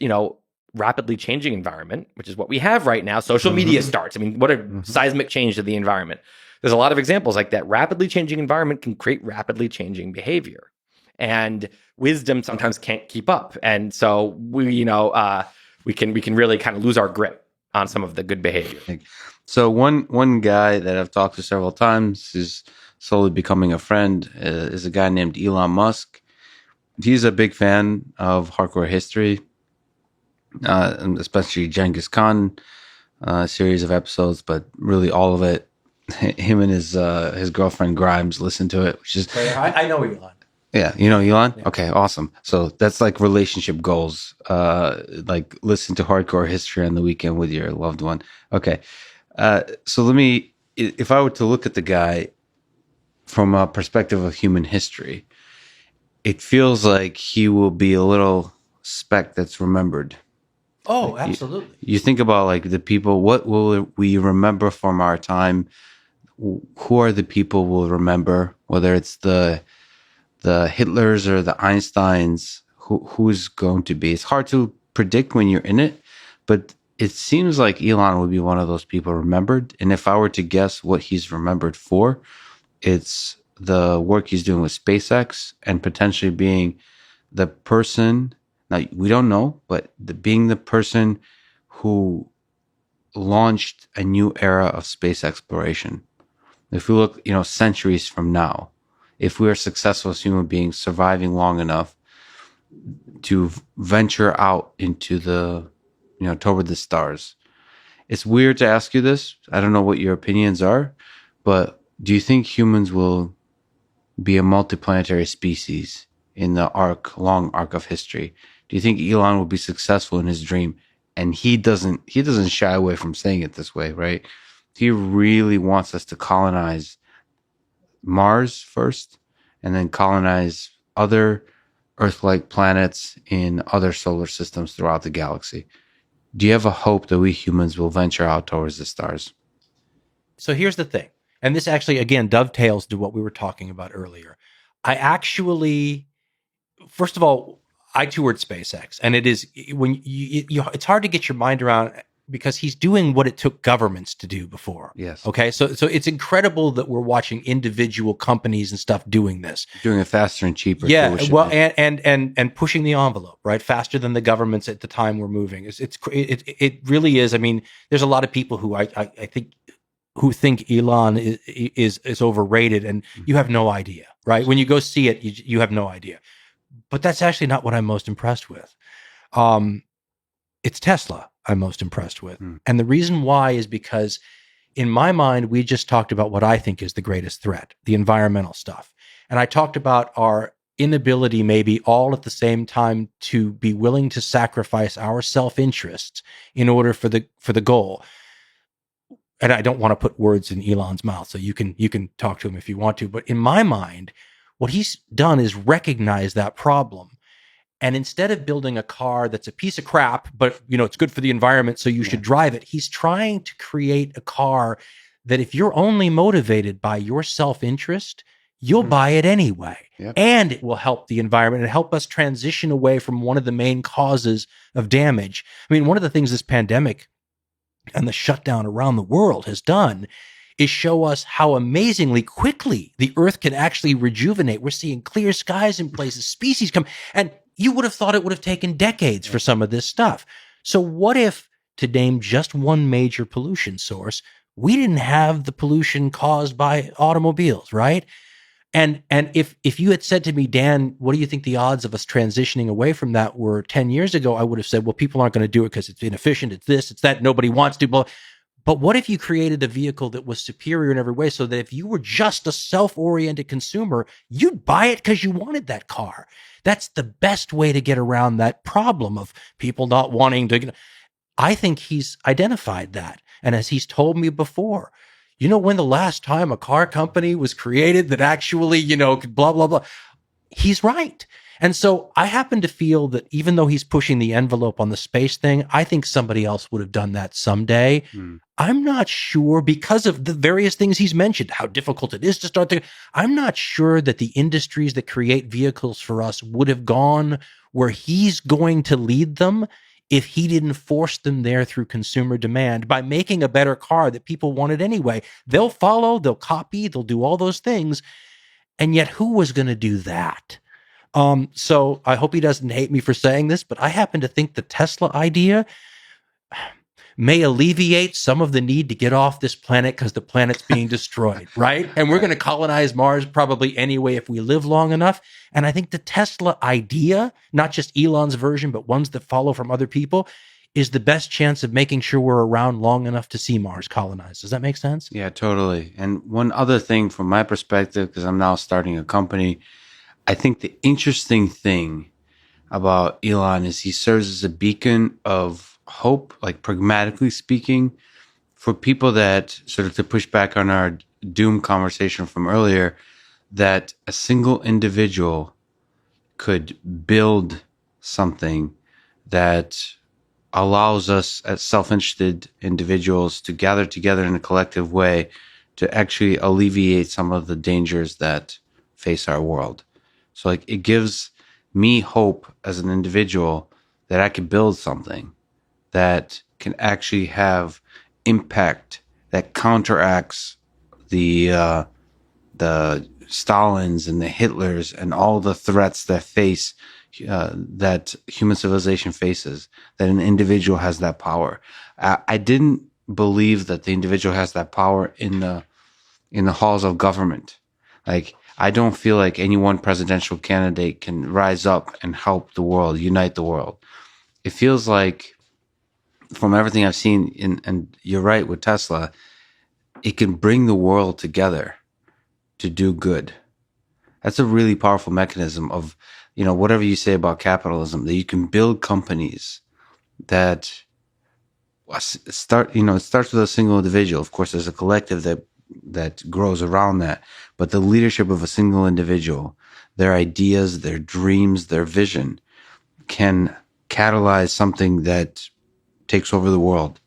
rapidly changing environment, which is what we have right now, social media starts. I mean, what a seismic change to the environment. There's a lot of examples like that. Rapidly changing environment can create rapidly changing behavior, and wisdom sometimes can't keep up. And so we can really kind of lose our grip on some of the good behavior. So one guy that I've talked to several times, who's slowly becoming a friend, is a guy named Elon Musk. He's a big fan of hardcore history, especially Genghis Khan series of episodes, but really all of it. Him and his girlfriend Grimes listen to it, which is I know Elon. Yeah, you know Elon? Yeah. Okay, awesome. So that's like relationship goals. Like listen to hardcore history on the weekend with your loved one. Okay. So if I were to look at the guy from a perspective of human history, it feels like he will be a little speck that's remembered. Oh, absolutely. You think about like the people, what will we remember from our time? Who are the people we'll remember, whether it's the Hitlers or the Einsteins, who's going to be? It's hard to predict when you're in it, but it seems like Elon would be one of those people remembered. And if I were to guess what he's remembered for, it's the work he's doing with SpaceX and potentially being the person, now we don't know, but being the person who launched a new era of space exploration. If we look, centuries from now, if we are successful as human beings, surviving long enough to venture out into toward the stars. It's weird to ask you this. I don't know what your opinions are, but do you think humans will be a multiplanetary species in the long arc of history? Do you think Elon will be successful in his dream? And he doesn't shy away from saying it this way, right? He really wants us to colonize Mars first, and then colonize other Earth-like planets in other solar systems throughout the galaxy. Do you have a hope that we humans will venture out towards the stars? So here's the thing, and this actually, again, dovetails to what we were talking about earlier. I actually, first of all, I toured SpaceX, and it is when it's hard to get your mind around because he's doing what it took governments to do before. Yes. Okay. So it's incredible that we're watching individual companies and stuff doing this, doing it faster and cheaper. Yeah. Well, and pushing the envelope, right? Faster than the governments at the time were moving. It really is. I mean, there's a lot of people who I think who think Elon is overrated, and you have no idea, right? When you go see it, you have no idea. But that's actually not what I'm most impressed with. It's Tesla I'm most impressed with. And the reason why is because in my mind, we just talked about what I think is the greatest threat, the environmental stuff. And I talked about our inability maybe all at the same time to be willing to sacrifice our self-interests in order for the goal. And I don't want to put words in Elon's mouth, so you can talk to him if you want to. But in my mind, what he's done is recognize that problem. And instead of building a car that's a piece of crap, but it's good for the environment, so you should drive it, he's trying to create a car that if you're only motivated by your self-interest, you'll buy it anyway. Yep. And it will help the environment and help us transition away from one of the main causes of damage. I mean, one of the things this pandemic and the shutdown around the world has done is show us how amazingly quickly the Earth can actually rejuvenate. We're seeing clear skies in places, species come, and you would have thought it would have taken decades for some of this stuff. So what if, to name just one major pollution source, we didn't have the pollution caused by automobiles, right? And if you had said to me, Dan, what do you think the odds of us transitioning away from that were 10 years ago? I would have said, well, people aren't going to do it because it's inefficient. It's this, it's that. Nobody wants to. But what if you created a vehicle that was superior in every way so that if you were just a self-oriented consumer, you'd buy it because you wanted that car? That's the best way to get around that problem of people not wanting to. I think he's identified that. And as he's told me before, when the last time a car company was created that actually, blah, blah, blah, he's right. And so I happen to feel that even though he's pushing the envelope on the space thing, I think somebody else would have done that someday. I'm not sure, because of the various things he's mentioned, how difficult it is to start I'm not sure that the industries that create vehicles for us would have gone where he's going to lead them if he didn't force them there through consumer demand by making a better car that people wanted anyway. They'll follow, they'll copy, they'll do all those things. And yet who was going to do that? So I hope he doesn't hate me for saying this, but I happen to think the Tesla idea may alleviate some of the need to get off this planet because the planet's being destroyed, right? And we're going to colonize Mars probably anyway if we live long enough. And I think the Tesla idea, not just Elon's version, but ones that follow from other people, is the best chance of making sure we're around long enough to see Mars colonized. Does that make sense? Yeah, totally. And one other thing from my perspective, because I'm now starting a company, I think the interesting thing about Elon is he serves as a beacon of hope, like pragmatically speaking, for people that, sort of to push back on our doom conversation from earlier, that a single individual could build something that allows us as self-interested individuals to gather together in a collective way to actually alleviate some of the dangers that face our world. So it gives me hope as an individual that I can build something that can actually have impact that counteracts the Stalins and the Hitlers and all the threats that face that human civilization faces, that an individual has that power. I didn't believe that the individual has that power in the halls of government. Like, I don't feel like any one presidential candidate can rise up and help the world, unite the world. It feels like, from everything I've seen, and you're right with Tesla, it can bring the world together to do good. That's a really powerful mechanism of, whatever you say about capitalism, that you can build companies that start, it starts with a single individual. Of course, there's a collective that grows around that, but the leadership of a single individual, their ideas, their dreams, their vision can catalyze something that takes over the world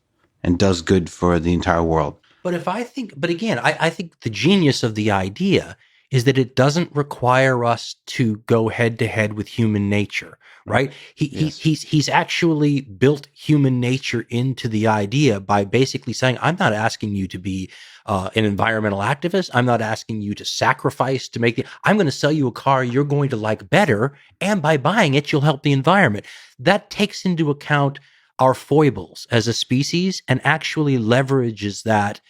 and does good for the entire world. But I think the genius of the idea is that it doesn't require us to go head to head with human nature, right? He's actually built human nature into the idea by basically saying, I'm not asking you to be an environmental activist. I'm not asking you to sacrifice to make I'm going to sell you a car you're going to like better, and by buying it, you'll help the environment. That takes into account our foibles as a species and actually leverages that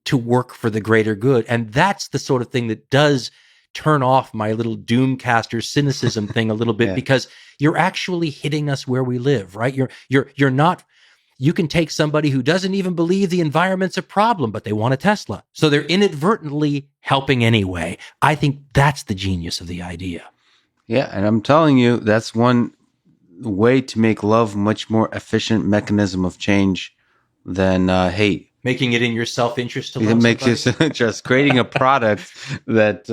to work for the greater good. And that's the sort of thing that does turn off my little doomcaster cynicism thing a little bit, because you're actually hitting us where we live, right? You're not, you can take somebody who doesn't even believe the environment's a problem, but they want a Tesla. So they're inadvertently helping anyway. I think that's the genius of the idea. Yeah. And I'm telling you, that's one way to make love much more efficient mechanism of change than hate. Making it in your self-interest to love make this just creating a product that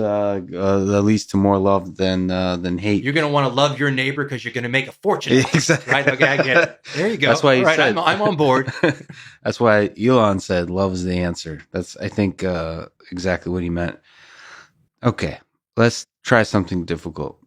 leads to more love than hate. You're going to want to love your neighbor because you're going to make a fortune. Exactly. Right? Okay, I get it. There you go. That's why he said, said, I'm on board. That's why Elon said, "Love is the answer." That's, I think, exactly what he meant. Okay, let's try something difficult.